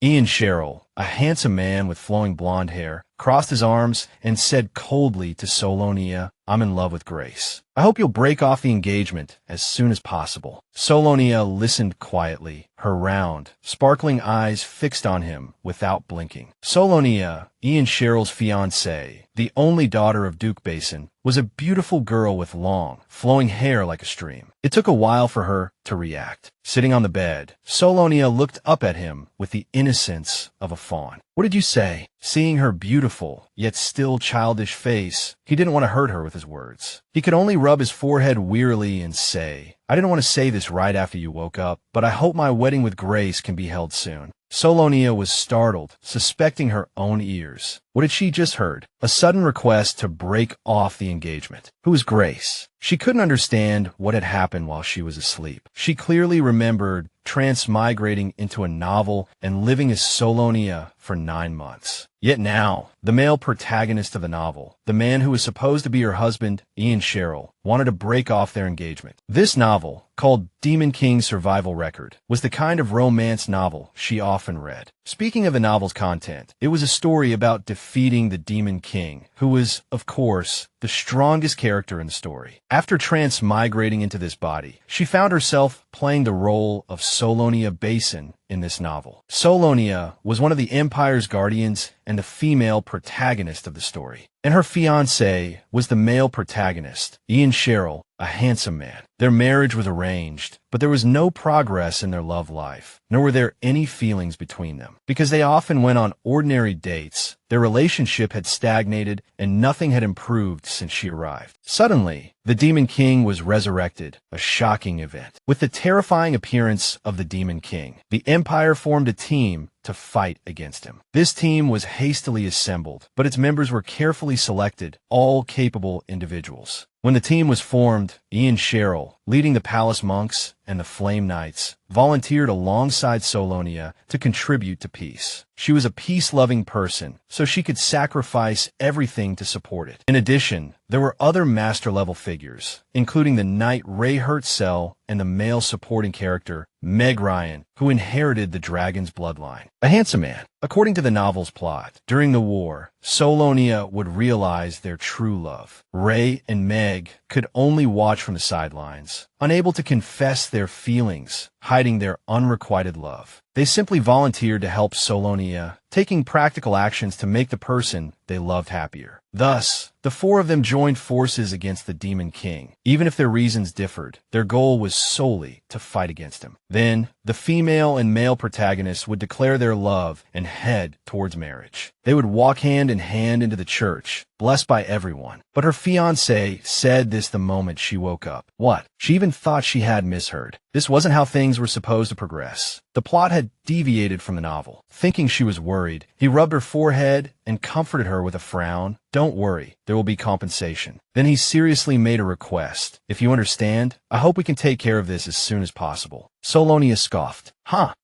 Ian Sherrill, a handsome man with flowing blonde hair, crossed his arms and said coldly to Selonia, "I'm in love with Grace. I hope you'll break off the engagement as soon as possible." Selonia listened quietly, her round, sparkling eyes fixed on him without blinking. Selonia, Ian Sherrill's fiancée, the only daughter of Duke Bessin, was a beautiful girl with long, flowing hair like a stream. It took a while for her to react. Sitting on the bed, Selonia looked up at him with the innocence of a fawn. "What did you say?" Seeing her beautiful, yet still childish face, he didn't want to hurt her with his words. He could only rub his forehead wearily and say, "I didn't want to say this right after you woke up, but I hope my wedding with Grace can be held soon." Selonia was startled, suspecting her own ears. What had she just heard? A sudden request to break off the engagement. Who was Grace? She couldn't understand what had happened while she was asleep. She clearly remembered transmigrating into a novel and living as Selonia for 9 months. Yet now, the male protagonist of the novel, the man who was supposed to be her husband, Ian Sherrill, wanted to break off their engagement. This novel, called Demon King Survival Record, was the kind of romance novel she often read. Speaking of the novel's content, it was a story about defeating the Demon King, who was, of course, the strongest character in the story. After transmigrating into this body, she found herself playing the role of Selonia Bessin in this novel. Selonia was one of the Empire's guardians and the female protagonist of the story, and her fiancé was the male protagonist, Ian Sherrill, a handsome man. Their marriage was arranged, but there was no progress in their love life, nor were there any feelings between them. Because they often went on ordinary dates, their relationship had stagnated and nothing had improved since she arrived. Suddenly, the Demon King was resurrected, a shocking event. With the terrifying appearance of the Demon King, the Empire formed a team to fight against him. This team was hastily assembled, but its members were carefully selected, all capable individuals. When the team was formed, Ian Sherrill, leading the Palace Monks and the Flame Knights, volunteered alongside Selonia to contribute to peace. She was a peace-loving person, so she could sacrifice everything to support it. In addition, there were other master-level figures, including the Knight Ray Hertzell and the male supporting character, Meg Ryan, who inherited the dragon's bloodline. A handsome man. According to the novel's plot, during the war, Selonia would realize their true love. Ray and Meg could only watch from the sidelines, unable to confess their feelings, hiding their unrequited love. They simply volunteered to help Selonia, taking practical actions to make the person they loved happier. Thus, the four of them joined forces against the Demon King. Even if their reasons differed, their goal was solely to fight against him. Then, the female and male protagonists would declare their love and head towards marriage. They would walk hand in hand into the church, blessed by everyone. But her fiancé said this the moment she woke up. What? She even thought she had misheard. This wasn't how things were supposed to progress. The plot had deviated from the novel. Thinking she was worried, he rubbed her forehead and comforted her with a frown. "Don't worry, there will be compensation." Then he seriously made a request. "If you understand, I hope we can take care of this as soon as possible." Selonia scoffed.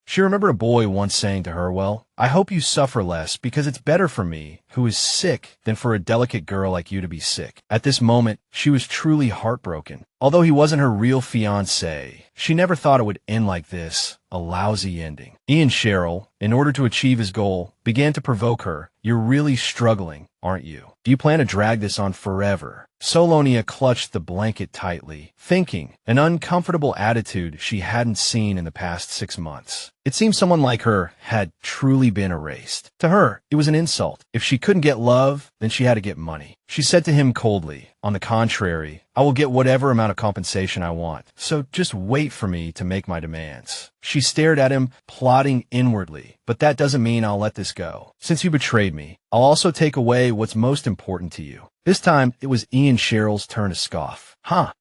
She remembered a boy once saying to her, "Well, I hope you suffer less because it's better for me, who is sick, than for a delicate girl like you to be sick." At this moment, she was truly heartbroken. Although he wasn't her real fiancé, she never thought it would end like this, a lousy ending. Ian Sherrill, in order to achieve his goal, began to provoke her. "You're really struggling, aren't you? Do you plan to drag this on forever?" Selonia clutched the blanket tightly, thinking, an uncomfortable attitude she hadn't seen in the past 6 months. It seemed someone like her had truly been erased. To her, it was an insult. If she couldn't get love, then she had to get money. She said to him coldly, "On the contrary, I will get whatever amount of compensation I want, so just wait for me to make my demands." She stared at him, plotting inwardly. "But that doesn't mean I'll let this go. Since you betrayed me, I'll also take away what's most important to you." This time, it was Ian Sherrill's turn to scoff.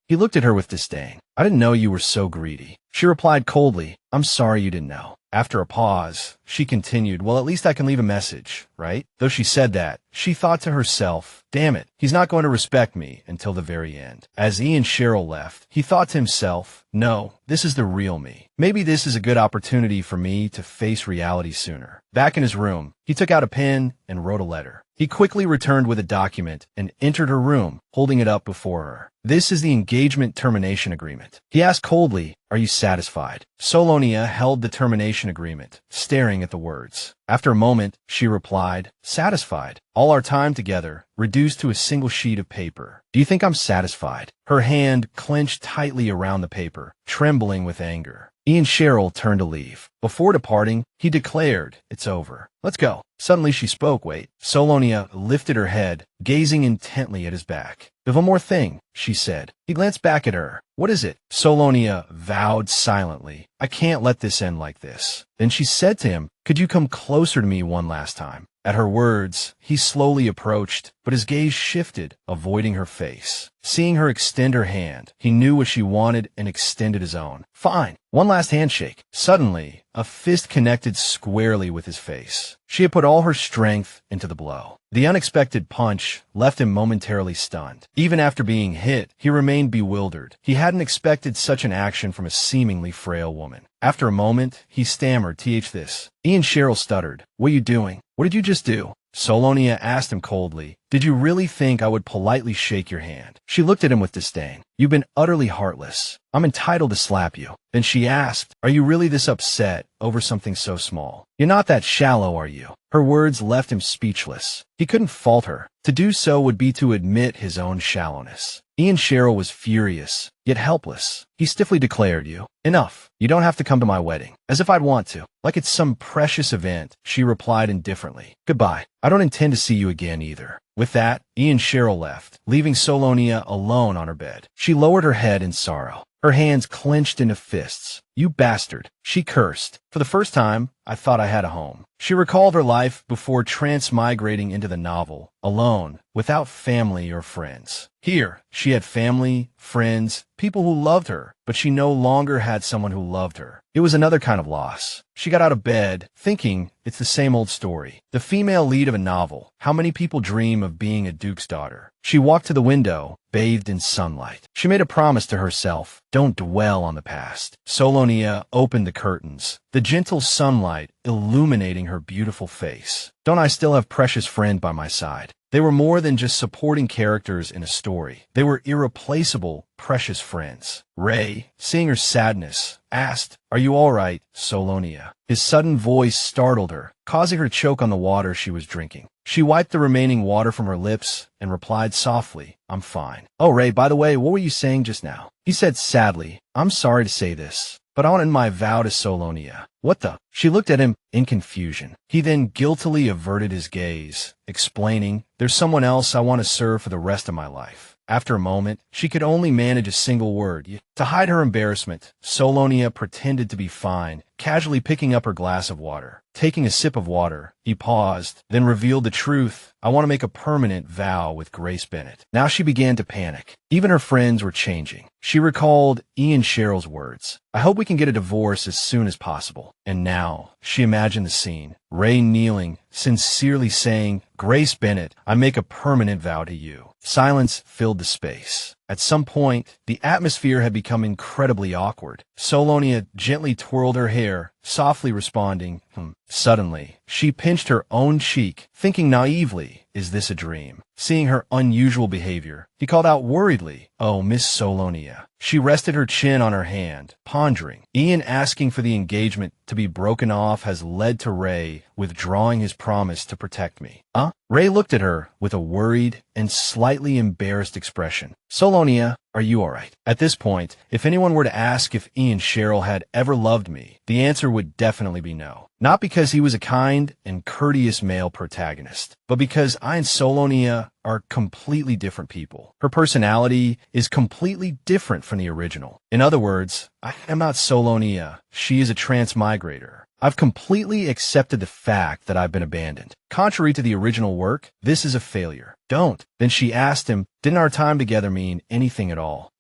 He looked at her with disdain. "I didn't know you were so greedy." She replied coldly, "I'm sorry you didn't know." After a pause, she continued, "Well, at least I can leave a message, right?" Though she said that, she thought to herself, "Damn it, he's not going to respect me until the very end." As Ian Sherrill left, he thought to himself, "No, this is the real me. Maybe this is a good opportunity for me to face reality sooner." Back in his room, he took out a pen and wrote a letter. He quickly returned with a document and entered her room, holding it up before her. This is the engagement termination agreement. He asked coldly, are you satisfied? Selonia held the termination agreement, staring at the words. After a moment, she replied, satisfied. All our time together, reduced to a single sheet of paper. Do you think I'm satisfied? Her hand clenched tightly around the paper, trembling with anger. Ian Cheryl turned to leave. Before departing, he declared, it's over. Let's go. Suddenly she spoke. Wait. Selonia lifted her head, gazing intently at his back. There's one more thing, she said. He glanced back at her. What is it? Selonia vowed silently. I can't let this end like this. Then she said to him, could you come closer to me one last time? At her words, he slowly approached, but his gaze shifted, avoiding her face. Seeing her extend her hand, he knew what she wanted and extended his own. Fine. One last handshake. Suddenly, a fist connected squarely with his face. She had put all her strength into the blow. The unexpected punch left him momentarily stunned. Even after being hit, he remained bewildered. He hadn't expected such an action from a seemingly frail woman. After a moment, he stammered, this. Ian Cheryl stuttered. What are you doing? What did you just do? Selonia asked him coldly, did you really think I would politely shake your hand? She looked at him with disdain. You've been utterly heartless. I'm entitled to slap you. Then she asked, are you really this upset over something so small? You're not that shallow, are you? Her words left him speechless. He couldn't fault her. To do so would be to admit his own shallowness. Ian Cheryl was furious, yet helpless. He stiffly declared, enough. You don't have to come to my wedding. As if I'd want to. Like it's some precious event, she replied indifferently. Goodbye. I don't intend to see you again either. With that, Ian Cheryl left, leaving Selonia alone on her bed. She lowered her head in sorrow. Her hands clenched into fists. You bastard, she cursed. For the first time, I thought I had a home. She recalled her life before transmigrating into the novel, alone, without family or friends. Here, she had family, friends, people who loved her, but she no longer had someone who loved her. It was another kind of loss. She got out of bed, thinking it's the same old story. The female lead of a novel. How many people dream of being a duke's daughter? She walked to the window, bathed in sunlight. She made a promise to herself. Don't dwell on the past. Selonia opened the curtains, the gentle sunlight illuminating her beautiful face. Don't I still have precious friend by my side? They were more than just supporting characters in a story. They were irreplaceable, precious friends. Ray, seeing her sadness, asked, are you all right, Selonia? His sudden voice startled her, causing her to choke on the water she was drinking. She wiped the remaining water from her lips and replied softly, I'm fine. Oh, Ray, by the way, what were you saying just now? He said sadly, I'm sorry to say this, but I want to end my vow to Selonia. What the? She looked at him in confusion. He then guiltily averted his gaze, explaining, there's someone else I want to serve for the rest of my life. After a moment, she could only manage a single word. To hide her embarrassment, Selonia pretended to be fine, casually picking up her glass of water. Taking a sip of water, he paused, then revealed the truth. I want to make a permanent vow with Grace Benet. Now she began to panic. Even her friends were changing. She recalled Ian Cheryl's words. I hope we can get a divorce as soon as possible. And now, she imagined the scene. Ray kneeling, sincerely saying, Grace Benet, I make a permanent vow to you. Silence filled the space. At some point, the atmosphere had become incredibly awkward. Selonia gently twirled her hair, softly responding, Suddenly, she pinched her own cheek, thinking naively, is this a dream? Seeing her unusual behavior, he called out worriedly, oh, Miss Selonia. She rested her chin on her hand, pondering. Ian asking for the engagement to be broken off has led to Ray withdrawing his promise to protect me. Ray looked at her with a worried and slightly embarrassed expression. Selonia, are you all right? At this point, if anyone were to ask if Ian Cheryl had ever loved me, the answer would definitely be no. Not because he was a kind and courteous male protagonist, but because I and Selonia are completely different people. Her personality is completely different from the original. In other words, I am not Selonia. She is a transmigrator. I've completely accepted the fact that I've been abandoned. Contrary to the original work, this is a failure. Don't. Then she asked him, didn't our time together mean anything at all?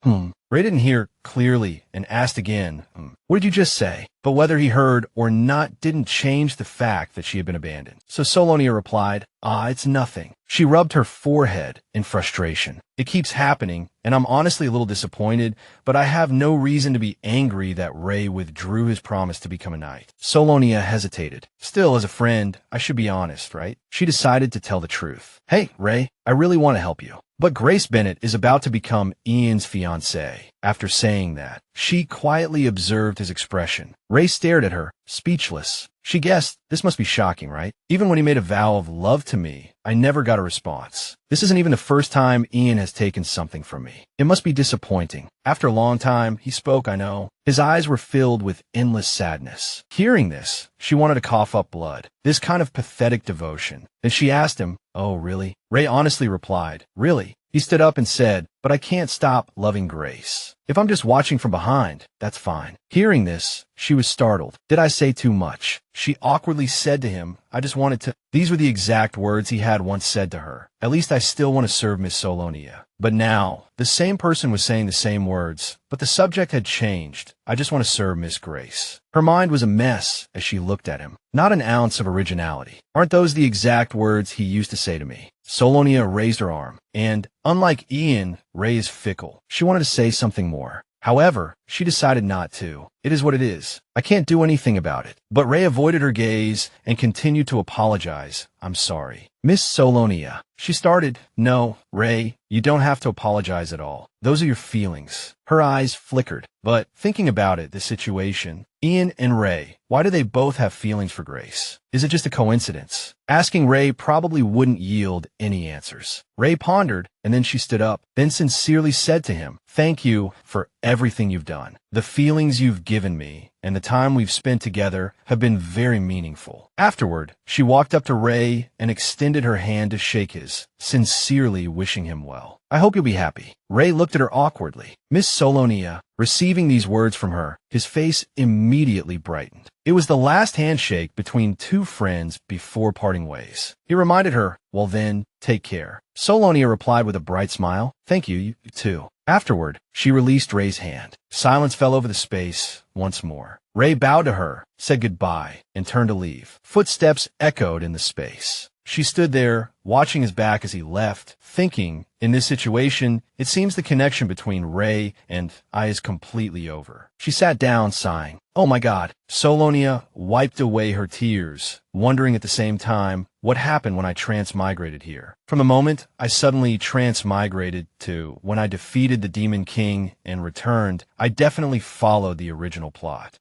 Ray didn't hear clearly and asked again, what did you just say? But whether he heard or not didn't change the fact that she had been abandoned. So Selonia replied, it's nothing. She rubbed her forehead in frustration. It keeps happening, and I'm honestly a little disappointed, but I have no reason to be angry that Ray withdrew his promise to become a knight. Selonia hesitated. Still, as a friend, I should be honest, right? She decided to tell the truth. Hey, Ray, I really want to help you. But Grace Benet is about to become Ian's fiancée. After saying that, she quietly observed his expression. Ray stared at her, speechless. She guessed, this must be shocking, right? Even when he made a vow of love to me, I never got a response. This isn't even the first time Ian has taken something from me. It must be disappointing. After a long time, he spoke, I know. His eyes were filled with endless sadness. Hearing this, she wanted to cough up blood. This kind of pathetic devotion. Then she asked him, oh, really? Ray honestly replied, really? He stood up and said, but I can't stop loving Grace. If I'm just watching from behind, that's fine. Hearing this, she was startled. Did I say too much? She awkwardly said to him, I just wanted to. These were the exact words he had once said to her. At least I still want to serve Miss Selonia. But now, the same person was saying the same words, but the subject had changed. I just want to serve Miss Grace. Her mind was a mess as she looked at him. Not an ounce of originality. Aren't those the exact words he used to say to me? Selonia raised her arm, and, unlike Ian, Ray is fickle. She wanted to say something more. However, she decided not to. It is what it is. I can't do anything about it. But Ray avoided her gaze and continued to apologize. I'm sorry. Miss Selonia. She started. No, Ray, you don't have to apologize at all. Those are your feelings. Her eyes flickered. But thinking about it, the situation, Ian and Ray, why do they both have feelings for Grace? Is it just a coincidence? Asking Ray probably wouldn't yield any answers. Ray pondered, and then she stood up, then sincerely said to him, thank you for everything you've done. The feelings you've given me and the time we've spent together have been very meaningful. Afterward, she walked up to Ray and extended her hand to shake his, sincerely wishing him well. I hope you'll be happy. Ray looked at her awkwardly. Miss Selonia, receiving these words from her, his face immediately brightened. It was the last handshake between two friends before parting ways. He reminded her, well then, take care. Selonia replied with a bright smile, thank you, you too. Afterward, she released Ray's hand. Silence fell over the space once more. Ray bowed to her, said goodbye, and turned to leave. Footsteps echoed in the space. She stood there, watching his back as he left, thinking, in this situation, it seems the connection between Ray and I is completely over. She sat down, sighing. Oh my God. Selonia wiped away her tears, wondering at the same time what happened when I transmigrated here. From the moment I suddenly transmigrated to when I defeated the Demon King and returned, I definitely followed the original plot.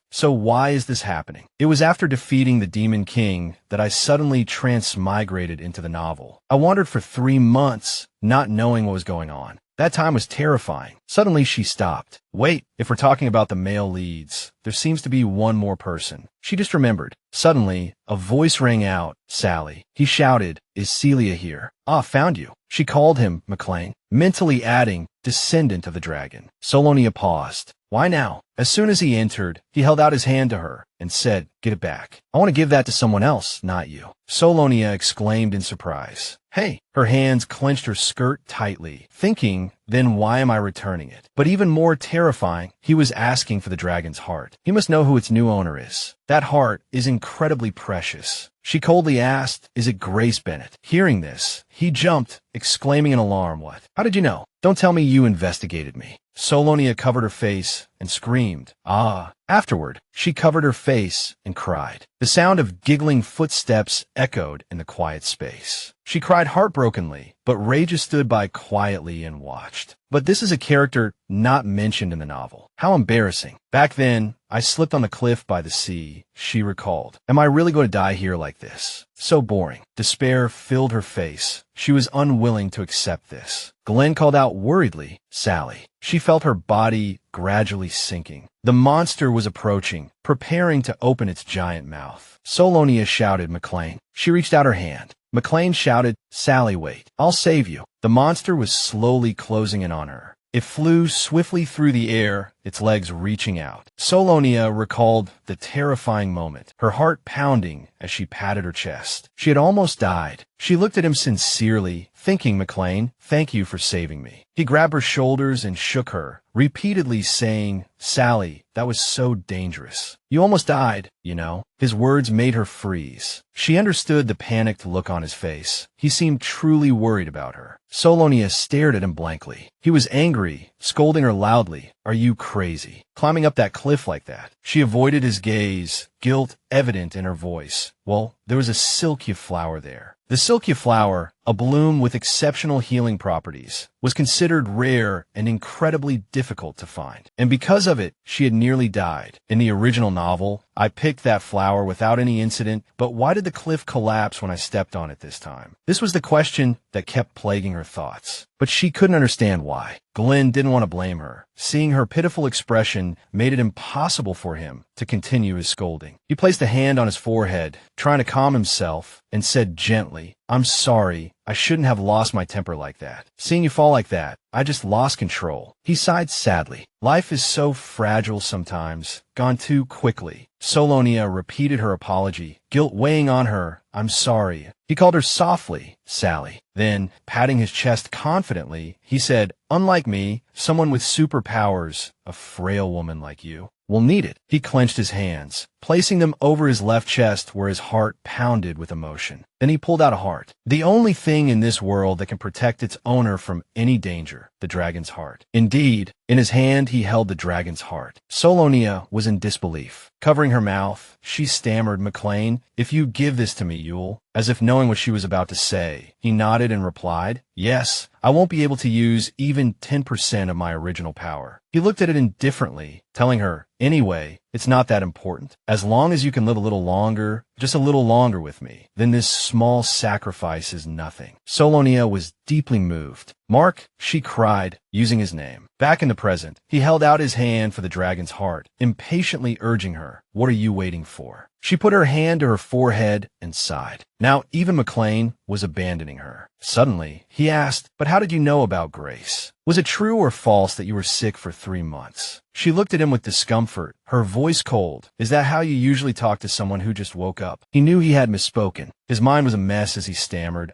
So why is this happening? It was after defeating the Demon King that I suddenly transmigrated into the novel. I wandered for 3 months, not knowing what was going on. That time was terrifying. Suddenly she stopped. Wait, if we're talking about the male leads, there seems to be one more person. She just remembered. Suddenly, a voice rang out, Sally. He shouted, is Celia here? Ah, found you. She called him, McLean, mentally adding, descendant of the dragon. Selonia paused. Why now? As soon as he entered, he held out his hand to her and said, get it back. I want to give that to someone else, not you. Selonia exclaimed in surprise. Hey! Her hands clenched her skirt tightly, thinking, then why am I returning it? But even more terrifying, he was asking for the dragon's heart. He must know who its new owner is. That heart is incredibly precious. She coldly asked, is it Grace Benet? Hearing this, he jumped, exclaiming in alarm, what? How did you know? Don't tell me you investigated me. Selonia covered her face and screamed, ah. Afterward, she covered her face and cried. The sound of giggling footsteps echoed in the quiet space. She cried heartbrokenly, but Ray just stood by quietly and watched. But this is a character not mentioned in the novel. How embarrassing. Back then, I slipped on the cliff by the sea, she recalled. Am I really going to die here like this? So boring. Despair filled her face. She was unwilling to accept this. Glenn called out worriedly, Sally. She felt her body gradually sinking. The monster was approaching, preparing to open its giant mouth. Selonia shouted, McLean. She reached out her hand. McLean shouted, Sally, wait. I'll save you. The monster was slowly closing in on her. It flew swiftly through the air, its legs reaching out. Selonia recalled the terrifying moment, her heart pounding as she patted her chest. She had almost died. She looked at him sincerely, thinking, McLean, thank you for saving me. He grabbed her shoulders and shook her, repeatedly saying, Sally, that was so dangerous. You almost died, you know. His words made her freeze. She understood the panicked look on his face. He seemed truly worried about her. Selonia stared at him blankly. He was angry, scolding her loudly. Are you crazy? climbing up that cliff like that? She avoided his gaze, guilt evident in her voice. Well, there was a silky flower there. The silky flower, a bloom with exceptional healing properties, was considered rare and incredibly difficult to find. And because of it, she had nearly died. In the original novel, I picked that flower without any incident, but why did the cliff collapse when I stepped on it this time? This was the question that kept plaguing her thoughts. But she couldn't understand why. Glenn didn't want to blame her. Seeing her pitiful expression made it impossible for him to continue his scolding. He placed a hand on his forehead, trying to calm himself, and said gently, "I'm sorry. I shouldn't have lost my temper like that. Seeing you fall like that, I just lost control." He sighed sadly. Life is so fragile sometimes, gone too quickly. Selonia repeated her apology, guilt weighing on her. "I'm sorry." He called her softly, Sally. Then, patting his chest confidently, he said, "Unlike me, someone with superpowers, a frail woman like you, will need it." He clenched his hands, placing them over his left chest where his heart pounded with emotion. Then he pulled out a heart. The only thing in this world that can protect its owner from any danger, the dragon's heart. Indeed, in his hand he held the dragon's heart. Selonia was in disbelief. Covering her mouth, she stammered, "McLean, if you give this to me, you'll..." As if knowing what she was about to say, he nodded and replied, "Yes, I won't be able to use even 10% of my original power." He looked at it indifferently, telling her, "Anyway, it's not that important. As long as you can live a little longer, just a little longer with me, then this small sacrifice is nothing." Selonia was deeply moved. "Mark," she cried, using his name. Back in the present, he held out his hand for the dragon's heart, impatiently urging her, "What are you waiting for?" She put her hand to her forehead and sighed. Now even McLean was abandoning her. Suddenly, he asked, "But how did you know about Grace? Was it true or false that you were sick for 3 months?" She looked at him with discomfort, her voice cold. "Is that how you usually talk to someone who just woke up?" He knew he had misspoken. His mind was a mess as he stammered,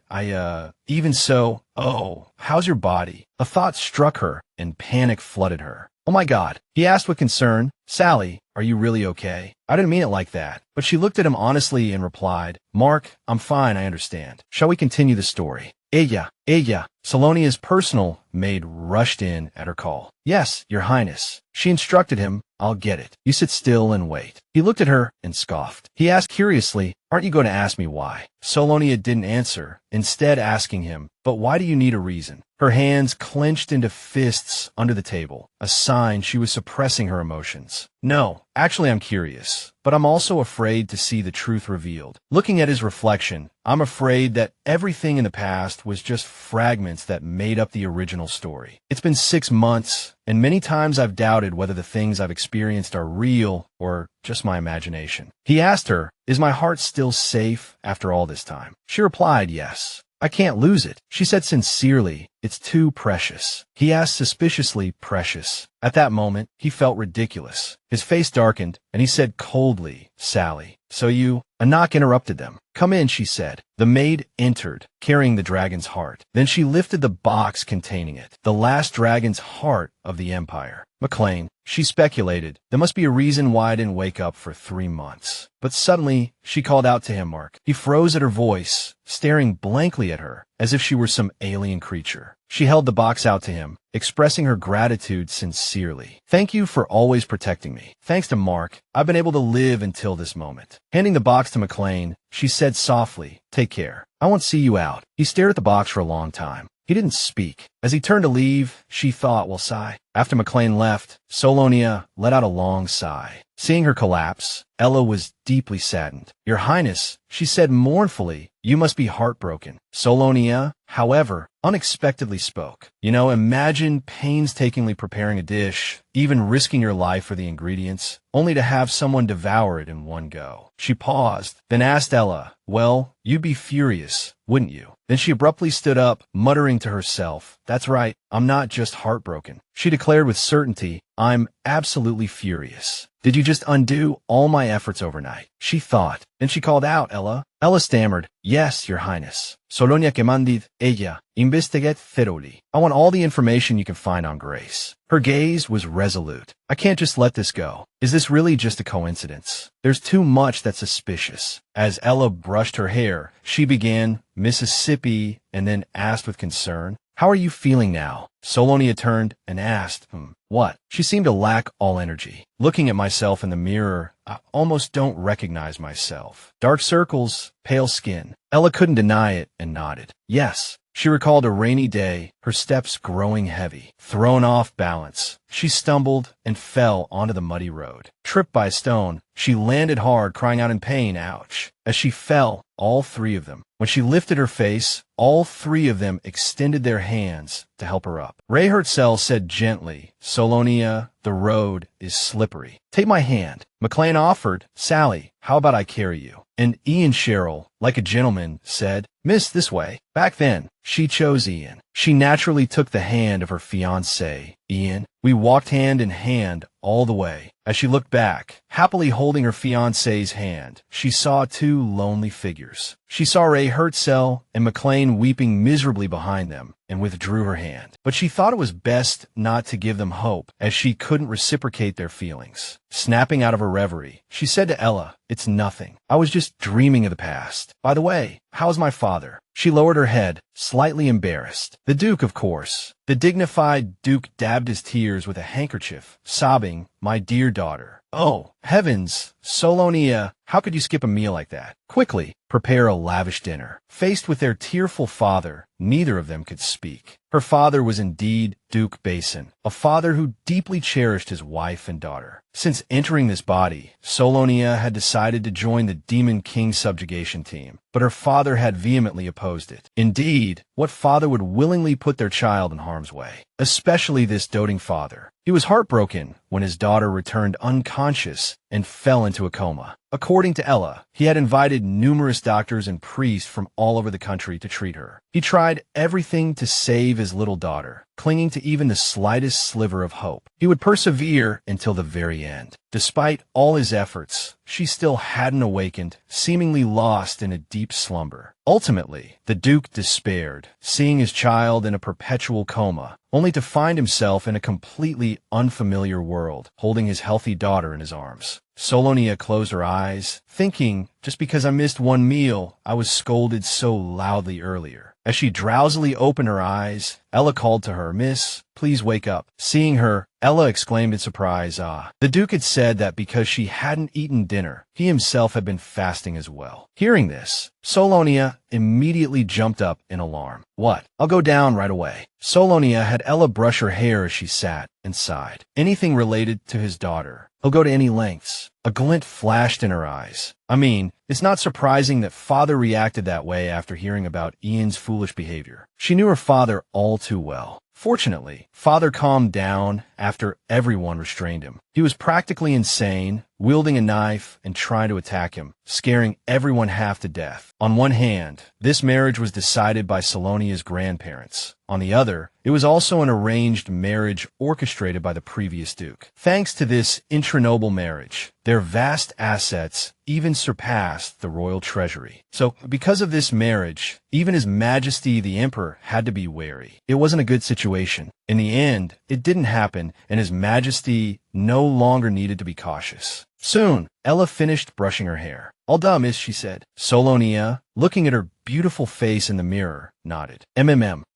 Even so, oh, how's your body?" A thought struck her, and panic flooded her. "Oh my God," he asked with concern, "Sally, are you really okay?" "I didn't mean it like that." But she looked at him honestly and replied, "Mark, I'm fine, I understand. Shall we continue the story?" Ella. Selonia's personal maid rushed in at her call. "Yes, Your Highness." She instructed him, "I'll get it. You sit still and wait." He looked at her and scoffed. He asked curiously, "Aren't you going to ask me why?" Selonia didn't answer, instead asking him, "But why do you need a reason?" Her hands clenched into fists under the table, a sign she was suppressing her emotions. "No, actually I'm curious, but I'm also afraid to see the truth revealed." Looking at his reflection, "I'm afraid that everything in the past was just fragments that made up the original story. It's been 6 months, and many times I've doubted whether the things I've experienced are real or just my imagination." He asked her, "Is my heart still safe after all this time?" She replied, "Yes. I can't lose it." She said sincerely, "It's too precious." He asked suspiciously, "Precious?" At that moment, he felt ridiculous. His face darkened, and he said coldly, "Sally, so you..." A knock interrupted them. "Come in," she said. The maid entered, carrying the dragon's heart. Then she lifted the box containing it, the last dragon's heart of the Empire. "McLean," she speculated, "there must be a reason why I didn't wake up for 3 months." But suddenly, she called out to him, "Mark." He froze at her voice, staring blankly at her, as if she were some alien creature. She held the box out to him, expressing her gratitude sincerely. "Thank you for always protecting me. Thanks to Mark, I've been able to live until this moment." Handing the box to McLean, she said softly, "Take care. I won't see you out." He stared at the box for a long time. He didn't speak. As he turned to leave, she thought, "Will sigh." After McLean left, Selonia let out a long sigh. Seeing her collapse, Ella was deeply saddened. "Your Highness," she said mournfully, "you must be heartbroken." Selonia, however, unexpectedly spoke. Imagine painstakingly preparing a dish, even risking your life for the ingredients, only to have someone devour it in one go." She paused, then asked Ella, "Well, you'd be furious, wouldn't you?" Then she abruptly stood up, muttering to herself, "That's right, I'm not just heartbroken." She declared with certainty, "I'm absolutely furious. Did you just undo all my efforts overnight?" She thought. Then she called out, "Ella." Ella stammered, "Yes, Your Highness. Selonia commanded ella investigate thoroughly. I want all the information you can find on Grace." Her gaze was resolute. "I can't just let this go. Is this really just a coincidence? There's too much that's suspicious." As Ella brushed her hair, she began, "Mississippi," and then asked with concern, "How are you feeling now?" Selonia turned and asked, What? She seemed to lack all energy. Looking at myself in the mirror, I almost don't recognize myself. Dark circles, pale skin. Ella couldn't deny it and nodded. Yes. She recalled a rainy day, her steps growing heavy. Thrown off balance, she stumbled and fell onto the muddy road. Tripped by a stone, she landed hard, crying out in pain, ouch. As she fell, all three of them. When she lifted her face, all three of them extended their hands to help her up. Ray Hertzell said gently, Selonia, the road is slippery. Take my hand. McLean offered, Sally, how about I carry you? And Ian Sherrill, like a gentleman, said, Miss, this way. Back then, she chose Ian. She naturally took the hand of her fiancé, Ian. We walked hand in hand all the way. As she looked back, happily holding her fiancé's hand, she saw two lonely figures. She saw Ray Hertzell and McLean weeping miserably behind them and withdrew her hand. But she thought it was best not to give them hope, as she couldn't reciprocate their feelings. Snapping out of her reverie, she said to Ella, It's nothing. I was just dreaming of the past. By the way, how's my father? She lowered her head, slightly embarrassed. The Duke, of course. The dignified Duke dabbed his tears with a handkerchief, sobbing, My dear daughter. Oh, heavens, Selonia, how could you skip a meal like that? Quickly, prepare a lavish dinner. Faced with their tearful father, neither of them could speak. Her father was indeed Duke Bessin, a father who deeply cherished his wife and daughter. Since entering this body, Selonia had decided to join the Demon King subjugation team, but her father had vehemently opposed it. Indeed, what father would willingly put their child in harm's way? Especially this doting father. He was heartbroken when his daughter returned unconscious and fell into a coma. According to Ella, he had invited numerous doctors and priests from all over the country to treat her. He tried everything to save his little daughter, clinging to even the slightest sliver of hope. He would persevere until the very end. Despite all his efforts, she still hadn't awakened, seemingly lost in a deep slumber. Ultimately, the Duke despaired, seeing his child in a perpetual coma, only to find himself in a completely unfamiliar world, holding his healthy daughter in his arms. Selonia closed her eyes, thinking, just because I missed one meal, I was scolded so loudly earlier. As she drowsily opened her eyes, Ella called to her, Miss, please wake up. Seeing her, Ella exclaimed in surprise, ah. The Duke had said that because she hadn't eaten dinner, he himself had been fasting as well. Hearing this, Selonia immediately jumped up in alarm. What? I'll go down right away. Selonia had Ella brush her hair as she sat and sighed. Anything related to his daughter. He'll go to any lengths. A glint flashed in her eyes. I mean, it's not surprising that father reacted that way after hearing about Ian's foolish behavior. She knew her father all too well. Fortunately, father calmed down after everyone restrained him. He was practically insane, wielding a knife and trying to attack him, scaring everyone half to death. On one hand, this marriage was decided by Selonia's grandparents. On the other, it was also an arranged marriage orchestrated by the previous Duke. Thanks to this intranoble marriage, their vast assets even surpassed the royal treasury. So, because of this marriage, even His Majesty the Emperor had to be wary. It wasn't a good situation. In the end, it didn't happen, and His Majesty no longer needed to be cautious. Soon, Ella finished brushing her hair. All done, miss, she said. Selonia, looking at her beautiful face in the mirror, nodded.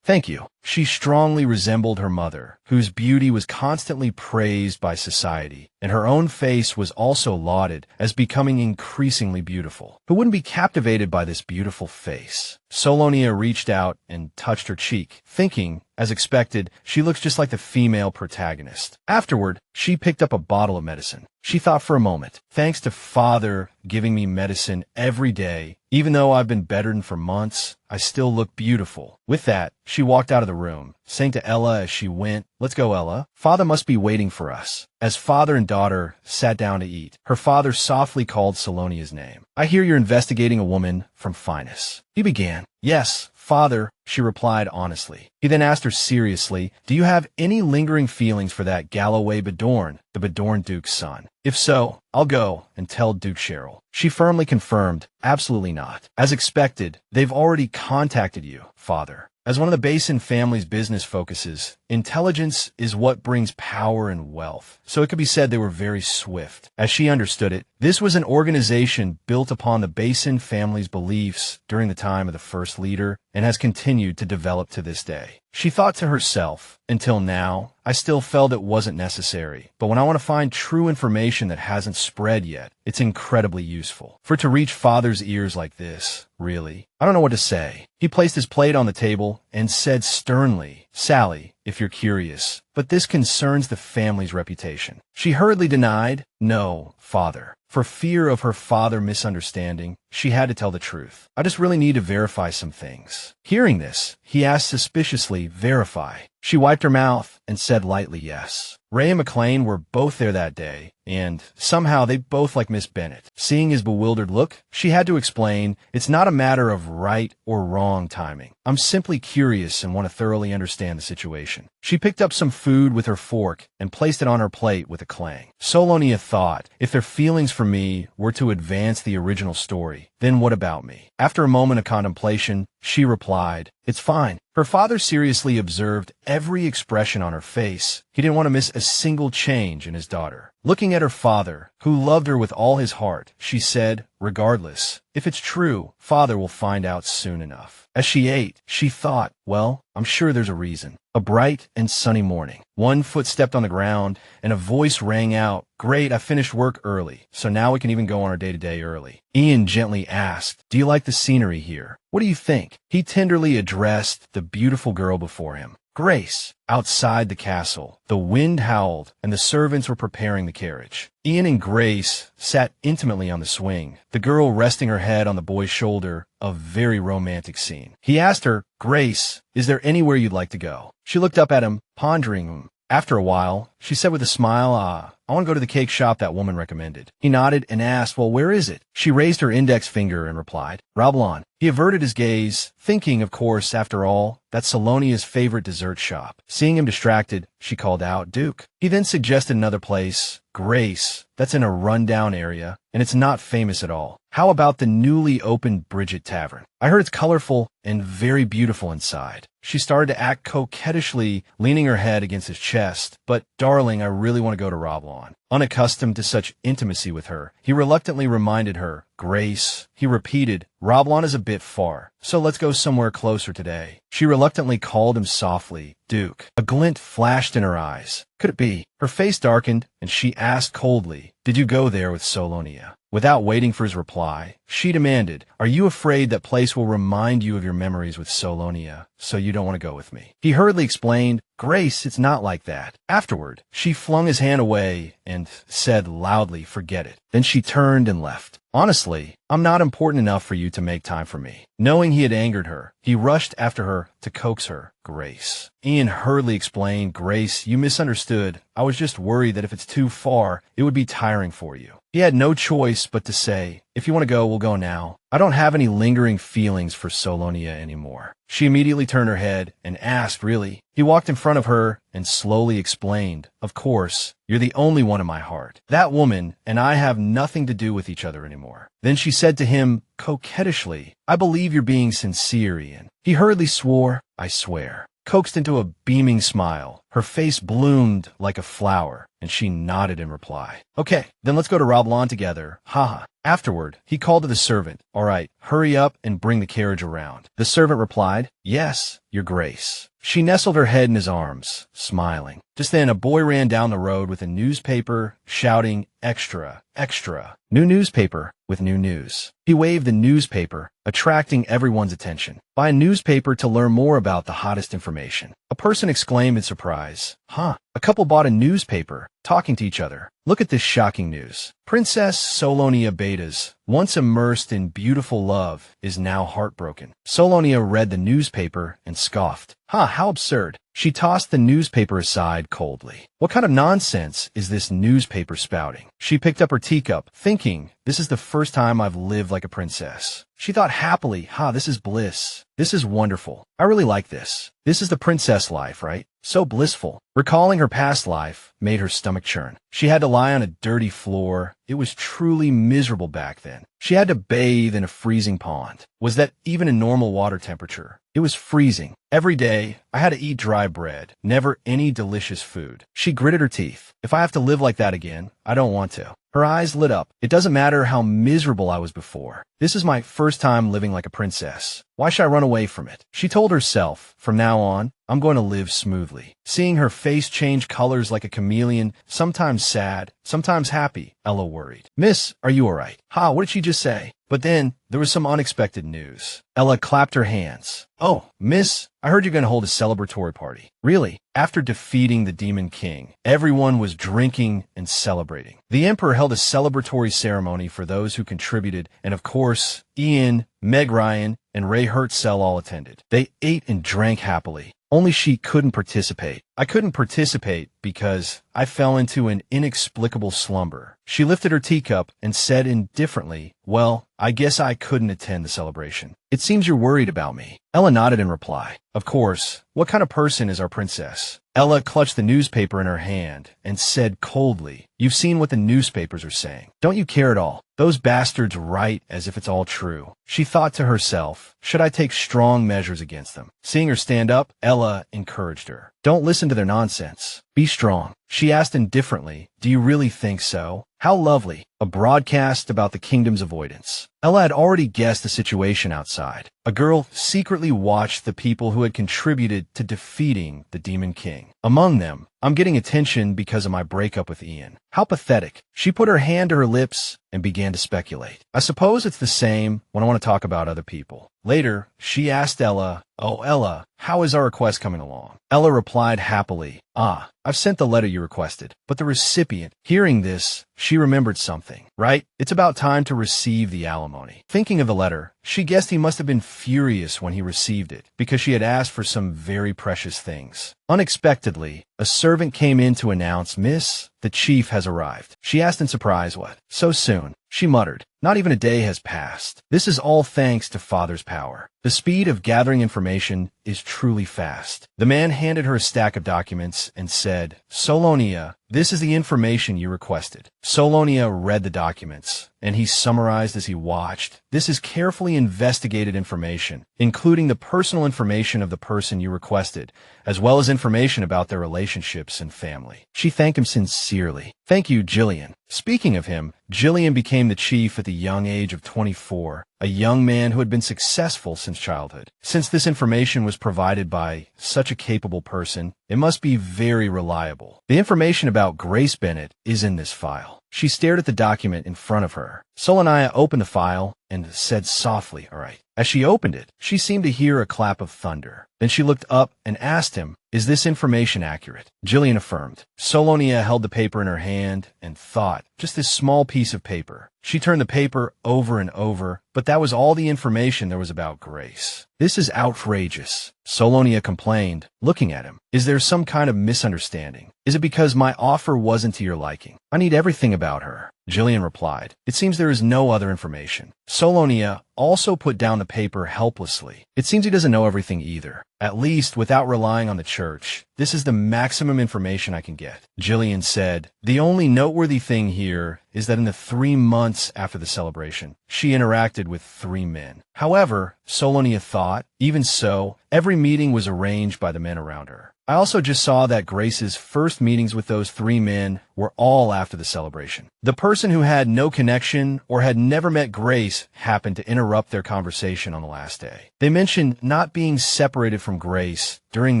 Thank you. She strongly resembled her mother, whose beauty was constantly praised by society, and her own face was also lauded as becoming increasingly beautiful. Who wouldn't be captivated by this beautiful face? Selonia reached out and touched her cheek, thinking, as expected, she looks just like the female protagonist. Afterward, she picked up a bottle of medicine. She thought for a moment, thanks to father giving me medicine every day, even though I've been bedridden for months, I still look beautiful. With that, she walked out of the room, saying to Ella as she went, Let's go, Ella. Father must be waiting for us. As father and daughter sat down to eat, her father softly called Selonia's name. I hear you're investigating a woman from Finus. He began. Yes, father, she replied honestly. He then asked her seriously, Do you have any lingering feelings for that Galloway Bedorn, the Bedorn Duke's son? If so, I'll go and tell Duke Sherrill. She firmly confirmed, absolutely not. As expected, they've already contacted you, father. As one of the Bessin family's business focuses, intelligence is what brings power and wealth. So it could be said they were very swift. As she understood it, this was an organization built upon the Bessin family's beliefs during the time of the first leader and has continued to develop to this day. She thought to herself, until now, I still felt it wasn't necessary, but when I want to find true information that hasn't spread yet, it's incredibly useful. For it to reach Father's ears like this, really, I don't know what to say. He placed his plate on the table and said sternly, Sally, if you're curious, but this concerns the family's reputation. She hurriedly denied, no, Father. For fear of her father misunderstanding, she had to tell the truth. I just really need to verify some things. Hearing this, he asked suspiciously, verify. She wiped her mouth and said lightly yes. Ray and McLean were both there that day, and somehow they both like Miss Benet. Seeing his bewildered look, she had to explain, it's not a matter of right or wrong timing. I'm simply curious and want to thoroughly understand the situation. She picked up some food with her fork and placed it on her plate with a clang. Selonia thought, if their feelings for me were to advance the original story, then what about me? After a moment of contemplation, she replied, it's fine. Her father seriously observed every expression on her face. He didn't want to miss a single change in his daughter. Looking at her father, who loved her with all his heart, she said, regardless, if it's true, Father will find out soon enough. As she ate, she thought, well, I'm sure there's a reason. A bright and sunny morning. One foot stepped on the ground, and a voice rang out, great, I finished work early, so now we can even go on our day-to-day early. Ian gently asked, do you like the scenery here? What do you think? He tenderly addressed the beautiful girl before him. Grace. Outside the castle, the wind howled, and the servants were preparing the carriage. Ian and Grace sat intimately on the swing, the girl resting her head on the boy's shoulder, a very romantic scene. He asked her, Grace, is there anywhere you'd like to go? She looked up at him, pondering him. After a while, she said with a smile, I want to go to the cake shop that woman recommended. He nodded and asked, well, where is it? She raised her index finger and replied, Reborn. He averted his gaze, thinking, of course, after all, that's Selonia's favorite dessert shop. Seeing him distracted, she called out, Duke. He then suggested another place, Grace, that's in a rundown area, and it's not famous at all. How about the newly opened Bridget Tavern? I heard it's colorful and very beautiful inside. She started to act coquettishly, leaning her head against his chest. But, darling, I really want to go to Reborn. Unaccustomed to such intimacy with her, he reluctantly reminded her, Grace. He repeated, Reborn is a bit far, so let's go somewhere closer today. She reluctantly called him softly, Duke. A glint flashed in her eyes. Could it be? Her face darkened, and she asked coldly, did you go there with Selonia? Without waiting for his reply, she demanded, are you afraid that place will remind you of your memories with Selonia, so you don't want to go with me? He hurriedly explained, Grace, it's not like that. Afterward, she flung his hand away and said loudly, forget it. Then she turned and left. Honestly, I'm not important enough for you to make time for me. Knowing he had angered her, he rushed after her to coax her, Grace. Ian hurriedly explained, Grace, you misunderstood. I was just worried that if it's too far, it would be tiring for you. He had no choice but to say, if you want to go, we'll go now. I don't have any lingering feelings for Selonia anymore. She immediately turned her head and asked, really? He walked in front of her and slowly explained, of course, you're the only one in my heart. That woman and I have nothing to do with each other anymore. Then she said to him, coquettishly, I believe you're being sincere, Ian. He hurriedly swore, I swear. Coaxed into a beaming smile, her face bloomed like a flower, and she nodded in reply. Okay, then let's go to Reborn together. Haha. Afterward, he called to the servant. All right, hurry up and bring the carriage around. The servant replied, yes, your grace. She nestled her head in his arms, smiling. Just then, a boy ran down the road with a newspaper, shouting, extra, extra. New newspaper with new news. He waved the newspaper, attracting everyone's attention. Buy a newspaper to learn more about the hottest information. A person exclaimed in surprise, huh? A couple bought a newspaper, talking to each other. Look at this shocking news. Princess Selonia Bessin, once immersed in beautiful love, is now heartbroken. Selonia read the newspaper and scoffed. How absurd. She tossed the newspaper aside coldly. What kind of nonsense is this newspaper spouting? She picked up her teacup, thinking, this is the first time I've lived like a princess. She thought happily, this is bliss. This is wonderful. I really like this. This is the princess life, right? So blissful. Recalling her past life, made her stomach churn. She had to lie on a dirty floor. It was truly miserable back then. She had to bathe in a freezing pond. Was that even a normal water temperature? It was freezing. Every day, I had to eat dry bread, never any delicious food. She gritted her teeth. If I have to live like that again, I don't want to. Her eyes lit up. It doesn't matter how miserable I was before. This is my first time living like a princess. Why should I run away from it? She told herself, from now on, I'm going to live smoothly. Seeing her face change colors like a chameleon, sometimes sad, sometimes happy, Ella worried. Miss, are you all right? Ha, what did she just say? But then, there was some unexpected news. Ella clapped her hands. Oh, miss, I heard you're going to hold a celebratory party. Really? After defeating the Demon King, everyone was drinking and celebrating. The Emperor held a celebratory ceremony for those who contributed, and of course, Ian, Meg Ryan, and Ray Hertzell all attended. They ate and drank happily. Only she couldn't participate. I couldn't participate because I fell into an inexplicable slumber. She lifted her teacup and said indifferently, well, I guess I couldn't attend the celebration. It seems you're worried about me. Ella nodded in reply. Of course. What kind of person is our princess? Ella clutched the newspaper in her hand and said coldly, you've seen what the newspapers are saying. Don't you care at all? Those bastards write as if it's all true. She thought to herself, should I take strong measures against them? Seeing her stand up, Ella encouraged her. Don't listen to their nonsense. Be strong. She asked indifferently, do you really think so? How lovely. A broadcast about the kingdom's avoidance. Ella had already guessed the situation outside. A girl secretly watched the people who had contributed to defeating the Demon King. Among them, I'm getting attention because of my breakup with Ian. How pathetic. She put her hand to her lips and began to speculate. I suppose it's the same when I want to talk about other people. Later, she asked Ella, oh, Ella, how is our request coming along? Ella replied happily, I've sent the letter you requested. But the recipient, hearing this, she remembered something. Right? It's about time to receive the alimony. Thinking of the letter, she guessed he must have been furious when he received it, because she had asked for some very precious things. Unexpectedly, a servant came in to announce, Miss, the chief has arrived. She asked in surprise, what? So soon? She muttered, not even a day has passed. This is all thanks to Father's power. The speed of gathering information is truly fast. The man handed her a stack of documents and said, Selonia, this is the information you requested. Selonia read the documents, and he summarized as he watched. This is carefully investigated information, including the personal information of the person you requested, as well as information about their relationships and family. She thanked him sincerely. Thank you, Jillian. Speaking of him, Jillian became the chief at the young age of 24, a young man who had been successful since childhood. Since this information was provided by such a capable person, it must be very reliable. The information about Grace Benet is in this file. She stared at the document in front of her. Selonia opened the file and said softly, all right. As she opened it, she seemed to hear a clap of thunder. Then she looked up and asked him, is this information accurate? Jillian affirmed. Selonia held the paper in her hand and thought, just this small piece of paper. She turned the paper over and over, but that was all the information there was about Grace. This is outrageous. Selonia complained, looking at him. Is there some kind of misunderstanding? Is it because my offer wasn't to your liking? I need everything about her. Jillian replied, it seems there is no other information. Selonia also put down the paper helplessly. It seems he doesn't know everything either. At least without relying on the church. This is the maximum information I can get. Jillian said, the only noteworthy thing here is that in the 3 months after the celebration, she interacted with 3 men. However, Selonia thought, even so, every meeting was arranged by the men around her. I also just saw that Grace's first meetings with those 3 men were all after the celebration. The person who had no connection or had never met Grace happened to interrupt their conversation on the last day. They mentioned not being separated from Grace during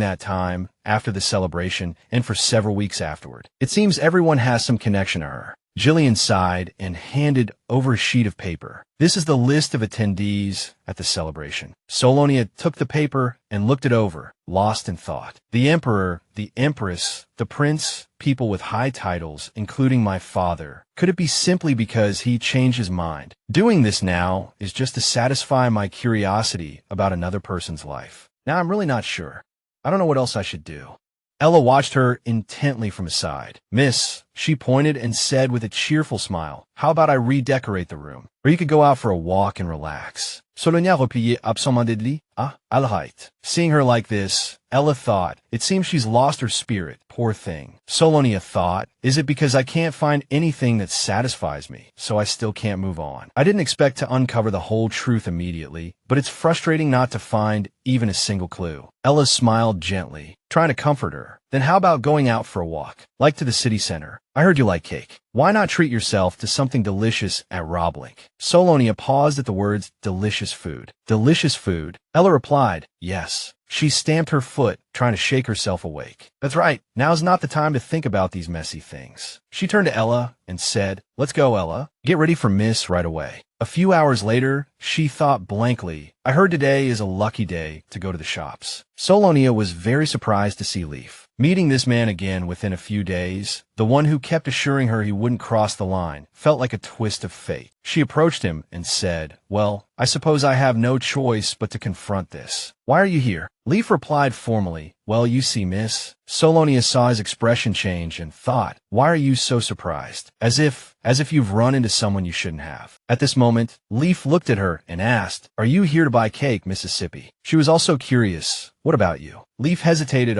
that time, after the celebration, and for several weeks afterward. It seems everyone has some connection to her. Jillian sighed and handed over a sheet of paper. This is the list of attendees at the celebration. Selonia took the paper and looked it over, lost in thought. The emperor, the empress, the prince, people with high titles, including my father. Could it be simply because he changed his mind? Doing this now is just to satisfy my curiosity about another person's life. Now I'm really not sure. I don't know what else I should do. Ella watched her intently from his side. Miss, she pointed and said with a cheerful smile, how about I redecorate the room? Or you could go out for a walk and relax. Selonia repliait absent-mindedly. Ah, all right. Seeing her like this, Ella thought, it seems she's lost her spirit. Poor thing. Selonia thought, is it because I can't find anything that satisfies me, so I still can't move on? I didn't expect to uncover the whole truth immediately, but it's frustrating not to find even a single clue. Ella smiled gently, trying to comfort her. Then how about going out for a walk, like to the city center? I heard you like cake. Why not treat yourself to something delicious at Roblink? Selonia paused at the words delicious food. Delicious food? Ella replied, yes. She stamped her foot, trying to shake herself awake. That's right. Now's not the time to think about these messy things. She turned to Ella and said, let's go, Ella. Get ready for Miss right away. A few hours later, she thought blankly, I heard today is a lucky day to go to the shops. Selonia was very surprised to see Leaf. Meeting this man again within a few days, the one who kept assuring her he wouldn't cross the line, felt like a twist of fate. She approached him and said, well, I suppose I have no choice but to confront this. Why are you here? Leaf replied formally, well, you see, miss. Selonia saw his expression change and thought, why are you so surprised? As if you've run into someone you shouldn't have. At this moment, Leaf looked at her and asked, are you here to buy cake, Mississippi? She was also curious, what about you? Leaf hesitated.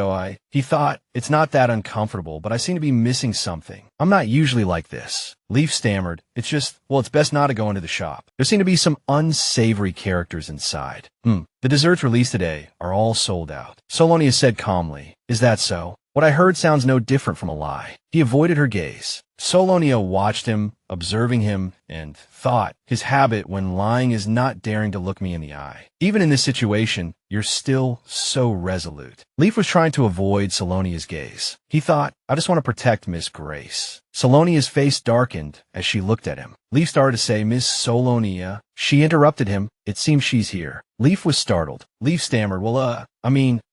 He thought, it's not that uncomfortable, but I seem to be missing something. I'm not usually like this. Leaf stammered, it's just, well, it's best not to go into the shop. There seem to be some unsavory characters inside. The desserts released today are all sold out. Selonia said calmly, is that so? What I heard sounds no different from a lie. He avoided her gaze. Selonia watched him, observing him, and thought, his habit when lying is not daring to look me in the eye. Even in this situation, you're still so resolute. Leaf was trying to avoid Selonia's gaze. He thought, I just want to protect Miss Grace. Selonia's face darkened as she looked at him. Leaf started to say, Miss Selonia. She interrupted him. It seems she's here. Leaf was startled. Leaf stammered,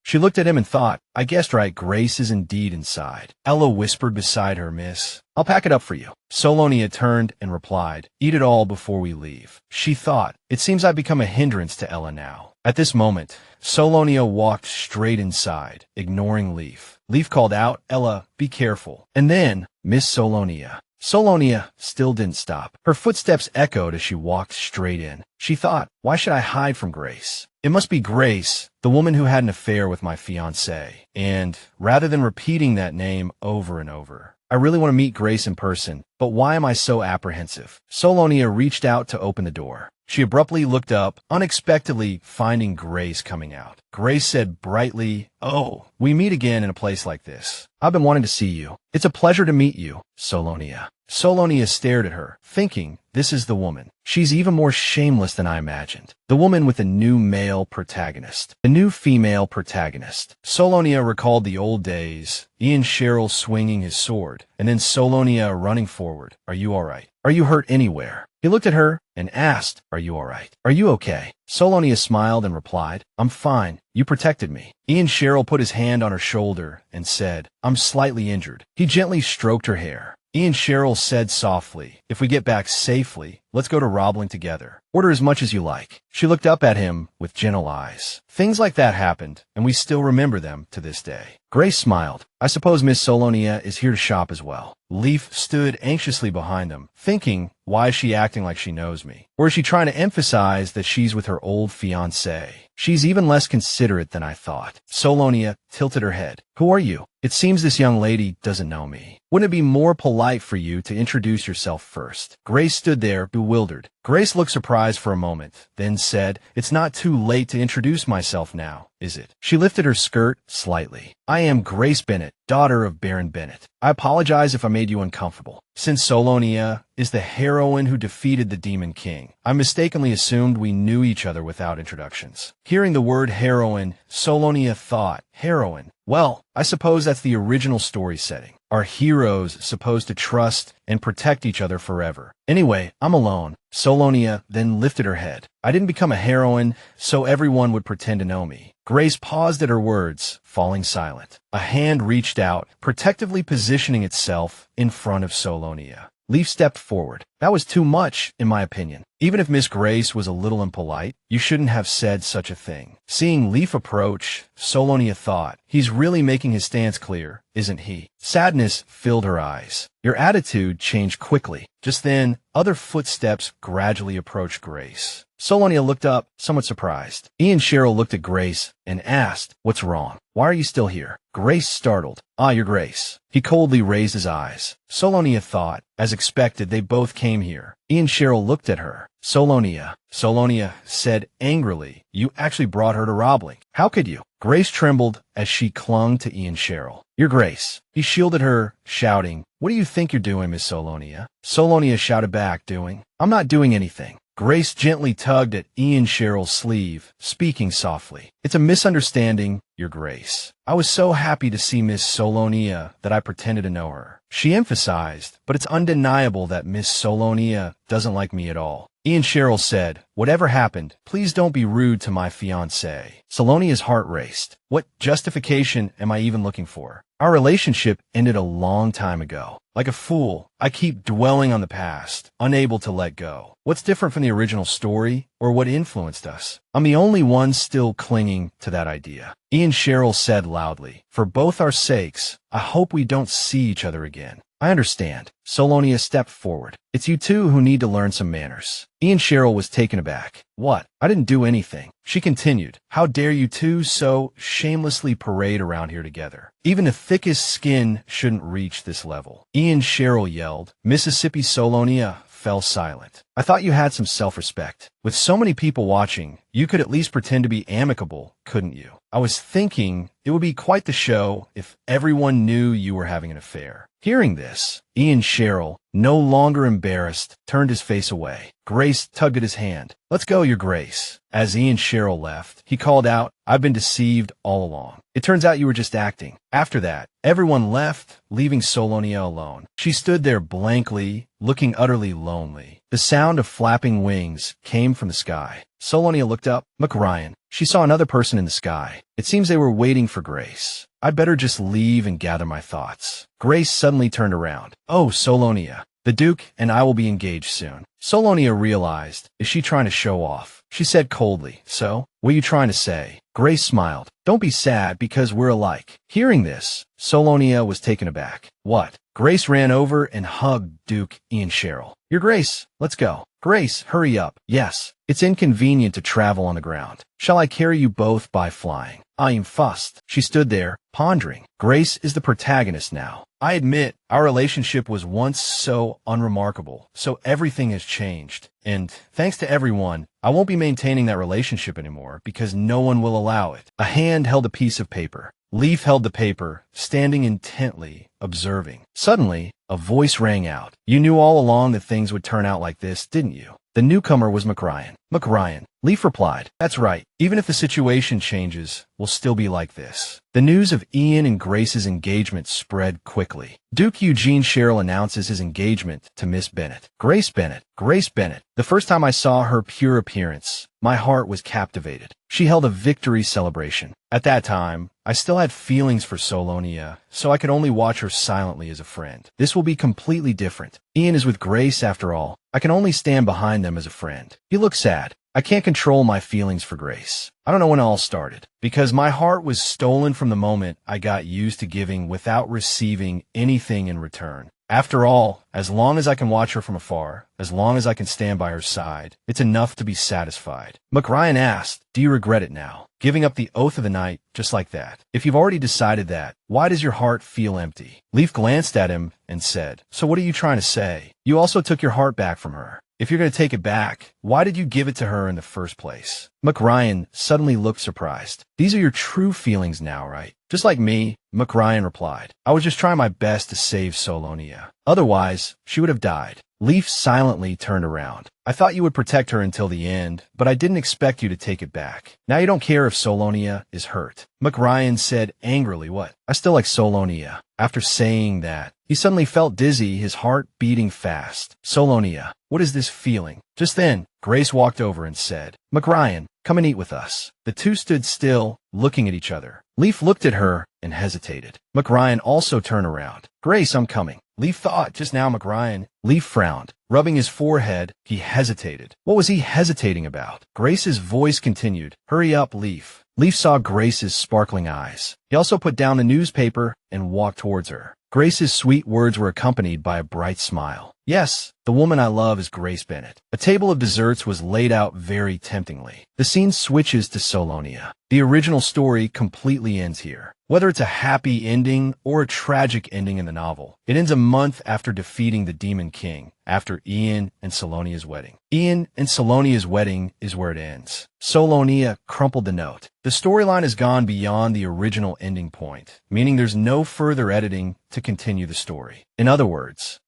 she looked at him and thought, I guessed right, Grace is indeed inside. Ella whispered beside her, Miss. I'll pack it up for you. Selonia turned and replied, eat it all before we leave. She thought, it seems I've become a hindrance to Ella now. At this moment, Selonia walked straight inside, ignoring Leaf. Leaf called out, Ella, be careful. And then, Miss Selonia. Selonia still didn't stop. Her footsteps echoed as she walked straight in. She thought, why should I hide from Grace? It must be Grace, the woman who had an affair with my fiancé. And rather than repeating that name over and over, I really want to meet Grace in person, but why am I so apprehensive? Selonia reached out to open the door. She abruptly looked up, unexpectedly finding Grace coming out. Grace said brightly, oh, we meet again in a place like this. I've been wanting to see you. It's a pleasure to meet you, Selonia. Selonia stared at her, thinking, this is the woman. She's even more shameless than I imagined. The woman with a new male protagonist. A new female protagonist. Selonia recalled the old days, Ian Sherrill swinging his sword, and then Selonia running forward. Are you all right? Are you hurt anywhere? He looked at her and asked, are you all right? Are you okay? Selonia smiled and replied, I'm fine. You protected me. Ian Sherrill put his hand on her shoulder and said, I'm slightly injured. He gently stroked her hair. Ian Sherrill said softly, if we get back safely, let's go to Roblink together. Order as much as you like. She looked up at him with gentle eyes. Things like that happened, and we still remember them to this day. Grace smiled. I suppose Miss Selonia is here to shop as well. Leaf stood anxiously behind them, thinking, why is she acting like she knows me? Or is she trying to emphasize that she's with her old fiancé? She's even less considerate than I thought. Selonia tilted her head. Who are you? It seems this young lady doesn't know me. Wouldn't it be more polite for you to introduce yourself first? Grace stood there, bewildered. Grace looked surprised for a moment, then said, it's not too late to introduce myself now, is it? She lifted her skirt slightly. I am Grace Benet, daughter of Baron Benet. I apologize if I made you uncomfortable. Since Selonia is the heroine who defeated the Demon King, I mistakenly assumed we knew each other without introductions. Hearing the word heroine, Selonia thought, heroine? Well, I suppose that's the original story setting. Are heroes supposed to trust and protect each other forever? Anyway, I'm alone. Selonia then lifted her head. I didn't become a heroine so everyone would pretend to know me. Grace paused at her words, falling silent. A hand reached out, protectively positioning itself in front of Selonia. Leaf stepped forward. That was too much, in my opinion. Even if Miss Grace was a little impolite, you shouldn't have said such a thing. Seeing Leaf approach, Selonia thought, he's really making his stance clear, isn't he? Sadness filled her eyes. Your attitude changed quickly. Just then, other footsteps gradually approached Grace. Selonia looked up, somewhat surprised. Ian Cheryl looked at Grace and asked, "What's wrong? Why are you still here?" Grace startled. "Ah, your Grace." He coldly raised his eyes. Selonia thought, as expected, they both came here. Ian Cheryl looked at her. Selonia said angrily, "You actually brought her to Robling. How could you?" Grace trembled as she clung to Ian Cheryl. "Your Grace." He shielded her, shouting, "What do you think you're doing, Miss Selonia?" Selonia shouted back, "Doing? I'm not doing anything." Grace gently tugged at Ian Cheryl's sleeve, speaking softly. "It's a misunderstanding, your Grace. I was so happy to see Miss Selonia that I pretended to know her." She emphasized, "But it's undeniable that Miss Selonia doesn't like me at all." Ian Cheryl said, "Whatever happened, please don't be rude to my fiancée." Selonia's heart raced. What justification am I even looking for? Our relationship ended a long time ago. Like a fool, I keep dwelling on the past, unable to let go. What's different from the original story, or what influenced us? I'm the only one still clinging to that idea. Ian Cheryl said loudly, "For both our sakes, I hope we don't see each other again." "I understand." Selonia stepped forward. "It's you two who need to learn some manners." Ian Cheryl was taken aback. "What? I didn't do anything." She continued, "How dare you two so shamelessly parade around here together? Even the thickest skin shouldn't reach this level." Ian Cheryl yelled. Mississippi Selonia fell silent. "I thought you had some self-respect. With so many people watching, you could at least pretend to be amicable, couldn't you? I was thinking it would be quite the show if everyone knew you were having an affair." Hearing this, Ian Cheryl, no longer embarrassed, turned his face away. Grace tugged at his hand. "Let's go, your Grace." As Ian Cheryl left, he called out, "I've been deceived all along. It turns out you were just acting." After that, everyone left, leaving Selonia alone. She stood there blankly, looking utterly lonely. The sound of flapping wings came from the sky. Selonia looked up. McRyan. She saw another person in the sky. It seems they were waiting for Grace. I'd better just leave and gather my thoughts. Grace suddenly turned around. "Oh, Selonia. The Duke and I will be engaged soon." Selonia realized, is she trying to show off? She said coldly, "So, what are you trying to say?" Grace smiled. "Don't be sad because we're alike." Hearing this, Selonia was taken aback. "What?" Grace ran over and hugged Duke Ian Cheryl. "Your Grace, let's go." "Grace, hurry up." "Yes, it's inconvenient to travel on the ground. Shall I carry you both by flying?" "I am fussed." She stood there, pondering. Grace is the protagonist now. I admit, our relationship was once so unremarkable, so everything has changed. And thanks to everyone, I won't be maintaining that relationship anymore because no one will allow it. A hand held a piece of paper. Leaf held the paper, standing intently, observing. Suddenly, a voice rang out. "You knew all along that things would turn out like this, didn't you?" The newcomer was McRyan. "McRyan." Leaf replied, "That's right. Even if the situation changes, we'll still be like this." The news of Ian and Grace's engagement spread quickly. Duke Eugene Cheryl announces his engagement to Miss Benet. Grace Benet. Grace Benet. The first time I saw her pure appearance, my heart was captivated. She held a victory celebration. At that time, I still had feelings for Selonia, so I could only watch her silently as a friend. This will be completely different. Ian is with Grace after all. I can only stand behind them as a friend. He looks sad. I can't control my feelings for Grace. I don't know when it all started, because my heart was stolen from the moment I got used to giving without receiving anything in return. After all, as long as I can watch her from afar, as long as I can stand by her side, it's enough to be satisfied. McRyan asked, "Do you regret it now? Giving up the oath of the night just like that? If you've already decided that, why does your heart feel empty?" Leaf glanced at him and said, "So what are you trying to say? You also took your heart back from her. If you're going to take it back, why did you give it to her in the first place?" McRyan suddenly looked surprised. "These are your true feelings now, right?" "Just like me," McRyan replied. "I was just trying my best to save Selonia. Otherwise, she would have died." Leaf silently turned around. "I thought you would protect her until the end, but I didn't expect you to take it back. Now you don't care if Selonia is hurt." McRyan said angrily, "What? I still like Selonia." After saying that, he suddenly felt dizzy, his heart beating fast. "Selonia, what is this feeling?" Just then, Grace walked over and said, "McRyan, come and eat with us." The two stood still, looking at each other. Leaf looked at her and hesitated. McRyan also turned around. "Grace, I'm coming." Leaf thought just now, McRyan. Leaf frowned. Rubbing his forehead, he hesitated. What was he hesitating about? Grace's voice continued. Hurry up, Leaf. Leaf saw Grace's sparkling eyes. He also put down the newspaper and walked towards her. Grace's sweet words were accompanied by a bright smile. Yes, the woman I love is Grace Benet. A table of desserts was laid out very temptingly. The scene switches to Selonia. The original story completely ends here. Whether it's a happy ending or a tragic ending in the novel, it ends a month after defeating the Demon King, after Ian and Selonia's wedding. Ian and Selonia's wedding is where it ends. Selonia crumpled the note. The storyline has gone beyond the original ending point, meaning there's no further editing to continue the story. In other words,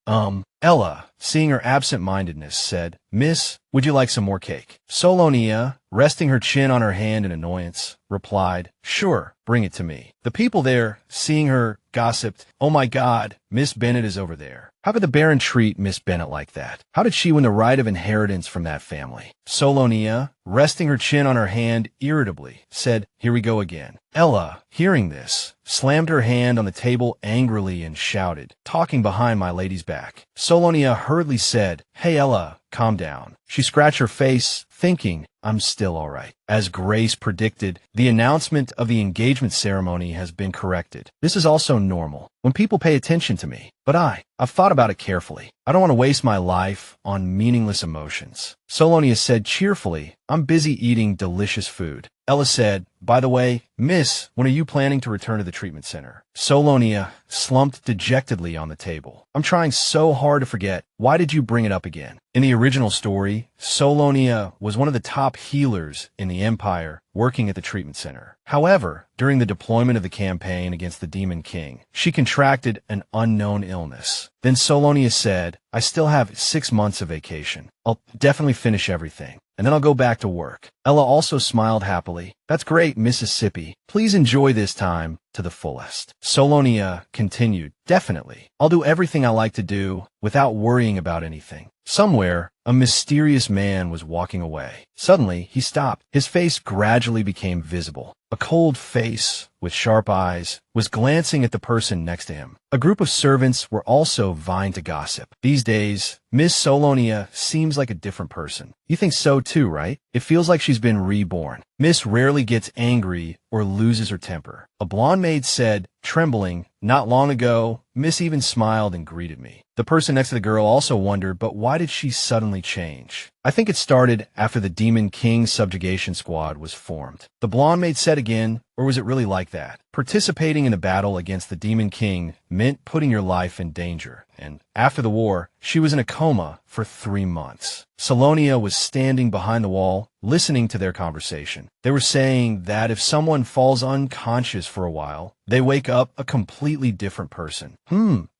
Ella, seeing her absent-mindedness, said, Miss, would you like some more cake? Selonia, resting her chin on her hand in annoyance, replied, Sure, bring it to me. The people there, seeing her, gossiped, Oh my God, Miss Benet is over there. How could the Baron treat Miss Benet like that? How did she win the right of inheritance from that family? Selonia, resting her chin on her hand irritably, said, Here we go again. Ella, hearing this, slammed her hand on the table angrily and shouted, talking behind my lady's back. Selonia hurriedly said, Hey Ella, calm down. She scratched her face, thinking, I'm still all right. As Grace predicted, the announcement of the engagement ceremony has been corrected. This is also normal, when people pay attention to me. But I've thought about it carefully. I don't want to waste my life on meaningless emotions. Selonia said cheerfully, I'm busy eating delicious food. Ella said, By the way, Miss, when are you planning to return to the treatment center? Selonia slumped dejectedly on the table. I'm trying so hard to forget. Why did you bring it up again? In the original story, Selonia was one of the top healers in the Empire working at the treatment center. However, during the deployment of the campaign against the Demon King, she contracted an unknown illness. Then Selonia said, I still have 6 months of vacation. I'll definitely finish everything, and then I'll go back to work. Ella also smiled happily. That's great, Mississippi. Please enjoy this time to the fullest. Selonia continued, Definitely. I'll do everything I like to do without worrying about anything. Somewhere, a mysterious man was walking away. Suddenly, he stopped. His face gradually became visible. A cold face, with sharp eyes, was glancing at the person next to him. A group of servants were also vying to gossip. These days, Miss Selonia seems like a different person. You think so too, right? It feels like she's been reborn. Miss rarely gets angry or loses her temper. A blonde maid said, trembling, Not long ago, Miss even smiled and greeted me. The person next to the girl also wondered, but why did she suddenly change? I think it started after the Demon King subjugation squad was formed. The blonde maid said again, or was it really like that? Participating in a battle against the Demon King meant putting your life in danger, and after the war, she was in a coma for 3 months. Selonia was standing behind the wall, listening to their conversation. They were saying that if someone falls unconscious for a while, they wake up a completely different person.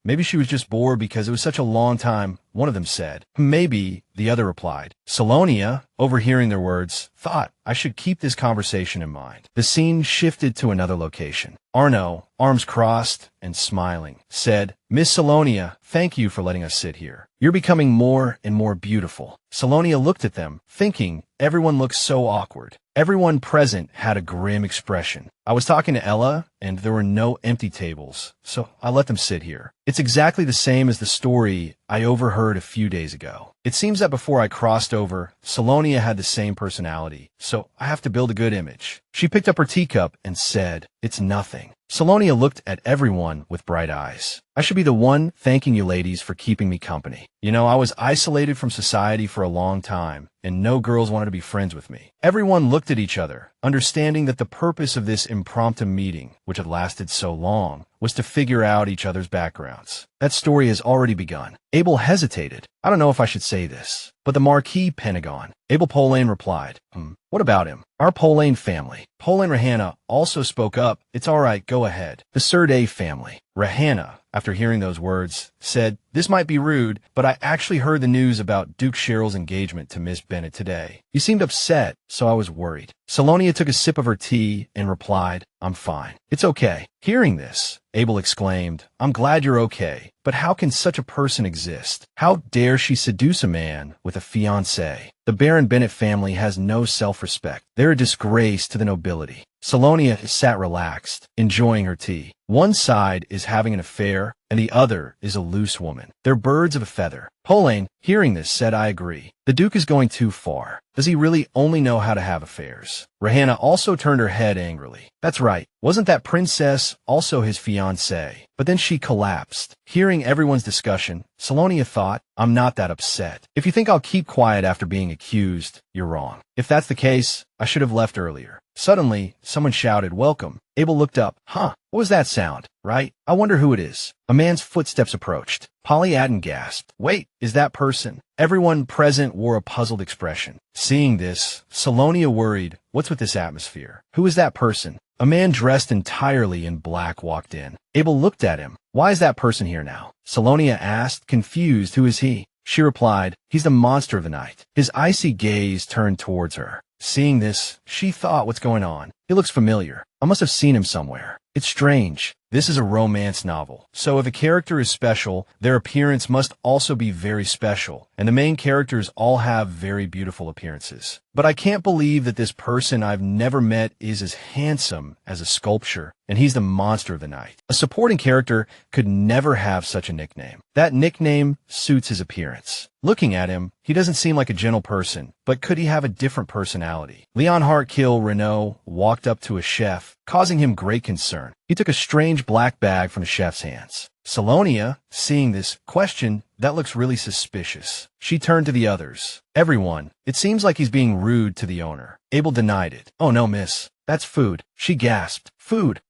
Maybe she was just bored because it was such a long time, one of them said. Maybe, the other replied. Selonia, overhearing their words, thought, I should keep this conversation in mind. The scene shifted to another location. Arno, arms crossed and smiling, said, Miss Selonia, thank you for letting us sit here. You're becoming more and more beautiful. Selonia looked at them, thinking, everyone looks so awkward. Everyone present had a grim expression. I was talking to Ella, and there were no empty tables, so I let them sit here. It's exactly the same as the story I overheard a few days ago. It seems that before I crossed over, Selonia had the same personality, so I have to build a good image. She picked up her teacup and said, It's nothing. Selonia looked at everyone with bright eyes. I should be the one thanking you ladies for keeping me company. You know, I was isolated from society for a long time, and no girls wanted to be friends with me. Everyone looked at each other, understanding that the purpose of this impromptu meeting, which had lasted so long, was to figure out each other's backgrounds. That story has already begun. Abel hesitated. I don't know if I should say this, but the Marquis Pentagon. Abel Polane replied, What about him? Our Polane family. Polane Rahana also spoke up. It's all right, go ahead. The Surde family. Rahana, after hearing those words, said, This might be rude, but I actually heard the news about Duke Cheryl's engagement to Miss Benet today. You seemed upset, so I was worried. Selonia took a sip of her tea and replied, I'm fine. It's okay. Hearing this, Abel exclaimed, I'm glad you're okay, but how can such a person exist? How dare she seduce a man with a fiancé? The Baron Benet family has no self-respect. They're a disgrace to the nobility. Selonia sat relaxed, enjoying her tea. One side is having an affair, and the other is a loose woman. They're birds of a feather. Polane, hearing this, said, I agree. The Duke is going too far. Does he really only know how to have affairs? Rihanna also turned her head angrily. That's right. Wasn't that princess also his fiancée? But then she collapsed. Hearing everyone's discussion, Selonia thought, I'm not that upset. If you think I'll keep quiet after being accused, you're wrong. If that's the case, I should have left earlier. Suddenly, someone shouted, welcome. Abel looked up. Huh, what was that sound? Right? I wonder who it is. A man's footsteps approached. Polly Adden gasped. Wait, is that person? Everyone present wore a puzzled expression. Seeing this, Selonia worried, what's with this atmosphere? Who is that person? A man dressed entirely in black walked in. Abel looked at him. Why is that person here now? Selonia asked, confused, who is he? She replied, he's the monster of the night. His icy gaze turned towards her. Seeing this, she thought, what's going on? He looks familiar. I must have seen him somewhere. It's strange. This is a romance novel, so if a character is special, their appearance must also be very special, and the main characters all have very beautiful appearances. But I can't believe that this person I've never met is as handsome as a sculpture, and he's the monster of the night. A supporting character could never have such a nickname. That nickname suits his appearance. Looking at him, he doesn't seem like a gentle person, but could he have a different personality? Leonhard Kill Renault walked up to a chef, causing him great concern. He took a strange black bag from the chef's hands. Selonia, seeing this, questioned, that looks really suspicious. She turned to the others. Everyone, it seems like he's being rude to the owner. Abel denied it. Oh no, miss. That's food. She gasped. Food?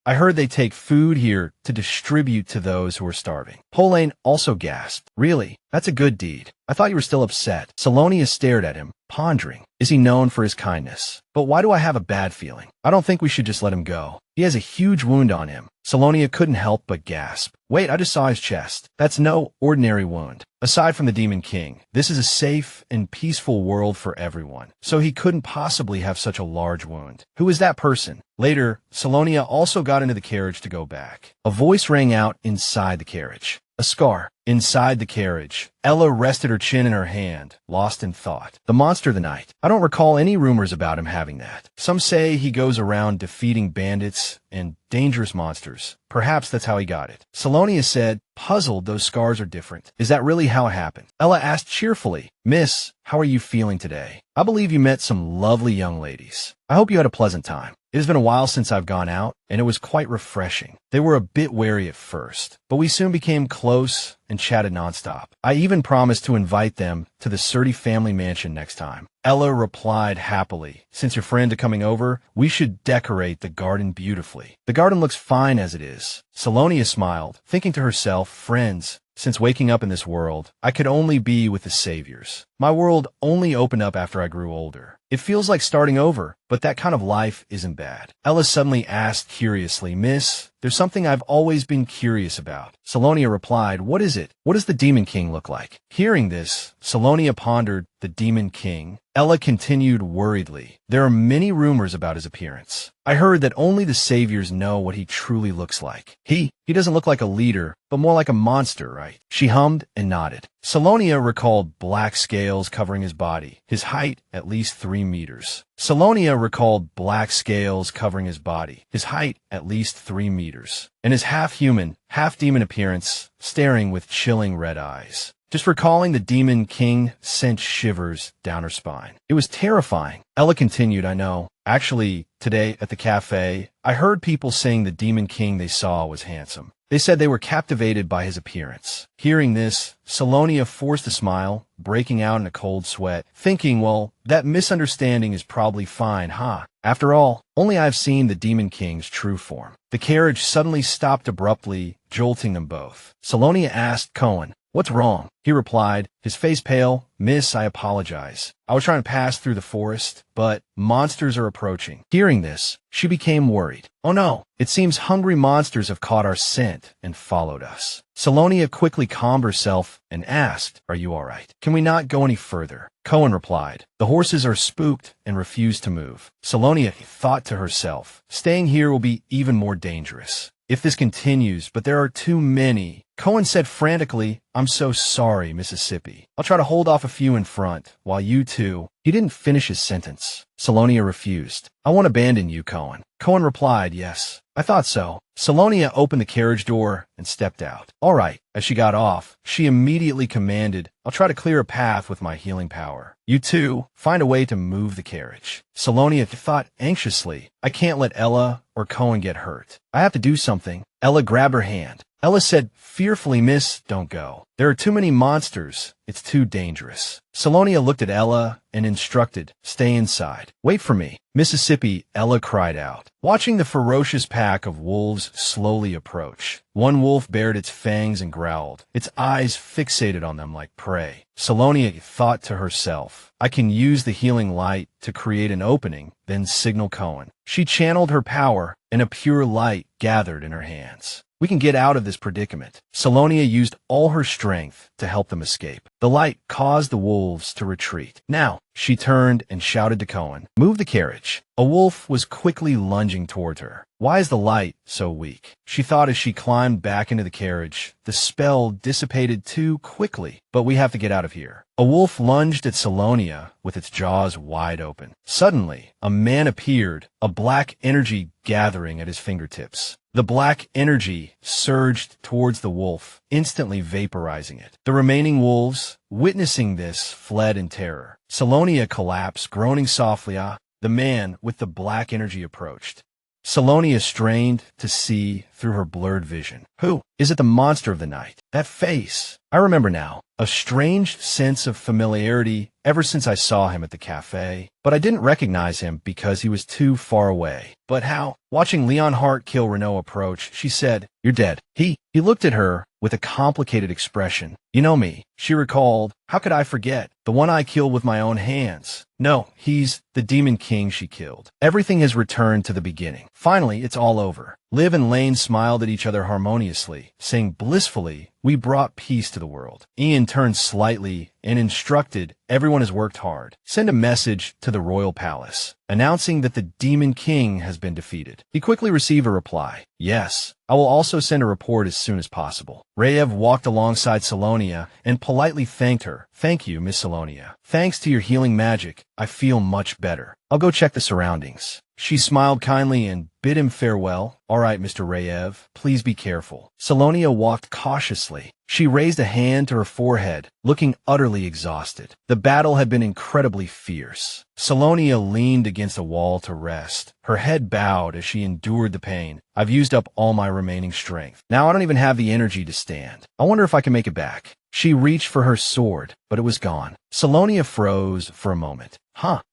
I heard they take food here to distribute to those who are starving. Polane also gasped. Really? That's a good deed. I thought you were still upset. Selonia stared at him, pondering. Is he known for his kindness? But why do I have a bad feeling? I don't think we should just let him go. He has a huge wound on him. Selonia couldn't help but gasp. Wait, I just saw his chest. That's no ordinary wound. Aside from the Demon King, this is a safe and peaceful world for everyone, so he couldn't possibly have such a large wound. Who is that person? Later, Selonia also got into the carriage to go back. A voice rang out inside the carriage. A scar. Inside the carriage, Ella rested her chin in her hand, lost in thought. The monster of the night. I don't recall any rumors about him having that. Some say he goes around defeating bandits and dangerous monsters. Perhaps that's how he got it. Selonia said, puzzled, those scars are different. Is that really how it happened? Ella asked cheerfully, Miss, how are you feeling today? I believe you met some lovely young ladies. I hope you had a pleasant time. It has been a while since I've gone out, and it was quite refreshing. They were a bit wary at first, but we soon became close and chatted nonstop. I even promised to invite them to the Surdy family mansion next time. Ella replied happily, since your friend is coming over, we should decorate the garden beautifully. The garden looks fine as it is. Selonia smiled, thinking to herself, friends, since waking up in this world, I could only be with the saviors. My world only opened up after I grew older. It feels like starting over, but that kind of life isn't bad. Ella suddenly asked curiously, Miss, there's something I've always been curious about. Selonia replied, what is it? What does the Demon King look like? Hearing this, Selonia pondered, the Demon King. Ella continued worriedly, there are many rumors about his appearance. I heard that only the saviors know what he truly looks like. He doesn't look like a leader, but more like a monster, right? She hummed and nodded. Selonia recalled black scales covering his body, his height at least 3 meters. Selonia recalled black scales covering his body, his height at least 3 meters, and his half-human, half-demon appearance, staring with chilling red eyes. Just recalling the Demon King sent shivers down her spine. It was terrifying. Ella continued, I know. Actually, today at the cafe, I heard people saying the Demon King they saw was handsome. They said they were captivated by his appearance. Hearing this, Selonia forced a smile, breaking out in a cold sweat, thinking, well, that misunderstanding is probably fine, huh? After all, only I've seen the Demon King's true form. The carriage suddenly stopped abruptly, jolting them both. Selonia asked Cohen, what's wrong? He replied, his face pale, Miss, I apologize. I was trying to pass through the forest, but monsters are approaching. Hearing this, she became worried. Oh no, it seems hungry monsters have caught our scent and followed us. Selonia quickly calmed herself and asked, are you all right? Can we not go any further? Cohen replied, the horses are spooked and refuse to move. Selonia thought to herself, staying here will be even more dangerous. If this continues, but there are too many Cohen said frantically, "I'm so sorry, Mississippi. I'll try to hold off a few in front, while you two—" He didn't finish his sentence. Selonia refused. "I won't abandon you, Cohen." Cohen replied, "Yes, I thought so." Selonia opened the carriage door and stepped out. "All right." As she got off, she immediately commanded, "I'll try to clear a path with my healing power. You two, find a way to move the carriage." Selonia thought anxiously, "I can't let Ella or Cohen get hurt. I have to do something." Ella grabbed her hand. Ella said fearfully, "Miss, don't go. There are too many monsters. It's too dangerous." Selonia looked at Ella and instructed, "Stay inside. Wait for me." "Mississippi," Ella cried out, watching the ferocious pack of wolves slowly approach. One wolf bared its fangs and growled, its eyes fixated on them like prey. Selonia thought to herself, "I can use the healing light to create an opening, then signal Cohen." She channeled her power, and a pure light gathered in her hands. "We can get out of this predicament." Selonia used all her strength to help them escape. The light caused the wolves to retreat. "Now," she turned and shouted to Cohen, "move the carriage." A wolf was quickly lunging toward her. "Why is the light so weak?" she thought as she climbed back into the carriage. "The spell dissipated too quickly, but we have to get out of here." A wolf lunged at Selonia with its jaws wide open. Suddenly, a man appeared, a black energy gathering at his fingertips. The black energy surged towards the wolf, instantly vaporizing it. The remaining wolves, witnessing this, fled in terror. Selonia collapsed, groaning softly. The man with the black energy approached. Selonia strained to see through her blurred vision. "Who? Is it the monster of the night? That face? I remember now." A strange sense of familiarity ever since I saw him at the cafe, but I didn't recognize him because he was too far away. "But how?" Watching Leon Hart kill Renault approach, she said, "You're dead." He looked at her with a complicated expression. "You know me," she recalled. "How could I forget? The one I killed with my own hands." "No, he's the Demon King she killed. Everything has returned to the beginning. Finally, it's all over." Liv and Lane smiled at each other harmoniously, saying blissfully, "We brought peace to the world." Ian turned slightly and instructed, "Everyone has worked hard. Send a message to the royal palace, announcing that the Demon King has been defeated." He quickly received a reply. "Yes, I will also send a report as soon as possible." Rayev walked alongside Selonia and politely thanked her. "Thank you, Miss Selonia. Thanks to your healing magic, I feel much better. I'll go check the surroundings." She smiled kindly and bid him farewell. "All right, Mr. Rayev, please be careful." Selonia walked cautiously. She raised a hand to her forehead, looking utterly exhausted. The battle had been incredibly fierce. Selonia leaned against a wall to rest, her head bowed as she endured the pain. "I've used up all my remaining strength. Now I don't even have the energy to stand. I wonder if I can make it back." She reached for her sword, but it was gone. Selonia froze for a moment.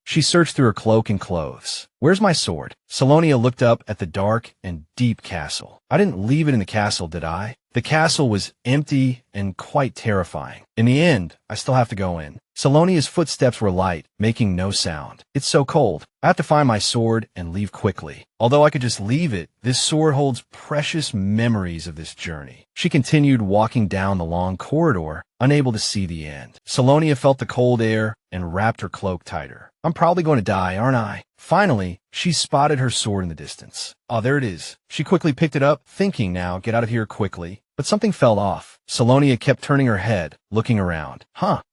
She searched through her cloak and clothes. "Where's my sword?" Selonia looked up at the dark and deep castle. "I didn't leave it in the castle, did I?" The castle was empty and quite terrifying. "In the end, I still have to go in." Selonia's footsteps were light, making no sound. "It's so cold. I have to find my sword and leave quickly. Although I could just leave it, this sword holds precious memories of this journey." She continued walking down the long corridor, unable to see the end. Selonia felt the cold air and wrapped her cloak tighter. "I'm probably going to die, aren't I?" Finally, she spotted her sword in the distance. "Oh, there it is." She quickly picked it up, thinking now, "Get out of here quickly." But something fell off. Selonia kept turning her head, looking around.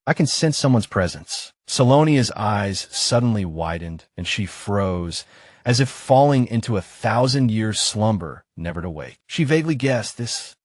I can sense someone's presence." Selonia's eyes suddenly widened, and she froze, as if falling into a 1,000-year slumber, never to wake. She vaguely guessed,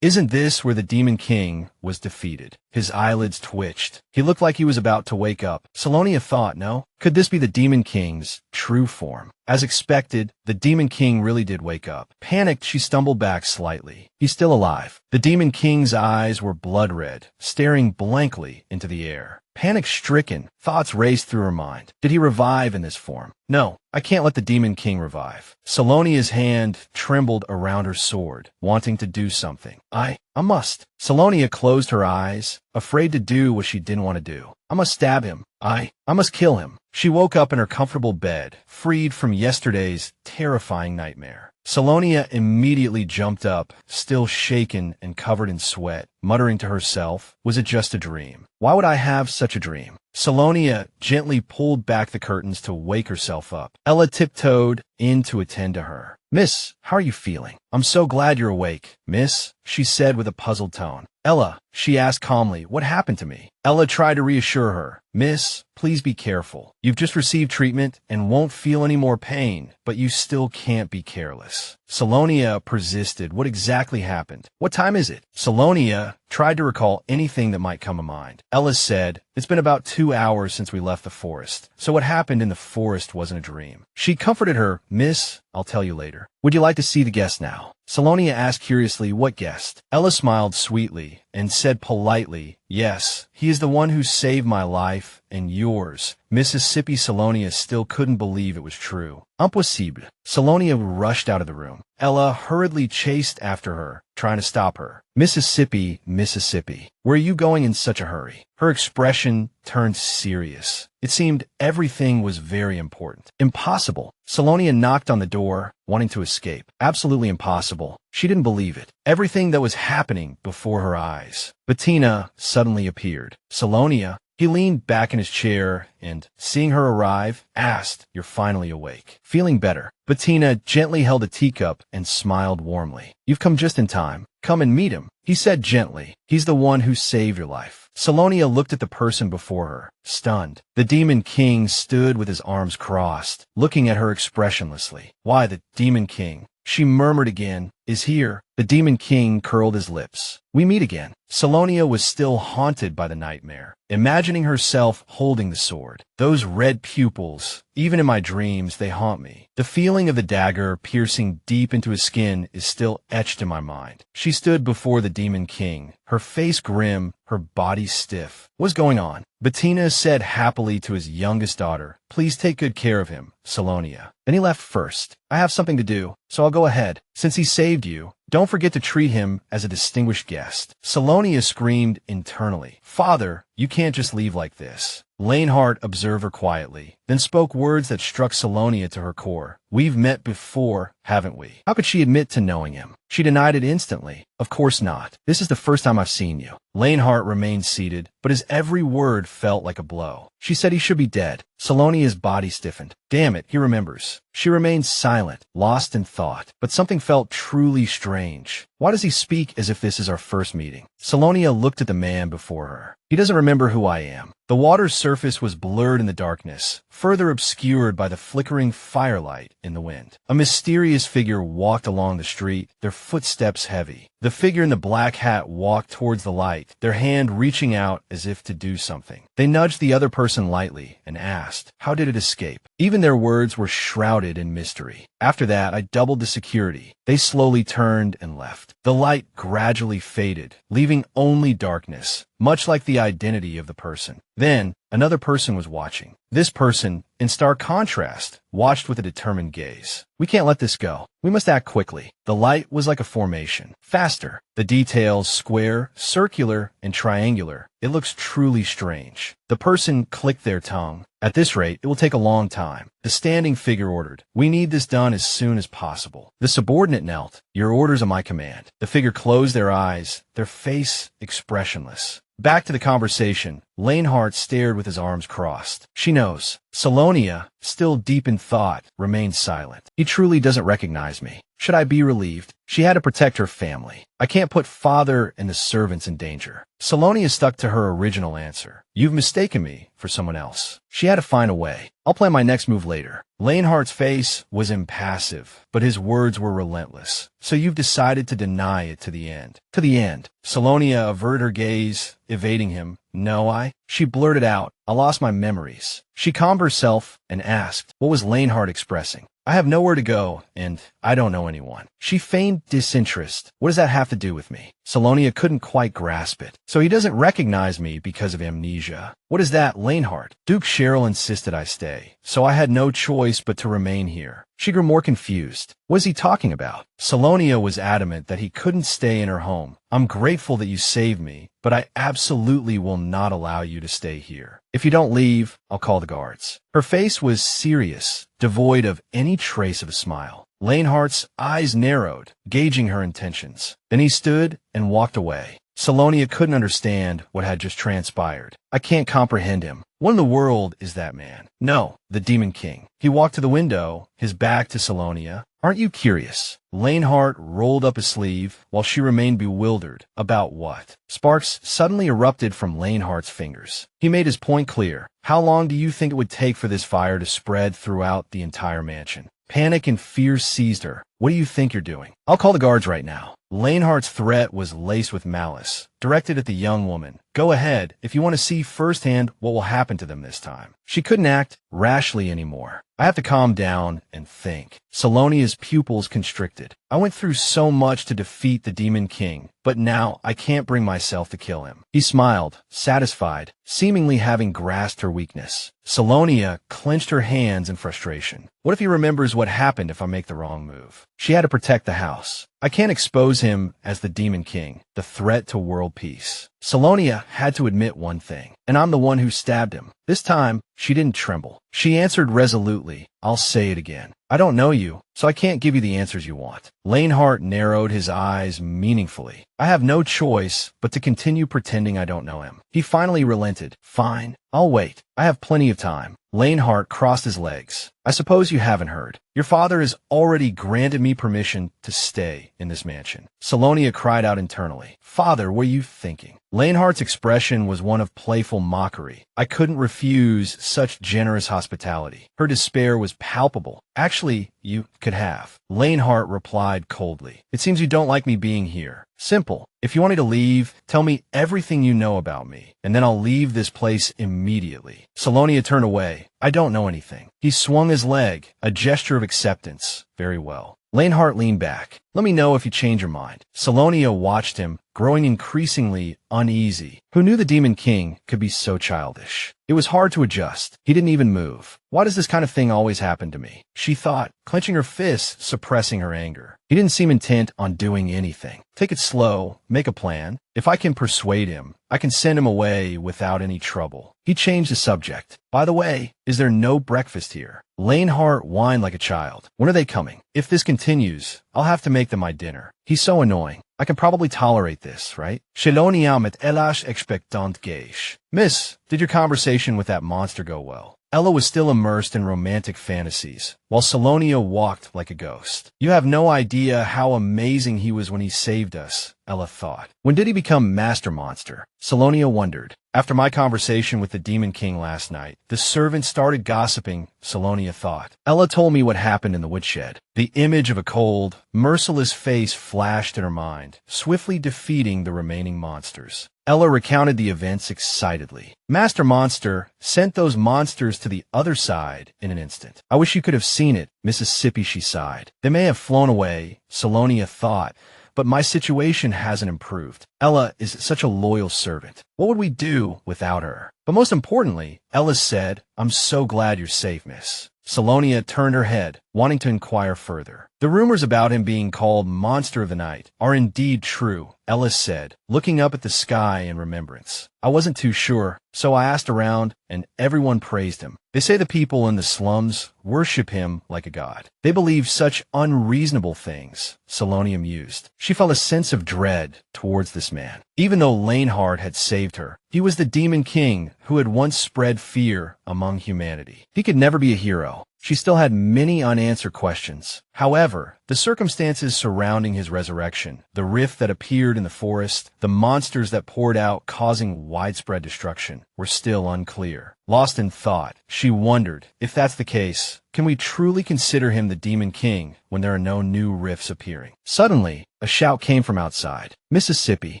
Isn't this where the Demon King was defeated? His eyelids twitched. He looked like he was about to wake up. Selonia thought, no? Could this be the Demon King's true form? As expected, the Demon King really did wake up. Panicked, she stumbled back slightly. He's still alive. The Demon King's eyes were blood red, staring blankly into the air. Panic-stricken, thoughts raced through her mind. Did he revive in this form? No, I can't let the Demon King revive. Selonia's hand trembled around her sword, wanting to do something. I must. Selonia closed her eyes, afraid to do what she didn't want to do. I must stab him. I must kill him. She woke up in her comfortable bed, freed from yesterday's terrifying nightmare. Selonia immediately jumped up, still shaken and covered in sweat, muttering to herself, was it just a dream? Why would I have such a dream? Selonia gently pulled back the curtains to wake herself up. Ella tiptoed in to attend to her. Miss, how are you feeling? I'm so glad you're awake. Miss, she said with a puzzled tone. Ella, she asked calmly, what happened to me? Ella tried to reassure her. Miss, please be careful. You've just received treatment and won't feel any more pain, but you still can't be careless. Selonia persisted. What exactly happened? What time is it? Selonia tried to recall anything that might come to mind. Ella said, it's been about 2 hours since we left the forest, so what happened in the forest wasn't a dream. She comforted her. Miss, I'll tell you later. Would you like to see the guest now? Selonia asked curiously, what guest? Ella smiled sweetly and said politely, yes, he is the one who saved my life and yours. Mississippi. Selonia still couldn't believe it was true. Impossible. Selonia rushed out of the room. Ella hurriedly chased after her, trying to stop her. Mississippi, Mississippi, where are you going in such a hurry? Her expression turned serious. It seemed everything was very important. Impossible. Selonia knocked on the door, wanting to escape. Absolutely impossible. She didn't believe it. Everything that was happening before her eyes. Bettina suddenly appeared. Selonia. He leaned back in his chair and, seeing her arrive, asked, you're finally awake. Feeling better. Bettina gently held a teacup and smiled warmly. You've come just in time. Come and meet him, he said gently. He's the one who saved your life. Selonia looked at the person before her, stunned. The Demon King stood with his arms crossed, looking at her expressionlessly. Why, the Demon King, she murmured again, is here. The Demon King curled his lips. We meet again. Selonia was still haunted by the nightmare, imagining herself holding the sword. Those red pupils, even in my dreams, they haunt me. The feeling of the dagger piercing deep into his skin is still etched in my mind. She stood before the Demon King, her face grim, her body stiff. What's going on? Bettina said happily to his youngest daughter, please take good care of him, Selonia. Then he left first. I have something to do, so I'll go ahead. Since he saved you, don't forget to treat him as a distinguished guest. Selonia screamed internally. Father, you can't just leave like this. Lanehart observed her quietly, then spoke words that struck Selonia to her core. We've met before, haven't we? How could she admit to knowing him? She denied it instantly. Of course not. This is the first time I've seen you. Lanehart remained seated, but his every word felt like a blow. She said he should be dead. Selonia's body stiffened. Damn it, he remembers. She remained silent, lost in thought, but something felt truly strange. Why does he speak as if this is our first meeting? Selonia looked at the man before her. He doesn't remember who I am. The water's surface was blurred in the darkness, further obscured by the flickering firelight in the wind. A mysterious figure walked along the street, their footsteps heavy. The figure in the black hat walked towards the light, their hand reaching out as if to do something. They nudged the other person lightly and asked, how did it escape? Even their words were shrouded in mystery. After that, I doubled the security. They slowly turned and left. The light gradually faded, leaving only darkness, much like the identity of the person. Then, another person was watching. This person, in stark contrast, watched with a determined gaze. We can't let this go. We must act quickly. The light was like a formation. Faster. The details square, circular, and triangular. It looks truly strange. The person clicked their tongue. At this rate, it will take a long time. The standing figure ordered, we need this done as soon as possible. The subordinate knelt. Your orders are my command. The figure closed their eyes, their face expressionless. Back to the conversation, Lanehart stared with his arms crossed. She knows. Selonia, still deep in thought, remained silent. He truly doesn't recognize me. Should I be relieved? She had to protect her family. I can't put father and the servants in danger. Selonia stuck to her original answer. You've mistaken me for someone else. She had to find a way. I'll plan my next move later. Lanehart's face was impassive, but his words were relentless. So you've decided to deny it to the end. To the end. Selonia averted her gaze, evading him. No, She blurted out, I lost my memories. She calmed herself and asked, what was Lanehart expressing? I have nowhere to go, and I don't know anyone. She feigned disinterest. What does that have to do with me? Selonia couldn't quite grasp it. So he doesn't recognize me because of amnesia. What is that, Lanehart? Duke Cheryl insisted I stay, so I had no choice but to remain here. She grew more confused. What is he talking about? Selonia was adamant that he couldn't stay in her home. I'm grateful that you saved me, but I absolutely will not allow you to stay here. If you don't leave, I'll call the guards. Her face was serious, devoid of any trace of a smile. Lanehart's eyes narrowed, gauging her intentions. Then he stood and walked away. Selonia couldn't understand what had just transpired. I can't comprehend him. What in the world is that man? No, the Demon King. He walked to the window, his back to Selonia. Aren't you curious? Lanehart rolled up his sleeve while she remained bewildered. About what? Sparks suddenly erupted from Lanehart's fingers. He made his point clear. How long do you think it would take for this fire to spread throughout the entire mansion? Panic and fear seized her. What do you think you're doing? I'll call the guards right now. Lanehart's threat was laced with malice, directed at the young woman. Go ahead, if you want to see firsthand what will happen to them this time. She couldn't act rashly anymore. I have to calm down and think. Selonia's pupils constricted. I went through so much to defeat the Demon King, but now I can't bring myself to kill him. He smiled, satisfied, seemingly having grasped her weakness. Selonia clenched her hands in frustration. What if he remembers what happened if I make the wrong move? She had to protect the house. I can't expose him as the Demon King, the threat to world peace. Selonia had to admit one thing, and I'm the one who stabbed him. This time, she didn't tremble. She answered resolutely, I'll say it again. I don't know you, so I can't give you the answers you want. Lanehart narrowed his eyes meaningfully. I have no choice but to continue pretending I don't know him. He finally relented. Fine, I'll wait. I have plenty of time. Lanehart crossed his legs. I suppose you haven't heard. Your father has already granted me permission to stay in this mansion. Selonia cried out internally. Father, what are you thinking? Lanehart's expression was one of playful mockery. I couldn't refuse such generous hospitality. Her despair was palpable. Actually, you could have. Lanehart replied coldly. It seems you don't like me being here. Simple. If you want me to leave, tell me everything you know about me, and then I'll leave this place immediately. Selonia turned away. I don't know anything. He swung his leg, a gesture of acceptance. Very well. Lanehart leaned back. Let me know if you change your mind. Selonia watched him, growing increasingly uneasy. Who knew the Demon King could be so childish? It was hard to adjust. He didn't even move. Why does this kind of thing always happen to me? She thought, clenching her fists, suppressing her anger. He didn't seem intent on doing anything. Take it slow, make a plan. If I can persuade him, I can send him away without any trouble. He changed the subject. By the way, is there no breakfast here? Lanehart whined like a child. When are they coming? If this continues, I'll have to make them my dinner. He's so annoying. I can probably tolerate this, right? Selonia met Elash expectant geish. Miss, did your conversation with that monster go well? Ella was still immersed in romantic fantasies, while Selonia walked like a ghost. You have no idea how amazing he was when he saved us, Ella thought. When did he become Master Monster? Selonia wondered. After my conversation with the Demon King last night, the servants started gossiping, Selonia thought. Ella told me what happened in the woodshed. The image of a cold, merciless face flashed in her mind, swiftly defeating the remaining monsters. Ella recounted the events excitedly. Master Monster sent those monsters to the other side in an instant. I wish you could have seen it, Mississippi, she sighed. They may have flown away, Selonia thought, but my situation hasn't improved. Ella is such a loyal servant. What would we do without her? But most importantly, Ella said, I'm so glad you're safe, miss. Selonia turned her head, wanting to inquire further. The rumors about him being called Monster of the Night are indeed true, Ella said, looking up at the sky in remembrance. I wasn't too sure, so I asked around, and everyone praised him. They say the people in the slums worship him like a god. They believe such unreasonable things, Selonia mused. She felt a sense of dread towards this man. Even though Lanehart had saved her, he was the Demon King who had once spread fear among humanity. He could never be a hero. She still had many unanswered questions. However, the circumstances surrounding his resurrection, the rift that appeared in the forest, the monsters that poured out causing widespread destruction, were still unclear. Lost in thought, she wondered, if that's the case, can we truly consider him the Demon King when there are no new rifts appearing? Suddenly, a shout came from outside. Mississippi,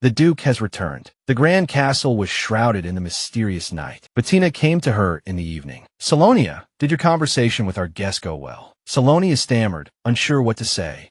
the Duke has returned. The Grand Castle was shrouded in the mysterious night. Bettina came to her in the evening. Selonia, did your conversation with our guest go well? Selonia stammered, unsure what to say.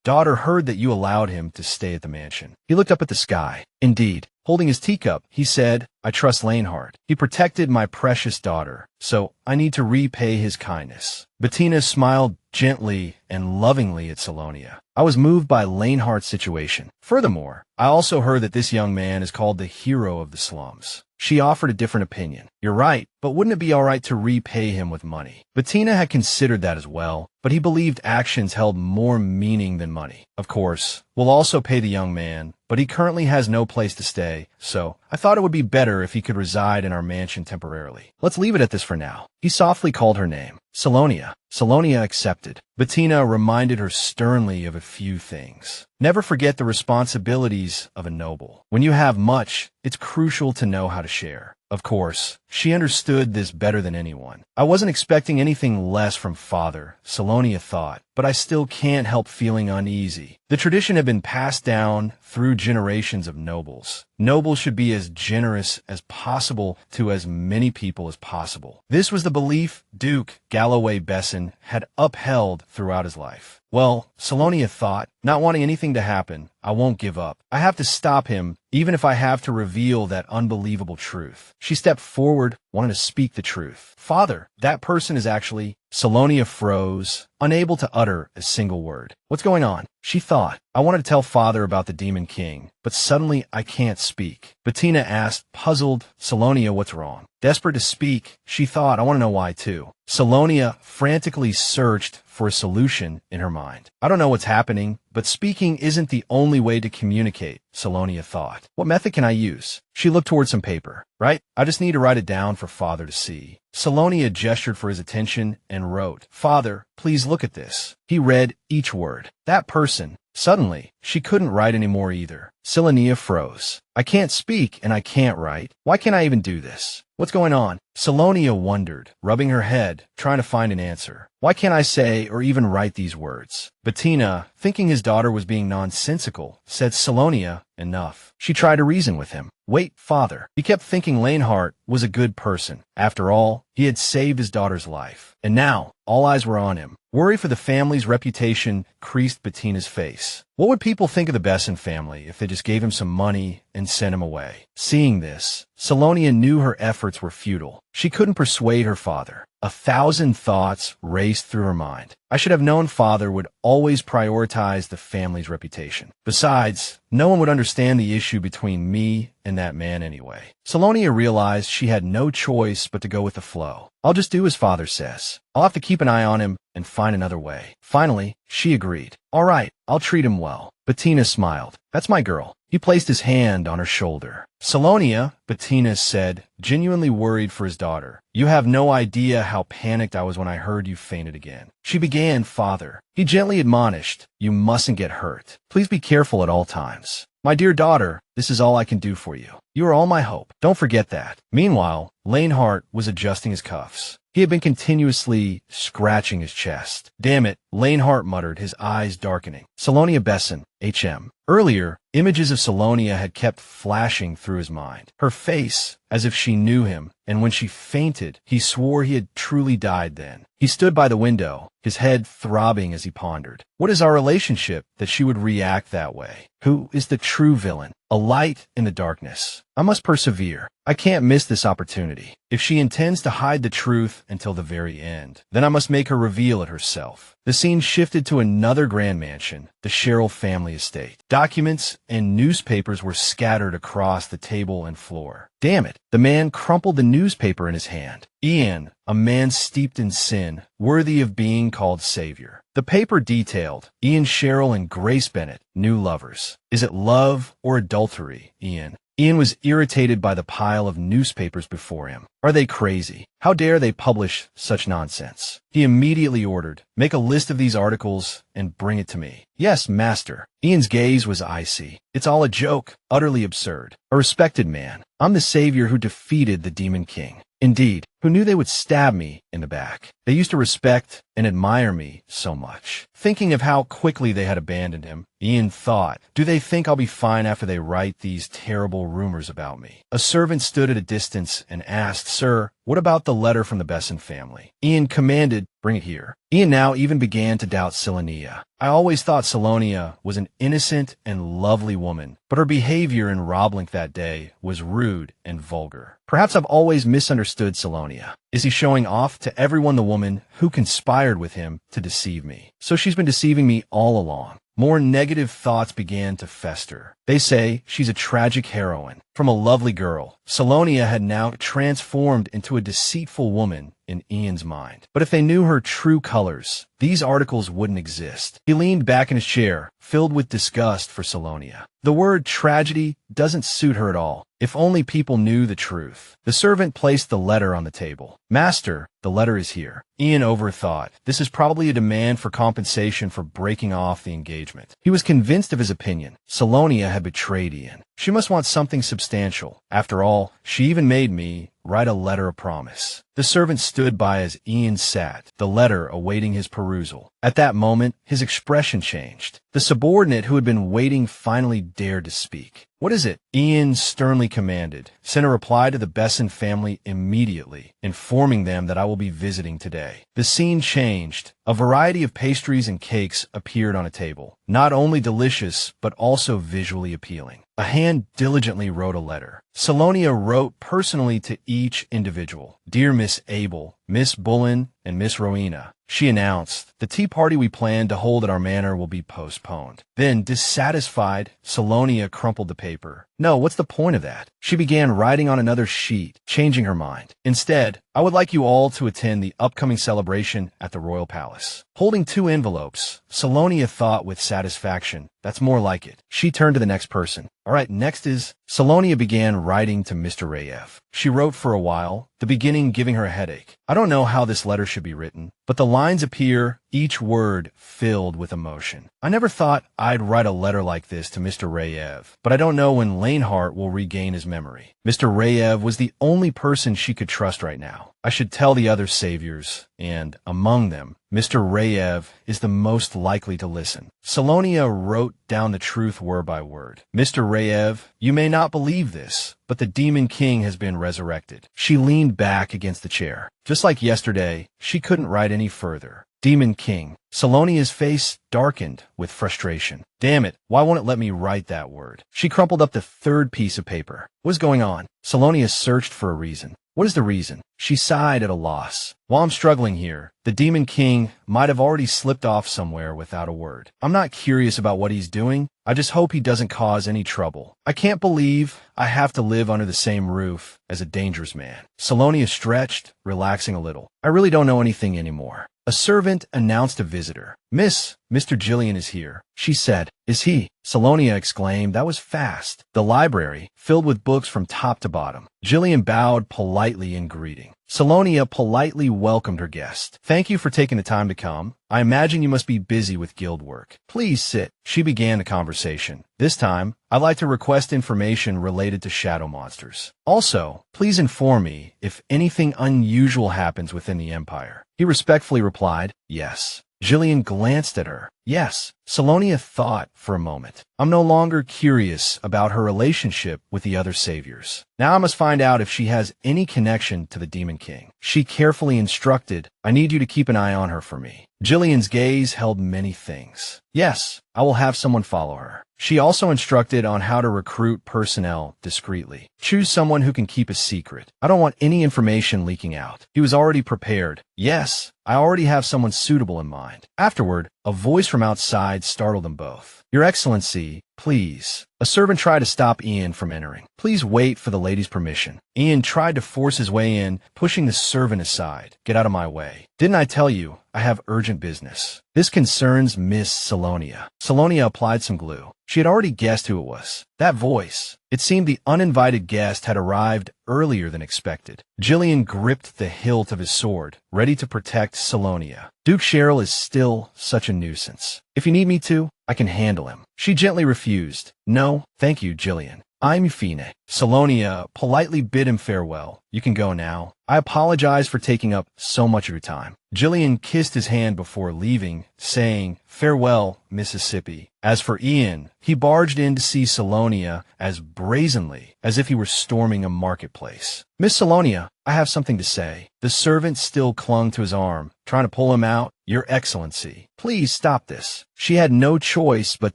Daughter heard that you allowed him to stay at the mansion. He looked up at the sky. Indeed. Holding his teacup, he said, I trust Lanehart. He protected my precious daughter, so I need to repay his kindness. Bettina smiled gently and lovingly at Selonia. I was moved by Lanehart's situation. Furthermore, I also heard that this young man is called the hero of the slums. She offered a different opinion. You're right, but wouldn't it be all right to repay him with money? Bettina had considered that as well, but he believed actions held more meaning than money. Of course, we'll also pay the young man, but he currently has no place to stay, so I thought it would be better if he could reside in our mansion temporarily. Let's leave it at this for now. He softly called her name. Selonia accepted. Bettina reminded her sternly of a few things. Never forget the responsibilities of a noble. When you have much, it's crucial to know how to share. Of course, she understood this better than anyone. I wasn't expecting anything less from father, Selonia thought, but I still can't help feeling uneasy. The tradition had been passed down through generations of nobles. Nobles should be as generous as possible to as many people as possible. This was the belief Duke Galloway Bessin had upheld throughout his life. Well, Selonia thought, not wanting anything to happen, I won't give up. I have to stop him, even if I have to reveal that unbelievable truth. She stepped forward, wanting to speak the truth. Father, that person is actually... Selonia froze, unable to utter a single word. What's going on? She thought, I wanted to tell father about the Demon King, but suddenly I can't speak. Bettina asked, puzzled, Selonia, what's wrong? Desperate to speak, she thought, I want to know why too. Selonia frantically searched for a solution in her mind. I don't know what's happening, but speaking isn't the only way to communicate, Selonia thought. What method can I use? She looked toward some paper. Right? I just need to write it down for father to see. Selonia gestured for his attention and wrote, Father, please look at this. He read each word. That person. Suddenly, she couldn't write anymore either. Selonia froze. I can't speak and I can't write. Why can't I even do this? What's going on? Selonia wondered, rubbing her head, trying to find an answer. Why can't I say or even write these words? Bettina, thinking his daughter was being nonsensical, said, Selonia, enough. She tried to reason with him. Wait, father. He kept thinking Lanehart was a good person. After all, he had saved his daughter's life. And now, all eyes were on him. Worry for the family's reputation creased Bettina's face. What would people think of the Bessin family if they just gave him some money and sent him away? Seeing this, Selonia knew her efforts were futile. She couldn't persuade her father. 1,000 thoughts raced through her mind. I should have known father would always prioritize the family's reputation. Besides, no one would understand the issue between me and that man anyway. Selonia realized she had no choice but to go with the flow. I'll just do as father says. I'll have to keep an eye on him and find another way. Finally, she agreed. All right, I'll treat him well. Bettina smiled. That's my girl. He placed his hand on her shoulder. Selonia, Bettina said, genuinely worried for his daughter. You have no idea how panicked I was when I heard you fainted again. She began, Father. He gently admonished, you mustn't get hurt. Please be careful at all times. My dear daughter, this is all I can do for you. You are all my hope. Don't forget that. Meanwhile, Lanehart was adjusting his cuffs. He had been continuously scratching his chest. Damn it, Lanehart muttered, his eyes darkening. Selonia Bessin, H.M. Earlier, images of Selonia had kept flashing through his mind. Her face, as if she knew him, and when she fainted, he swore he had truly died then. He stood by the window, his head throbbing as he pondered. What is our relationship that she would react that way? Who is the true villain? A light in the darkness. I must persevere. I can't miss this opportunity. If she intends to hide the truth until the very end, then I must make her reveal it herself. The scene shifted to another grand mansion, the Sherrill family estate. Documents and newspapers were scattered across the table and floor. Damn it! The man crumpled the newspaper in his hand. Ian, a man steeped in sin, worthy of being called savior. The paper detailed Ian Sherrill and Grace Benet, new lovers. Is it love or adultery, Ian? Ian was irritated by the pile of newspapers before him. Are they crazy? How dare they publish such nonsense? He immediately ordered, make a list of these articles and bring it to me. Yes, master. Ian's gaze was icy. It's all a joke, utterly absurd. A respected man. I'm the savior who defeated the Demon King. Indeed, who knew they would stab me in the back. They used to respect and admire me so much. Thinking of how quickly they had abandoned him, Ian thought, do they think I'll be fine after they write these terrible rumors about me? A servant stood at a distance and asked, Sir, what about the letter from the Bessin family? Ian commanded, bring it here. Ian now even began to doubt Selonia. I always thought Selonia was an innocent and lovely woman, but her behavior in Roblink that day was rude and vulgar. Perhaps I've always misunderstood Selonia. Is he showing off to everyone the woman who conspired with him to deceive me? So she's been deceiving me all along. More negative thoughts began to fester. They say she's a tragic heroine. From a lovely girl, Selonia had now transformed into a deceitful woman in Ian's mind. But if they knew her true colors, these articles wouldn't exist. He leaned back in his chair, filled with disgust for Selonia. The word tragedy doesn't suit her at all. If only people knew the truth. The servant placed the letter on the table. Master, the letter is here. Ian overthought. This is probably a demand for compensation for breaking off the engagement. He was convinced of his opinion. Selonia had betrayed Ian. She must want something substantial. After all, she even made me write a letter of promise. The servant stood by as Ian sat, the letter awaiting his perusal. At that moment, his expression changed. The subordinate who had been waiting finally dared to speak. What is it? Ian sternly commanded. Send a reply to the Bessin family immediately, informing them that I will be visiting today. The scene changed. A variety of pastries and cakes appeared on a table, not only delicious, but also visually appealing. A hand diligently wrote a letter. Selonia wrote personally to each individual. Dear Miss Abel, Miss Bullen, and Miss Rowena, she announced, the tea party we planned to hold at our manor will be postponed. Then, dissatisfied, Selonia crumpled the paper. No, what's the point of that? She began writing on another sheet, changing her mind. Instead, I would like you all to attend the upcoming celebration at the royal palace. Holding 2 envelopes, Selonia thought with satisfaction, that's more like it. She turned to the next person. All right, next is... Selonia began writing to Mr. Reyev. She wrote for a while, the beginning giving her a headache. I don't know how this letter should be written, but the lines appear, each word filled with emotion. I never thought I'd write a letter like this to Mr. Reyev, but I don't know when Lanehart will regain his memory. Mr. Reyev was the only person she could trust right now. I should tell the other saviors, and, among them, Mr. Reyev is the most likely to listen. Selonia wrote down the truth word by word. Mr. Reyev, you may not believe this, but the Demon King has been resurrected. She leaned back against the chair. Just like yesterday, she couldn't write any further. Demon King. Selonia's face darkened with frustration. Damn it, why won't it let me write that word? She crumpled up the 3rd piece of paper. What's going on? Selonia searched for a reason. What is the reason? She sighed at a loss. While I'm struggling here, the Demon King might have already slipped off somewhere without a word. I'm not curious about what he's doing. I just hope he doesn't cause any trouble. I can't believe I have to live under the same roof as a dangerous man. Selonia stretched, relaxing a little. I really don't know anything anymore. A servant announced a visitor. Mr. Gillian is here, she said. Is he? Selonia exclaimed. That was fast. The library, filled with books from top to bottom. Gillian bowed politely in greeting. Selonia politely welcomed her guest. Thank you for taking the time to come. I imagine you must be busy with guild work. Please sit. She began the conversation. This time, I'd like to request information related to shadow monsters. Also, please inform me if anything unusual happens within the Empire. He respectfully replied, yes. Gillian glanced at her. Yes. Selonia thought for a moment. I'm no longer curious about her relationship with the other saviors. Now I must find out if she has any connection to the Demon King. She carefully instructed, I need you to keep an eye on her for me. Gillian's gaze held many things. Yes, I will have someone follow her. She also instructed on how to recruit personnel discreetly. Choose someone who can keep a secret. I don't want any information leaking out. He was already prepared. Yes, I already have someone suitable in mind. Afterward, a voice from outside startled them both. Your Excellency, please. A servant tried to stop Ian from entering. Please wait for the lady's permission. Ian tried to force his way in, pushing the servant aside. Get out of my way. Didn't I tell you I have urgent business? This concerns Miss Selonia. Selonia applied some glue. She had already guessed who it was. That voice. It seemed the uninvited guest had arrived earlier than expected. Gillian gripped the hilt of his sword, ready to protect Selonia. Duke Cheryl is still such a nuisance. If you need me to, I can handle him. She gently refused. No, thank you, Gillian. I'm Fine. Selonia politely bid him farewell. You can go now. I apologize for taking up so much of your time. Gillian kissed his hand before leaving, saying, Farewell, Mississippi. As for Ian, he barged in to see Selonia as brazenly as if he were storming a marketplace. Miss Selonia, I have something to say. The servant still clung to his arm, trying to pull him out. Your Excellency, please stop this. She had no choice but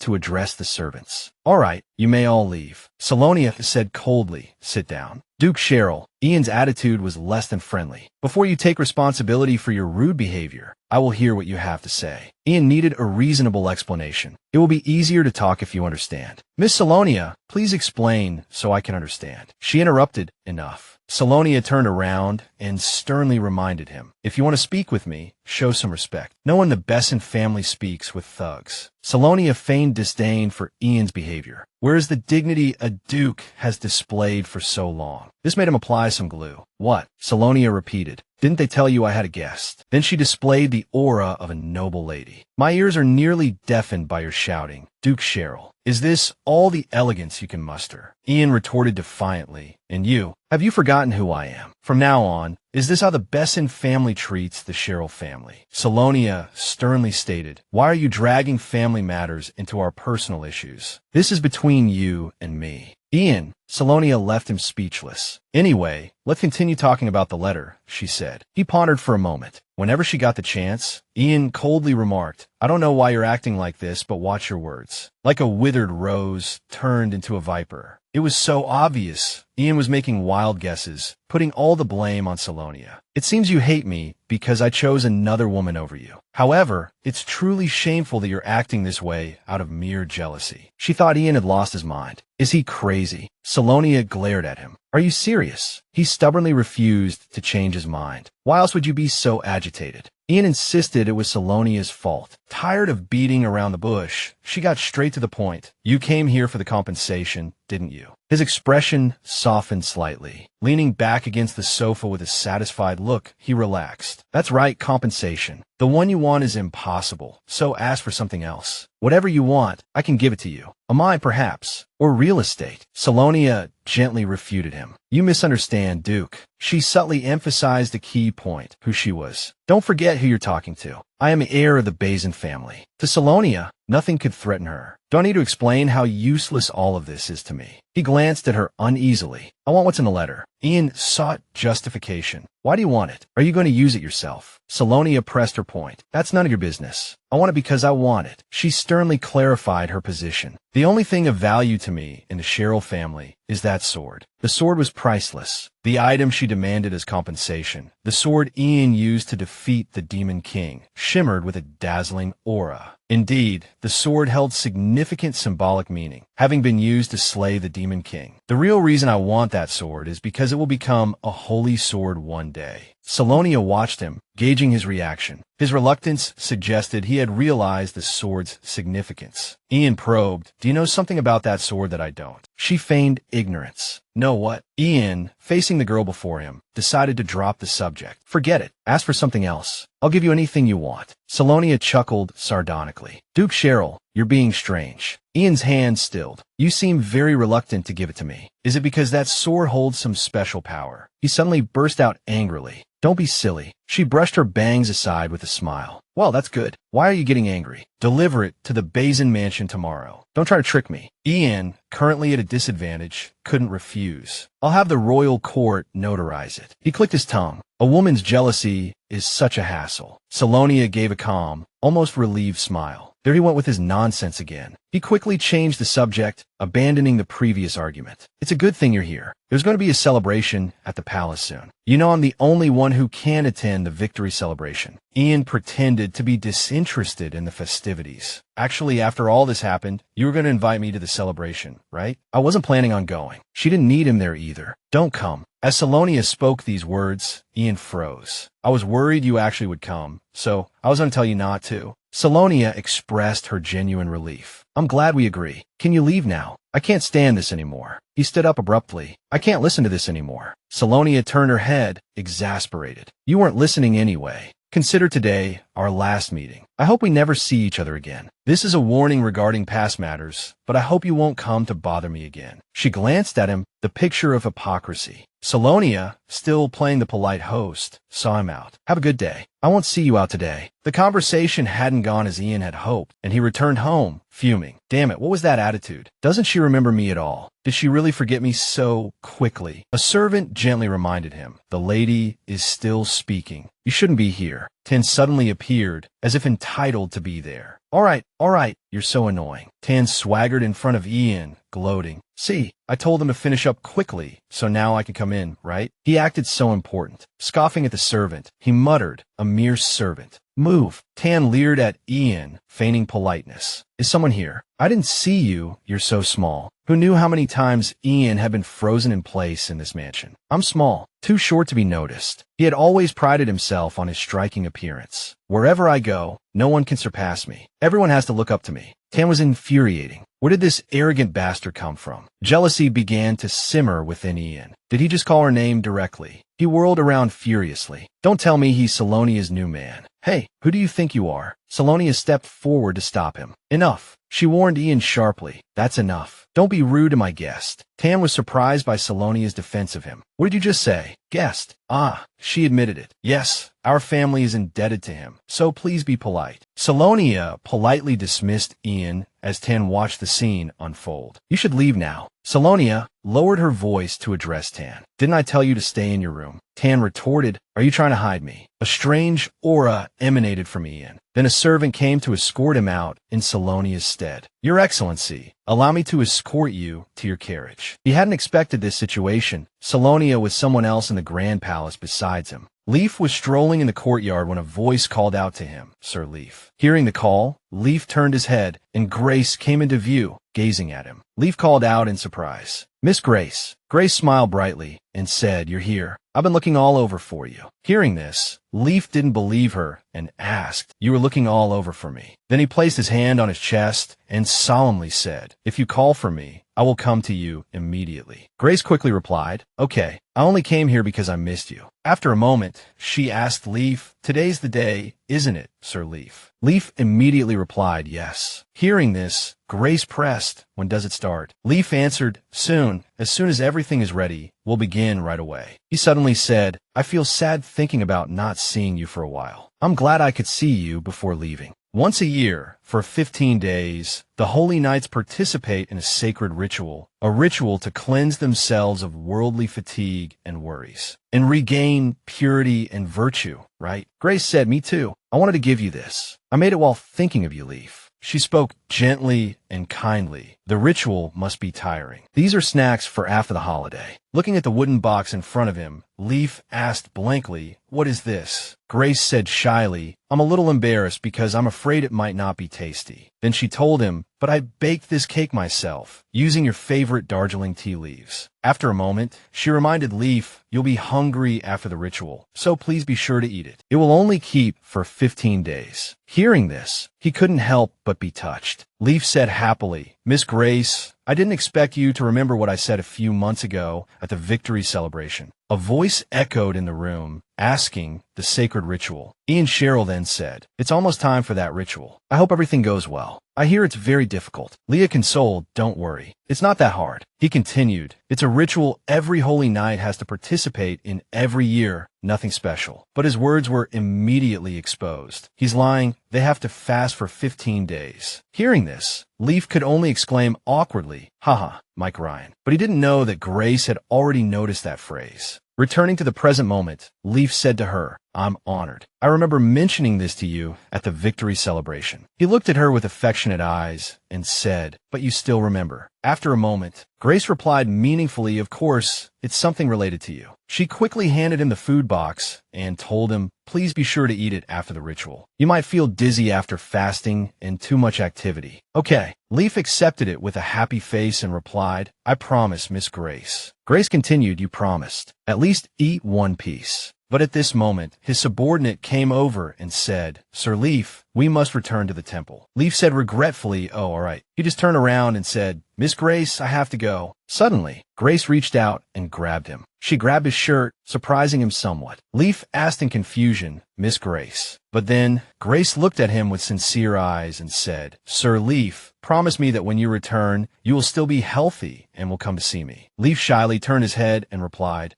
to address the servants. All right, you may all leave. Selonia said coldly, sit down. Duke Cheryl, Ian's attitude was less than friendly. Before you take responsibility for your rude behavior, I will hear what you have to say. Ian needed a reasonable explanation. It will be easier to talk if you understand. Miss Selonia, please explain so I can understand. She interrupted. Enough. Selonia turned around and sternly reminded him, if you want to speak with me, show some respect. No one in the Bessin family speaks with thugs. Selonia feigned disdain for Ian's behavior. Where's the dignity a duke has displayed for so long? This made him apply some glue. What? Selonia repeated. Didn't they tell you I had a guest? Then she displayed the aura of a noble lady. My ears are nearly deafened by your shouting. Duke Cheryl, is this all the elegance you can muster? Ian retorted defiantly. And you? Have you forgotten who I am? From now on, is this how the Bessin family treats the Cheryl family? Selonia sternly stated, why are you dragging family matters into our personal issues? This is between you and me. Ian, Selonia left him speechless. Anyway, let's continue talking about the letter, she said. He pondered for a moment. Whenever she got the chance, Ian coldly remarked, I don't know why you're acting like this, but watch your words. Like a withered rose turned into a viper. It was so obvious. Ian was making wild guesses, putting all the blame on Selonia. It seems you hate me because I chose another woman over you. However, it's truly shameful that you're acting this way out of mere jealousy. She thought Ian had lost his mind. Is he crazy? Selonia glared at him. Are you serious? He stubbornly refused to change his mind. Why else would you be so agitated? Ian insisted it was Selonia's fault. Tired of beating around the bush, she got straight to the point. You came here for the compensation, didn't you? His expression softened slightly. Leaning back against the sofa with a satisfied look, he relaxed. That's right, compensation. The one you want is impossible, so ask for something else. Whatever you want, I can give it to you. A mine, perhaps, or real estate. Selonia gently refuted him. You misunderstand, Duke. She subtly emphasized a key point, who she was. Don't forget who you're talking to. I am heir of the Bessin family. To Selonia, nothing could threaten her. Do I need to explain how useless all of this is to me? He glanced at her uneasily. I want what's in the letter. Ian sought justification. Why do you want it? Are you going to use it yourself? Selonia pressed her point. That's none of your business. I want it because I want it. She sternly clarified her position. The only thing of value to me in the Cheryl family is that sword. The sword was priceless. The item she demanded as compensation. The sword Ian used to defeat the Demon King shimmered with a dazzling aura. Indeed, the sword held significant symbolic meaning, having been used to slay the Demon King. The real reason I want that sword is because it will become a holy sword one day. Selonia watched him, gauging his reaction. His reluctance suggested he had realized the sword's significance. Ian probed, do you know something about that sword that I don't? She feigned ignorance. Know what? Ian, facing the girl before him, decided to drop the subject. Forget it. Ask for something else. I'll give you anything you want. Selonia chuckled sardonically. Duke Cheryl, you're being strange. Ian's hand stilled. You seem very reluctant to give it to me. Is it because that sword holds some special power? He suddenly burst out angrily. Don't be silly. She brushed her bangs aside with a smile. Well, that's good. Why are you getting angry? Deliver it to the Bessin mansion tomorrow. Don't try to trick me. Ian, currently at a disadvantage, couldn't refuse. I'll have the royal court notarize it. He clicked his tongue. A woman's jealousy is such a hassle. Selonia gave a calm, almost relieved smile. There he went with his nonsense again. He quickly changed the subject, abandoning the previous argument. It's a good thing you're here. There's going to be a celebration at the palace soon. You know I'm the only one who can attend the victory celebration. Ian pretended to be disinterested in the festivities. Actually, after all this happened, you were going to invite me to the celebration, right? I wasn't planning on going. She didn't need him there either. Don't come. As Selonia spoke these words, Ian froze. I was worried you actually would come, so I was going to tell you not to. Selonia expressed her genuine relief. I'm glad we agree. Can you leave now? I can't stand this anymore. He stood up abruptly. I can't listen to this anymore. Selonia turned her head, exasperated. You weren't listening anyway. Consider today our last meeting. I hope we never see each other again. This is a warning regarding past matters, but I hope you won't come to bother me again. She glanced at him, the picture of hypocrisy. Selonia, still playing the polite host, saw him out. Have a good day. I won't see you out today. The conversation hadn't gone as Ian had hoped, and he returned home, fuming. Damn it, what was that attitude? Doesn't she remember me at all? Did she really forget me so quickly? A servant gently reminded him. The lady is still speaking. You shouldn't be here. Tan suddenly appeared, as if entitled to be there. All right, you're so annoying. Tan swaggered in front of Ian, gloating. See, I told him to finish up quickly, so now I can come in, right? He acted so important. Scoffing at the servant, he muttered, a mere servant. Move. Tan leered at Ian, feigning politeness. Is someone here? I didn't see you. You're so small. Who knew how many times Ian had been frozen in place in this mansion? I'm small, too short to be noticed. He had always prided himself on his striking appearance. Wherever I go, no one can surpass me. Everyone has to look up to me. Tan was infuriating. Where did this arrogant bastard come from? Jealousy began to simmer within Ian. Did he just call her name directly? He whirled around furiously. Don't tell me he's Selonia's new man. Hey, who do you think you are? Selonia stepped forward to stop him. Enough. She warned Ian sharply. That's enough. Don't be rude to my guest. Tan was surprised by Selonia's defense of him. What did you just say? Guest. Ah, she admitted it. Yes, our family is indebted to him, so please be polite. Selonia politely dismissed Ian as Tan watched the scene unfold. You should leave now. Selonia lowered her voice to address Tan. Didn't I tell you to stay in your room? Tan retorted, are you trying to hide me? A strange aura emanated from Ian. Then a servant came to escort him out in Selonia's stead. Your Excellency, allow me to escort you to your carriage. He hadn't expected this situation. Selonia with someone else in the Grand Palace besides him. Leaf was strolling in the courtyard when a voice called out to him, Sir Leaf. Hearing the call, Leaf turned his head, and Grace came into view, gazing at him. Leaf called out in surprise. Miss Grace. Grace smiled brightly and said, You're here. I've been looking all over for you. Hearing this, Leaf didn't believe her and asked, You were looking all over for me. Then he placed his hand on his chest and solemnly said, If you call for me, I will come to you immediately. Grace quickly replied, Okay, I only came here because I missed you. After a moment, she asked Leaf, Today's the day, isn't it, Sir Leaf? Leaf immediately replied, Yes. Hearing this, Grace pressed, When does it start? Leaf answered, Soon. As soon as everything is ready, we'll begin right away. He suddenly said, I feel sad thinking about not seeing you for a while. I'm glad I could see you before leaving. Once a year, for 15 days, the Holy Knights participate in a sacred ritual, a ritual to cleanse themselves of worldly fatigue and worries, and regain purity and virtue, right? Grace said, Me too. I wanted to give you this. I made it while thinking of you, Leaf. She spoke gently and kindly. The ritual must be tiring. These are snacks for after the holiday. Looking at the wooden box in front of him, Leaf asked blankly, What is this? Grace said shyly, I'm a little embarrassed because I'm afraid it might not be tasty. Then she told him, But I baked this cake myself, using your favorite Darjeeling tea leaves. After a moment, she reminded Leaf, You'll be hungry after the ritual, so please be sure to eat it. It will only keep for 15 days. Hearing this, he couldn't help but be touched. Leaf said happily, Miss Grace, I didn't expect you to remember what I said a few months ago at the victory celebration. A voice echoed in the room, asking the sacred ritual. Ian Sherrill then said, It's almost time for that ritual. I hope everything goes well. I hear it's very difficult. Leah consoled, Don't worry. It's not that hard. He continued, It's a ritual every holy knight has to participate in every year. Nothing special. But his words were immediately exposed. He's lying. They have to fast for 15 days. Hearing this, Leaf could only exclaim awkwardly, Haha, Mike Ryan. But he didn't know that Grace had already noticed that phrase. Returning to the present moment, Leaf said to her, I'm honored. I remember mentioning this to you at the victory celebration. He looked at her with affectionate eyes and said, But you still remember. After a moment, Grace replied meaningfully, Of course, it's something related to you. She quickly handed him the food box and told him, Please be sure to eat it after the ritual. You might feel dizzy after fasting and too much activity. Okay. Leaf accepted it with a happy face and replied, I promise, Miss Grace. Grace continued, You promised. At least eat one piece. But at this moment, his subordinate came over and said, Sir Leaf, we must return to the temple. Leaf said regretfully, Oh, all right. He just turned around and said, Miss Grace, I have to go. Suddenly, Grace reached out and grabbed him. She grabbed his shirt, surprising him somewhat. Leaf asked in confusion, Miss Grace. But then, Grace looked at him with sincere eyes and said, Sir Leaf, promise me that when you return, you will still be healthy and will come to see me. Leaf shyly turned his head and replied,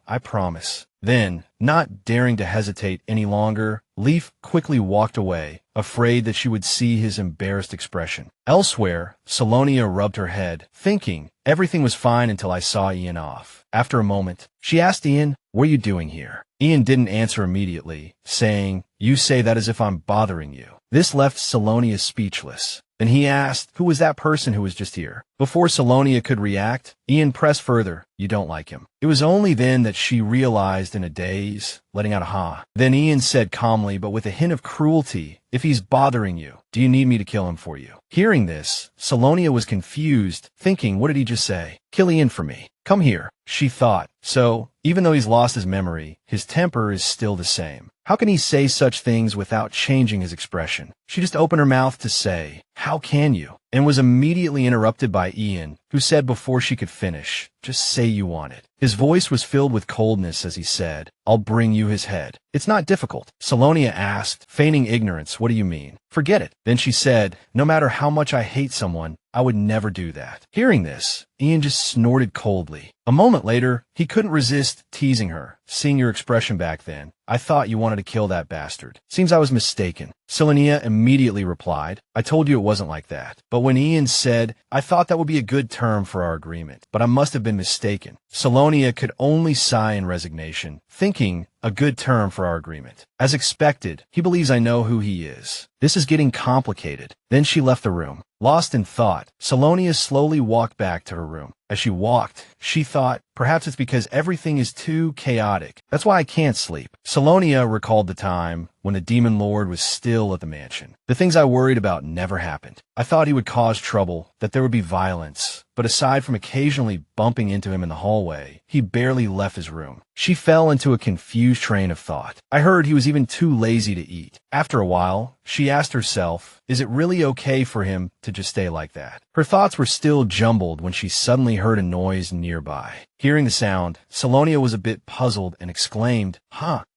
I promise. Then, not daring to hesitate any longer, Leaf quickly walked away, afraid that she would see his embarrassed expression. Elsewhere, Selonia rubbed her head, thinking, Everything was fine until I saw Ian off. After a moment, she asked Ian, What are you doing here? Ian didn't answer immediately, saying, You say that as if I'm bothering you. This left Selonia speechless. Then he asked, who was that person who was just here? Before Selonia could react, Ian pressed further, you don't like him. It was only then that she realized in a daze, letting out a ha. Then Ian said calmly, but with a hint of cruelty, if he's bothering you, do you need me to kill him for you? Hearing this, Selonia was confused, thinking, what did he just say? Kill Ian for me. Come here, she thought. So, even though he's lost his memory, his temper is still the same. How can he say such things without changing his expression? She just opened her mouth to say, how can you? And was immediately interrupted by Ian, who said before she could finish, just say you want it. His voice was filled with coldness as he said, I'll bring you his head. It's not difficult. Selonia asked, feigning ignorance, what do you mean? Forget it. Then she said, no matter how much I hate someone, I would never do that. Hearing this, Ian just snorted coldly. A moment later, he couldn't resist teasing her. Seeing your expression back then, I thought you wanted to kill that bastard. Seems I was mistaken. Selonia immediately replied, I told you it wasn't like that. But when Ian said, I thought that would be a good term for our agreement, but I must have been mistaken, Selonia could only sigh in resignation, thinking, a good term for our agreement. As expected, he believes I know who he is. This is getting complicated. Then she left the room. Lost in thought, Selonia slowly walked back to her room. As she walked, she thought, perhaps it's because everything is too chaotic. That's why I can't sleep. Selonia recalled the time when the demon lord was still at the mansion. The things I worried about never happened. I thought he would cause trouble, that there would be violence. But aside from occasionally bumping into him in the hallway, he barely left his room. She fell into a confused train of thought. I heard he was even too lazy to eat. After a while, she asked herself, is it really okay for him to just stay like that? Her thoughts were still jumbled when she suddenly heard a noise nearby. Hearing the sound, Selonia was a bit puzzled and exclaimed,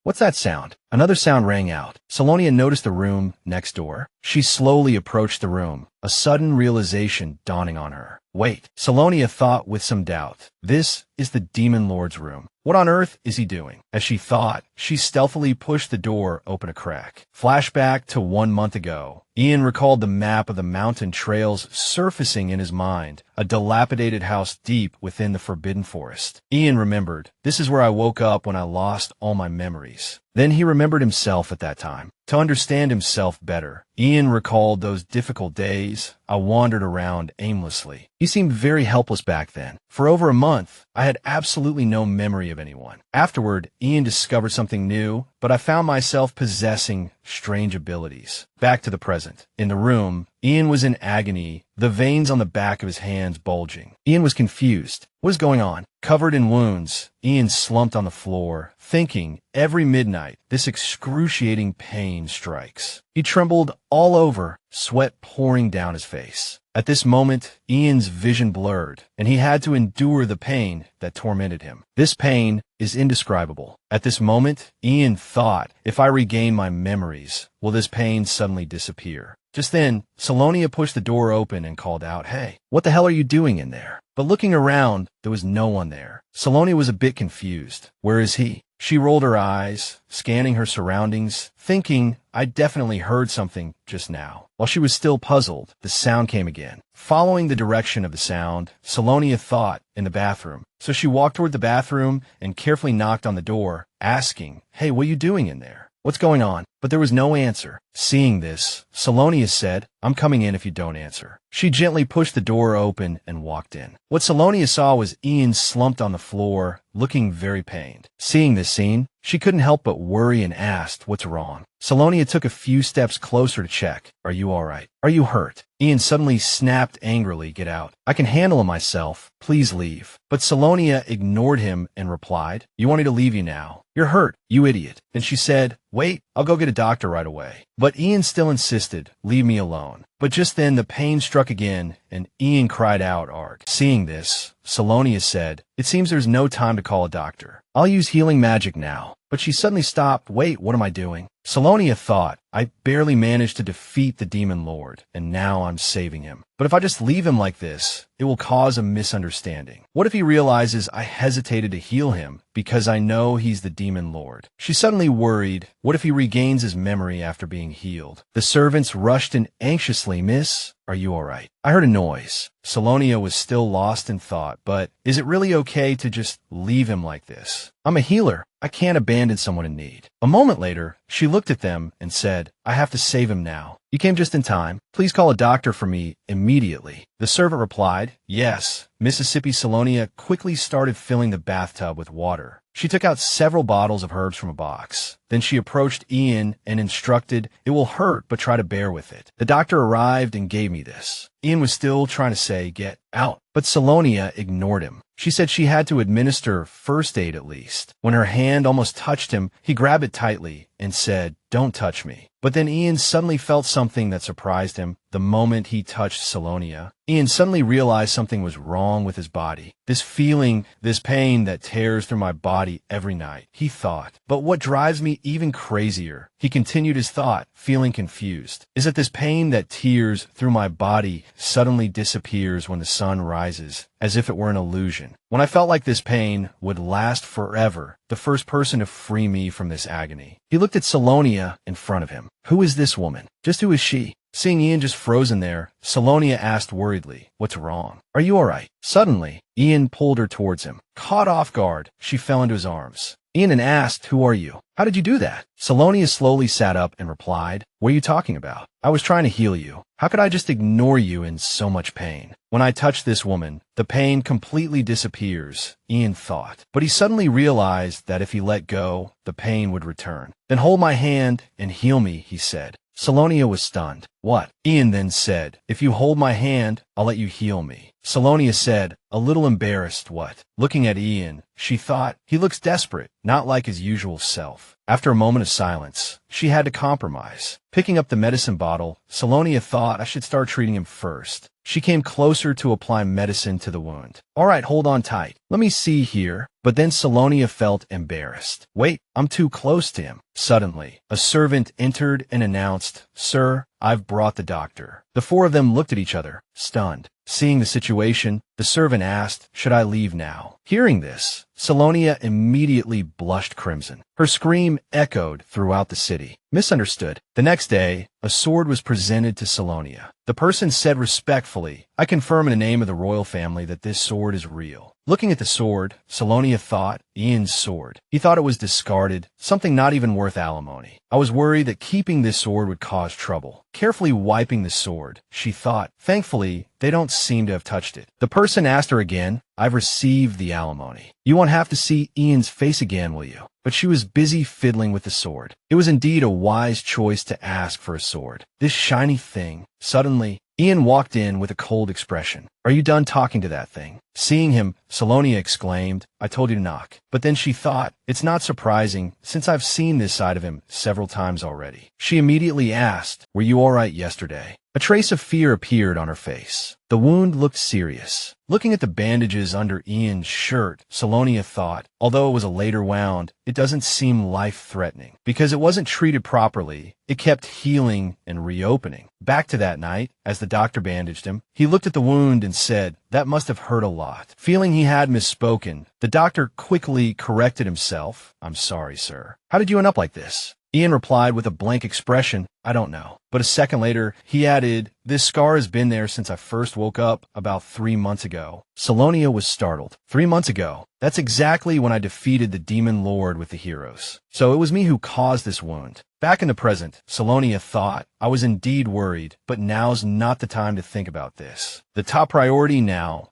what's that sound? Another sound rang out. Selonia noticed the room next door. She slowly approached the room, a sudden realization dawning on her. Wait, Selonia thought with some doubt. This is the demon lord's room. What on earth is he doing? As she thought, she stealthily pushed the door open a crack. Flashback to 1 month ago. Ian recalled the map of the mountain trails surfacing in his mind, a dilapidated house deep within the forbidden forest. Ian remembered, this is where I woke up when I lost all my memories. Then he remembered himself at that time. To understand himself better, Ian recalled those difficult days. I wandered around aimlessly. He seemed very helpless back then. For over a month, I had absolutely no memory of anyone. Afterward, Ian discovered something new, but I found myself possessing strange abilities. Back to the present. In the room, Ian was in agony, the veins on the back of his hands bulging. Ian was confused. What is going on? Covered in wounds, Ian slumped on the floor, thinking, every midnight, this excruciating pain strikes. He trembled all over, sweat pouring down his face. At this moment, Ian's vision blurred, and he had to endure the pain that tormented him. This pain is indescribable. At this moment, Ian thought, if I regain my memories, will this pain suddenly disappear? Just then, Selonia pushed the door open and called out, hey, what the hell are you doing in there? But looking around, there was no one there. Selonia was a bit confused. Where is he? She rolled her eyes, scanning her surroundings, thinking, I definitely heard something just now. While she was still puzzled, the sound came again. Following the direction of the sound, Selonia thought, in the bathroom. So she walked toward the bathroom and carefully knocked on the door, asking, hey, what are you doing in there? What's going on? But there was no answer. Seeing this, Selonia said, I'm coming in if you don't answer. She gently pushed the door open and walked in. What Selonia saw was Ian slumped on the floor, looking very pained. Seeing this scene, she couldn't help but worry and asked, what's wrong? Selonia took a few steps closer to check. Are you all right? Are you hurt? Ian suddenly snapped angrily, get out. I can handle it myself. Please leave. But Selonia ignored him and replied, you want me to leave you now? You're hurt, you idiot. Then she said, wait, I'll go get a doctor right away. But Ian still insisted, leave me alone. But just then the pain struck again, and Ian cried out, arg. Seeing this, Selonia said, it seems there's no time to call a doctor. I'll use healing magic now. But she suddenly stopped. Wait, what am I doing? Selonia thought, I barely managed to defeat the demon lord, and now I'm saving him. But if I just leave him like this, it will cause a misunderstanding. What if he realizes I hesitated to heal him because I know he's the demon lord? She suddenly worried, what if he regains his memory after being healed? The servants rushed in anxiously, Miss, are you all right? I heard a noise. Selonia was still lost in thought, but is it really okay to just leave him like this? I'm a healer. I can't abandon someone in need. A moment later, she looked at them and said, I have to save him now. You came just in time. Please call a doctor for me immediately. The servant replied, yes. Mississippi Selonia quickly started filling the bathtub with water. She took out several bottles of herbs from a box. Then she approached Ian and instructed, it will hurt, but try to bear with it. The doctor arrived and gave me this. Ian was still trying to say, get out, but Selonia ignored him. She said she had to administer first aid at least. When her hand almost touched him, he grabbed it tightly and said, don't touch me. But then Ian suddenly felt something that surprised him the moment he touched Selonia. Ian suddenly realized something was wrong with his body. This feeling, this pain that tears through my body every night, he thought. But what drives me even crazier, he continued his thought, feeling confused, is that this pain that tears through my body suddenly disappears when the sun rises, as if it were an illusion. When I felt like this pain would last forever, the first person to free me from this agony. He looked at Selonia in front of him. Who is this woman? Just who is she? Seeing Ian just frozen there, Selonia asked worriedly, what's wrong? Are you all right? Suddenly, Ian pulled her towards him. Caught off guard, she fell into his arms. Ian asked, who are you? How did you do that? Selonia slowly sat up and replied, what are you talking about? I was trying to heal you. How could I just ignore you in so much pain? When I touch this woman, the pain completely disappears, Ian thought. But he suddenly realized that if he let go, the pain would return. Then hold my hand and heal me, he said. Selonia was stunned. What? Ian then said, if you hold my hand, I'll let you heal me. Selonia said, a little embarrassed, what? Looking at Ian, she thought, he looks desperate, not like his usual self. After a moment of silence, she had to compromise. Picking up the medicine bottle, Selonia thought I should start treating him first. She came closer to apply medicine to the wound. All right, hold on tight. Let me see here. But then Selonia felt embarrassed. Wait, I'm too close to him. Suddenly, a servant entered and announced, Sir, I've brought the doctor. The four of them looked at each other, stunned. Seeing the situation, the servant asked, should I leave now? Hearing this, Selonia immediately blushed crimson. Her scream echoed throughout the city. Misunderstood. The next day, a sword was presented to Selonia. The person said respectfully, I confirm in the name of the royal family that this sword is real. Looking at the sword, Selonia thought, Ian's sword. He thought it was discarded, something not even worth alimony. I was worried that keeping this sword would cause trouble. Carefully wiping the sword, she thought, thankfully, they don't seem to have touched it. The person asked her again, I've received the alimony. You won't have to see Ian's face again, will you? But she was busy fiddling with the sword. It was indeed a wise choice to ask for a sword. This shiny thing. Suddenly, Ian walked in with a cold expression. Are you done talking to that thing? Seeing him, Selonia exclaimed, I told you to knock. But then she thought, it's not surprising, since I've seen this side of him several times already. She immediately asked, were you all right yesterday? A trace of fear appeared on her face. The wound looked serious. Looking at the bandages under Ian's shirt, Selonia thought, although it was a later wound, it doesn't seem life-threatening. Because it wasn't treated properly, it kept healing and reopening. Back to that night, as the doctor bandaged him, he looked at the wound and said, that must have hurt a lot. Feeling he had misspoken, the doctor quickly corrected himself. I'm sorry, sir. How did you end up like this? Ian replied with a blank expression, I don't know. But a second later, he added, this scar has been there since I first woke up about 3 months ago. Selonia was startled. 3 months ago? That's exactly when I defeated the demon lord with the heroes. So it was me who caused this wound. Back in the present, Selonia thought, I was indeed worried, but now's not the time to think about this. The top priority now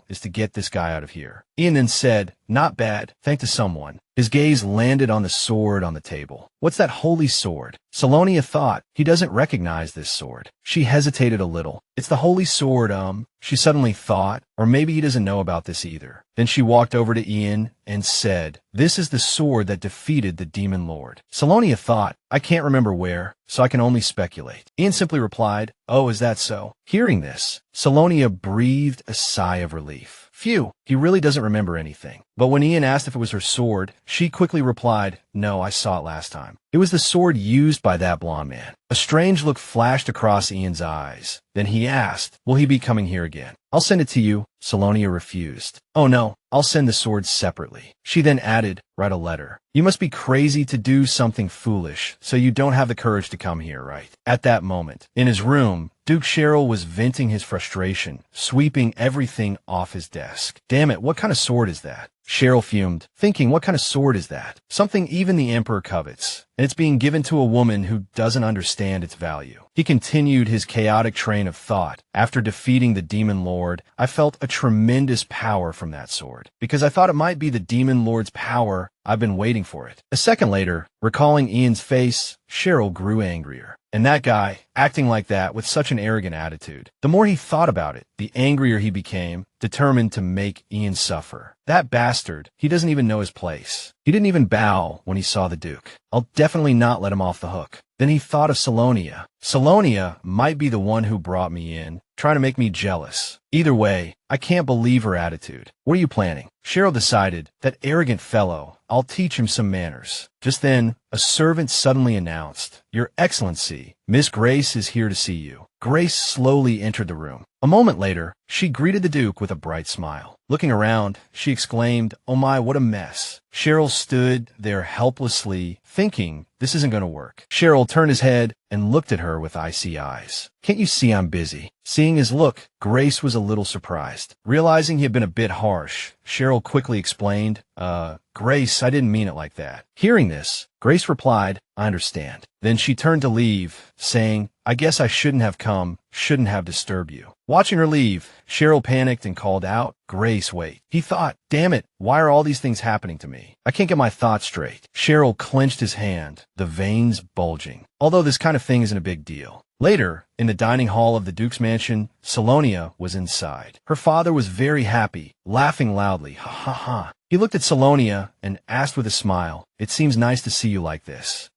is to get this guy out of here. Ian then said, not bad, thank to someone. His gaze landed on the sword on the table. What's that holy sword? Selonia thought, he doesn't recognize this sword. She hesitated a little. It's the holy sword, she suddenly thought, or maybe he doesn't know about this either. Then she walked over to Ian and said, this is the sword that defeated the demon lord. Selonia thought, I can't remember where, so I can only speculate. Ian simply replied, oh, is that so? Hearing this, Selonia breathed a sigh of relief. Phew, he really doesn't remember anything. But when Ian asked if it was her sword, she quickly replied, no, I saw it last time. It was the sword used by that blonde man. A strange look flashed across Ian's eyes. Then he asked, will he be coming here again? I'll send it to you. Selonia refused. Oh no, I'll send the swords separately. She then added, write a letter. You must be crazy to do something foolish, so you don't have the courage to come here, right? At that moment, in his room, Duke Cheryl was venting his frustration, sweeping everything off his desk. Damn it, what kind of sword is that? Cheryl fumed, thinking, what kind of sword is that? Something even the Emperor covets, and it's being given to a woman who doesn't understand its value. He continued his chaotic train of thought. After defeating the Demon Lord, I felt a tremendous power from that sword, because I thought it might be the Demon Lord's power. I've been waiting for it. A second later, recalling Ian's face, Cheryl grew angrier. And that guy, acting like that with such an arrogant attitude. The more he thought about it, the angrier he became, determined to make Ian suffer. That bastard, he doesn't even know his place. He didn't even bow when he saw the Duke. I'll definitely not let him off the hook. Then he thought of Selonia. Selonia might be the one who brought me in, trying to make me jealous. Either way, I can't believe her attitude. What are you planning? Cheryl decided, that arrogant fellow, I'll teach him some manners. Just then, a servant suddenly announced, Your Excellency, Miss Grace is here to see you. Grace slowly entered the room. A moment later, she greeted the Duke with a bright smile. Looking around, she exclaimed, Oh my, what a mess. Cheryl stood there helplessly, thinking, this isn't going to work. Cheryl turned his head and looked at her with icy eyes. Can't you see I'm busy? Seeing his look, Grace was a little surprised. Realizing he had been a bit harsh, Cheryl quickly explained, Grace, I didn't mean it like that. Hearing this, Grace replied, I understand. Then she turned to leave, saying, I guess I shouldn't have come, shouldn't have disturbed you. Watching her leave, Cheryl panicked and called out, Grace, wait. He thought, damn it, why are all these things happening to me? I can't get my thoughts straight. Cheryl clenched his hand, the veins bulging. Although this kind of thing isn't a big deal. Later, in the dining hall of the Duke's mansion, Selonia was inside. Her father was very happy, laughing loudly, ha ha ha. He looked at Selonia and asked with a smile, It seems nice to see you like this.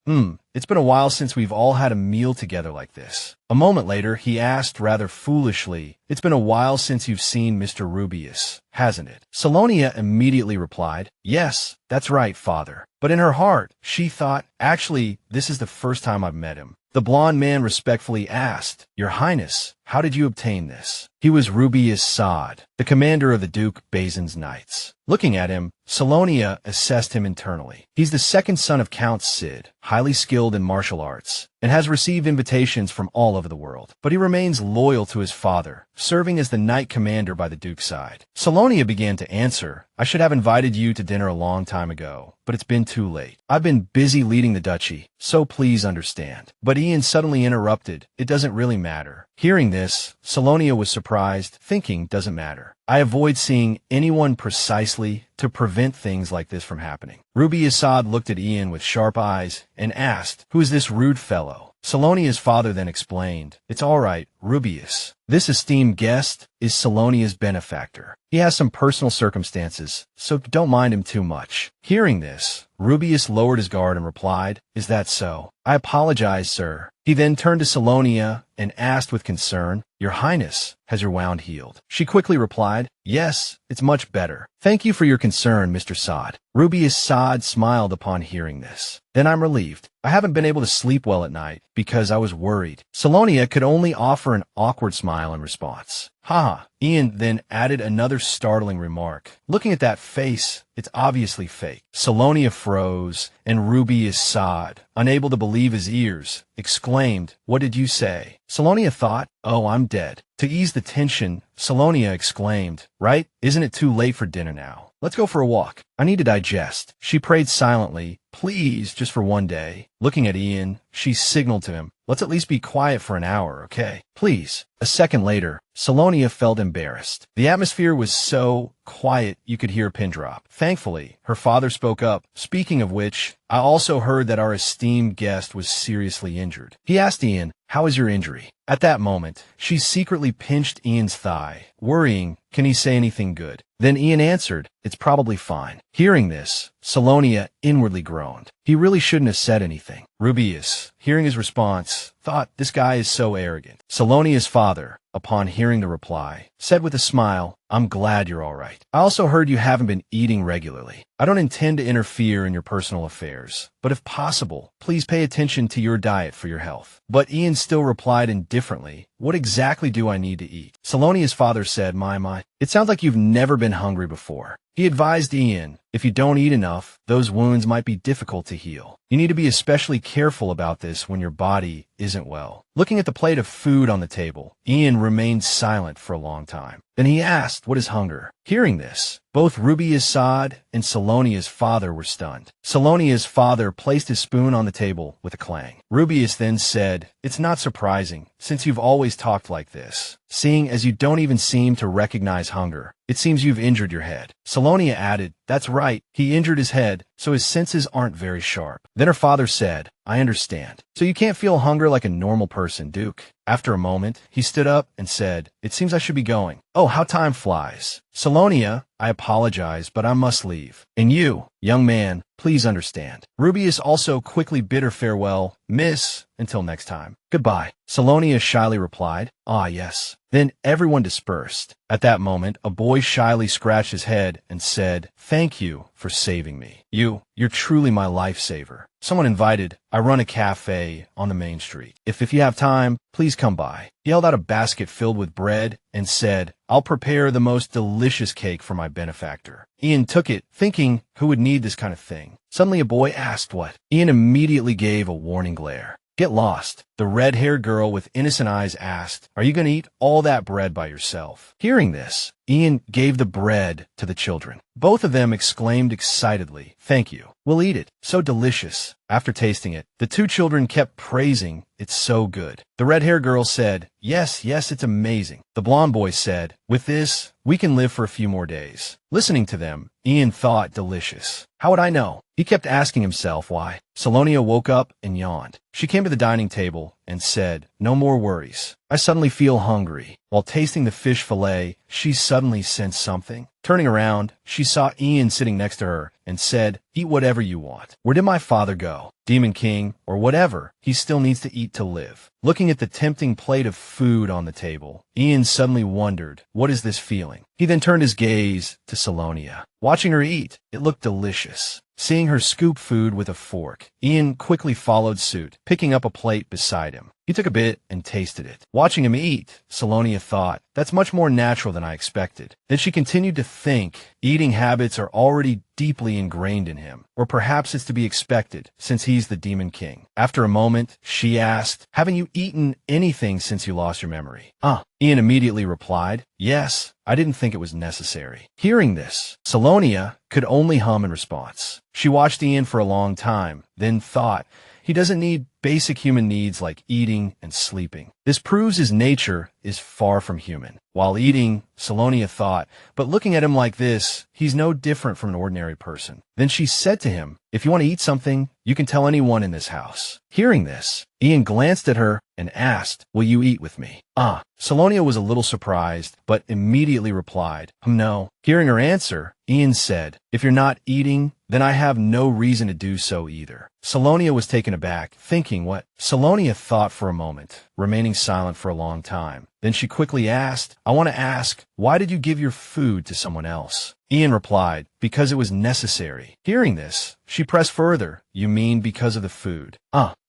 It's been a while since we've all had a meal together like this. A moment later, he asked rather foolishly, It's been a while since you've seen Mr. Rubius, hasn't it? Selonia immediately replied, Yes, that's right, father. But in her heart, she thought, actually, this is the first time I've met him. The blond man respectfully asked, Your Highness, how did you obtain this? He was Rubius Saad, the commander of the Duke Bessin's knights. Looking at him, Selonia assessed him internally. He's the second son of Count Sid, highly skilled in martial arts, and has received invitations from all over the world. But he remains loyal to his father, serving as the knight commander by the Duke's side. Selonia began to answer, I should have invited you to dinner a long time ago, but it's been too late. I've been busy leading the duchy, so please understand. But Ian suddenly interrupted, It doesn't really matter. Hearing this, Selonia was surprised, thinking, doesn't matter. I avoid seeing anyone precisely to prevent things like this from happening. Rubius Saad looked at Ian with sharp eyes and asked, Who is this rude fellow? Selonia's father then explained, It's all right, Rubius. This esteemed guest is Selonia's benefactor. He has some personal circumstances, so don't mind him too much. Hearing this, Rubius lowered his guard and replied, Is that so? I apologize, sir. He then turned to Selonia and asked with concern, Your Highness, has your wound healed? She quickly replied, Yes, it's much better. Thank you for your concern, Mr. Saad. Rubius Saad smiled upon hearing this. Then I'm relieved. I haven't been able to sleep well at night because I was worried. Selonia could only offer an awkward smile in response. Ha! Ian then added another startling remark. Looking at that face, it's obviously fake. Selonia froze, and Rubius Saad, unable to believe his ears, exclaimed, What did you say? Selonia thought, Oh, I'm dead. To ease the tension, Selonia exclaimed, Right? Isn't it too late for dinner now? Let's go for a walk. I need to digest. She prayed silently, Please, just for one day. Looking at Ian, she signaled to him, Let's at least be quiet for an hour, okay? Please. A second later, Selonia felt embarrassed. The atmosphere was so quiet you could hear a pin drop. Thankfully, her father spoke up. Speaking of which, I also heard that our esteemed guest was seriously injured. He asked Ian, How is your injury? At that moment, she secretly pinched Ian's thigh, worrying, Can he say anything good? Then Ian answered, It's probably fine. Hearing this, Selonia inwardly groaned. He really shouldn't have said anything. Rubius, hearing his response, thought, This guy is so arrogant. Selonia's father, upon hearing the reply, said with a smile, I'm glad you're all right. I also heard you haven't been eating regularly. I don't intend to interfere in your personal affairs, but if possible, please pay attention to your diet for your health. But Ian still replied indifferently, what exactly do I need to eat? Selonia's father said, My, it sounds like you've never been hungry before. He advised Ian, if you don't eat enough, those wounds might be difficult to heal. You need to be especially careful about this when your body isn't well. Looking at the plate of food on the table, Ian remained silent for a long time. Then he asked, what is hunger? Hearing this, both Ruby Assad and Selonia's father were stunned. Selonia's father placed his spoon on the table with a clang. Rubius then said, it's not surprising, since you've always talked like this. Seeing as you don't even seem to recognize hunger, it seems you've injured your head. Selonia added, that's right, he injured his head, so his senses aren't very sharp. Then her father said, I understand. So you can't feel hunger like a normal person, Duke. After a moment, he stood up and said, it seems I should be going. Oh, how time flies. Selonia, I apologize, but I must leave. And you, young man, please understand. Rubius also quickly bid her farewell, miss, until next time. Goodbye. Selonia shyly replied, ah, yes. Then everyone dispersed. At that moment, a boy shyly scratched his head and said, thank you for saving me. You're truly my lifesaver. Someone invited, I run a cafe on the main street. If you have time, please come by. He held out a basket filled with bread and said, I'll prepare the most delicious cake for my benefactor. Ian took it, thinking, who would need this kind of thing? Suddenly a boy asked what. Ian immediately gave a warning glare. Get lost. The red-haired girl with innocent eyes asked, are you going to eat all that bread by yourself? Hearing this, Ian gave the bread to the children. Both of them exclaimed excitedly, thank you. We'll eat it. So delicious. After tasting it, the two children kept praising, it's so good. The red-haired girl said, yes, it's amazing. The blonde boy said, with this, we can live for a few more days. Listening to them, Ian thought delicious. How would I know? He kept asking himself why. Selonia woke up and yawned. She came to the dining table and said, no more worries. I suddenly feel hungry. While tasting the fish fillet, she suddenly sensed something. Turning around, she saw Ian sitting next to her and said, eat whatever you want. Where did my father go? Demon King, or whatever, he still needs to eat to live. Looking at the tempting plate of food on the table, Ian suddenly wondered, what is this feeling? He then turned his gaze to Selonia. Watching her eat, it looked delicious. Seeing her scoop food with a fork, Ian quickly followed suit, picking up a plate beside him. He took a bit and tasted it. Watching him eat, Selonia thought, that's much more natural than I expected. Then she continued to think, eating habits are already deeply ingrained in him, or perhaps it's to be expected, since he's the Demon King. After a moment, she asked, haven't you eaten anything since you lost your memory? Ian immediately replied, yes, I didn't think it was necessary. Hearing this, Selonia could only hum in response. She watched Ian for a long time, then thought, he doesn't need basic human needs like eating and sleeping. This proves his nature is far from human. While eating, Selonia thought, but looking at him like this, he's no different from an ordinary person. Then she said to him, if you want to eat something, you can tell anyone in this house. Hearing this, Ian glanced at her and asked, will you eat with me? Selonia was a little surprised, but immediately replied, no. Hearing her answer, Ian said, if you're not eating, then I have no reason to do so either. Selonia was taken aback, thinking what? Selonia thought for a moment, remaining silent for a long time. Then she quickly asked, I want to ask, why did you give your food to someone else? Ian replied, because it was necessary. Hearing this, she pressed further, you mean because of the food?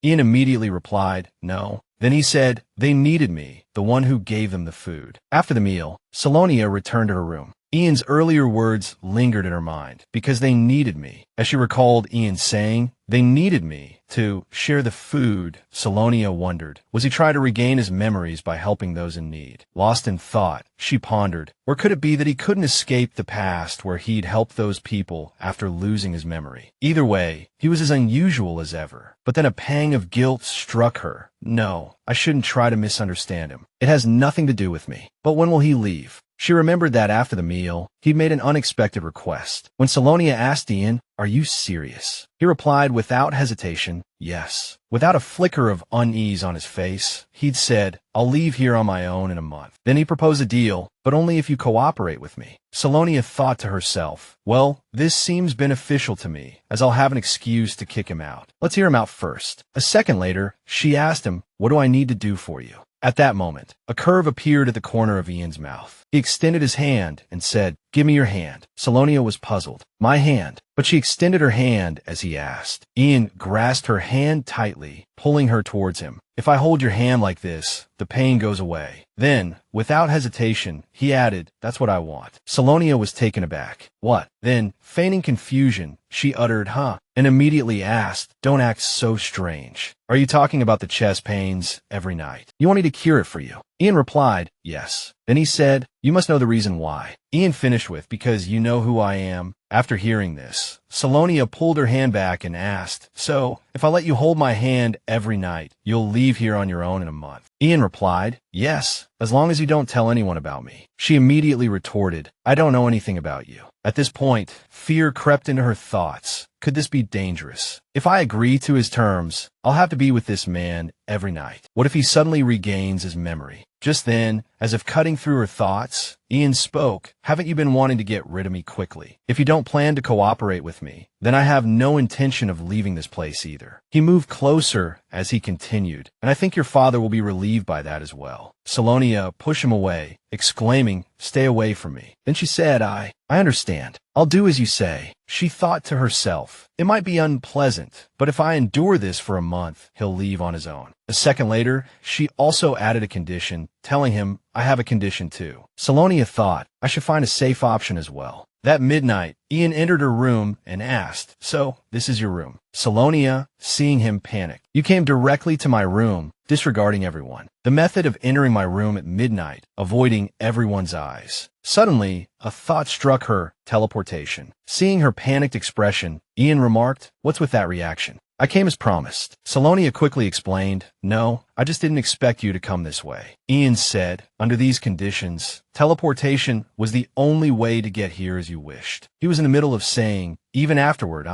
Ian immediately replied, no. Then he said, they needed me, the one who gave them the food. After the meal, Selonia returned to her room. Ian's earlier words lingered in her mind, because they needed me. As she recalled Ian saying, they needed me to share the food, Selonia wondered, was he trying to regain his memories by helping those in need? Lost in thought, she pondered, or could it be that he couldn't escape the past where he'd helped those people after losing his memory? Either way, he was as unusual as ever. But then a pang of guilt struck her. No, I shouldn't try to misunderstand him. It has nothing to do with me. But when will he leave? She remembered that after the meal, he'd made an unexpected request. When Selonia asked Ian, are you serious? He replied without hesitation, yes. Without a flicker of unease on his face, he'd said, I'll leave here on my own in a month. Then he proposed a deal, but only if you cooperate with me. Selonia thought to herself, well, this seems beneficial to me, as I'll have an excuse to kick him out. Let's hear him out first. A second later, she asked him, what do I need to do for you? At that moment, a curve appeared at the corner of Ian's mouth. He extended his hand and said, "Give me your hand." Selonia was puzzled. "My hand." But she extended her hand as he asked. Ian grasped her hand tightly, pulling her towards him. "If I hold your hand like this, the pain goes away." Then, without hesitation, he added, "That's what I want." Selonia was taken aback. "What?" Then, feigning confusion, she uttered, "Huh," and immediately asked, "Don't act so strange. Are you talking about the chest pains every night? You want me to cure it for you?" Ian replied, "Yes." Then he said, "You must know the reason why." Ian finished with, "Because you know who I am." After hearing this, Selonia pulled her hand back and asked, "So, if I let you hold my hand every night, you'll leave here on your own in a month?" Ian replied, "Yes, as long as you don't tell anyone about me." She immediately retorted, "I don't know anything about you." At this point, fear crept into her thoughts. Could this be dangerous? If I agree to his terms, I'll have to be with this man every night. What if he suddenly regains his memory? Just then, as if cutting through her thoughts, Ian spoke, "Haven't you been wanting to get rid of me quickly? If you don't plan to cooperate with me, then I have no intention of leaving this place either." He moved closer as he continued, "And I think your father will be relieved by that as well." Selonia pushed him away, exclaiming, "Stay away from me." Then she said, I understand. I'll do as you say." She thought to herself, "It might be unpleasant, but if I endure this for a month, he'll leave on his own." A second later, she also added a condition, telling him, "I have a condition too." Selonia thought, "I should find a safe option as well." That midnight, Ian entered her room and asked, "So, this is your room?" Selonia, seeing him, panicked. "You came directly to my room, disregarding everyone." The method of entering my room at midnight, avoiding everyone's eyes. Suddenly, a thought struck her, teleportation. Seeing her panicked expression, Ian remarked, "What's with that reaction?" "I came as promised." Selonia quickly explained, "No, I just didn't expect you to come this way." Ian said, "Under these conditions, teleportation was the only way to get here as you wished." He was in the middle of saying, "Even afterward,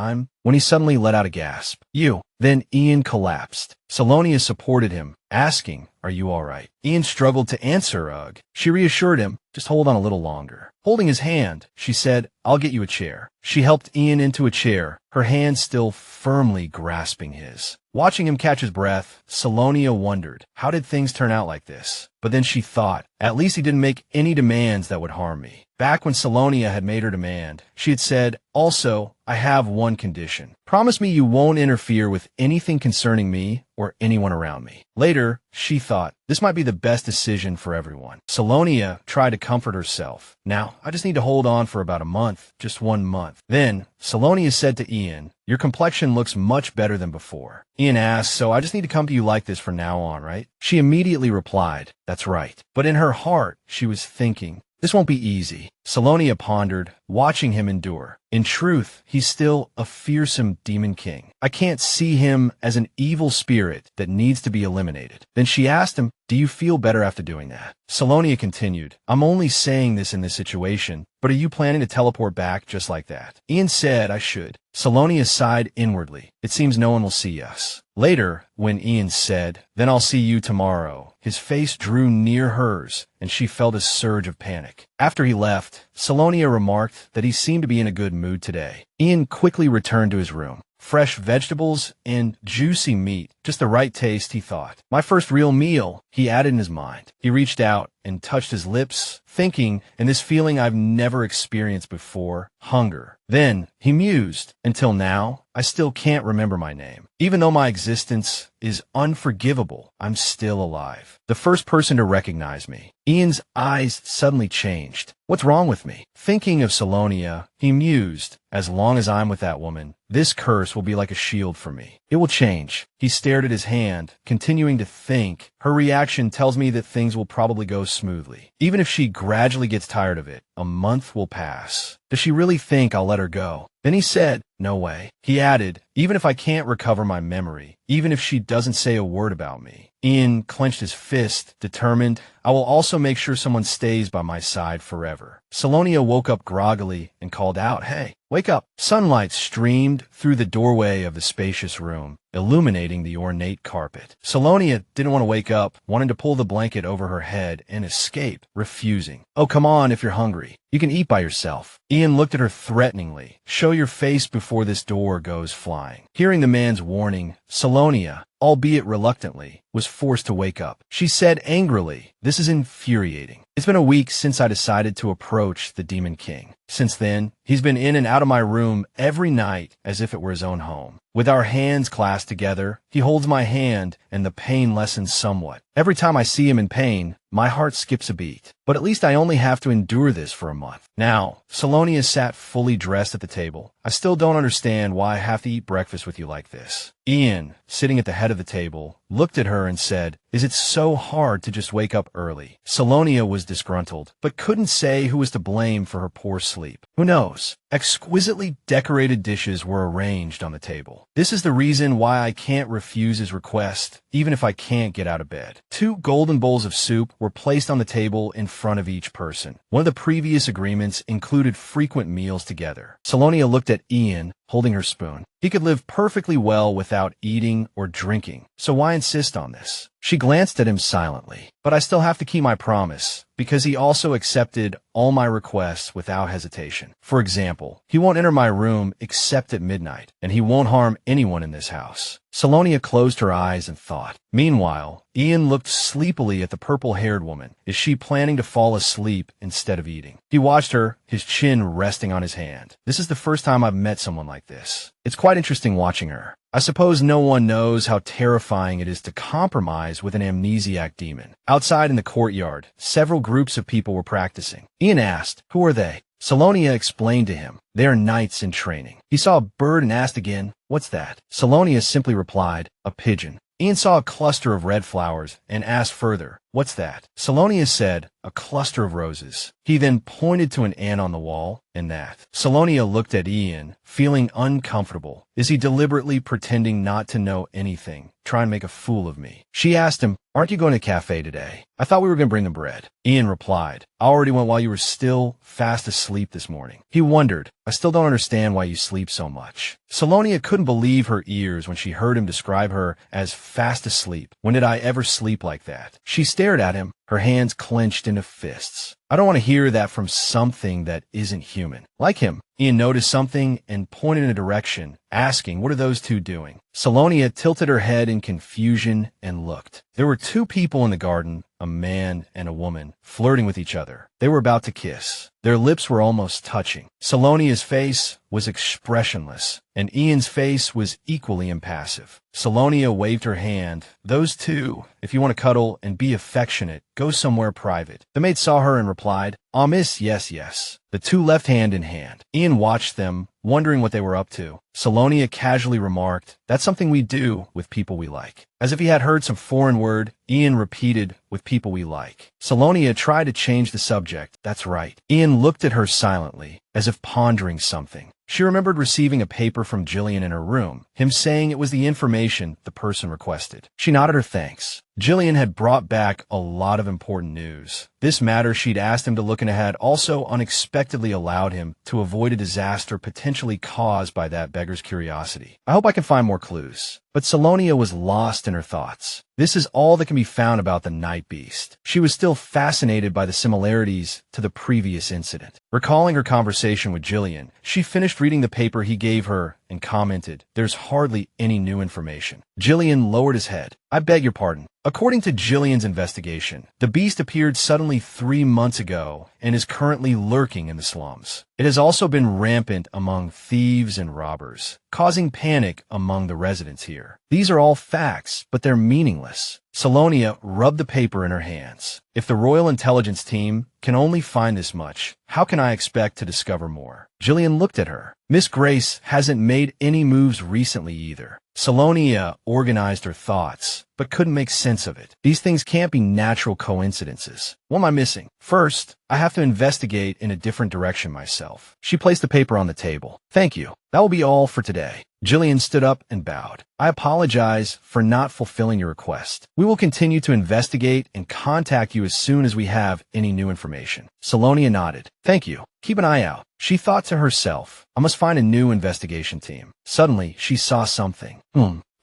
when he suddenly let out a gasp. "You." Then Ian collapsed. Selonia supported him, asking, "Are you all right?" Ian struggled to answer, "Ugh." She reassured him, "Just hold on a little longer." Holding his hand, she said, "I'll get you a chair." She helped Ian into a chair, her hand still firmly grasping his. Watching him catch his breath, Selonia wondered, how did things turn out like this? But then she thought, at least he didn't make any demands that would harm me. Back when Selonia had made her demand, she had said, "Also, I have one condition. Promise me you won't interfere with anything concerning me or anyone around me." Later, she thought, this might be the best decision for everyone. Selonia tried to comfort herself. "Now, I just need to hold on for about a month, just 1 month." Then, Selonia said to Ian, "Your complexion looks much better than before." Ian asked, "So I just need to come to you like this from now on, right?" She immediately replied, "That's right." But in her heart, she was thinking, this won't be easy. Selonia pondered, watching him endure. In truth, he's still a fearsome demon king. I can't see him as an evil spirit that needs to be eliminated. Then she asked him, "Do you feel better after doing that?" Selonia continued, "I'm only saying this in this situation, but are you planning to teleport back just like that?" Ian said, "I should." Selonia sighed inwardly. "It seems no one will see us." Later, when Ian said, "Then I'll see you tomorrow," his face drew near hers, and she felt a surge of panic. After he left, Selonia remarked that he seemed to be in a good mood today. Ian quickly returned to his room. Fresh vegetables and juicy meat, just the right taste, he thought. "My first real meal," he added in his mind. He reached out and touched his lips, thinking, in this feeling I've never experienced before, hunger. Then, he mused, "Until now, I still can't remember my name. Even though my existence is unforgivable, I'm still alive. The first person to recognize me." Ian's eyes suddenly changed. "What's wrong with me?" Thinking of Selonia, he mused, "As long as I'm with that woman, this curse will be like a shield for me. It will change." He stared at his hand, continuing to think. Her reaction tells me that things will probably go smoothly. Even if she gradually gets tired of it, a month will pass. Does she really think I'll let her go? Then he said, "No way." He added, "Even if I can't recover my memory, even if she doesn't say a word about me." Ian clenched his fist, determined, "I will also make sure someone stays by my side forever." Selonia woke up groggily and called out, "Hey, wake up." Sunlight streamed through the doorway of the spacious room, illuminating the ornate carpet. Selonia didn't want to wake up, wanting to pull the blanket over her head and escape, refusing. "Oh, come on if you're hungry. You can eat by yourself." Ian looked at her threateningly. "Show your face before this door goes flying." Hearing the man's warning, Selonia, albeit reluctantly, was forced to wake up. She said angrily, "This is infuriating. It's been a week since I decided to approach the Demon King. Since then, he's been in and out of my room every night as if it were his own home. With our hands clasped together, he holds my hand and the pain lessens somewhat. Every time I see him in pain, my heart skips a beat. But at least I only have to endure this for a month." Now, Selonia sat fully dressed at the table. "I still don't understand why I have to eat breakfast with you like this." Ian, sitting at the head of the table, looked at her and said, "Is it so hard to just wake up early?" Selonia was disgruntled, but couldn't say who was to blame for her poor sleep. Who knows? Exquisitely decorated dishes were arranged on the table. "This is the reason why I can't refuse his request, even if I can't get out of bed." 2 golden bowls of soup were placed on the table in front of each person. One of the previous agreements included frequent meals together. Selonia looked at Ian, holding her spoon. He could live perfectly well without eating or drinking, so why insist on this? She glanced at him silently. "But I still have to keep my promise, because he also accepted all my requests without hesitation. For example, he won't enter my room except at midnight, and he won't harm anyone in this house." Selonia closed her eyes and thought. Meanwhile, Ian looked sleepily at the purple-haired woman. Is she planning to fall asleep instead of eating? He watched her, his chin resting on his hand. "This is the first time I've met someone like this. It's quite interesting watching her. I suppose no one knows how terrifying it is to compromise with an amnesiac demon." Outside in the courtyard, several groups of people were practicing. Ian asked, "Who are they?" Selonia explained to him, "They are knights in training." He saw a bird and asked again, "What's that?" Selonia simply replied, "A pigeon." Ian saw a cluster of red flowers and asked further, "What's that?" Selonia said, "A cluster of roses." He then pointed to an ant on the wall, and that. Selonia looked at Ian, feeling uncomfortable. Is he deliberately pretending not to know anything, trying to make a fool of me? She asked him, "Aren't you going to a cafe today?" "I thought we were going to bring the bread." Ian replied, "I already went while you were still fast asleep this morning." He wondered, "I still don't understand why you sleep so much." Selonia couldn't believe her ears when she heard him describe her as fast asleep. When did I ever sleep like that? She stared at him, her hands clenched into fists. "I don't want to hear that from something that isn't human." Like him, Ian noticed something and pointed in a direction, asking, "What are those 2 doing?" Selonia tilted her head in confusion and looked. There were 2 people in the garden, a man and a woman, flirting with each other. They were about to kiss. Their lips were almost touching. Selonia's face was expressionless, and Ian's face was equally impassive. Selonia waved her hand. "Those 2, if you want to cuddle and be affectionate, go somewhere private." The maid saw her and replied, "Ah, miss, yes, yes." The 2 left hand in hand. Ian watched them, wondering what they were up to. Selonia casually remarked, "That's something we do with people we like." As if he had heard some foreign word, Ian repeated, "With people we like." Selonia tried to change the subject. "That's right." Ian looked at her silently, as if pondering something. She remembered receiving a paper from Jillian in her room, him saying it was the information the person requested. She nodded her thanks. Jillian had brought back a lot of important news. This matter she'd asked him to look into had also unexpectedly allowed him to avoid a disaster potentially caused by that beggar's curiosity. "I hope I can find more clues." But Selonia was lost in her thoughts. This is all that can be found about the night beast. She was still fascinated by the similarities to the previous incident. Recalling her conversation with Jillian, she finished reading the paper he gave her and commented, "There's hardly any new information." Jillian lowered his head. "I beg your pardon." According to Jillian's investigation, the beast appeared suddenly 3 months ago and is currently lurking in the slums. It has also been rampant among thieves and robbers, causing panic among the residents here. These are all facts, but they're meaningless. Selonia rubbed the paper in her hands. If the Royal Intelligence Team can only find this much, how can I expect to discover more? Jillian looked at her. Miss Grace hasn't made any moves recently either. Selonia organized her thoughts, but couldn't make sense of it. These things can't be natural coincidences. What am I missing? First, I have to investigate in a different direction myself. She placed the paper on the table. "Thank you. That will be all for today." Jillian stood up and bowed. "I apologize for not fulfilling your request. We will continue to investigate and contact you as soon as we have any new information." Selonia nodded. "Thank you. Keep an eye out." She thought to herself, "I must find a new investigation team." Suddenly, she saw something.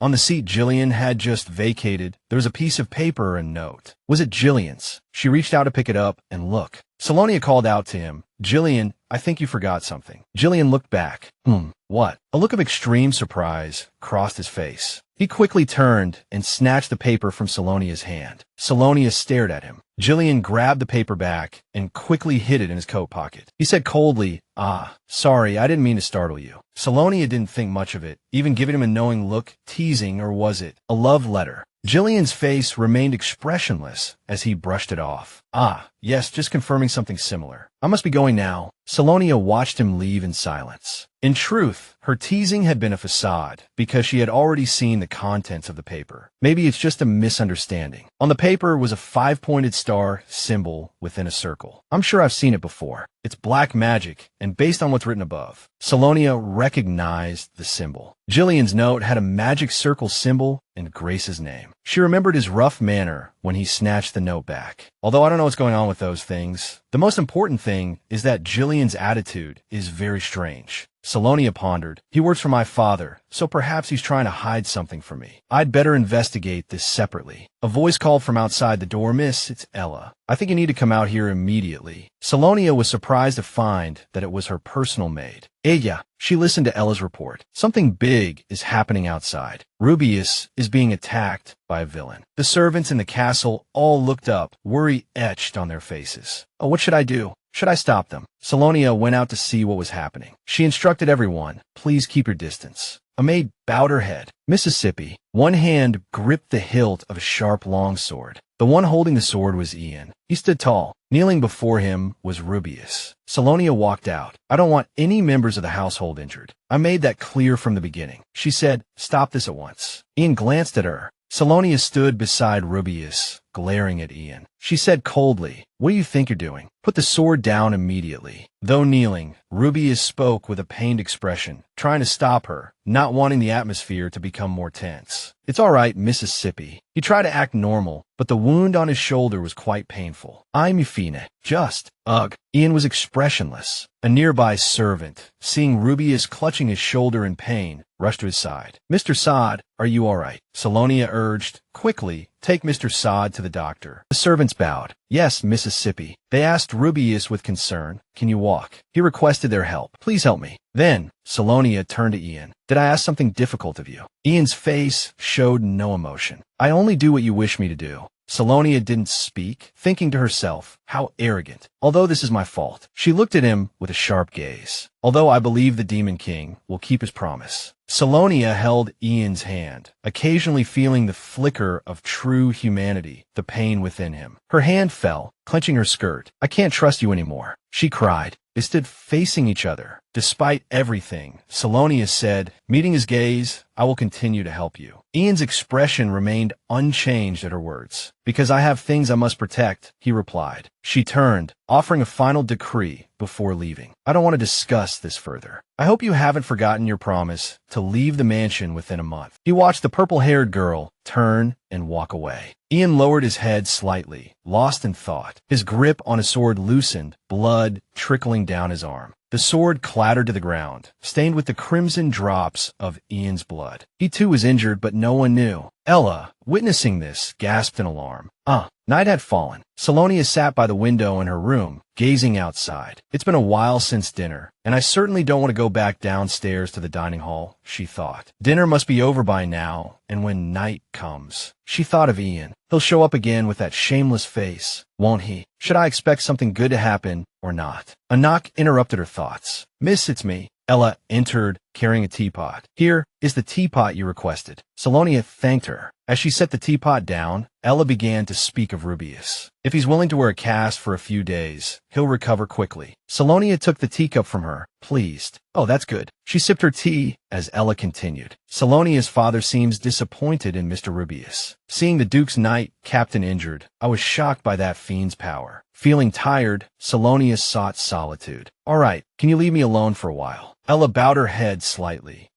On the seat Jillian had just vacated, there was a piece of paper and note. Was it Jillian's? She reached out to pick it up and look. Selonia called out to him, "Jillian, I think you forgot something." Jillian looked back. What? A look of extreme surprise crossed his face. He quickly turned and snatched the paper from Selonia's hand. Selonia stared at him. Jillian grabbed the paper back and quickly hid it in his coat pocket. He said coldly, sorry, I didn't mean to startle you. Selonia didn't think much of it, even giving him a knowing look, teasing, or was it a love letter? Jillian's face remained expressionless as he brushed it off. Yes, just confirming something similar. I must be going now. Selonia watched him leave in silence. In truth, her teasing had been a facade, because she had already seen the contents of the paper. Maybe it's just a misunderstanding. On the paper was a 5-pointed star symbol within a circle. I'm sure I've seen it before. It's black magic, and based on what's written above, Selonia recognized the symbol. Jillian's note had a magic circle symbol and Grace's name. She remembered his rough manner when he snatched the note back. Although I don't know what's going on with those things, the most important thing is that Jillian's attitude is very strange. Selonia pondered. He works for my father, so perhaps he's trying to hide something from me. I'd better investigate this separately. A voice called from outside the door. Miss, it's Ella. I think you need to come out here immediately. Selonia was surprised to find that it was her personal maid. Ella. She listened to Ella's report. Something big is happening outside. Rubius is being attacked by a villain. The servants in the castle all looked up, worry etched on their faces. Oh, what should I do? Should I stop them? Selonia went out to see what was happening. She instructed everyone, please keep your distance. A maid bowed her head. Mississippi. One hand gripped the hilt of a sharp longsword. The one holding the sword was Ian. He stood tall. Kneeling before him was Rubius. Selonia walked out. I don't want any members of the household injured. I made that clear from the beginning. She said, stop this at once. Ian glanced at her. Selonia stood beside Rubius, glaring at Ian. She said coldly, what do you think you're doing? Put the sword down immediately. Though kneeling, Rubius spoke with a pained expression, trying to stop her, not wanting the atmosphere to become more tense. It's all right, Mississippi. He tried to act normal, but the wound on his shoulder was quite painful. I'm Euphine. Just. Ugh. Ian was expressionless. A nearby servant, seeing Rubius clutching his shoulder in pain, rushed to his side. Mr. Saad, are you all right? Selonia urged. Quickly, take Mr. Saad to the doctor. The servants bowed. Yes, Mississippi. They asked Rubius with concern, can you walk? He requested their help. Please help me. Then, Selonia turned to Ian. Did I ask something difficult of you? Ian's face showed no emotion. I only do what you wish me to do. Selonia didn't speak, thinking to herself, how arrogant. Although this is my fault. She looked at him with a sharp gaze. Although I believe the Demon King will keep his promise. Selonia held Ian's hand, occasionally feeling the flicker of true humanity, the pain within him. Her hand fell, clenching her skirt. I can't trust you anymore, she cried. They stood facing each other. Despite everything, Selonia said, meeting his gaze, I will continue to help you. Ian's expression remained unchanged at her words. Because I have things I must protect, he replied. She turned, offering a final decree before leaving. I don't want to discuss this further. I hope you haven't forgotten your promise to leave the mansion within a month. He watched the purple-haired girl turn and walk away. Ian lowered his head slightly, lost in thought. His grip on his sword loosened, blood trickling down his arm. The sword clattered to the ground, stained with the crimson drops of Ian's blood. He too was injured, but no one knew. Ella, witnessing this, gasped in alarm. Night had fallen. Selonia sat by the window in her room, gazing outside. It's been a while since dinner, and I certainly don't want to go back downstairs to the dining hall, she thought. Dinner must be over by now, and when night comes, she thought of Ian. He'll show up again with that shameless face, won't he? Should I expect something good to happen or not? A knock interrupted her thoughts. Miss, it's me. Ella entered, carrying a teapot. Here is the teapot you requested. Selonia thanked her. As she set the teapot down, Ella began to speak of Rubius. If he's willing to wear a cast for a few days, he'll recover quickly. Selonia took the teacup from her, pleased. Oh, that's good. She sipped her tea as Ella continued. Selonia's father seems disappointed in Mr. Rubius. Seeing the Duke's knight captain injured, I was shocked by that fiend's power. Feeling tired, Selonia sought solitude. All right, can you leave me alone for a while? Ella bowed her head slightly.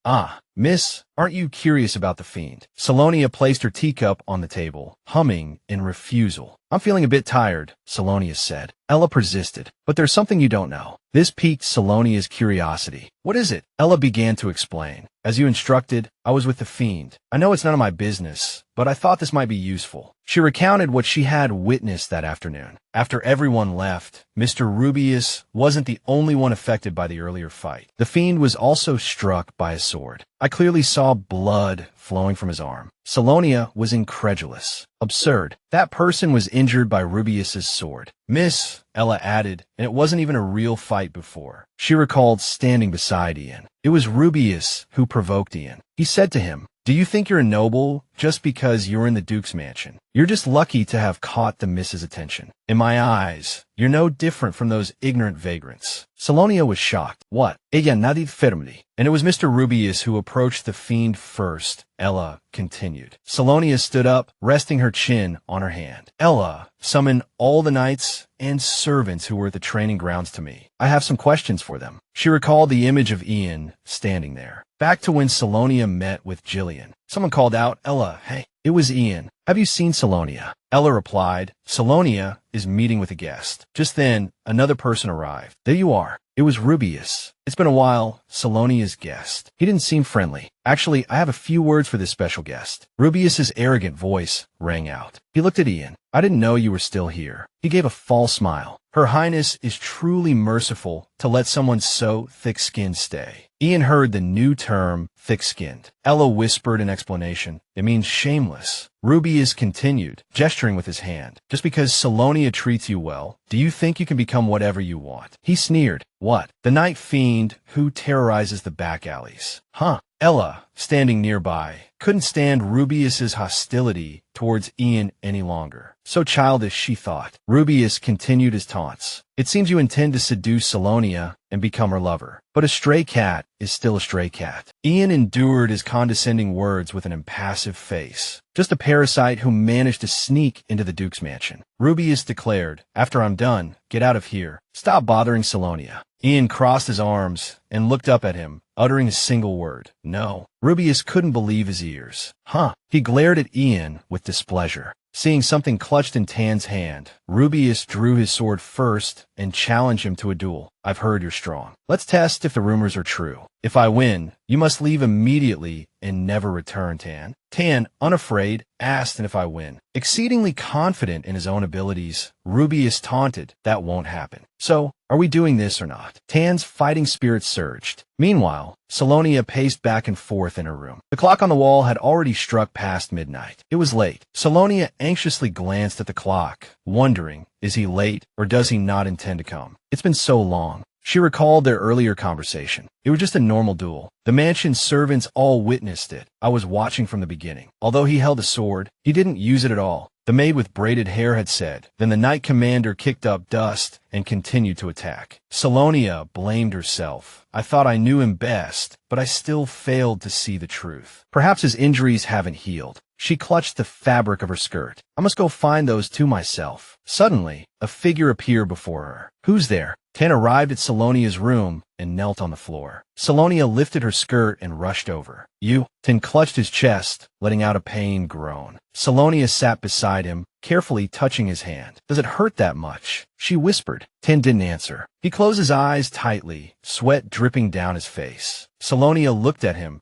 Miss, aren't you curious about the fiend? Selonia placed her teacup on the table, humming in refusal. I'm feeling a bit tired, Selonia said. Ella persisted. But there's something you don't know. This piqued Selonia's curiosity. What is it? Ella began to explain. As you instructed, I was with the fiend. I know it's none of my business, but I thought this might be useful. She recounted what she had witnessed that afternoon. After everyone left, Mr. Rubius wasn't the only one affected by the earlier fight. The fiend was also struck by a sword. I clearly saw blood flowing from his arm. Selonia was incredulous. Absurd. That person was injured by Rubius's sword. Miss, Ella added, and it wasn't even a real fight before. She recalled standing beside Ian. It was Rubius who provoked Ian. He said to him, "Do you think you're a noble just because you're in the Duke's mansion? You're just lucky to have caught the Miss's attention. In my eyes, you're no different from those ignorant vagrants." Selonia was shocked. What? Ella nadie fermly. And it was Mr. Rubius who approached the fiend first, Ella continued. Selonia stood up, resting her chin on her hand. Ella, summon all the knights and servants who were at the training grounds to me. I have some questions for them. She recalled the image of Ian standing there. Back to when Selonia met with Jillian. Someone called out, "Ella, hey." It was Ian. "Have you seen Selonia?" Ella replied, "Selonia is meeting with a guest." Just then, another person arrived. "There you are." It was Rubius. "It's been a while, Selonia's guest." He didn't seem friendly. "Actually, I have a few words for this special guest." Rubius's arrogant voice rang out. He looked at Ian. "I didn't know you were still here." He gave a false smile. "Her Highness is truly merciful to let someone so thick-skinned stay." Ian heard the new term, thick-skinned. Ella whispered in explanation, "It means shameless." Rubius continued, gesturing with his hand. "Just because Selonia treats you well, do you think you can become whatever you want?" He sneered. "What? The night fiend who terrorizes the back alleys." Huh. Ella, standing nearby, couldn't stand Rubius's hostility towards Ian any longer. So childish, she thought. Rubius continued his taunts. "It seems you intend to seduce Selonia and become her lover. But a stray cat is still a stray cat." Ian endured his condescending words with an impassive face. "Just a parasite who managed to sneak into the Duke's mansion." Rubius declared, "After I'm done, get out of here. Stop bothering Selonia." Ian crossed his arms and looked up at him, uttering a single word. "No." Rubius couldn't believe his ears. Huh. He glared at Ian with displeasure. Seeing something clutched in Tan's hand, Rubius drew his sword first and challenged him to a duel. "I've heard you're strong. Let's test if the rumors are true. If I win, you must leave immediately and never return, Tan." Tan, unafraid, asked if I win. Exceedingly confident in his own abilities, Rubius taunted, "That won't happen. So, are we doing this or not?" Tan's fighting spirit surged. Meanwhile, Selonia paced back and forth in her room. The clock on the wall had already struck past midnight. It was late. Selonia anxiously glanced at the clock, wondering, is he late or does he not intend to come? It's been so long. She recalled their earlier conversation. It was just a normal duel. The mansion's servants all witnessed it. I was watching from the beginning. Although he held a sword, he didn't use it at all. The maid with braided hair had said. Then the knight commander kicked up dust and continued to attack. Selonia blamed herself. "I thought I knew him best, but I still failed to see the truth. Perhaps his injuries haven't healed." She clutched the fabric of her skirt. "I must go find those two myself." Suddenly, a figure appeared before her. "Who's there?" Tan arrived at Selonia's room and knelt on the floor. Selonia lifted her skirt and rushed over. "You?" Tan clutched his chest, letting out a pained groan. Selonia sat beside him, carefully touching his hand. "Does it hurt that much?" she whispered. Tan didn't answer. He closed his eyes tightly, sweat dripping down his face. Selonia looked at him,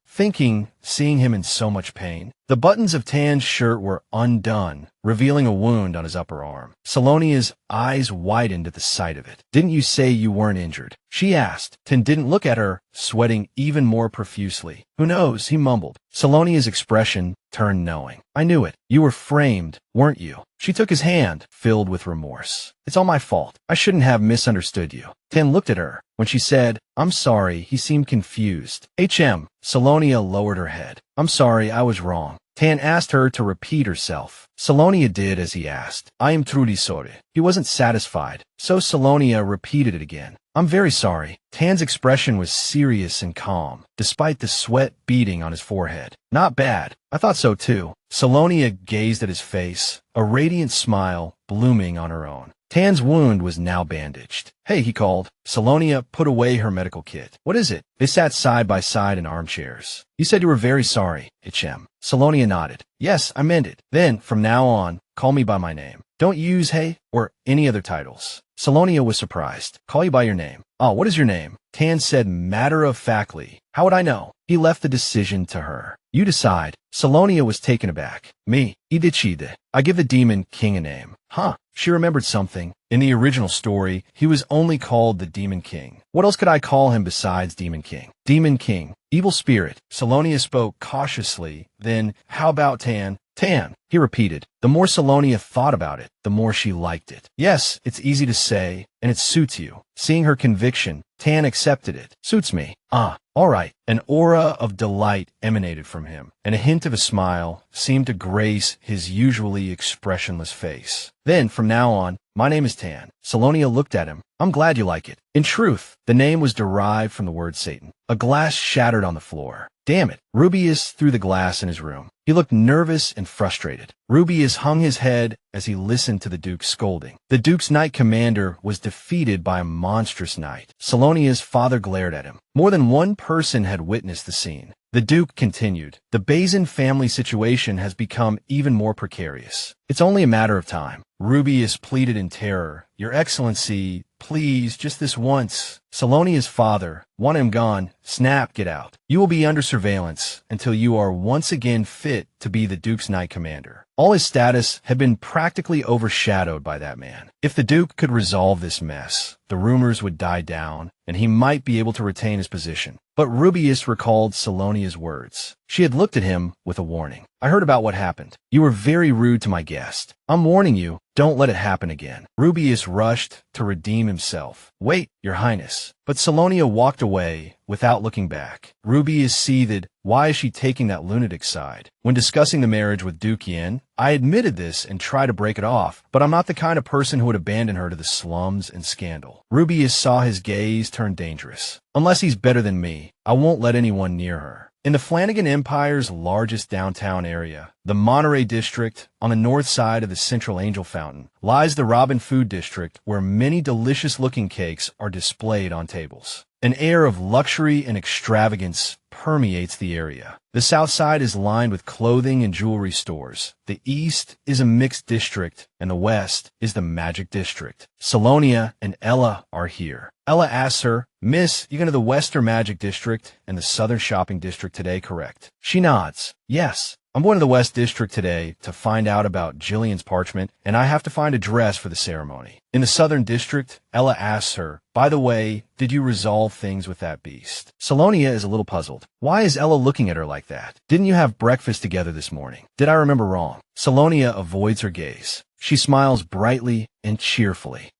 seeing him in so much pain. The buttons of Tan's shirt were undone, revealing a wound on his upper arm. Selonia's eyes widened at the sight of it. "Didn't you say you weren't injured?" she asked. Tan didn't look at her, sweating even more profusely. "Who knows?" he mumbled. Selonia's expression turned knowing. "I knew it. You were framed, weren't you?" She took his hand, filled with remorse. "It's all my fault. I shouldn't have misunderstood you." Tan looked at her. When she said, "I'm sorry," he seemed confused. Selonia lowered her head. "I'm sorry, I was wrong." Tan asked her to repeat herself. Selonia did as he asked. "I am truly sorry." He wasn't satisfied, so Selonia repeated it again. "I'm very sorry." Tan's expression was serious and calm, despite the sweat beading on his forehead. "Not bad. I thought so too." Selonia gazed at his face, a radiant smile blooming on her own. Tan's wound was now bandaged. "Hey," he called. Selonia put away her medical kit. "What is it?" They sat side by side in armchairs. "You said you were very sorry, Hichem." Selonia nodded. "Yes, I meant it. Then, from now on, call me by my name. Don't use hey or any other titles." Selonia was surprised. "Call you by your name." "Oh, what is your name?" Tan said matter-of-factly. "How would I know?" He left the decision to her. You decide. Selonia was taken aback. Me, Idichide. I give the demon king a name. Huh. She remembered something. In the original story, he was only called the Demon King. What else could I call him besides Demon King? Demon King. Evil spirit. Selonia spoke cautiously. Then, how about Tan? Tan, he repeated. The more Selonia thought about it, the more she liked it. Yes, it's easy to say, and it suits you. Seeing her conviction, Tan accepted it. Suits me. All right. An aura of delight emanated from him, and a hint of a smile seemed to grace his usually expressionless face. Then, from now on, my name is Tan. Selonia looked at him. I'm glad you like it. In truth, the name was derived from the word Satan. A glass shattered on the floor. Damn it. Rubius threw the glass in his room. He looked nervous and frustrated. Rubius hung his head as he listened to the Duke's scolding. The Duke's knight commander was defeated by a monstrous knight. Selonia's father glared at him. More than one person had witnessed the scene. The Duke continued. The Bessin family situation has become even more precarious. It's only a matter of time. Rubius pleaded in terror. Your Excellency, please, just this once. Selonia's father, want him gone. Snap, get out. You will be under surveillance until you are once again fit to be the Duke's knight commander. All his status had been practically overshadowed by that man. If the Duke could resolve this mess, the rumors would die down, and he might be able to retain his position. But Rubius recalled Selonia's words. She had looked at him with a warning. I heard about what happened. You were very rude to my guest. I'm warning you, don't let it happen again. Rubius rushed to redeem himself. Wait, Your Highness. But Selonia walked away without looking back. Rubius seethed. Why is she taking that lunatic side? When discussing the marriage with Duke Yin, I admitted this and tried to break it off, but I'm not the kind of person who would abandon her to the slums and scandal. Rubius saw his gaze turn dangerous. Unless he's better than me, I won't let anyone near her. In the Flanagan Empire's largest downtown area, the Monterey District, on the north side of the Central Angel Fountain, lies the Robin Food District, where many delicious-looking cakes are displayed on tables. An air of luxury and extravagance permeates the area. The south side is lined with clothing and jewelry stores. The east is a mixed district, and the west is the magic district. Selonia and Ella are here. Ella asks her, Miss, you going to the western magic district and the southern shopping district today, correct? She nods. Yes. I'm going to the West District today to find out about Jillian's parchment, and I have to find a dress for the ceremony. In the Southern District, Ella asks her, by the way, did you resolve things with that beast? Selonia is a little puzzled. Why is Ella looking at her like that? Didn't you have breakfast together this morning? Did I remember wrong? Selonia avoids her gaze. She smiles brightly and cheerfully.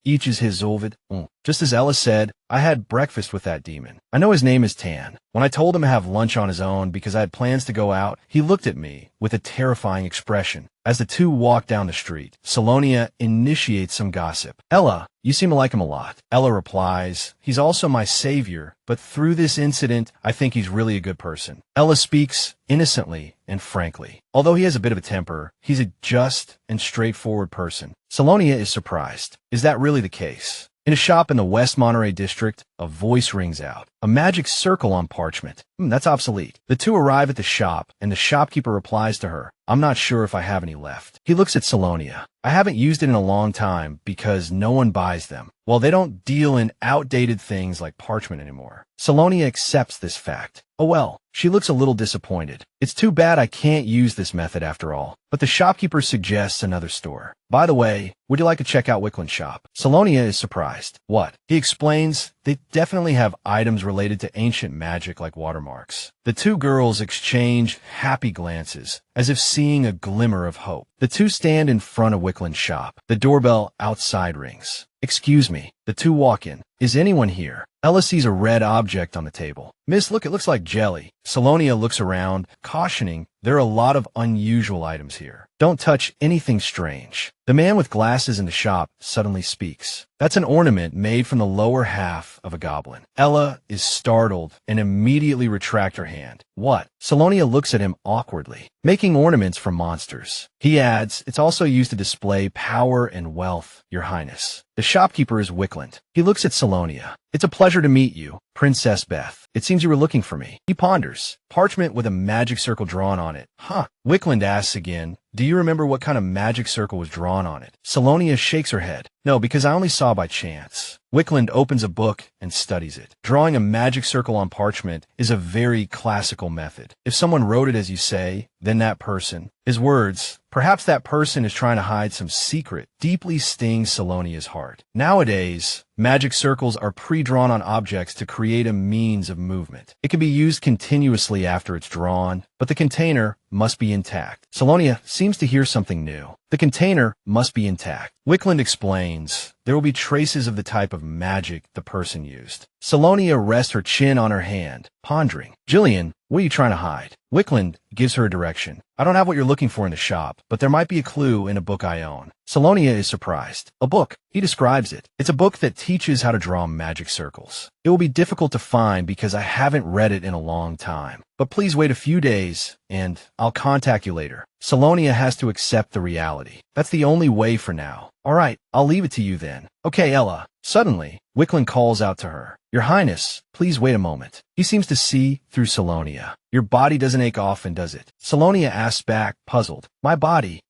Each is his Ovid. Just as Ella said, I had breakfast with that demon. I know his name is Tan. When I told him to have lunch on his own because I had plans to go out, he looked at me with a terrifying expression. As the two walk down the street, Selonia initiates some gossip. Ella, you seem to like him a lot. Ella replies, he's also my savior, but through this incident, I think he's really a good person. Ella speaks innocently and frankly. Although he has a bit of a temper, he's a just and straightforward person. Selonia is surprised. Is that really the case? In a shop in the West Monterey District, a voice rings out. A magic circle on parchment. That's obsolete. The two arrive at the shop, and the shopkeeper replies to her, I'm not sure if I have any left. He looks at Selonia. I haven't used it in a long time because no one buys them. Well, they don't deal in outdated things like parchment anymore. Selonia accepts this fact. Oh well, she looks a little disappointed. It's too bad I can't use this method after all. But the shopkeeper suggests another store. By the way, would you like to check out Wickland's shop? Selonia is surprised. What? He explains they definitely have items related to ancient magic like watermarks. The two girls exchange happy glances, as if seeing a glimmer of hope. The two stand in front of Wickland's shop. The doorbell outside rings. Excuse me. The two walk in. Is anyone here? Ella sees a red object on the table. Miss, look, it looks like jelly. Selonia looks around, cautioning, there are a lot of unusual items here. Don't touch anything strange. The man with glasses in the shop suddenly speaks. That's an ornament made from the lower half of a goblin. Ella is startled and immediately retracts her hand. What? Selonia looks at him awkwardly. Making ornaments from monsters. He adds, it's also used to display power and wealth, Your Highness. The shopkeeper is Wickland. He looks at Selonia. It's a pleasure to meet you, Princess Beth. It seems you were looking for me. He ponders. Parchment with a magic circle drawn on it. Huh. Wickland asks again, do you remember what kind of magic circle was drawn on it? Selonia shakes her head. No, because I only saw by chance. Wickland opens a book and studies it. Drawing a magic circle on parchment is a very classical method. If someone wrote it as you say, then that person. His words, perhaps that person is trying to hide some secret, deeply stings Selonia's heart. Nowadays, magic circles are pre-drawn on objects to create a means of movement. It can be used continuously after it's drawn, but the container must be intact. Selonia seems to hear something new. The container must be intact. Wickland explains, there will be traces of the type of magic the person used. Selonia rests her chin on her hand, pondering. Jillian, what are you trying to hide? Wickland gives her a direction. I don't have what you're looking for in the shop, but there might be a clue in a book I own. Selonia is surprised. A book. He describes it. It's a book that teaches how to draw magic circles. It will be difficult to find because I haven't read it in a long time. But please wait a few days, and I'll contact you later. Selonia has to accept the reality. That's the only way for now. All right, I'll leave it to you then. Okay, Ella. Suddenly, Wickland calls out to her. Your Highness, please wait a moment. He seems to see through Selonia. Your body doesn't ache often, does it? Selonia asks back, puzzled. My body?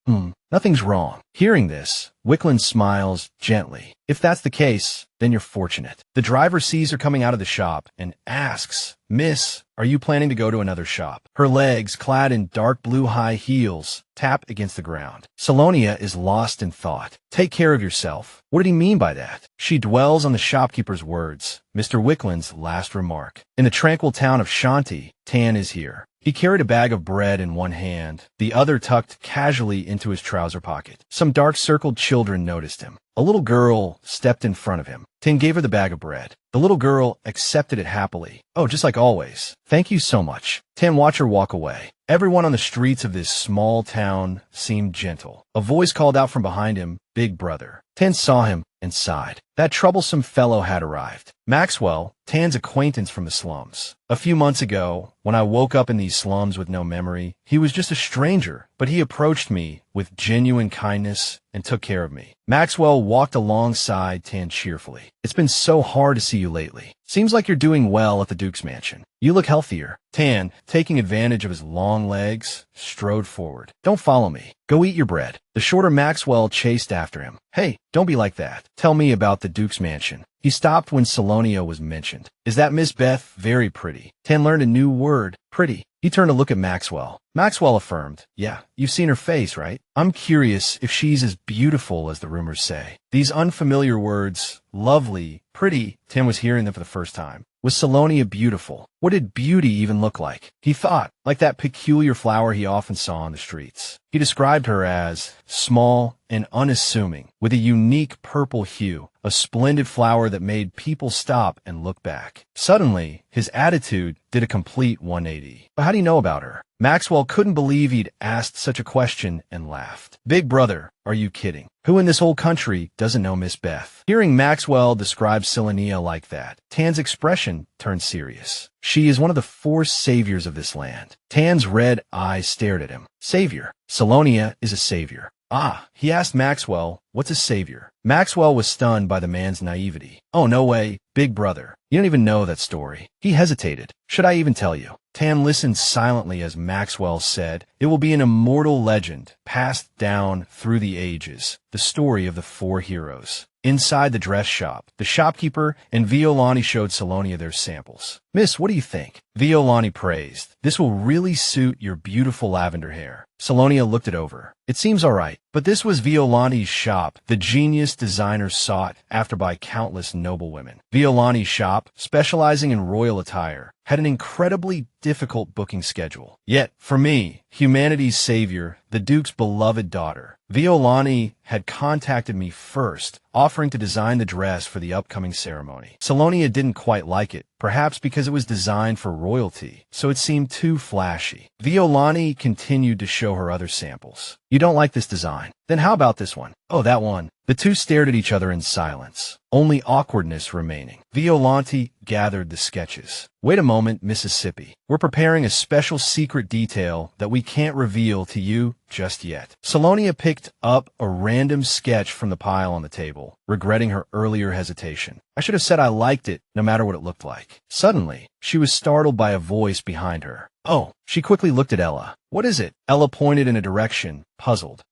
Nothing's wrong. Hearing this, Wickland smiles gently. If that's the case, then you're fortunate. The driver sees her coming out of the shop and asks, Miss, are you planning to go to another shop? Her legs, clad in dark blue high heels, tap against the ground. Selonia is lost in thought. Take care of yourself. What did he mean by that? She dwells on the shopkeeper's words, Mr. Wickland's last remark. In the tranquil town of Shanti, Tan is here. He carried a bag of bread in one hand, the other tucked casually into his trouser pocket. Some dark-circled children noticed him. A little girl stepped in front of him. Tan gave her the bag of bread. The little girl accepted it happily. Oh, just like always. Thank you so much. Tan watched her walk away. Everyone on the streets of this small town seemed gentle. A voice called out from behind him, Big Brother. Tan saw him and sighed. That troublesome fellow had arrived. Maxwell, Tan's acquaintance from the slums. A few months ago, when I woke up in these slums with no memory, he was just a stranger, but he approached me with genuine kindness and took care of me. Maxwell walked alongside Tan cheerfully. It's been so hard to see you lately. Seems like you're doing well at the Duke's mansion. You look healthier. Tan, taking advantage of his long legs, strode forward. Don't follow me. Go eat your bread. The shorter Maxwell chased after him. Hey, don't be like that. Tell me about the Duke's mansion. He stopped when Selonia was mentioned. Is that Miss Beth very pretty? Tan learned a new word, pretty. He turned to look at Maxwell. Maxwell affirmed, yeah, you've seen her face, right? I'm curious if she's as beautiful as the rumors say. These unfamiliar words, lovely, pretty, Tim was hearing them for the first time. Was Selonia beautiful? What did beauty even look like? He thought, like that peculiar flower he often saw on the streets. He described her as small and unassuming, with a unique purple hue, a splendid flower that made people stop and look back. Suddenly, his attitude did a complete 180. But how do you know about her? Maxwell couldn't believe he'd asked such a question and laughed. Big Brother, are you kidding? Who in this whole country doesn't know Miss Beth? Hearing Maxwell describe Selonia like that, Tan's expression turned serious. She is one of the 4 saviors of this land. Tan's red eyes stared at him. Savior. Selonia is a savior. Ah, he asked Maxwell, what's a savior? Maxwell was stunned by the man's naivety. Oh, no way, Big Brother. You don't even know that story. He hesitated. Should I even tell you? Tan listened silently as Maxwell said, it will be an immortal legend, passed down through the ages, the story of the 4 heroes. Inside the dress shop, the shopkeeper and Violani showed Selonia their samples. Miss, what do you think? Violani praised. This will really suit your beautiful lavender hair. Selonia looked it over. It seems all right, but this was Violani's shop, the genius designer sought after by countless noble women. Violani's shop, specializing in royal attire, had an incredibly difficult booking schedule. Yet, for me, humanity's savior, the Duke's beloved daughter, Violani had contacted me first, offering to design the dress for the upcoming ceremony. Selonia didn't quite like it, perhaps because it was designed for royalty, so it seemed too flashy. Violani continued to show her other samples. You don't like this design? Then how about this one? Oh, that one. The two stared at each other in silence, only awkwardness remaining. Violante gathered the sketches. Wait a moment, Mississippi. We're preparing a special secret detail that we can't reveal to you, just yet. Selonia picked up a random sketch from the pile on the table, regretting her earlier hesitation. I should have said I liked it, no matter what it looked like. Suddenly, she was startled by a voice behind her. Oh, she quickly looked at Ella. What is it? Ella pointed in a direction, puzzled.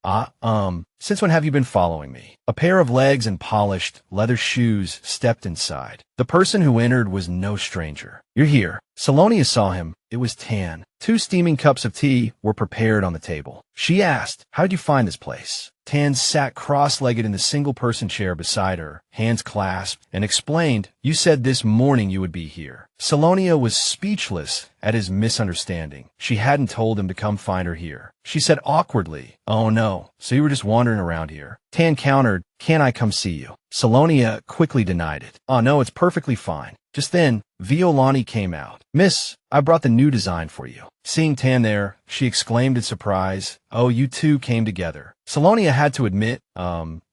Since when have you been following me? A pair of legs and polished, leather shoes stepped inside. The person who entered was no stranger. You're here. Selonia saw him. It was Tan. 2 steaming cups of tea were prepared on the table. She asked, how'd you find this place? Tan sat cross-legged in the single-person chair beside her, hands clasped, and explained, you said this morning you would be here. Selonia was speechless at his misunderstanding. She hadn't told him to come find her here. She said awkwardly, oh no, so you were just wandering around here. Tan countered, can't I come see you? Selonia quickly denied it. Oh no, it's perfectly fine. Just then, Violani came out. Miss, I brought the new design for you. Seeing Tan there, she exclaimed in surprise, oh, you two came together. Selonia had to admit,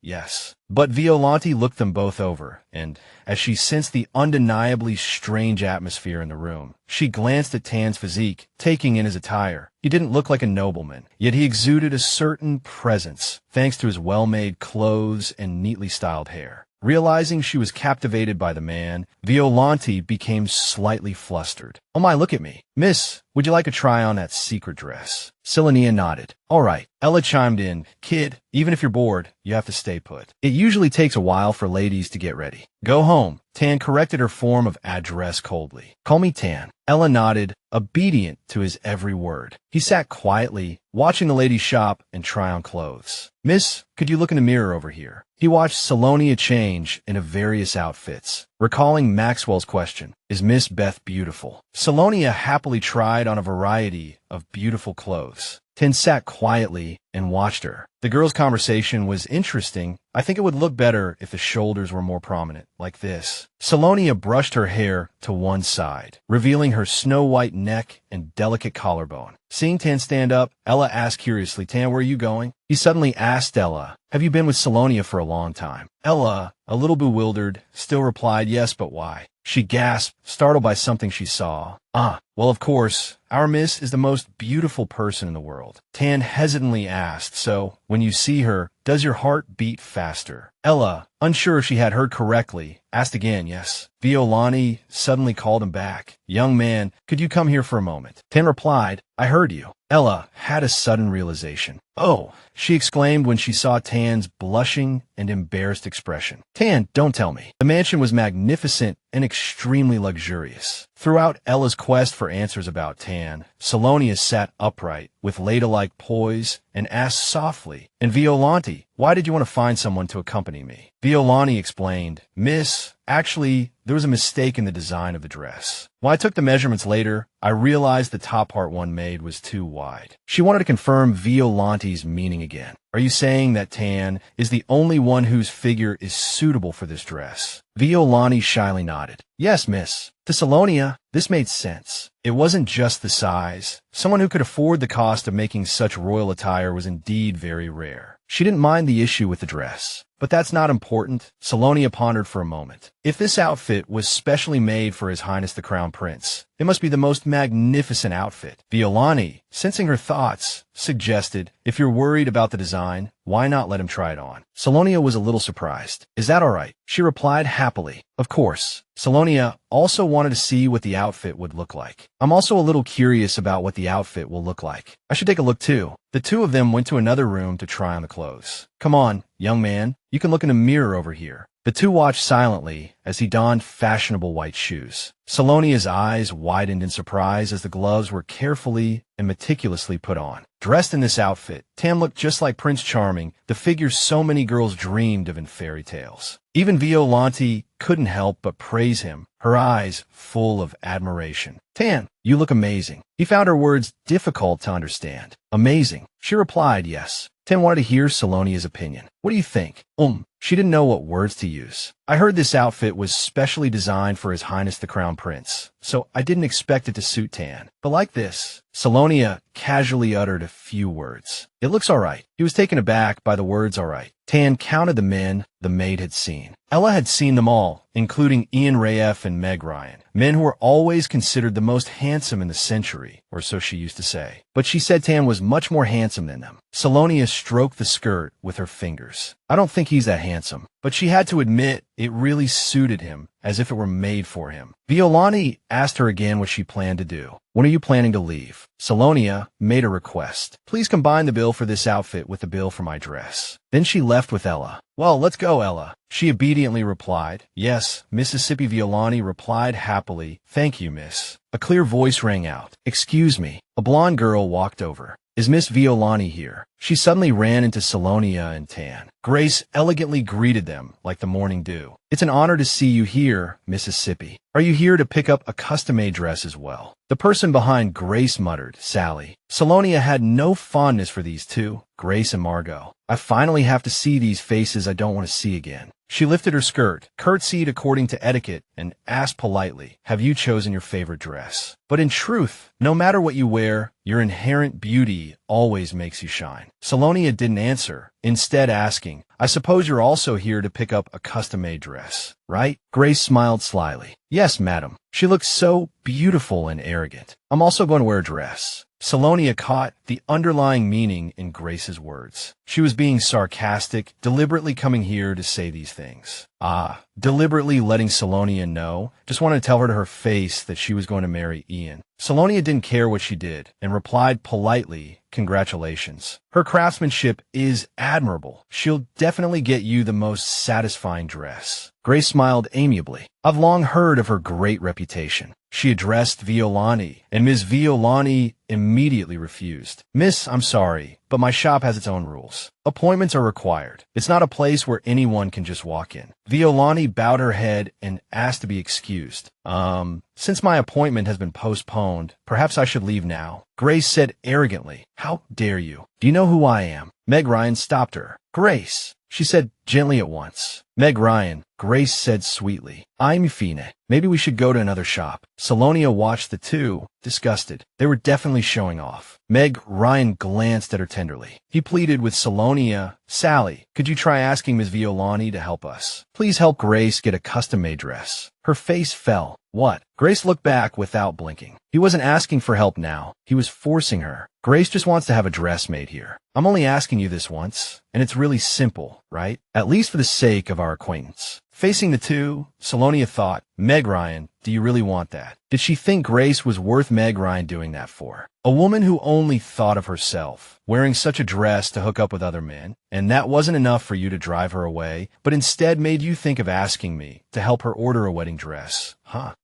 yes. But Violante looked them both over, and, as she sensed the undeniably strange atmosphere in the room, she glanced at Tan's physique, taking in his attire. He didn't look like a nobleman, yet he exuded a certain presence, thanks to his well-made clothes and neatly styled hair. Realizing she was captivated by the man, Violante became slightly flustered. Oh my, look at me. Miss, would you like to try on that secret dress? Selonia nodded. All right. Ella chimed in. Kid, even if you're bored, you have to stay put. It usually takes a while for ladies to get ready. Go home. Tan corrected her form of address coldly. Call me Tan. Ella nodded, obedient to his every word. He sat quietly, watching the ladies shop and try on clothes. Miss, could you look in the mirror over here? He watched Selonia change into various outfits, recalling Maxwell's question, is Miss Beth beautiful? Selonia happily tried on a variety of beautiful clothes. Tan sat quietly and watched her. The girl's conversation was interesting. I think it would look better if the shoulders were more prominent, like this. Selonia brushed her hair to one side, revealing her snow-white neck and delicate collarbone. Seeing Tan stand up, Ella asked curiously, Tan, where are you going? He suddenly asked Ella, have you been with Selonia for a long time? Ella, a little bewildered, still replied, yes, but why? She gasped, startled by something she saw. Well, of course, our miss is the most beautiful person in the world. Tan hesitantly asked, so, when you see her, does your heart beat faster? Ella, unsure if she had heard correctly, asked again, yes. Violani suddenly called him back. Young man, could you come here for a moment? Tan replied, I heard you. Ella had a sudden realization. Oh, she exclaimed when she saw Tan's blushing and embarrassed expression. Tan, don't tell me. The mansion was magnificent and extremely luxurious. Throughout Ella's quest for answers about Tan, Selonia sat upright with ladylike poise and asked softly, and Violante, why did you want to find someone to accompany me? Violante explained, Miss, actually, there was a mistake in the design of the dress. When I took the measurements later, I realized the top part one made was too wide. She wanted to confirm Violante's meaning again. Are you saying that Tan is the only one whose figure is suitable for this dress? Violante shyly nodded. Yes, miss. To Selonia, this made sense. It wasn't just the size. Someone who could afford the cost of making such royal attire was indeed very rare. She didn't mind the issue with the dress. But that's not important. Selonia pondered for a moment. If this outfit was specially made for His Highness the Crown Prince, it must be the most magnificent outfit. Violani, sensing her thoughts, suggested, if you're worried about the design, why not let him try it on? Selonia was a little surprised. Is that all right? She replied happily. Of course. Selonia also wanted to see what the outfit would look like. I'm also a little curious about what the outfit will look like. I should take a look too. The two of them went to another room to try on the clothes. Come on, young man. You can look in a mirror over here. The two watched silently as he donned fashionable white shoes. Selonia's eyes widened in surprise as the gloves were carefully and meticulously put on. Dressed in this outfit, Tan looked just like Prince Charming, the figure so many girls dreamed of in fairy tales. Even Violante couldn't help but praise him, her eyes full of admiration. Tan, you look amazing. He found her words difficult to understand. Amazing. She replied yes. Tan wanted to hear Selonia's opinion. What do you think? She didn't know what words to use. I heard this outfit was specially designed for His Highness the Crown Prince, so I didn't expect it to suit Tan. But like this, Selonia casually uttered a few words. It looks all right. He was taken aback by the words all right. Tan counted the men the maid had seen. Ella had seen them all, including Ian Rayef and Meg Ryan, men who were always considered the most handsome in the century, or so she used to say. But she said Tan was much more handsome than them. Selonia stroked the skirt with her fingers. I don't think he's that handsome, but she had to admit it really suited him, as if it were made for him. Violani asked her again what she planned to do. When are you planning to leave? Selonia made a request. Please combine the bill for this outfit with the bill for my dress. Then she left with Ella. Well, let's go, Ella. She obediently replied. Yes, Mississippi Violani replied happily. Thank you, miss. A clear voice rang out. Excuse me. A blonde girl walked over. Is Miss Violani here? She suddenly ran into Selonia and Tan. Grace elegantly greeted them like the morning dew. It's an honor to see you here, Mississippi. Are you here to pick up a custom-made dress as well? The person behind Grace muttered, Sally. Selonia had no fondness for these two, Grace and Margot. I finally have to see these faces I don't want to see again. She lifted her skirt, curtsied according to etiquette, and asked politely, have you chosen your favorite dress? But in truth, no matter what you wear, your inherent beauty always makes you shine. Selonia didn't answer, instead asking, I suppose you're also here to pick up a custom-made dress, right? Grace smiled slyly. Yes, madam. She looked so beautiful and arrogant. I'm also going to wear a dress. Selonia caught the underlying meaning in Grace's words. She was being sarcastic, deliberately coming here to say these things. Deliberately letting Selonia know, just wanted to tell her to her face that she was going to marry Ian. Selonia didn't care what she did and replied politely, congratulations. Her craftsmanship is admirable. She'll definitely get you the most satisfying dress. Grace smiled amiably. I've long heard of her great reputation. She addressed Violani, and Ms. Violani immediately refused. Miss, I'm sorry, but my shop has its own rules. Appointments are required. It's not a place where anyone can just walk in. Violani bowed her head and asked to be excused. Since my appointment has been postponed, perhaps I should leave now. Grace said arrogantly, how dare you? Do you know who I am? Meg Ryan stopped her. Grace, she said gently at once. Meg Ryan, Grace said sweetly. I'm Fine. Maybe we should go to another shop. Selonia watched the two, disgusted. They were definitely showing off. Meg Ryan glanced at her tenderly. He pleaded with Selonia, Sally, could you try asking Ms. Violani to help us? Please help Grace get a custom-made dress. Her face fell. What? Grace looked back without blinking. He wasn't asking for help now. He was forcing her. Grace just wants to have a dress made here. I'm only asking you this once, and it's really simple, right? At least for the sake of our acquaintance. Facing the two, Selonia thought, Meg Ryan, do you really want that? Did she think Grace was worth Meg Ryan doing that for? A woman who only thought of herself, wearing such a dress to hook up with other men, and that wasn't enough for you to drive her away, but instead made you think of asking me to help her order a wedding dress.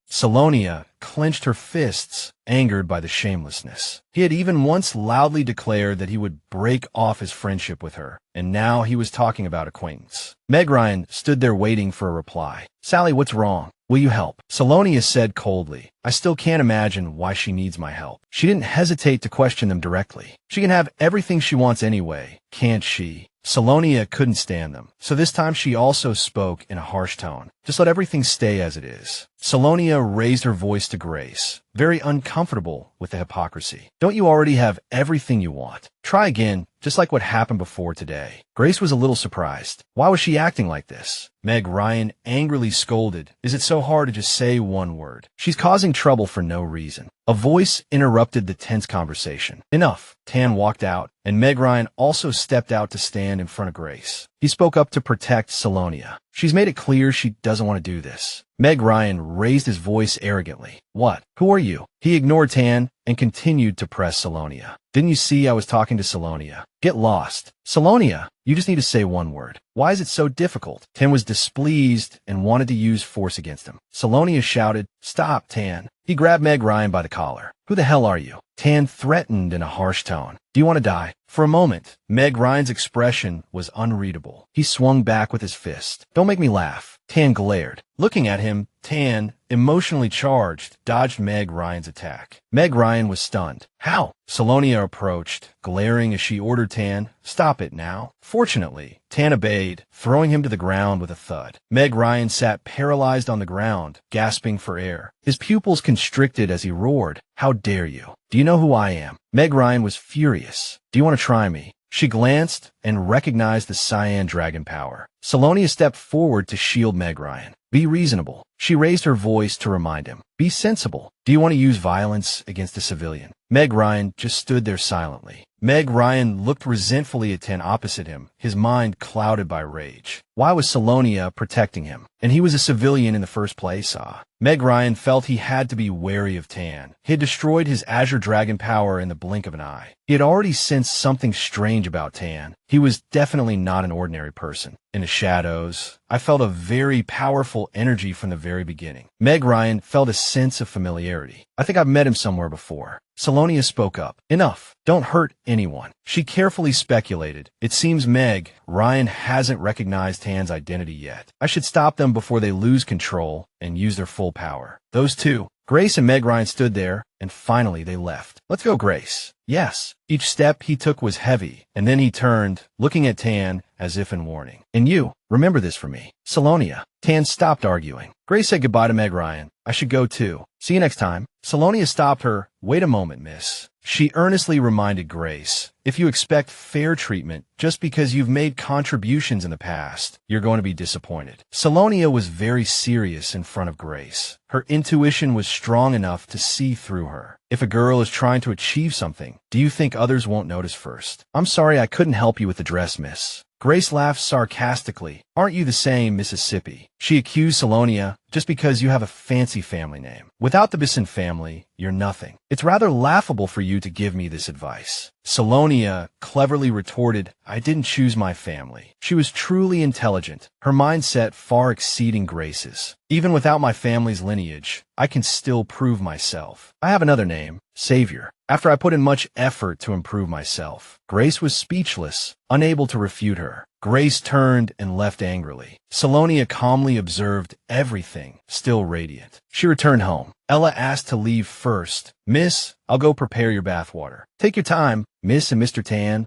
Selonia clenched her fists, angered by the shamelessness. He had even once loudly declared that he would break off his friendship with her, and now he was talking about acquaintance. Meg Ryan stood there waiting for a reply. Sally, what's wrong? Will you help? Selonia said coldly. I still can't imagine why she needs my help. She didn't hesitate to question them directly. She can have everything she wants anyway, can't she? Selonia couldn't stand them, so this time she also spoke in a harsh tone. Just let everything stay as it is. Selonia raised her voice to Grace, very uncomfortable with the hypocrisy. Don't you already have everything you want? Try again, just like what happened before today. Grace was a little surprised. Why was she acting like this? Meg Ryan angrily scolded. Is it so hard to just say one word? She's causing trouble for no reason. A voice interrupted the tense conversation. Enough. Tan walked out, and Meg Ryan also stepped out to stand in front of Grace. He spoke up to protect Selonia. She's made it clear she doesn't want to do this. Meg Ryan raised his voice arrogantly. What? Who are you? He ignored Tan and continued to press Selonia. Didn't you see I was talking to Selonia? Get lost. Selonia, you just need to say one word. Why is it so difficult? Tan was displeased and wanted to use force against him. Selonia shouted, Stop, Tan. He grabbed Meg Ryan by the collar. Who the hell are you? Tan threatened in a harsh tone. Do you want to die? For a moment, Meg Ryan's expression was unreadable. He swung back with his fist. Don't make me laugh. Tan glared. Looking at him, Tan, emotionally charged, dodged Meg Ryan's attack. Meg Ryan was stunned. How? Selonia approached, glaring as she ordered Tan, "Stop it now." Fortunately, Tan obeyed, throwing him to the ground with a thud. Meg Ryan sat paralyzed on the ground, gasping for air. His pupils constricted as he roared, "How dare you? Do you know who I am?" Meg Ryan was furious. "Do you want to try me?" She glanced and recognized the cyan dragon power. Selonia stepped forward to shield Meg Ryan. "Be reasonable." She raised her voice to remind him. "Be sensible. Do you want to use violence against a civilian?" Meg Ryan just stood there silently. Meg Ryan looked resentfully at Tan opposite him, his mind clouded by rage. Why was Selonia protecting him? And he was a civilian in the first place, Meg Ryan felt he had to be wary of Tan. He had destroyed his Azure Dragon power in the blink of an eye. He had already sensed something strange about Tan. He was definitely not an ordinary person. In the shadows, I felt a very powerful energy from the very beginning. Meg Ryan felt a sense of familiarity. "I think I've met him somewhere before." Selonia spoke up. "Enough. Don't hurt anyone." She carefully speculated. "It seems Meg Ryan hasn't recognized Tan's identity yet. I should stop them before they lose control and use their full power." Those two, Grace and Meg Ryan, stood there, and finally they left. "Let's go, Grace." "Yes." Each step he took was heavy, and then he turned, looking at Tan as if in warning. "And you, remember this for me." "Selonia." Tan stopped arguing. Grace said goodbye to Meg Ryan. "I should go too. See you next time." Selonia stopped her. "Wait a moment, miss." She earnestly reminded Grace, "If you expect fair treatment just because you've made contributions in the past, you're going to be disappointed." Selonia was very serious in front of Grace. Her intuition was strong enough to see through her. If a girl is trying to achieve something, do you think others won't notice first? "I'm sorry I couldn't help you with the dress, miss." Grace laughed sarcastically. "Aren't you the same Mississippi?" She accused Selonia, "Just because you have a fancy family name. Without the Bessin family, you're nothing. It's rather laughable for you to give me this advice." Selonia cleverly retorted, "I didn't choose my family." She was truly intelligent, her mindset far exceeding Grace's. "Even without my family's lineage, I can still prove myself. I have another name, Savior. After I put in much effort to improve myself." Grace was speechless, unable to refute her. Grace turned and left angrily. Selonia calmly observed everything, still radiant. She returned home. Ella asked to leave first. "Miss, I'll go prepare your bathwater." "Take your time, Miss and Mr. Tan."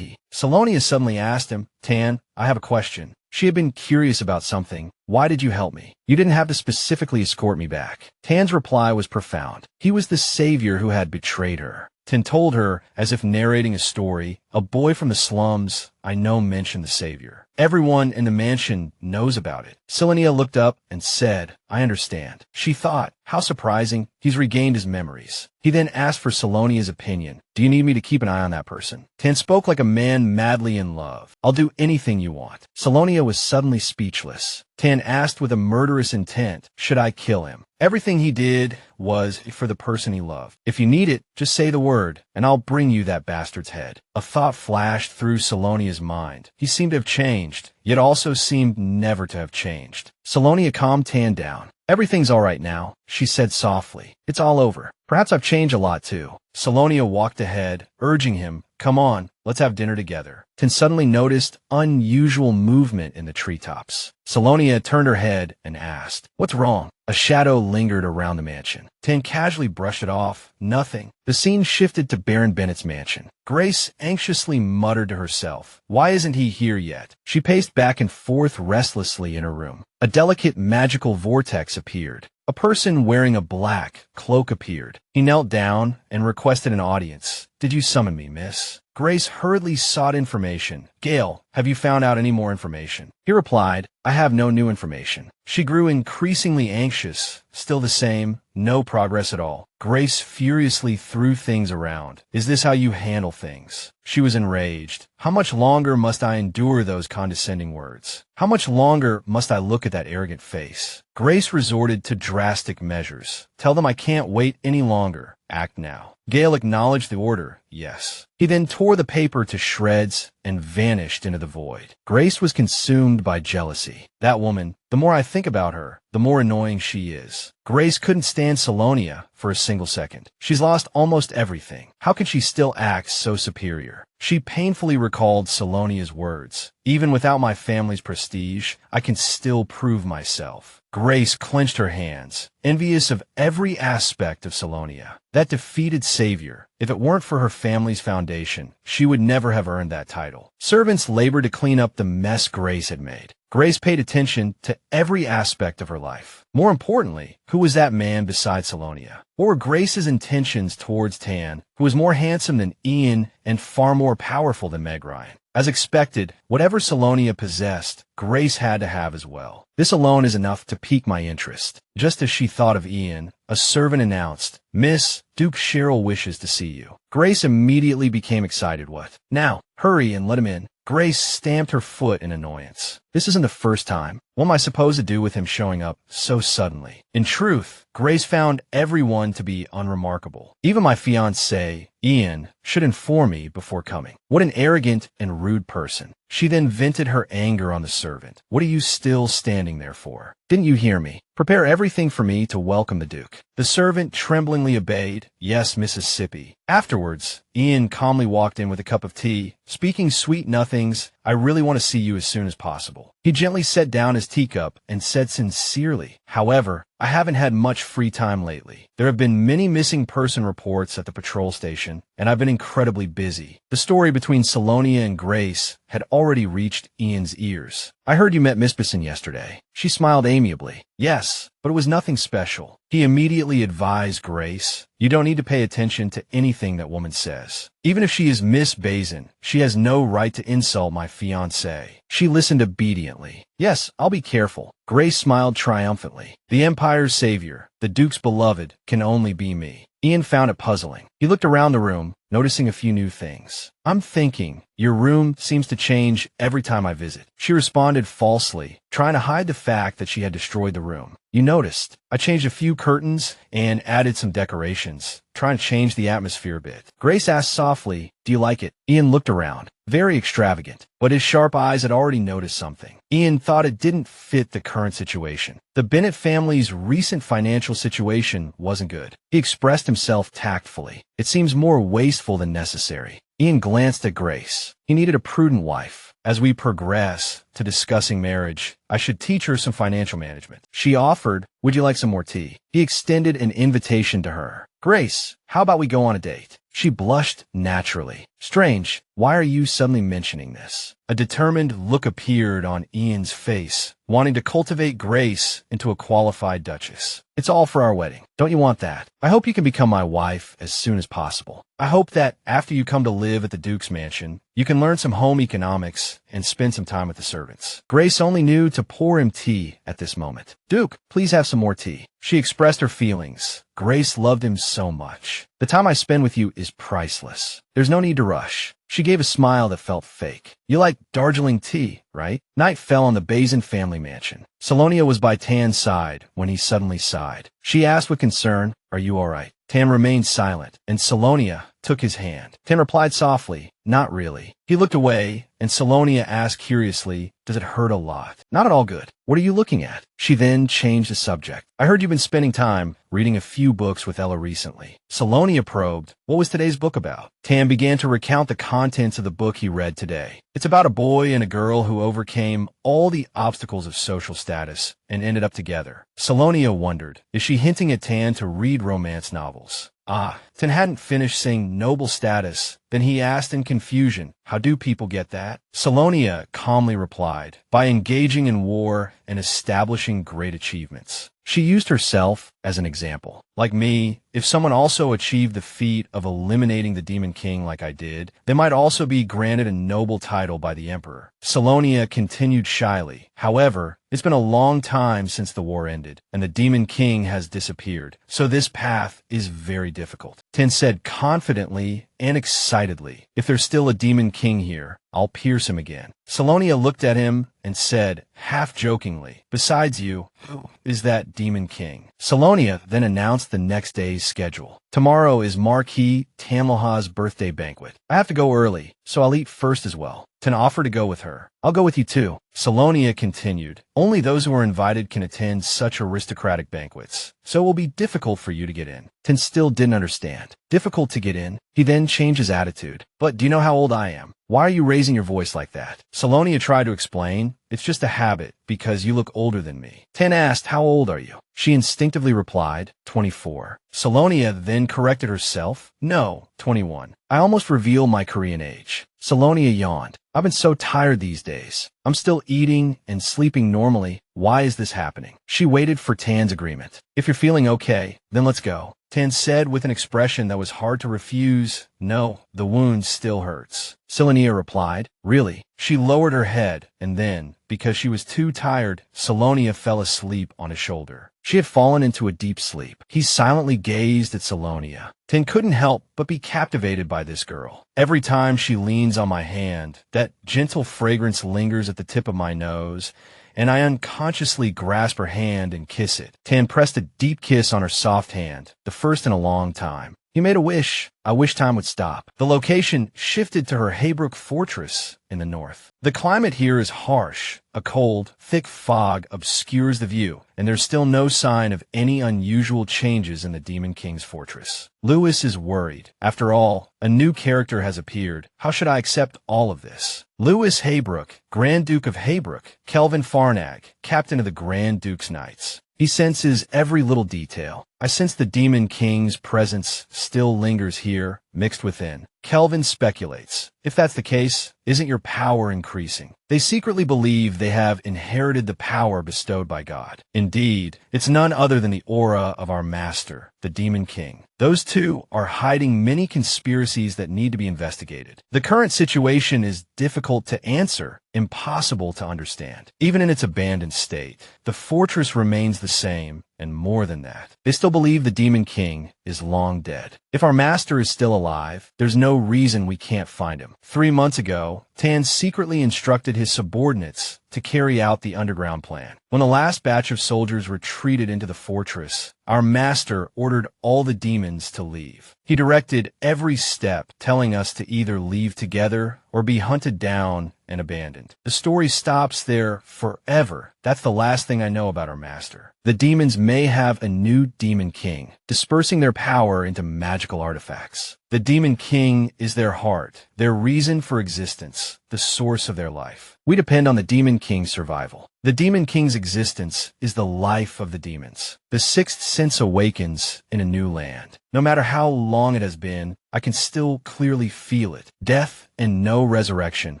Selonia suddenly asked him, "Tan, I have a question." She had been curious about something. "Why did you help me? You didn't have to specifically escort me back." Tan's reply was profound. He was the savior who had betrayed her. Tan told her, as if narrating a story, "A boy from the slums I know mentioned the savior. Everyone in the mansion knows about it." Selonia looked up and said, "I understand." She thought, how surprising, he's regained his memories. He then asked for Selonia's opinion. "Do you need me to keep an eye on that person?" Tan spoke like a man madly in love. "I'll do anything you want." Selonia was suddenly speechless. Tan asked with a murderous intent, "Should I kill him?" Everything he did was for the person he loved. "If you need it, just say the word, and I'll bring you that bastard's head." A thought flashed through Selonia's mind. He seemed to have changed, yet also seemed never to have changed. Selonia calmed Tan down. "Everything's all right now," she said softly. "It's all over. Perhaps I've changed a lot too." Selonia walked ahead, urging him, "Come on, let's have dinner together." Tan suddenly noticed unusual movement in the treetops. Selonia turned her head and asked, "What's wrong?" A shadow lingered around the mansion. Tan casually brushed it off. "Nothing." The scene shifted to Baron Bennett's mansion. Grace anxiously muttered to herself, "Why isn't he here yet?" She paced back and forth restlessly in her room. A delicate magical vortex appeared. A person wearing a black cloak appeared. He knelt down and requested an audience. "Did you summon me, miss?" Grace hurriedly sought information. "Gale, have you found out any more information?" He replied, "I have no new information." She grew increasingly anxious. Still the same, no progress at all. Grace furiously threw things around. "Is this how you handle things?" She was enraged. "How much longer must I endure those condescending words? How much longer must I look at that arrogant face?" Grace resorted to drastic measures. "Tell them I can't wait any longer. Act now." Gale acknowledged the order. "Yes." He then tore the paper to shreds and vanished into the void. Grace was consumed by jealousy. That woman, the more I think about her, the more annoying she is. Grace couldn't stand Selonia for a single second. She's lost almost everything. How could she still act so superior? She painfully recalled Selonia's words. Even without my family's prestige, I can still prove myself. Grace clenched her hands, envious of every aspect of Selonia. That defeated savior. If it weren't for her family's foundation, she would never have earned that title. Servants labored to clean up the mess Grace had made. Grace paid attention to every aspect of her life. More importantly, who was that man beside Selonia? What were Grace's intentions towards Tan, who was more handsome than Ian and far more powerful than Meg Ryan? As expected, whatever Selonia possessed, Grace had to have as well. This alone is enough to pique my interest. Just as she thought of Ian, a servant announced, "Miss, Duke Cheryl wishes to see you." Grace immediately became excited. What? Now, hurry and let him in. Grace stamped her foot in annoyance. This isn't the first time. What am I supposed to do with him showing up so suddenly? In truth, Grace found everyone to be unremarkable. Even my fiancé, Ian, should inform me before coming. What an arrogant and rude person. She then vented her anger on the servant. What are you still standing there for? Didn't you hear me? Prepare everything for me to welcome the Duke. The servant tremblingly obeyed. Yes, Mississippi. Afterwards, Ian calmly walked in with a cup of tea, speaking sweet nothings. I really want to see you as soon as possible. He gently set down his teacup and said sincerely, however, I haven't had much free time lately. There have been many missing person reports at the patrol station, and I've been incredibly busy. The story between Selonia and Grace had already reached Ian's ears. I heard you met Miss Bessin yesterday. She smiled amiably. Yes, but it was nothing special. He immediately advised Grace, you don't need to pay attention to anything that woman says. Even if she is Miss Bessin, she has no right to insult my fiancé. She listened obediently. Yes, I'll be careful. Grace smiled triumphantly. The Empire's savior, the Duke's beloved, can only be me. Ian found it puzzling. He looked around the room, noticing a few new things. I'm thinking, your room seems to change every time I visit. She responded falsely, trying to hide the fact that she had destroyed the room. You noticed. I changed a few curtains and added some decorations, trying to change the atmosphere a bit. Grace asked softly, do you like it? Ian looked around. Very extravagant, but his sharp eyes had already noticed something. Ian thought it didn't fit the current situation. The Benet family's recent financial situation wasn't good. He expressed himself tactfully. It seems more wasteful than necessary. Ian glanced at Grace. He needed a prudent wife. As we progress to discussing marriage, I should teach her some financial management. She offered, would you like some more tea? He extended an invitation to her. Grace, how about we go on a date? She blushed naturally. Strange, why are you suddenly mentioning this? A determined look appeared on Ian's face, wanting to cultivate Grace into a qualified duchess. It's all for our wedding. Don't you want that? I hope you can become my wife as soon as possible. I hope that after you come to live at the Duke's mansion, you can learn some home economics and spend some time with the servants. Grace only knew to pour him tea at this moment. Duke, please have some more tea. She expressed her feelings. Grace loved him so much. The time I spend with you is priceless. There's no need to rush. She gave a smile that felt fake. You like Darjeeling tea, right? Night fell on the Bessin family mansion. Selonia was by Tan's side when he suddenly sighed. She asked with concern, are you all right? Tan remained silent, and Selonia took his hand. Tan replied softly, not really. He looked away, and Selonia asked curiously, does it hurt a lot? Not at all good. What are you looking at? She then changed the subject. I heard you've been spending time reading a few books with Ella recently. Selonia probed, what was today's book about? Tan began to recount the contents of the book he read today. It's about a boy and a girl who overcame all the obstacles of social status and ended up together. Selonia wondered, is she hinting at Tan to read romance novels? Tan hadn't finished saying noble status. Then he asked in confusion, how do people get that? Selonia calmly replied, by engaging in war and establishing great achievements. She used herself as an example. Like me, if someone also achieved the feat of eliminating the Demon King like I did, they might also be granted a noble title by the Emperor. Selonia continued shyly. However, it's been a long time since the war ended, and the Demon King has disappeared, so this path is very difficult. Tan said confidently and excitedly, if there's still a Demon King here, I'll pierce him again. Selonia looked at him and said, half jokingly, besides you, who is that Demon King? Selonia then announced the next day's schedule. Tomorrow is Marquis Tamilha's birthday banquet. I have to go early, so I'll eat first as well. Ten offered to go with her. I'll go with you too. Selonia continued. Only those who are invited can attend such aristocratic banquets, so it will be difficult for you to get in. Ten still didn't understand. Difficult to get in? He then changed his attitude. But do you know how old I am? Why are you raising your voice like that? Selonia tried to explain. It's just a habit, because you look older than me. Ten asked, how old are you? She instinctively replied, 24. Selonia then corrected herself. No, 21. I almost reveal my Korean age. Selonia yawned. I've been so tired these days. I'm still eating and sleeping normally. Why is this happening? She waited for Tan's agreement. If you're feeling okay, then let's go. Tan said with an expression that was hard to refuse. No, the wound still hurts. Selonia replied, really? She lowered her head, and then, because she was too tired, Selonia fell asleep on his shoulder. She had fallen into a deep sleep. He silently gazed at Selonia. Tan couldn't help but be captivated by this girl. Every time she leans on my hand, that gentle fragrance lingers at the tip of my nose, and I unconsciously grasp her hand and kiss it. Tan pressed a deep kiss on her soft hand, the first in a long time. He made a wish. I wish time would stop. The location shifted to her Haybrook fortress in the north. The climate here is harsh. A cold, thick fog obscures the view, and there's still no sign of any unusual changes in the Demon King's fortress. Lewis is worried. After all, a new character has appeared. How should I accept all of this? Lewis Haybrook, Grand Duke of Haybrook, Kelvin Farnag, captain of the Grand Duke's Knights. He senses every little detail. I sense the Demon King's presence still lingers here, mixed within. Kelvin speculates. If that's the case, isn't your power increasing? They secretly believe they have inherited the power bestowed by God. Indeed, it's none other than the aura of our master, the Demon King. Those two are hiding many conspiracies that need to be investigated. The current situation is difficult to answer, impossible to understand. Even in its abandoned state, the fortress remains the same, and more than that. They still believe the Demon King is long dead. If our master is still alive, there's no reason we can't find him. 3 months ago, Tan secretly instructed his subordinates to carry out the underground plan. When the last batch of soldiers retreated into the fortress, our master ordered all the demons to leave. He directed every step, telling us to either leave together or be hunted down and abandoned. The story stops there forever. That's the last thing I know about our master. The demons may have a new Demon King, dispersing their power into magical artifacts. The Demon King is their heart, their reason for existence, the source of their life. We depend on the Demon King's survival. The Demon King's existence is the life of the demons. The sixth sense awakens in a new land. No matter how long it has been, I can still clearly feel it. Death and no resurrection,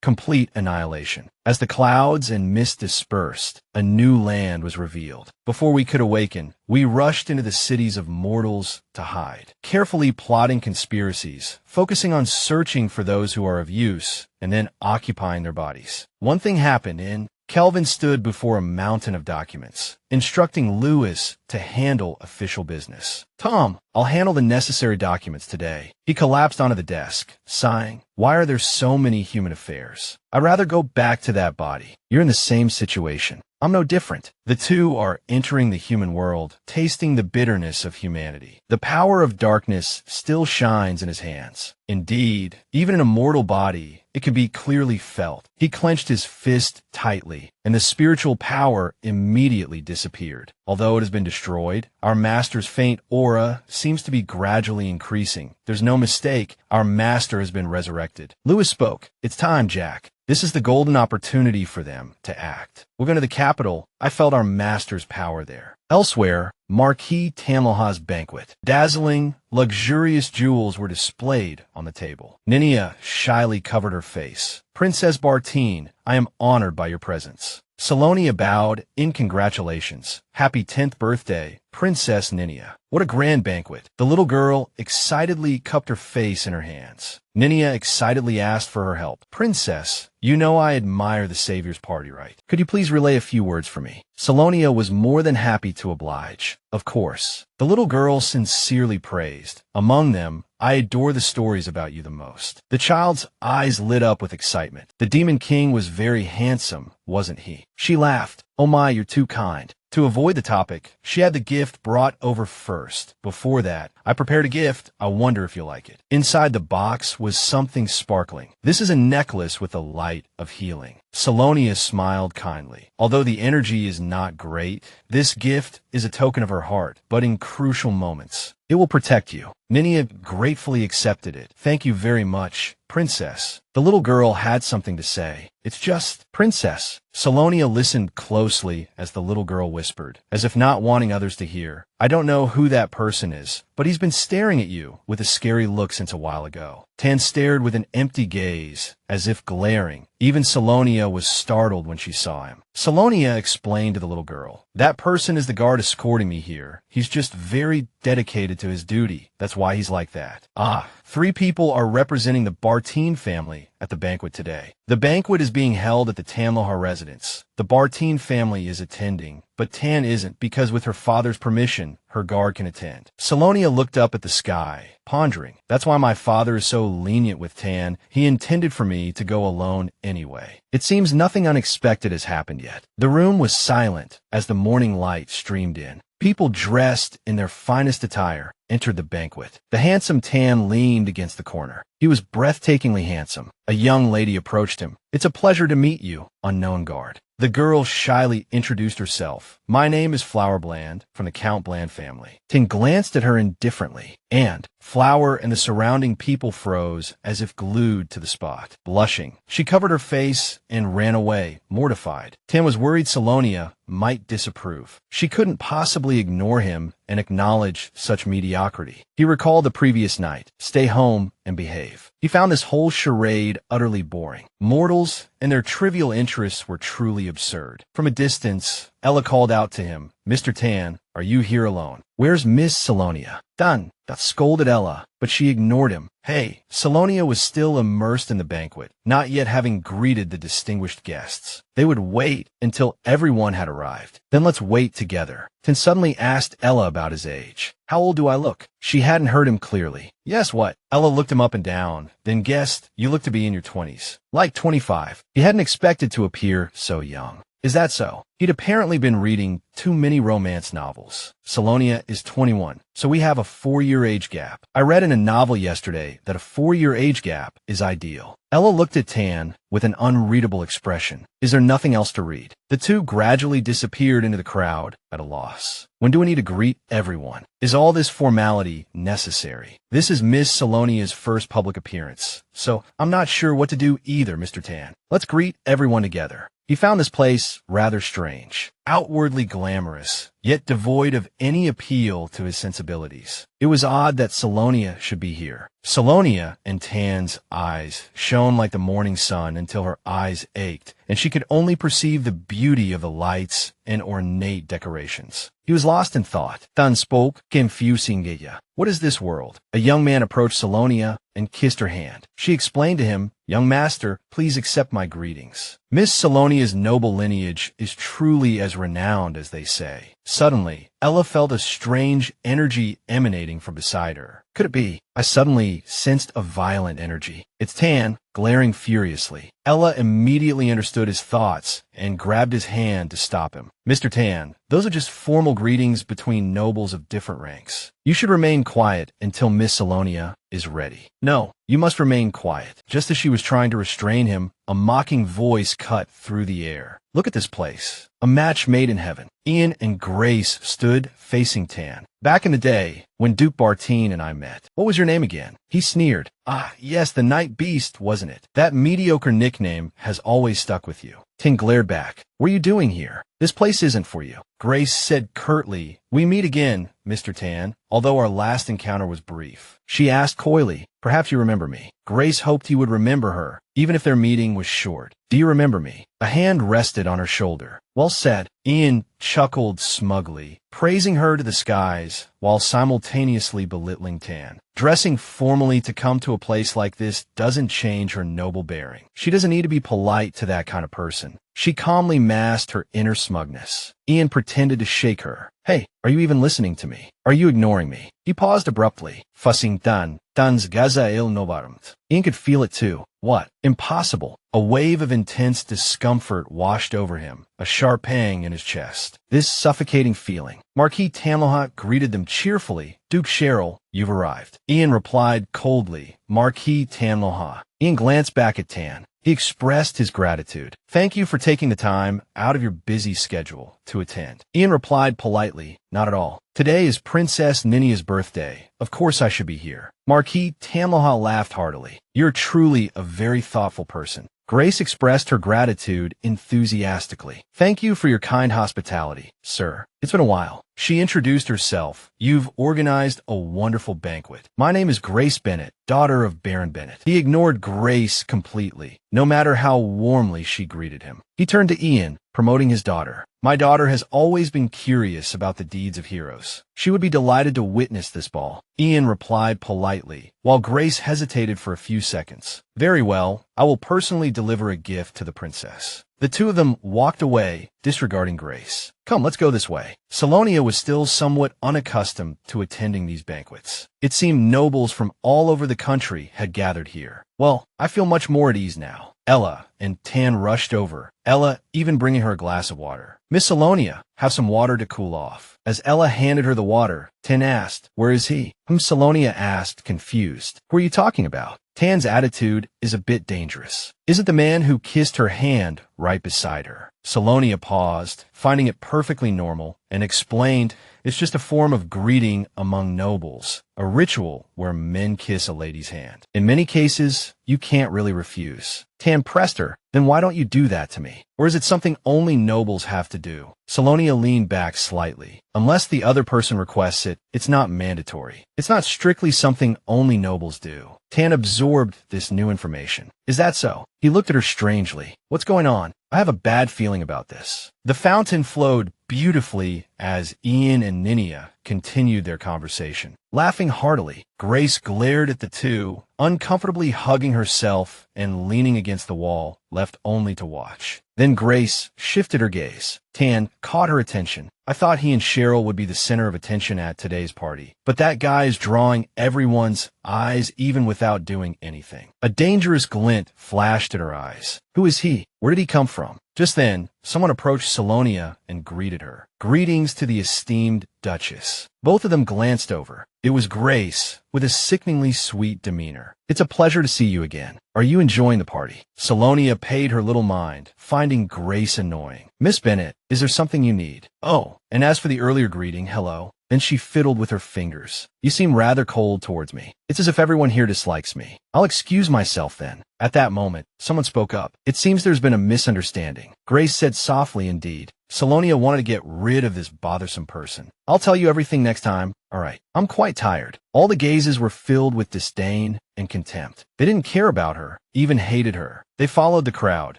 complete annihilation. As the clouds and mist dispersed, a new land was revealed. Before we could awaken, we rushed into the cities of mortals to hide, carefully plotting conspiracies, focusing on searching for those who are of use, and then occupying their bodies. One thing happened, and Kelvin stood before a mountain of documents, instructing Lewis to handle official business. Tom, I'll handle the necessary documents today. He collapsed onto the desk, sighing. Why are there so many human affairs? I'd rather go back to that body. You're in the same situation. I'm no different. The two are entering the human world, tasting the bitterness of humanity. The power of darkness still shines in his hands. Indeed, even in a mortal body, it can be clearly felt. He clenched his fist tightly, and the spiritual power immediately disappeared. Although it has been destroyed, our master's faint aura seems to be gradually increasing. There's no mistake, our master has been resurrected. Lewis spoke. It's time, Jack. This is the golden opportunity for them to act. We're going to the capital. I felt our master's power there. Elsewhere, Marquis Tamilha's banquet. Dazzling, luxurious jewels were displayed on the table. Ninia shyly covered her face. Princess Bartine, I am honored by your presence. Selonia bowed in congratulations. Happy 10th birthday, Princess Ninia. What a grand banquet. The little girl excitedly cupped her face in her hands. Ninia excitedly asked for her help. Princess, you know I admire the Savior's party, right? Could you please relay a few words for me? Selonia was more than happy to oblige. Of course. The little girl sincerely praised. Among them, I adore the stories about you the most. The child's eyes lit up with excitement. The Demon King was very handsome, wasn't he? She laughed. Oh my, you're too kind. To avoid the topic, she had the gift brought over first. Before that, I prepared a gift. I wonder if you'll like it. Inside the box was something sparkling. This is a necklace with a light of healing. Selonia smiled kindly. Although the energy is not great, this gift is a token of her heart, but in crucial moments, it will protect you. Ninia gratefully accepted it. Thank you very much, Princess. The little girl had something to say. It's just, Princess. Selonia listened closely as the little girl whispered, as if not wanting others to hear. I don't know who that person is, but he's been staring at you with a scary look since a while ago. Tan stared with an empty gaze, as if glaring. Even Selonia was startled when she saw him. Selonia explained to the little girl, that person is the guard escorting me here. He's just very dedicated to his duty. That's why he's like that. Ah, 3 people are representing the Bartine family at the banquet today. The banquet is being held at the Tanloha residence. The Bartine family is attending, but Tan isn't because with her father's permission, her guard can attend. Selonia looked up at the sky, pondering. That's why my father is so lenient with Tan. He intended for me to go alone anyway. It seems nothing unexpected has happened yet. The room was silent as the morning light streamed in. People dressed in their finest attire entered the banquet. The handsome Tan leaned against the corner. He was breathtakingly handsome. A young lady approached him. It's a pleasure to meet you, unknown guard. The girl shyly introduced herself. My name is Flower Bland, from the Count Bland family. Tan glanced at her indifferently, and Flower and the surrounding people froze as if glued to the spot. Blushing, she covered her face and ran away, mortified. Tan was worried Selonia might disapprove. She couldn't possibly ignore him and acknowledge such mediocrity. He recalled the previous night. Stay home and behave. He found this whole charade utterly boring. Mortals and their trivial interests were truly absurd. From a distance, Ella called out to him, Mr. Tan, are you here alone? Where's Miss Selonia? Done. That scolded Ella, but she ignored him. Hey, Selonia was still immersed in the banquet, not yet having greeted the distinguished guests. They would wait until everyone had arrived. Then let's wait together. Tan suddenly asked Ella about his age. How old do I look? She hadn't heard him clearly. Yes, what? Ella looked him up and down, then guessed, you look to be in your 20s. Like 25. He hadn't expected to appear so young. Is that so? He'd apparently been reading too many romance novels. Selonia is 21, so we have a 4-year age gap. I read in a novel yesterday that a 4-year age gap is ideal. Ella looked at Tan with an unreadable expression. Is there nothing else to read? The two gradually disappeared into the crowd at a loss. When do we need to greet everyone? Is all this formality necessary? This is Miss Selonia's first public appearance, so I'm not sure what to do either, Mr. Tan. Let's greet everyone together. He found this place rather strange, outwardly glamorous, yet devoid of any appeal to his sensibilities. It was odd that Selonia should be here. Selonia and Tan's eyes shone like the morning sun until her eyes ached, and she could only perceive the beauty of the lights and ornate decorations. He was lost in thought. Tan spoke, confusing ella. What is this world? A young man approached Selonia and kissed her hand. She explained to him, Young master, please accept my greetings. Miss Selonia's noble lineage is truly as renowned as they say. Suddenly, Ella felt a strange energy emanating from beside her. Could it be? I suddenly sensed a violent energy. It's Tan, glaring furiously. Ella immediately understood his thoughts and grabbed his hand to stop him. Mr. Tan, those are just formal greetings between nobles of different ranks. You should remain quiet until Miss Selonia is ready. No, you must remain quiet. Just as she was trying to restrain him, a mocking voice cut through the air. Look at this place. A match made in heaven. Ian and Grace stood facing Tan. Back in the day, when Duke Bartine and I met. What was your name again? He sneered. Ah, yes, the Night Beast, wasn't it? That mediocre nickname has always stuck with you. Tan glared back. What are you doing here? This place isn't for you. Grace said curtly, We meet again, Mr. Tan, although our last encounter was brief. She asked coyly, Perhaps you remember me. Grace hoped he would remember her, even if their meeting was short. Do you remember me? A hand rested on her shoulder. Well said. Ian chuckled smugly, praising her to the skies, while simultaneously belittling Tan. Dressing formally to come to a place like this doesn't change her noble bearing. She doesn't need to be polite to that kind of person. She calmly masked her inner smugness. Ian pretended to shake her. Hey, are you even listening to me? Are you ignoring me? He paused abruptly. Fussing Tan's gaza il novarmt. Ian could feel it too. What? Impossible. A wave of intense discomfort washed over him, a sharp pang in his chest. This suffocating feeling. Marquis Tamloha greeted them cheerfully. Duke Cheryl, you've arrived. Ian replied coldly. Marquis Tamloha. Ian glanced back at Tan. He expressed his gratitude. Thank you for taking the time out of your busy schedule to attend. Ian replied politely, not at all. Today is Princess Ninia's birthday. Of course I should be here. Marquis Tamloha laughed heartily. You're truly a very thoughtful person. Grace expressed her gratitude enthusiastically. Thank you for your kind hospitality, sir. It's been a while. She introduced herself. You've organized a wonderful banquet. My name is Grace Benet, daughter of Baron Benet. He ignored Grace completely, no matter how warmly she greeted him. He turned to Ian, promoting his daughter. My daughter has always been curious about the deeds of heroes. She would be delighted to witness this ball. Ian replied politely, while Grace hesitated for a few seconds. Very well, I will personally deliver a gift to the princess. The two of them walked away, disregarding Grace. Come, let's go this way. Selonia was still somewhat unaccustomed to attending these banquets. It seemed nobles from all over the country had gathered here. Well, I feel much more at ease now. Ella and Tan rushed over, Ella even bringing her a glass of water. Miss Selonia, have some water to cool off. As Ella handed her the water, Tan asked, where is he? Whom Selonia asked, confused. Who are you talking about? Tan's attitude is a bit dangerous. Is it the man who kissed her hand right beside her? Selonia paused, finding it perfectly normal, and explained it's just a form of greeting among nobles, a ritual where men kiss a lady's hand. In many cases, you can't really refuse. Tan pressed her, then why don't you do that to me? Or is it something only nobles have to do? Selonia leaned back slightly. Unless the other person requests it, it's not mandatory. It's not strictly something only nobles do. Tan absorbed this new information. Is that so? He looked at her strangely. What's going on? I have a bad feeling about this. The fountain flowed beautifully as Ian and Ninia continued their conversation. Laughing heartily, Grace glared at the two, uncomfortably hugging herself and leaning against the wall, left only to watch. Then Grace shifted her gaze. Tan caught her attention. I thought he and Cheryl would be the center of attention at today's party, but that guy is drawing everyone's eyes even without doing anything. A dangerous glint flashed in her eyes. Who is he? Where did he come from? Just then, someone approached Selonia and greeted her. Greetings to the esteemed Duchess. Both of them glanced over. It was Grace, with a sickeningly sweet demeanor. It's a pleasure to see you again. Are you enjoying the party? Selonia paid her little mind, finding Grace annoying. Miss Benet, is there something you need? Oh, and as for the earlier greeting, hello. Then she fiddled with her fingers. You seem rather cold towards me. It's as if everyone here dislikes me. I'll excuse myself then. At that moment, someone spoke up. It seems there's been a misunderstanding. Grace said softly indeed. Selonia wanted to get rid of this bothersome person. I'll tell you everything next time. All right. I'm quite tired. All the gazes were filled with disdain and contempt. They didn't care about her, even hated her. They followed the crowd.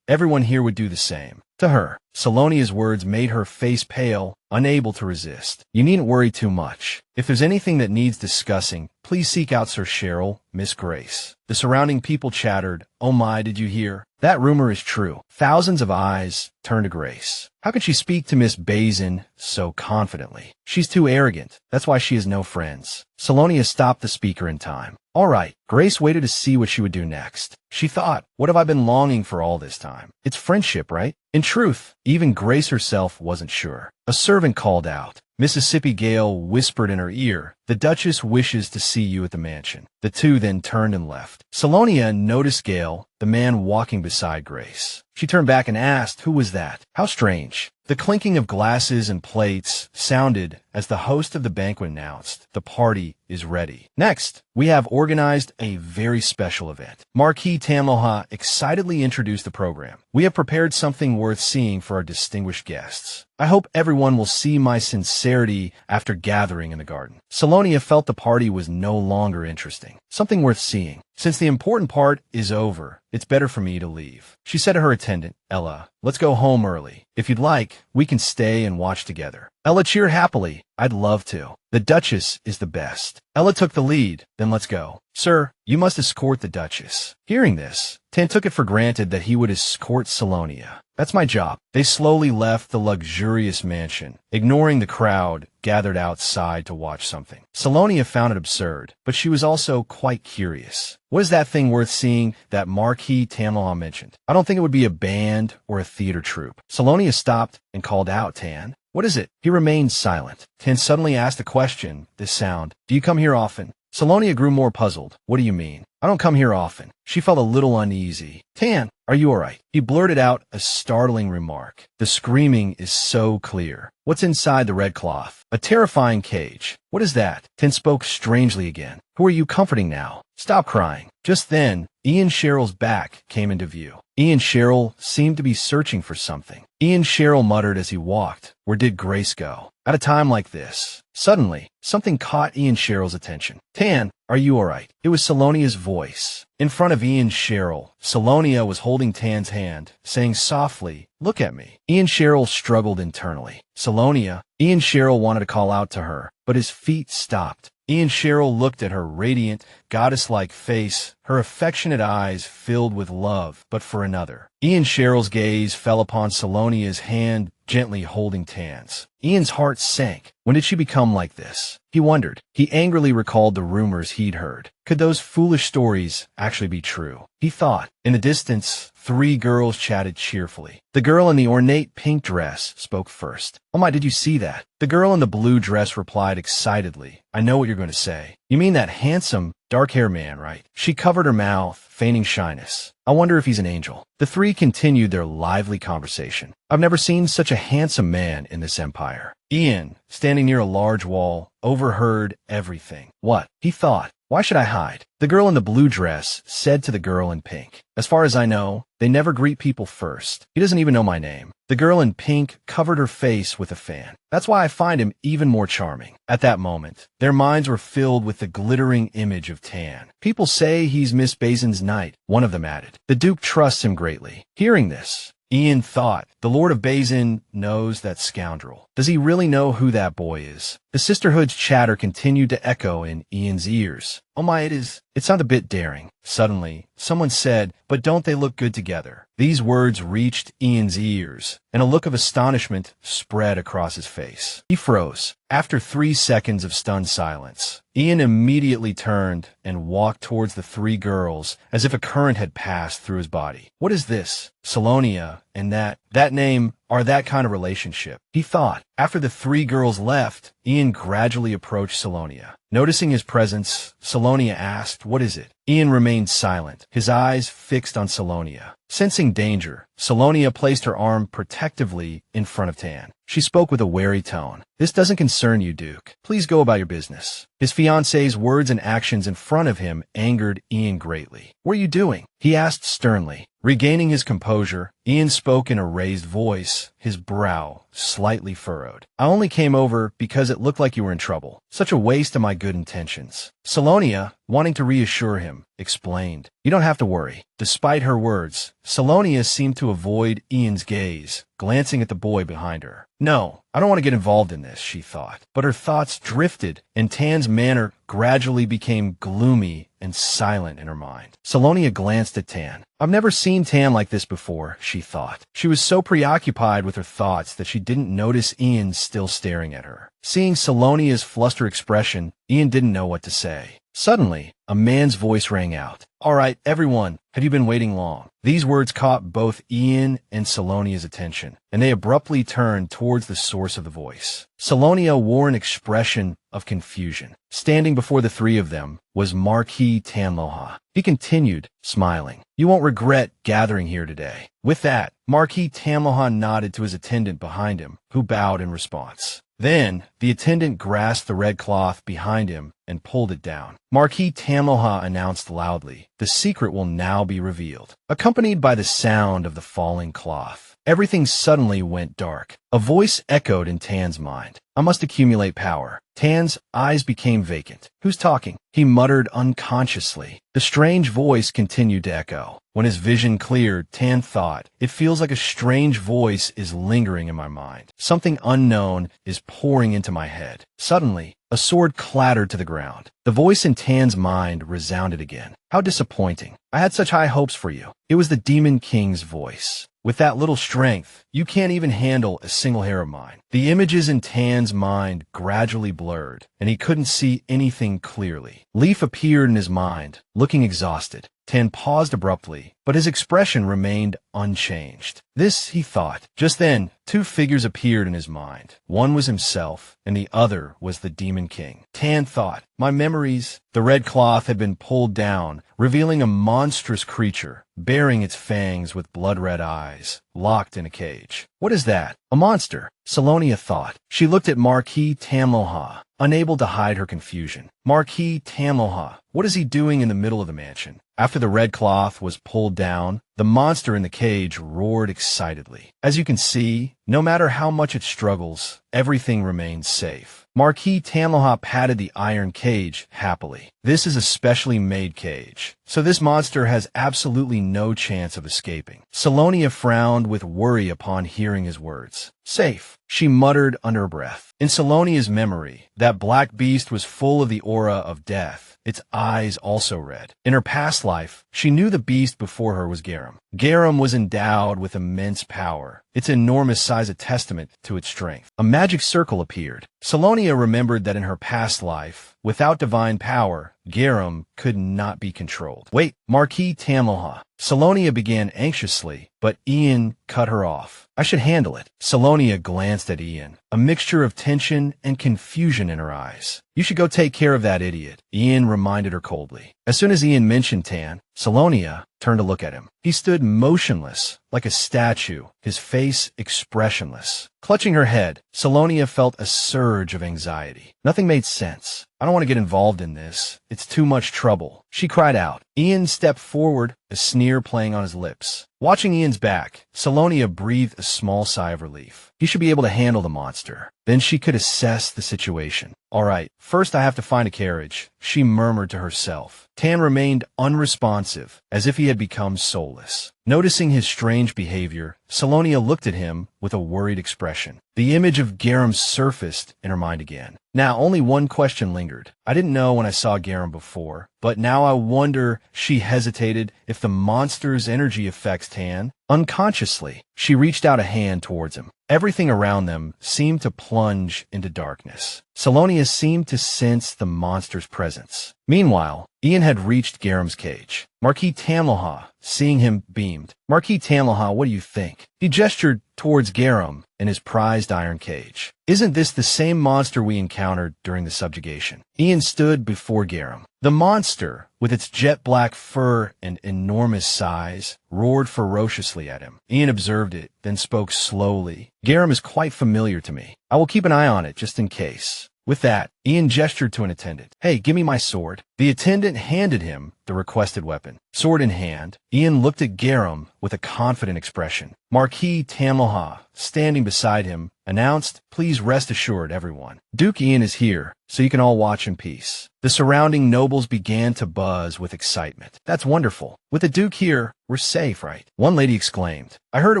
Everyone here would do the same. To her, Selonia's words made her face pale, unable to resist. You needn't worry too much. If there's anything that needs discussing, please seek out Sir Cheryl, Miss Grace. The surrounding people chattered. Oh my, did you hear? That rumor is true. Thousands of eyes turned to Grace. How could she speak to Miss Bessin so confidently? She's too arrogant. That's why she has no friends. Selonia stopped the speaker in time. All right. Grace waited to see what she would do next. She thought, what have I been longing for all this time? It's friendship, right? In truth, even Grace herself wasn't sure. A servant called out. Mississippi Gale whispered in her ear, the Duchess wishes to see you at the mansion. The two then turned and left. Selonia noticed Gale, the man walking beside Grace. She turned back and asked, who was that? How strange. The clinking of glasses and plates sounded as the host of the banquet announced, the party is ready. Next, we have organized a very special event. Marquis Tamloha excitedly introduced the program. We have prepared something worth seeing for our distinguished guests. I hope everyone will see my sincerity after gathering in the garden. Selonia felt the party was no longer interesting. Something worth seeing. Since the important part is over, it's better for me to leave. She said to her attendant, Ella, let's go home early. If you'd like, we can stay and watch together. Ella cheered happily. I'd love to. The Duchess is the best. Ella took the lead. Then let's go. Sir, you must escort the Duchess. Hearing this, Tan took it for granted that he would escort Selonia. That's my job. They slowly left the luxurious mansion, ignoring the crowd gathered outside to watch something. Selonia found it absurd, but she was also quite curious. What is that thing worth seeing that Marquis Tanlaw mentioned? I don't think it would be a band or a theater troupe. Selonia stopped and called out, Tan. What is it? He remained silent. Tan suddenly asked a question, this sound. Do you come here often? Selonia grew more puzzled. What do you mean? I don't come here often. She felt a little uneasy. Tan, are you all right? He blurted out a startling remark. The screaming is so clear. What's inside the red cloth? A terrifying cage. What is that? Tan spoke strangely again. Who are you comforting now? Stop crying. Just then, Ian Sherrill's back came into view. Ian Sherrill seemed to be searching for something. Ian Sherrill muttered as he walked. Where did Grace go? At a time like this. Suddenly, something caught Ian Sherrill's attention. Tan, are you all right? It was Selonia's voice. In front of Ian Sherrill, Selonia was holding Tan's hand, saying softly, look at me. Ian Sherrill struggled internally. Selonia, Ian Sherrill wanted to call out to her, but his feet stopped. Ian Sherrill looked at her radiant, goddess-like face, her affectionate eyes filled with love, but for another. Ian Sherrill's gaze fell upon Selonia's hand, gently holding Tan's. Ian's heart sank. When did she become like this? He wondered. He angrily recalled the rumors he'd heard. Could those foolish stories actually be true? He thought. In the distance, 3 girls chatted cheerfully. The girl in the ornate pink dress spoke first. Oh my, did you see that? The girl in the blue dress replied excitedly. I know what you're going to say. You mean that handsome, dark-haired man, right? She covered her mouth, feigning shyness. I wonder if he's an angel. The 3 continued their lively conversation. I've never seen such a handsome man in this empire. Ian, standing near a large wall, overheard everything. What? He thought. Why should I hide? The girl in the blue dress said to the girl in pink. As far as I know, they never greet people first. He doesn't even know my name. The girl in pink covered her face with a fan. That's why I find him even more charming. At that moment, their minds were filled with the glittering image of Tan. People say he's Miss Bessin's knight, one of them added. The Duke trusts him greatly. Hearing this, Ian thought, the Lord of Bessin knows that scoundrel. Does he really know who that boy is? The sisterhood's chatter continued to echo in Ian's ears. Oh my, it sounded a bit daring. Suddenly, someone said, but don't they look good together? These words reached Ian's ears, and a look of astonishment spread across his face. He froze. After 3 seconds of stunned silence, Ian immediately turned and walked towards the 3 girls as if a current had passed through his body. What is this? Selonia and that name are that kind of relationship, he thought. After the 3 girls left, Ian gradually approached Selonia. Noticing his presence, Selonia asked, what is it? Ian remained silent, his eyes fixed on Selonia. Sensing danger, Selonia placed her arm protectively in front of Tan. She spoke with a wary tone. This doesn't concern you, Duke. Please go about your business. His fiancée's words and actions in front of him angered Ian greatly. What are you doing? He asked sternly. Regaining his composure, Ian spoke in a raised voice, his brow slightly furrowed. I only came over because it looked like you were in trouble. Such a waste of my good intentions. Selonia, wanting to reassure him, explained. You don't have to worry. Despite her words, Selonia seemed to avoid Ian's gaze, glancing at the boy behind her. No, I don't want to get involved in this, she thought. But her thoughts drifted, and Tan's manner gradually became gloomy and silent in her mind. Selonia glanced at Tan. I've never seen Tan like this before, she thought. She was so preoccupied with her thoughts that she didn't notice Ian still staring at her. Seeing Selonia's flustered expression, Ian didn't know what to say. Suddenly, a man's voice rang out. All right, everyone, have you been waiting long? These words caught both Ian and Selonia's attention, and they abruptly turned towards the source of the voice. Selonia wore an expression of confusion. Standing before the 3 of them was Marquis Tanloha. He continued, smiling. You won't regret gathering here today. With that, Marquis Tanloha nodded to his attendant behind him, who bowed in response. Then, the attendant grasped the red cloth behind him and pulled it down. Marquis Tanloha announced loudly, the secret will now be revealed. Accompanied by the sound of the falling cloth, Everything suddenly went dark. A voice echoed in Tan's mind. I must accumulate power. Tan's eyes became vacant. Who's talking? He muttered unconsciously. The strange voice continued to echo. When his vision cleared, Tan thought, it feels like a strange voice is lingering in my mind. Something unknown is pouring into my head. Suddenly, a sword clattered to the ground. The voice in Tan's mind resounded again. How disappointing. I had such high hopes for you. It was the Demon King's voice. With that little strength, you can't even handle a single hair of mine. The images in Tan's mind gradually blurred, and he couldn't see anything clearly. Leaf appeared in his mind, looking exhausted. Tan paused abruptly, but his expression remained unchanged. This, he thought. Just then, two figures appeared in his mind. One was himself, and the other was the Demon King. Tan thought, my memories. The red cloth had been pulled down, revealing a monstrous creature, bearing its fangs with blood-red eyes, locked in a cage. What is that? A monster, Selonia thought. She looked at Marquis Tamloha, unable to hide her confusion. Marquis Tamloha, what is he doing in the middle of the mansion? After the red cloth was pulled down, the monster in the cage roared excitedly. As you can see, no matter how much it struggles, everything remains safe. Marquis Tamloha patted the iron cage happily. This is a specially made cage, so this monster has absolutely no chance of escaping. Selonia frowned with worry upon hearing his words. Safe, she muttered under her breath. In Selonia's memory, that black beast was full of the aura of death. Its eyes also red. In her past life, she knew the beast before her was Garum. Garum was endowed with immense power, its enormous size a testament to its strength. A magic circle appeared. Selonia remembered that in her past life, without divine power, Garum could not be controlled. Wait, Marquis Tamloha. Selonia began anxiously, but Ian cut her off. I should handle it. Selonia glanced at Ian, a mixture of tension and confusion in her eyes. You should go take care of that idiot, Ian reminded her coldly. As soon as Ian mentioned Tan, Selonia turned to look at him. He stood motionless, like a statue, his face expressionless. Clutching her head, Selonia felt a surge of anxiety. Nothing made sense. I don't want to get involved in this. It's too much trouble. She cried out. Ian stepped forward, a sneer playing on his lips. Watching Ian's back, Selonia breathed a small sigh of relief. He should be able to handle the monster. Then she could assess the situation. All right, first I have to find a carriage, she murmured to herself. Tan remained unresponsive, as if he had become soulless. Noticing his strange behavior, Selonia looked at him with a worried expression. The image of Garum surfaced in her mind again. Now, only one question lingered. I didn't know when I saw Garum before, but now I wonder, she hesitated, if the monster's energy affects Tan. Unconsciously, she reached out a hand towards him. Everything around them seemed to plunge into darkness. Selonia seemed to sense the monster's presence. Meanwhile, Ian had reached Garum's cage. Marquis Tamloha, seeing him, beamed. Marquis Tamloha, what do you think? He gestured towards Garum in his prized iron cage. Isn't this the same monster we encountered during the subjugation? Ian stood before Garum. The monster, with its jet-black fur and enormous size, roared ferociously at him. Ian observed it, then spoke slowly. Garum is quite familiar to me. I will keep an eye on it, just in case. With that, Ian gestured to an attendant. Hey, give me my sword. The attendant handed him the requested weapon. Sword in hand, Ian looked at Garum with a confident expression. Marquis Tamloha, standing beside him, announced, please rest assured, everyone. Duke Ian is here, so you can all watch in peace. The surrounding nobles began to buzz with excitement. That's wonderful. With the Duke here, we're safe, right? One lady exclaimed. I heard it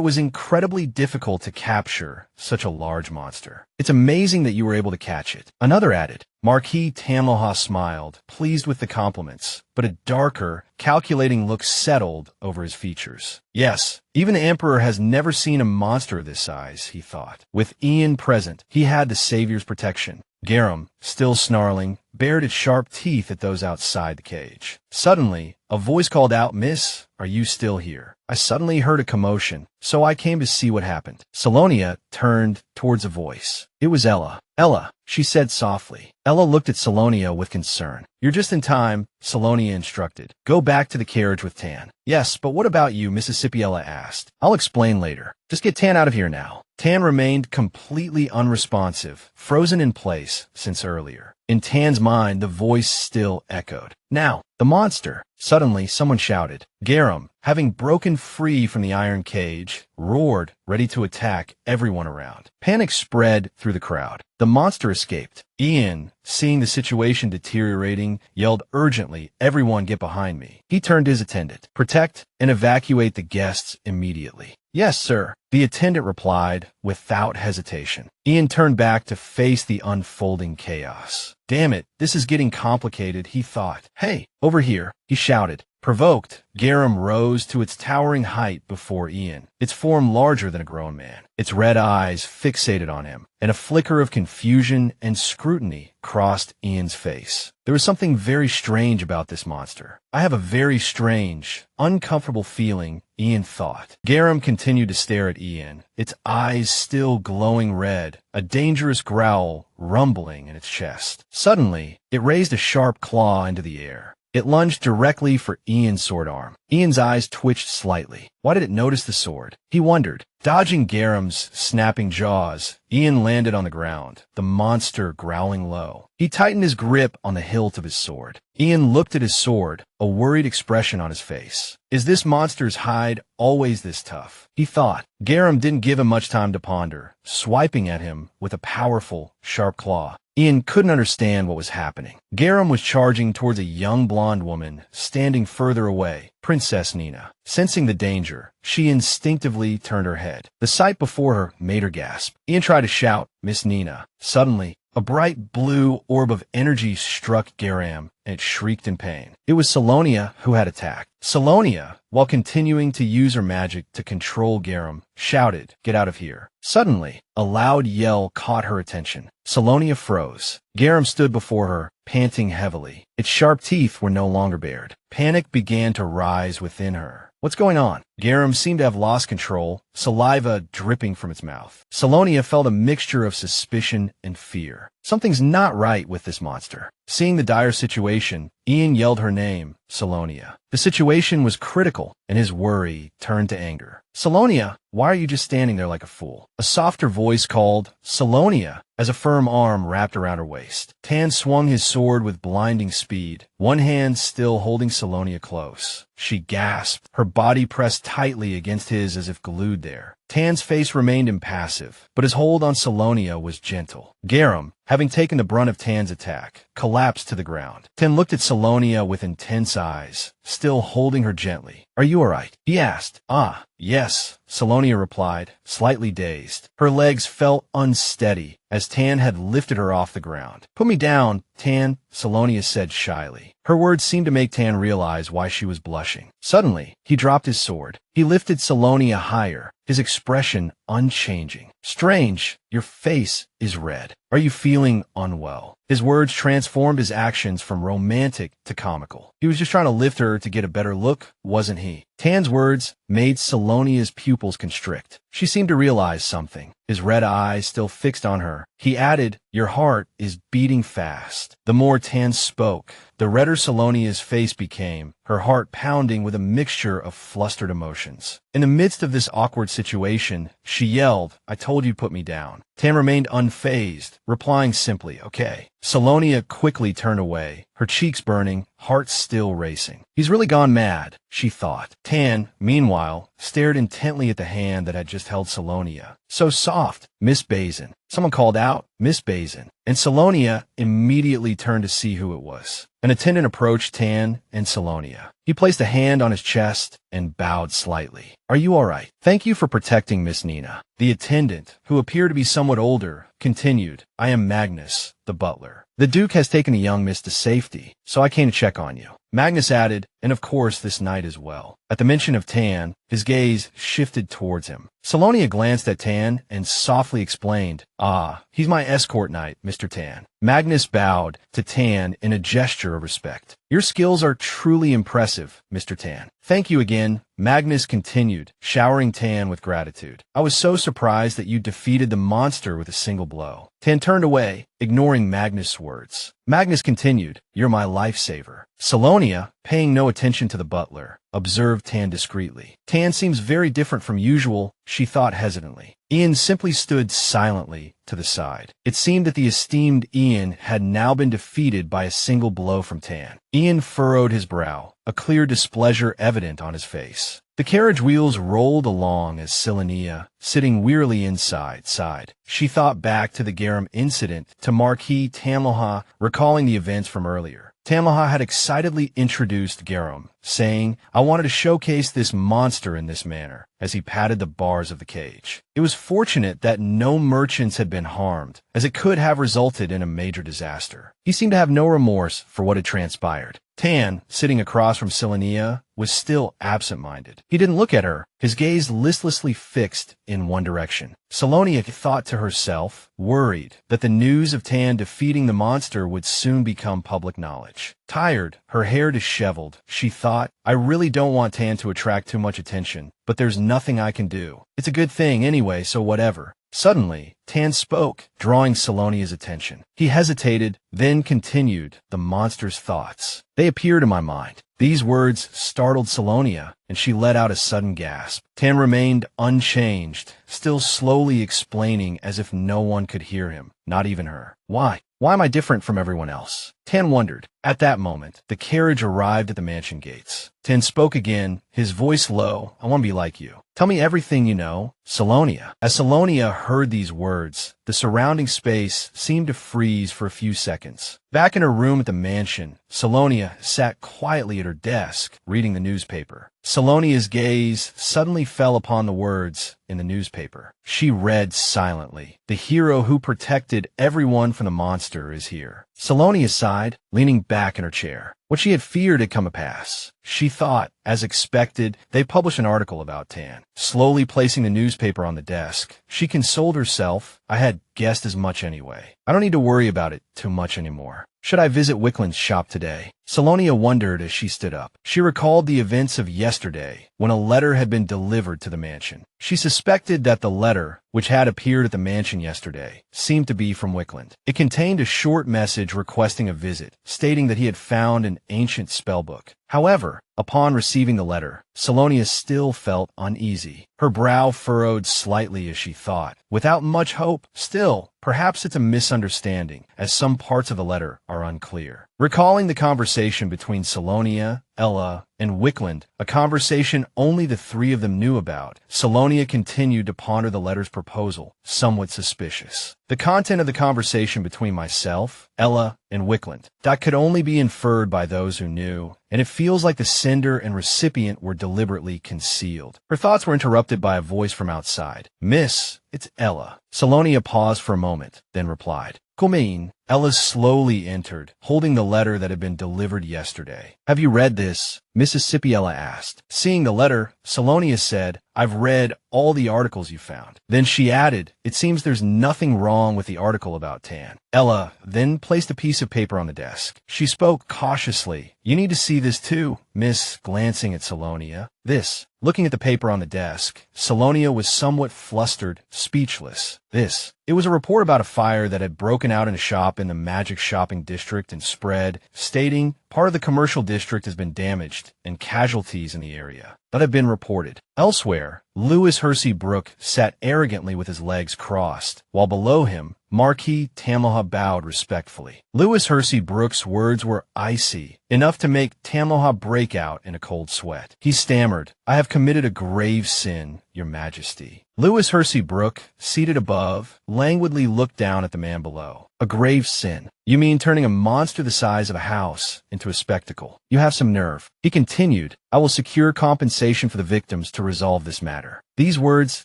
was incredibly difficult to capture such a large monster. It's amazing that you were able to catch it. Another added. Marquis Tamloha smiled, pleased with the compliments, but a darker, calculating look settled over his features. Yes, even the Emperor has never seen a monster of this size, he thought. With Ian present, he had the Savior's protection. Garum, still snarling, bared its sharp teeth at those outside the cage. Suddenly, a voice called out, Miss, are you still here? I suddenly heard a commotion, so I came to see what happened. Selonia turned towards a voice. It was Ella. Ella, she said softly. Ella looked at Selonia with concern. You're just in time, Selonia instructed. Go back to the carriage with Tan. Yes, but what about you, Mississippi? Ella asked. I'll explain later. Just get Tan out of here now. Tan remained completely unresponsive, frozen in place since earlier. In Tan's mind, the voice still echoed. Now, the monster. Suddenly, someone shouted. Garum, having broken free from the iron cage, roared, ready to attack everyone around. Panic spread through the crowd. The monster escaped. Ian, seeing the situation deteriorating, yelled urgently, "Everyone get behind me." He turned to his attendant. "Protect and evacuate the guests immediately." "Yes, sir," the attendant replied without hesitation. Ian turned back to face the unfolding chaos. "Damn it, this is getting complicated," he thought. "Hey, over here," he shouted. Provoked, Garum rose to its towering height before Ian, its form larger than a grown man, its red eyes fixated on him, and a flicker of confusion and scrutiny crossed Ian's face. There was something very strange about this monster. "I have a very strange, uncomfortable feeling," Ian thought. Garum continued to stare at Ian, its eyes still glowing red, a dangerous growl rumbling in its chest. Suddenly, it raised a sharp claw into the air. It lunged directly for Ian's sword arm. Ian's eyes twitched slightly. Why did it notice the sword? He wondered. Dodging Garum's snapping jaws, Ian landed on the ground, the monster growling low. He tightened his grip on the hilt of his sword. Ian looked at his sword, a worried expression on his face. Is this monster's hide always this tough? He thought. Garum didn't give him much time to ponder, swiping at him with a powerful, sharp claw. Ian couldn't understand what was happening. Garum was charging towards a young blonde woman standing further away, Princess Nina. Sensing the danger, she instinctively turned her head. The sight before her made her gasp. Ian tried to shout, "Miss Nina." Suddenly, a bright blue orb of energy struck Garum, and it shrieked in pain. It was Selonia who had attacked. Selonia, while continuing to use her magic to control Garum, shouted, "Get out of here." Suddenly, a loud yell caught her attention. Selonia froze. Garum stood before her, panting heavily. Its sharp teeth were no longer bared. Panic began to rise within her. What's going on? Garum seemed to have lost control, saliva dripping from its mouth. Selonia felt a mixture of suspicion and fear. Something's not right with this monster. Seeing the dire situation, Ian yelled her name, Selonia. The situation was critical, and his worry turned to anger. "Selonia, why are you just standing there like a fool?" A softer voice called, "Selonia," as a firm arm wrapped around her waist. Tan swung his sword with blinding speed, one hand still holding Selonia close. She gasped, her body pressed tightly against his as if glued there. Tan's face remained impassive, but his hold on Selonia was gentle. Garum, having taken the brunt of Tan's attack, collapsed to the ground. Tan looked at Selonia with intense eyes, still holding her gently. "Are you all right?" he asked. "Ah, yes," Selonia replied, slightly dazed. Her legs felt unsteady as Tan had lifted her off the ground. "Put me down, Tan," Selonia said shyly. Her words seemed to make Tan realize why she was blushing. Suddenly, he dropped his sword. He lifted Selonia higher, his expression unchanging. "Strange, your face is red. Are you feeling unwell?" His words transformed his actions from romantic to comical. He was just trying to lift her to get a better look, wasn't he? Tan's words made Selonia's pupils constrict. She seemed to realize something, his red eyes still fixed on her. He added, "Your heart is beating fast." The more Tan spoke, the redder Selonia's face became, her heart pounding with a mixture of flustered emotions. In the midst of this awkward situation, she yelled, "I told you to put me down." Tan remained unfazed, replying simply, "Okay." Selonia quickly turned away, her cheeks burning, heart still racing. He's really gone mad, she thought. Tan, meanwhile, stared intently at the hand that had just held Selonia. So soft. "Miss Bessin." Someone called out, "Miss Bessin," and Selonia immediately turned to see who it was. An attendant approached Tan and Selonia. He placed a hand on his chest and bowed slightly. "Are you all right? Thank you for protecting Miss Nina." The attendant, who appeared to be somewhat older, continued, "I am Magnus, the butler. The Duke has taken the young miss to safety, so I came to check on you." Magnus added, "And of course this night as well." At the mention of Tan, his gaze shifted towards him. Selonia glanced at Tan and softly explained, "Ah, he's my escort knight, Mr. Tan." Magnus bowed to Tan in a gesture of respect. "Your skills are truly impressive, Mr. Tan." "Thank you again," Magnus continued, showering Tan with gratitude. "I was so surprised that you defeated the monster with a single blow." Tan turned away, ignoring Magnus' words. Magnus continued, "You're my lifesaver." Selonia, paying no attention to the butler, observed Tan discreetly. "Tan seems very different from usual," she thought hesitantly. Ian simply stood silently to the side. It seemed that the esteemed Ian had now been defeated by a single blow from Tan. Ian furrowed his brow, a clear displeasure evident on his face. The carriage wheels rolled along as Selonia, sitting wearily inside, sighed. She thought back to the garum incident, to Marquis Tamloha, recalling the events from earlier. Tamloha had excitedly introduced Garum, saying, "I wanted to showcase this monster in this manner," as he patted the bars of the cage. It was fortunate that no merchants had been harmed, as it could have resulted in a major disaster. He seemed to have no remorse for what had transpired. Tan, sitting across from Selonia, was still absent-minded. He didn't look at her, his gaze listlessly fixed in one direction. Selonia thought to herself, worried, that the news of Tan defeating the monster would soon become public knowledge. Tired, her hair disheveled, she thought, "I really don't want Tan to attract too much attention, but there's nothing I can do. It's a good thing anyway, so whatever." Suddenly, Tan spoke, drawing Selonia's attention. He hesitated, then continued, "The monster's thoughts. They appeared in my mind." These words startled Selonia, and she let out a sudden gasp. Tan remained unchanged, still slowly explaining as if no one could hear him, not even her. Why am I different from everyone else?" Tan wondered. At that moment, the carriage arrived at the mansion gates. Tan spoke again, his voice low. "I want to be like you. Tell me everything you know." Selonia. As Selonia heard these words, the surrounding space seemed to freeze for a few seconds. Back in her room at the mansion, Selonia sat quietly at her desk, reading the newspaper. Selonia's gaze suddenly fell upon the words in the newspaper. She read silently. "The hero who protected everyone from the monster is here." Selonia sighed, leaning back in her chair. What she had feared had come to pass. She thought, as expected, they published an article about Tan. Slowly placing the newspaper on the desk, she consoled herself, "I had guessed as much anyway. I don't need to worry about it too much anymore. Should I visit Wickland's shop today?" Selonia wondered as she stood up. She recalled the events of yesterday, when a letter had been delivered to the mansion. She suspected that the letter, which had appeared at the mansion yesterday, seemed to be from Wickland. It contained a short message requesting a visit, stating that he had found an ancient spellbook. However, upon receiving the letter, Selonia still felt uneasy. Her brow furrowed slightly as she thought, without much hope. Still, perhaps it's a misunderstanding, as some parts of the letter are unclear. Recalling the conversation between Selonia, Ella, and Wickland, a conversation only the three of them knew about, Selonia continued to ponder the letter's proposal, somewhat suspicious. The content of the conversation between myself, Ella, and Wickland, that could only be inferred by those who knew, and it feels like the sender and recipient were deliberately concealed. Her thoughts were interrupted by a voice from outside. "Miss, it's Ella." Selonia paused for a moment, then replied, "Come in." Ella slowly entered, holding the letter that had been delivered yesterday. "Have you read this?" Mississippi Ella asked. Seeing the letter, Selonia said, "I've read all the articles you found." Then she added, "It seems there's nothing wrong with the article about Tan." Ella then placed a piece of paper on the desk. She spoke cautiously. "You need to see this too, Miss," glancing at Selonia. "This." Looking at the paper on the desk, Selonia was somewhat flustered, speechless. "This." It was a report about a fire that had broken out in a shop in the Magic Shopping District and spread, stating part of the commercial district has been damaged and casualties in the area that have been reported. Elsewhere, Louis Hersey Brooke sat arrogantly with his legs crossed, while below him, Marquis Tamloha bowed respectfully. Louis Hersey Brooke's words were icy, enough to make Tamloha break out in a cold sweat. He stammered, "I have committed a grave sin, Your Majesty." Louis Hersey Brooke, seated above, languidly looked down at the man below. "A grave sin? You mean turning a monster the size of a house into a spectacle? You have some nerve." He continued, "I will secure compensation for the victims to resolve this matter." These words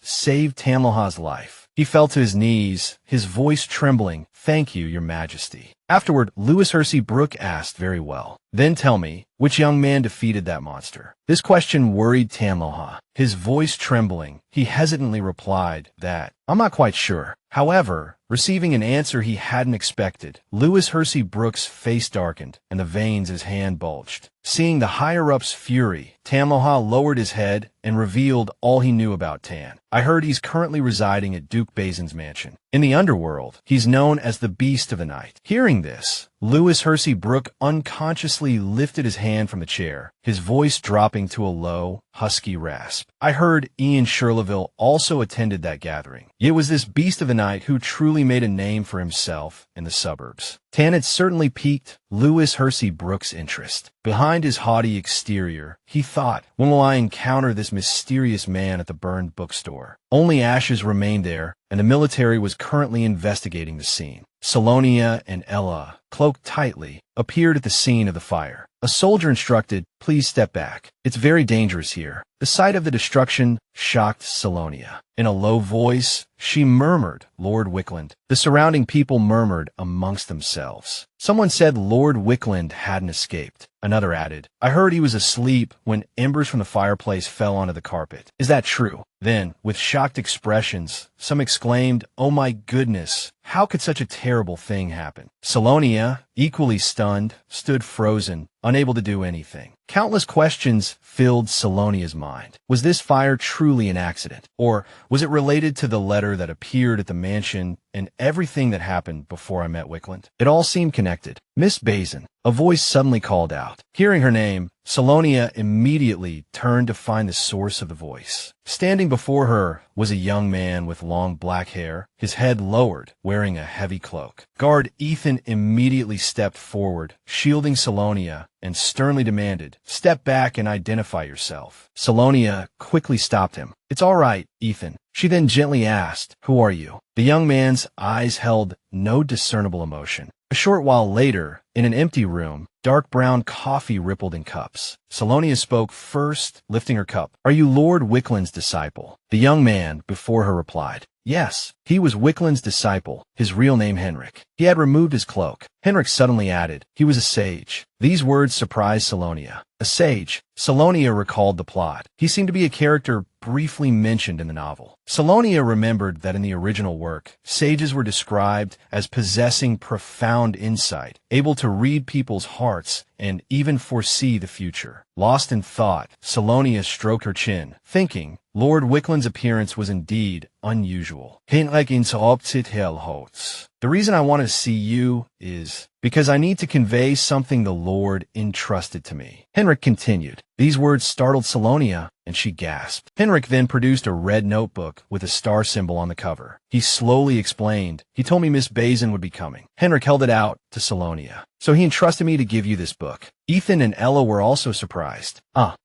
saved Tamloha's life. He fell to his knees, his voice trembling. "Thank you, Your Majesty." Afterward, Louis Hersey Brooke asked, "Very well. Then tell me, which young man defeated that monster?" This question worried Tamloha. His voice trembling, he hesitantly replied that, "I'm not quite sure." However, receiving an answer he hadn't expected, Louis Hersey Brooke's face darkened, and the veins in his hand bulged. Seeing the higher-up's fury, Tamloha lowered his head and revealed all he knew about Tan. "I heard he's currently residing at Duke Basin's mansion." In the underworld, he's known as the Beast of the Night. Hearing this, Louis Hersey Brooke unconsciously lifted his hand from the chair, his voice dropping to a low, husky rasp. I heard Ian Shirleville also attended that gathering. It was this Beast of the Night who truly made a name for himself in the suburbs. Tan had certainly piqued Louis Hersey Brooke's interest. Behind his haughty exterior, he thought, when will I encounter this mysterious man at the burned bookstore? Only ashes remained there, and the military was currently investigating the scene. Selonia and Ella, cloaked tightly, appeared at the scene of the fire. A soldier instructed, "Please step back. It's very dangerous here." The sight of the destruction shocked Selonia. In a low voice, she murmured, "Lord Wickland." The surrounding people murmured amongst themselves. Someone said Lord Wickland hadn't escaped. Another added, "I heard he was asleep when embers from the fireplace fell onto the carpet. Is that true?" Then, with shocked expressions, some exclaimed, "Oh my goodness, how could such a terrible thing happen?" Selonia, equally stunned, stood frozen, unable to do anything. Countless questions filled Selonia's mind. Was this fire truly an accident? Or was it related to the letter that appeared at the mansion and everything that happened before I met Wickland? It all seemed connected. "Miss Bessin," a voice suddenly called out. Hearing her name, Selonia immediately turned to find the source of the voice. Standing before her was a young man with long black hair, his head lowered, wearing a heavy cloak. Guard Ethan immediately stepped forward, shielding Selonia, and sternly demanded, "Step back and identify yourself." Selonia quickly stopped him. "It's all right, Ethan." She then gently asked, "Who are you?" The young man's eyes held no discernible emotion. A short while later, in an empty room, dark brown coffee rippled in cups. Selonia spoke first, lifting her cup. "Are you Lord Wickland's disciple?" The young man before her replied, "Yes." He was Wickland's disciple, his real name Henrik. He had removed his cloak. Henrik suddenly added, "He was a sage." These words surprised Selonia. A sage. Selonia recalled the plot. He seemed to be a character briefly mentioned in the novel. Selonia remembered that in the original work, sages were described as possessing profound insight, able to read people's hearts and even foresee the future. Lost in thought, Selonia stroked her chin, thinking, Lord Wickland's appearance was indeed unusual. Henrik interrupted Helholtz. "The reason I want to see you is because I need to convey something the Lord entrusted to me." Henrik continued. These words startled Selonia, and she gasped. Henrik then produced a red notebook with a star symbol on the cover. He slowly explained, "He told me Miss Bessin would be coming." Henrik held it out to Selonia. "So he entrusted me to give you this book." Ethan and Ella were also surprised.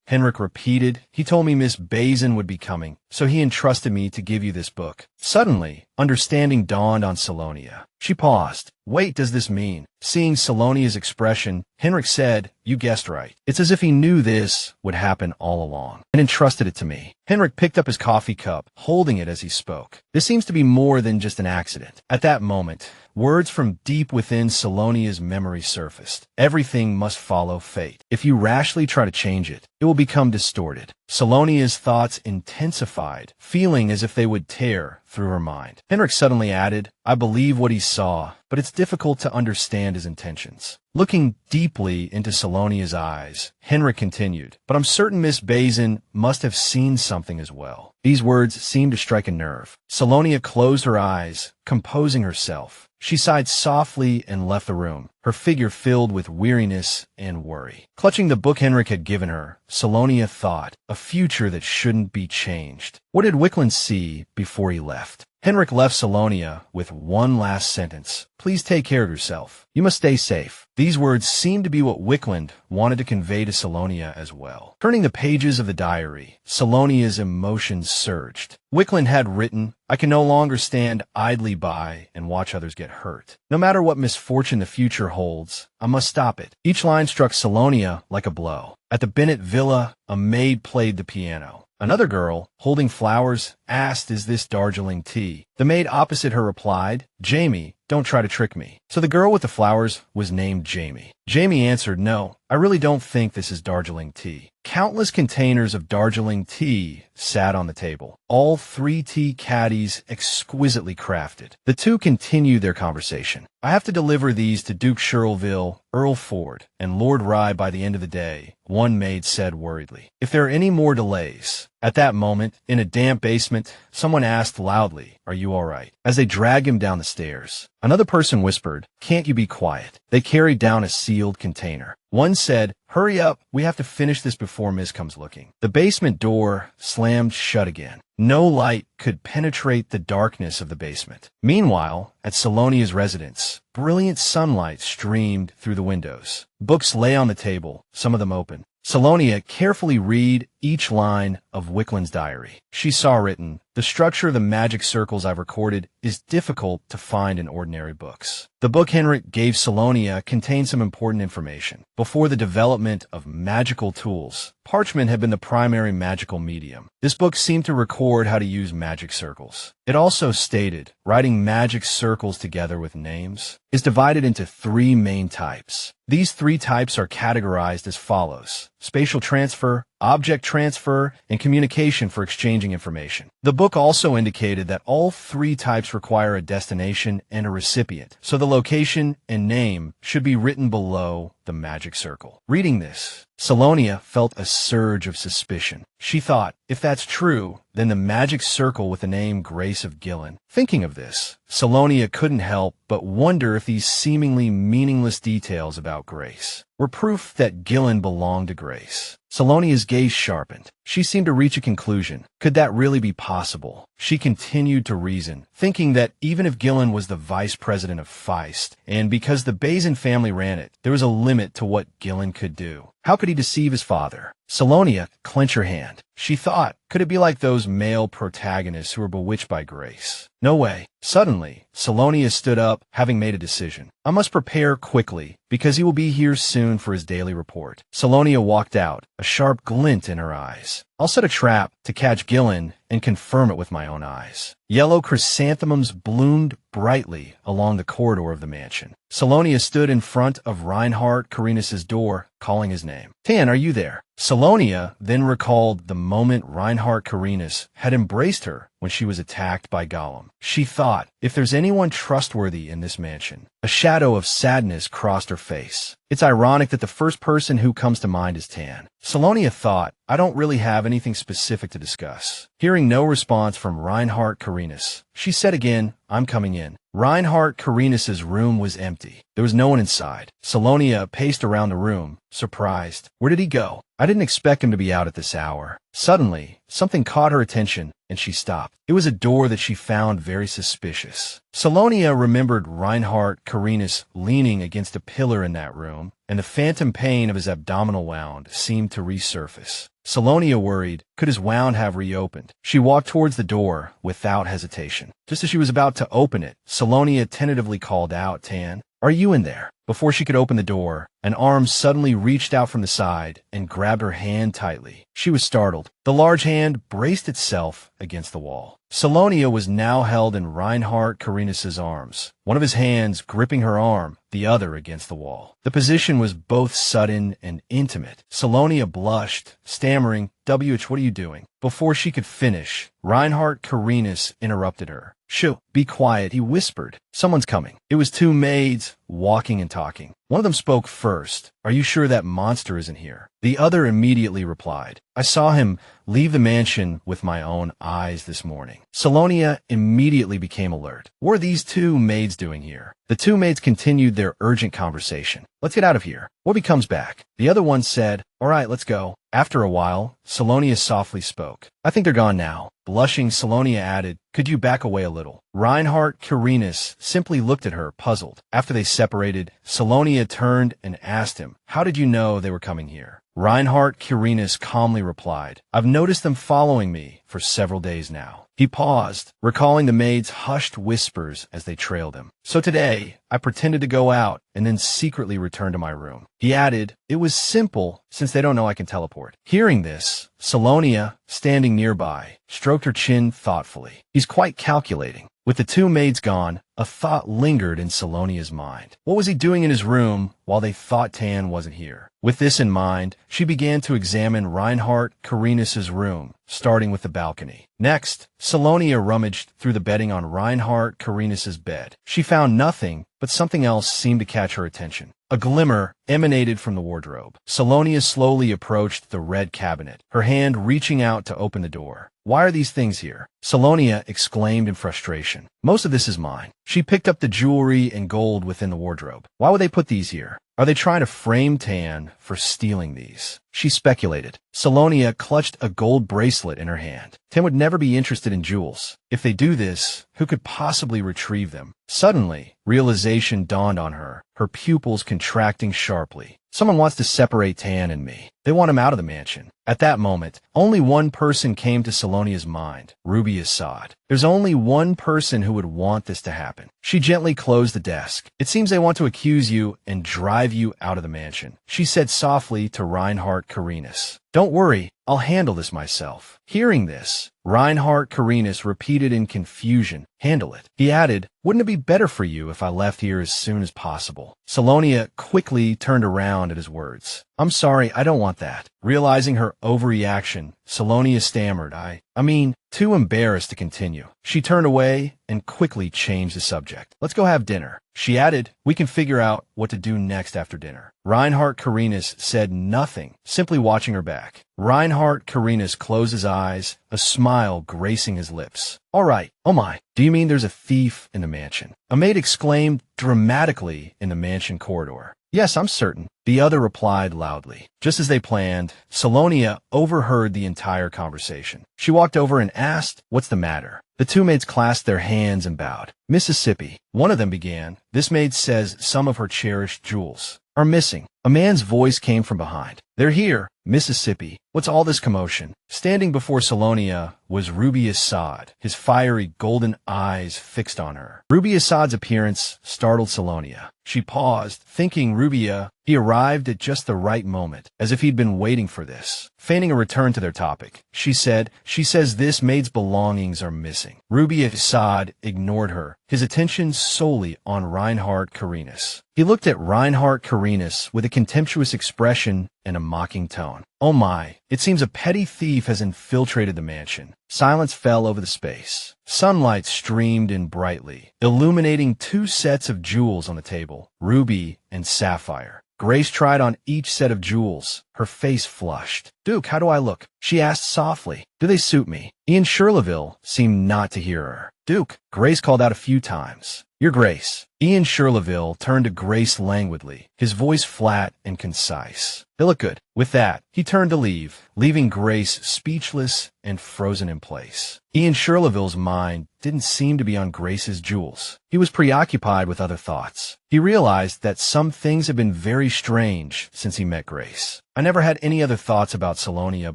Henrik repeated, "He told me Miss Bessin would be coming, so he entrusted me to give you this book." Suddenly, understanding dawned on Selonia. She paused. "Wait, does this mean?" Seeing Selonia's expression, Henrik said, "You guessed right. It's as if he knew this would happen all along and entrusted it to me." Henrik picked up his coffee cup, holding it as he spoke. This seems to be more than just an accident. At that moment, words from deep within Selonia's memory surfaced. Everything must follow fate. If you rashly try to change it, it will become distorted. Selonia's thoughts intensified, feeling as if they would tear through her mind. Henrik suddenly added, "I believe what he saw, but it's difficult to understand his intentions." Looking deeply into Selonia's eyes, Henrik continued, "But I'm certain Miss Bessin must have seen something as well." These words seemed to strike a nerve. Selonia closed her eyes, composing herself. She sighed softly and left the room, her figure filled with weariness and worry. Clutching the book Henrik had given her, Selonia thought, a future that shouldn't be changed. What did Wickland see before he left? Henrik left Selonia with one last sentence. "Please take care of yourself. You must stay safe." These words seemed to be what Wickland wanted to convey to Selonia as well. Turning the pages of the diary, Selonia's emotions surged. Wickland had written, "I can no longer stand idly by and watch others get hurt. No matter what misfortune the future holds, I must stop it." Each line struck Selonia like a blow. At the Benet villa, a maid played the piano. Another girl, holding flowers, asked, "Is this Darjeeling tea?" The maid opposite her replied, "Jamie, don't try to trick me." So the girl with the flowers was named Jamie. Jamie answered, "No, I really don't think this is Darjeeling tea." Countless containers of Darjeeling tea sat on the table, all 3 tea caddies exquisitely crafted. The two continued their conversation. "I have to deliver these to Duke Shirleville, Earl Ford, and Lord Rye by the end of the day," one maid said worriedly. "If there are any more delays, At that moment, in a damp basement, someone asked loudly, "Are you all right?" As they dragged him down the stairs. Another person whispered, "Can't you be quiet?" They carried down a sealed container. One said, "Hurry up, we have to finish this before Miss comes looking." The basement door slammed shut again. No light could penetrate the darkness of the basement. Meanwhile, at Selonia's residence, brilliant sunlight streamed through the windows. Books lay on the table, some of them open. Selonia carefully read each line of Wickland's diary. She saw written, "The structure of the magic circles I've recorded is difficult to find in ordinary books." The book Henrik gave Selonia contained some important information. Before the development of magical tools, parchment had been the primary magical medium. This book seemed to record how to use magic circles. It also stated, writing magic circles together with names is divided into 3 main types. These 3 types are categorized as follows: spatial transfer, object transfer, and communication for exchanging information. The book also indicated that all 3 types require a destination and a recipient, so the location and name should be written below the magic circle. Reading this, Selonia felt a surge of suspicion. She thought, if that's true, then the magic circle with the name Grace of Gillen. Thinking of this, Selonia couldn't help but wonder if these seemingly meaningless details about Grace were proof that Gillen belonged to Grace. Selonia's gaze sharpened. She seemed to reach a conclusion. Could that really be possible? She continued to reason, thinking that even if Gillen was the vice president of Feist, and because the Bessin family ran it, there was a limit to what Gillen could do. How could he deceive his father? Selonia clenched her hand. She thought, could it be like those male protagonists who were bewitched by Grace? No way. Suddenly, Selonia stood up, having made a decision. I must prepare quickly, because he will be here soon for his daily report. Selonia walked out, a sharp glint in her eyes. I'll set a trap to catch Gillen and confirm it with my own eyes. Yellow chrysanthemums bloomed brightly along the corridor of the mansion. Selonia stood in front of Reinhardt Carinus' door, calling his name. "Tan, are you there?" Selonia then recalled the moment Reinhardt Carinus had embraced her when she was attacked by Gollum. She thought, if there's anyone trustworthy in this mansion. A shadow of sadness crossed her face. It's ironic that the first person who comes to mind is Tan. Selonia thought, I don't really have anything specific to discuss. Hearing no response from Reinhardt Carinus, she said again, I'm coming in. Reinhardt Carinus' room was empty. There was no one inside. Selonia paced around the room, surprised. Where did he go? I didn't expect him to be out at this hour. Suddenly, something caught her attention, and she stopped. It was a door that she found very suspicious. Selonia remembered Reinhardt Carinus leaning against a pillar in that room, and the phantom pain of his abdominal wound seemed to resurface. Selonia worried, could his wound have reopened? She walked towards the door without hesitation. Just as she was about to open it, Selonia tentatively called out, Tan, are you in there? Before she could open the door, an arm suddenly reached out from the side and grabbed her hand tightly. She was startled. The large hand braced itself against the wall. Selonia was now held in Reinhardt Carinus' arms, one of his hands gripping her arm, the other against the wall. The position was both sudden and intimate. Selonia blushed, stammering, WH, what are you doing? Before she could finish, Reinhardt Carinus interrupted her. Shoo, be quiet, he whispered. Someone's coming. It was 2 maids, walking and talking. One of them spoke first. Are you sure that monster isn't here? The other immediately replied. I saw him leave the mansion with my own eyes this morning. Selonia immediately became alert. What are these 2 maids doing here? The 2 maids continued their urgent conversation. Let's get out of here. Wobby comes back. The other one said, all right, let's go. After a while, Selonia softly spoke. I think they're gone now. Blushing, Selonia added, could you back away a little? Reinhardt Carinus simply looked at her, puzzled. After they separated, Selonia turned and asked him, how did you know they were coming here? Reinhardt Carinus calmly replied, I've noticed them following me for several days now. He paused, recalling the maid's hushed whispers as they trailed him. So today, I pretended to go out and then secretly returned to my room. He added, it was simple since they don't know I can teleport. Hearing this, Selonia, standing nearby, stroked her chin thoughtfully. He's quite calculating. With the 2 maids gone, a thought lingered in Selonia's mind. What was he doing in his room while they thought Tan wasn't here? With this in mind, she began to examine Reinhardt Carinus' room, starting with the balcony. Next, Selonia rummaged through the bedding on Reinhardt Carinus' bed. She found nothing, but something else seemed to catch her attention. A glimmer emanated from the wardrobe. Selonia slowly approached the red cabinet, her hand reaching out to open the door. Why are these things here? Selonia exclaimed in frustration. Most of this is mine. She picked up the jewelry and gold within the wardrobe. Why would they put these here? Are they trying to frame Tan for stealing these? She speculated. Selonia clutched a gold bracelet in her hand. Tan would never be interested in jewels. If they do this, who could possibly retrieve them? Suddenly, realization dawned on her, her pupils contracting sharply. Someone wants to separate Tan and me. They want him out of the mansion. At that moment, only one person came to Selonia's mind, Ruby Assad. There's only one person who would want this to happen. She gently closed the desk. It seems they want to accuse you and drive you out of the mansion, she said softly to Reinhardt Carinus. Don't worry, I'll handle this myself. Hearing this, Reinhardt Carinus repeated in confusion, handle it. He added, wouldn't it be better for you if I left here as soon as possible? Selonia quickly turned around at his words. I'm sorry, I don't want that. Realizing her overreaction, Selonia stammered, I mean, too embarrassed to continue. She turned away and quickly changed the subject. Let's go have dinner. She added, we can figure out what to do next after dinner. Reinhardt Carinus said nothing, simply watching her back. Reinhardt Carinus closed his eyes, a smile gracing his lips. All right. Oh my, do you mean there's a thief in the mansion? A maid exclaimed dramatically in the mansion corridor. Yes, I'm certain, the other replied loudly. Just as they planned, Selonia overheard the entire conversation. She walked over and asked, what's the matter? The two maids clasped their hands and bowed. Mississippi, one of them began. This maid says some of her cherished jewels are missing. A man's voice came from behind. They're here, Mississippi. What's all this commotion? Standing before Selonia was Ruby Assad, his fiery golden eyes fixed on her. Ruby Assad's appearance startled Selonia. She paused, thinking Rubia. He arrived at just the right moment, as if he'd been waiting for this. Feigning a return to their topic, she says this maid's belongings are missing. Ruby Assad ignored her, his attention solely on Reinhardt Carinus. He looked at Reinhardt Carinus with a contemptuous expression and a mocking tone. Oh my, it seems a petty thief has infiltrated the mansion. Silence fell over the space. Sunlight streamed in brightly, illuminating two sets of jewels on the table, ruby and sapphire. Grace tried on each set of jewels. Her face flushed. Duke, how do I look? She asked softly. Do they suit me? Ian Shirleville seemed not to hear her. Duke, Grace called out a few times. Your Grace. Ian Shirleville turned to Grace languidly, his voice flat and concise. They look good. With that, he turned to leave, leaving Grace speechless and frozen in place. Ian Shirleville's mind didn't seem to be on Grace's jewels. He was preoccupied with other thoughts. He realized that some things had been very strange since he met Grace. I never had any other thoughts about Selonia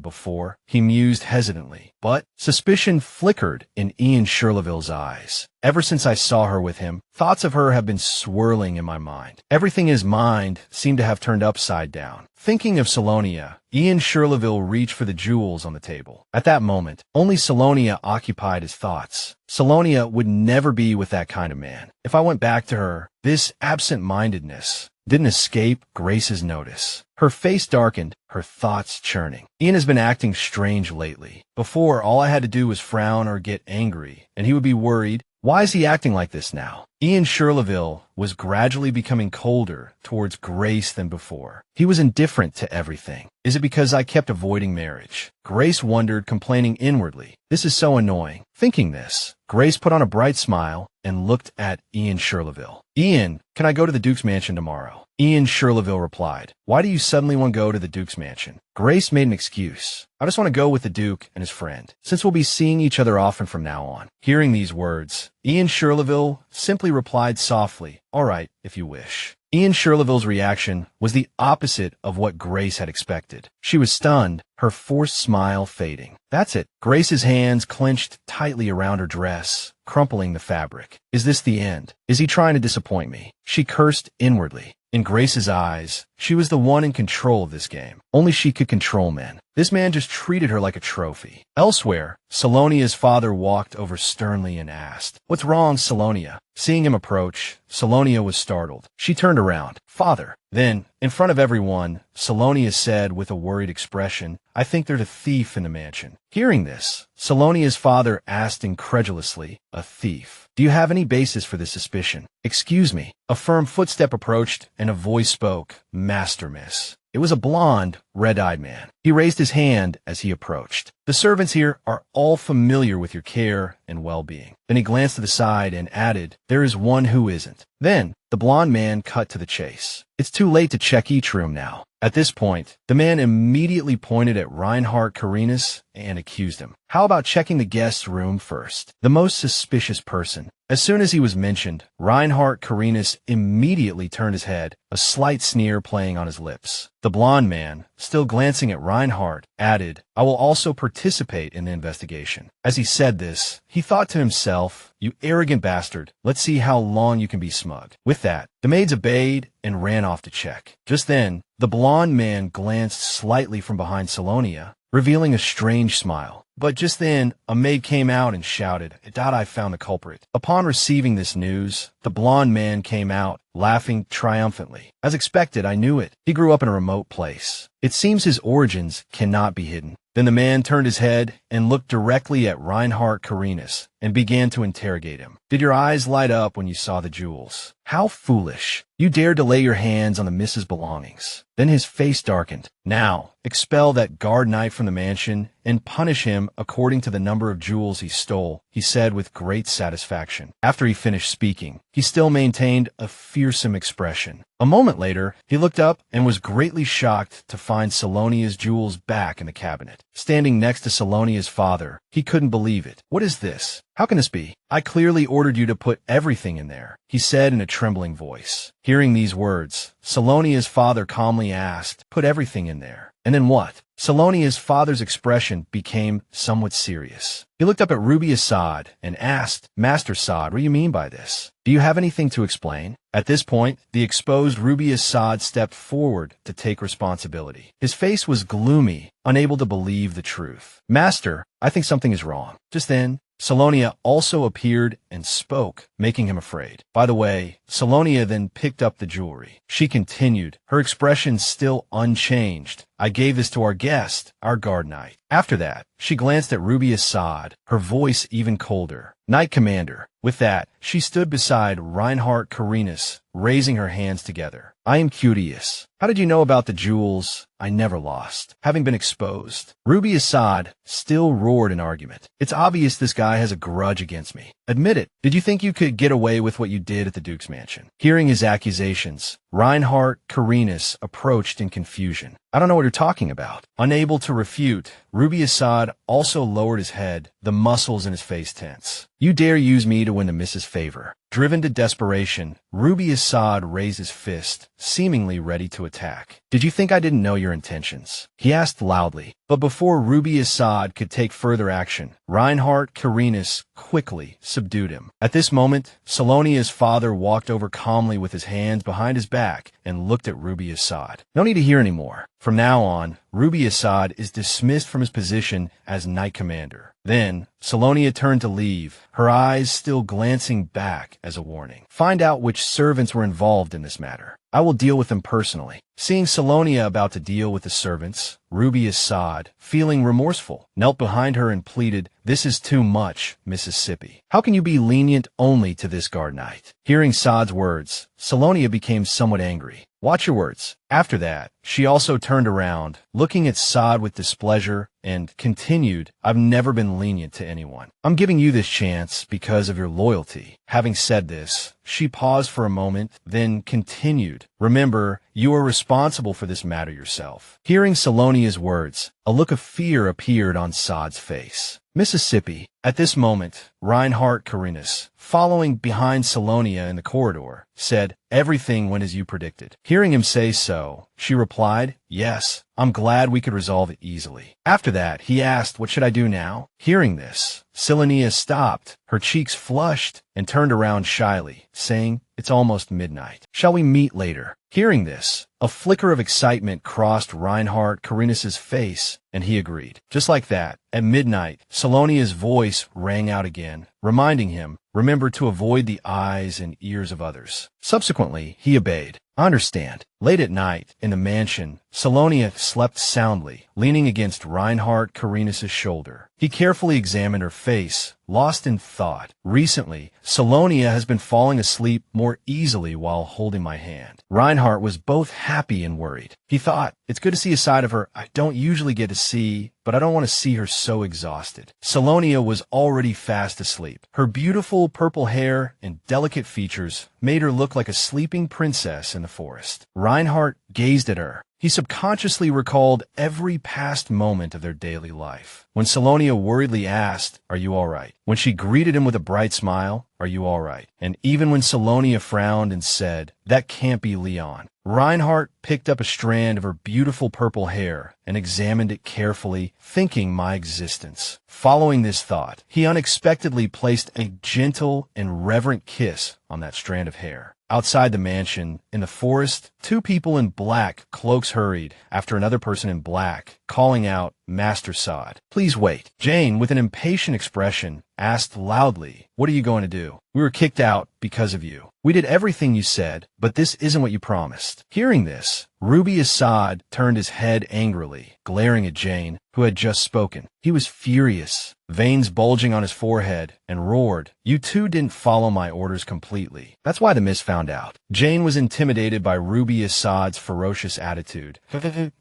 before, he mused hesitantly, but suspicion flickered in Ian Shirleville's eyes. Ever since I saw her with him, thoughts of her have been swirling in my mind. Everything in his mind seemed to have turned upside down. Thinking of Selonia, Ian Shirleville reached for the jewels on the table. At that moment, only Selonia occupied his thoughts. Selonia would never be with that kind of man. If I went back to her, this absent-mindedness didn't escape Grace's notice. Her face darkened, her thoughts churning. Ian has been acting strange lately. Before, all I had to do was frown or get angry, and he would be worried. Why is he acting like this now? Ian Shirleville was gradually becoming colder towards Grace than before. He was indifferent to everything. Is it because I kept avoiding marriage? Grace wondered, complaining inwardly. This is so annoying. Thinking this, Grace put on a bright smile and looked at Ian Shirleville. Ian, can I go to the Duke's mansion tomorrow? Ian Shirleville replied. Why do you suddenly want to go to the Duke's mansion? Grace made an excuse. I just want to go with the Duke and his friend, since we'll be seeing each other often from now on. Hearing these words, Ian Shirleville simply replied softly, all right, if you wish. Ian Shirleville's reaction was the opposite of what Grace had expected. She was stunned, her forced smile fading. That's it. Grace's hands clenched tightly around her dress, crumpling the fabric. Is this the end? Is he trying to disappoint me? She cursed inwardly. In Grace's eyes, she was the one in control of this game. Only she could control men. This man just treated her like a trophy. Elsewhere, Selonia's father walked over sternly and asked, What's wrong, Selonia? Seeing him approach, Selonia was startled. She turned around. Father, Then, in front of everyone, Selonia said with a worried expression, I think there's a thief in the mansion. Hearing this, Selonia's father asked incredulously, a thief? Do you have any basis for this suspicion? Excuse me. A firm footstep approached, and a voice spoke, Master, miss. It was a blond, red-eyed man. He raised his hand as he approached. The servants here are all familiar with your care and well-being. Then he glanced to the side and added, there is one who isn't. Then, the blond man cut to the chase. It's too late to check each room now. At this point, the man immediately pointed at Reinhardt Carinus and accused him. How about checking the guest's room first? The most suspicious person. As soon as he was mentioned, Reinhardt Carinus immediately turned his head, a slight sneer playing on his lips. The blond man, still glancing at Reinhardt, added, I will also participate in the investigation. As he said this, he thought to himself, you arrogant bastard, let's see how long you can be smug. With that, the maids obeyed and ran off to check. Just then, the blond man glanced slightly from behind Selonia, revealing a strange smile. But just then, a maid came out and shouted, I found the culprit. Upon receiving this news, the blond man came out, laughing triumphantly. As expected, I knew it. He grew up in a remote place. It seems his origins cannot be hidden. Then the man turned his head and looked directly at Reinhardt Carinus and began to interrogate him. Did your eyes light up when you saw the jewels? How foolish. You dared to lay your hands on the miss's belongings. Then his face darkened. Now, expel that guard knight from the mansion and punish him according to the number of jewels he stole, he said with great satisfaction. After he finished speaking, he still maintained a fearsome expression. A moment later, he looked up and was greatly shocked to find Selonia's jewels back in the cabinet. Standing next to Selonia's father, he couldn't believe it. What is this? How can this be? I clearly ordered you to put everything in there, he said in a trembling voice. Hearing these words, Selonia's father calmly asked, put everything in there. And then what? Selonia's father's expression became somewhat serious. He looked up at Ruby Assad and asked, Master Assad, what do you mean by this? Do you have anything to explain? At this point, the exposed Ruby Assad stepped forward to take responsibility. His face was gloomy, unable to believe the truth. Master, I think something is wrong. Just then, Selonia also appeared and spoke, making him afraid. By the way, Selonia then picked up the jewelry. She continued, her expression still unchanged. I gave this to our guest, our guard knight. After that, she glanced at Ruby Assad, her voice even colder. Knight Commander. With that, she stood beside Reinhardt Carinus, raising her hands together. I am curious. How did you know about the jewels I never lost, having been exposed? Ruby Assad still roared in argument. It's obvious this guy has a grudge against me. Admit it. Did you think you could get away with what you did at the Duke's mansion? Hearing his accusations, Reinhardt Carinus approached in confusion. I don't know what you're talking about. Unable to refute, Ruby Assad also lowered his head, the muscles in his face tense. You dare use me to win the Miss's favor. Driven to desperation, Ruby Assad raised his fist, seemingly ready to attack. Did you think I didn't know your intentions? He asked loudly. But before Ruby Assad could take further action, Reinhardt Carinus quickly subdued him. At this moment, Selonia's father walked over calmly with his hands behind his back and looked at Ruby Assad. No need to hear any more. From now on, Ruby Assad is dismissed from his position as Knight Commander. Then, Selonia turned to leave, her eyes still glancing back as a warning. Find out which servants were involved in this matter. I will deal with them personally. Seeing Selonia about to deal with the servants, Ruby Assad, feeling remorseful, knelt behind her and pleaded, This is too much, Mississippi. How can you be lenient only to this guard knight? Hearing Saad's words, Selonia became somewhat angry. Watch your words. After that, she also turned around, looking at Saad with displeasure, and continued, I've never been lenient to anyone. I'm giving you this chance because of your loyalty. Having said this, she paused for a moment, then continued, Remember, you are responsible for this matter yourself. Hearing Selonia's words, a look of fear appeared on Saad's face. Mississippi. At this moment, Reinhardt Carinus, following behind Selonia in the corridor, said, Everything went as you predicted. Hearing him say so, she replied, Yes, I'm glad we could resolve it easily. After that, he asked, What should I do now? Hearing this, Selonia stopped, her cheeks flushed, and turned around shyly, saying, It's almost midnight. Shall we meet later? Hearing this, a flicker of excitement crossed Reinhardt Carinus's face, and he agreed. Just like that, at midnight, Selonia's voice rang out again, reminding him, remember to avoid the eyes and ears of others. Subsequently, he obeyed. I understand. Late at night, in the mansion, Selonia slept soundly, leaning against Reinhardt Carinus' shoulder. He carefully examined her face, lost in thought. Recently, Selonia has been falling asleep more easily while holding my hand. Reinhardt was both happy and worried. He thought, it's good to see a side of her I don't usually get to see, but I don't want to see her so exhausted. Selonia was already fast asleep. Her beautiful purple hair and delicate features made her look like a sleeping princess in the forest. Reinhardt gazed at her. He subconsciously recalled every past moment of their daily life. When Selonia worriedly asked, "Are you all right?" When she greeted him with a bright smile, "Are you all right?" And even when Selonia frowned and said, "That can't be Leon," Reinhardt picked up a strand of her beautiful purple hair and examined it carefully, thinking my existence. Following this thought, he unexpectedly placed a gentle and reverent kiss on that strand of hair. Outside the mansion, in the forest, two people in black cloaks hurried after another person in black, calling out, "Master Sod, please wait." Jane, with an impatient expression, asked loudly, "What are you going to do? We were kicked out because of you. We did everything you said, but this isn't what you promised." Hearing this, Ruby Assad turned his head angrily, glaring at Jane, who had just spoken. He was furious, veins bulging on his forehead, and roared, "You two didn't follow my orders completely. That's why the miss found out." Jane was intimidated by Ruby Assad's ferocious attitude,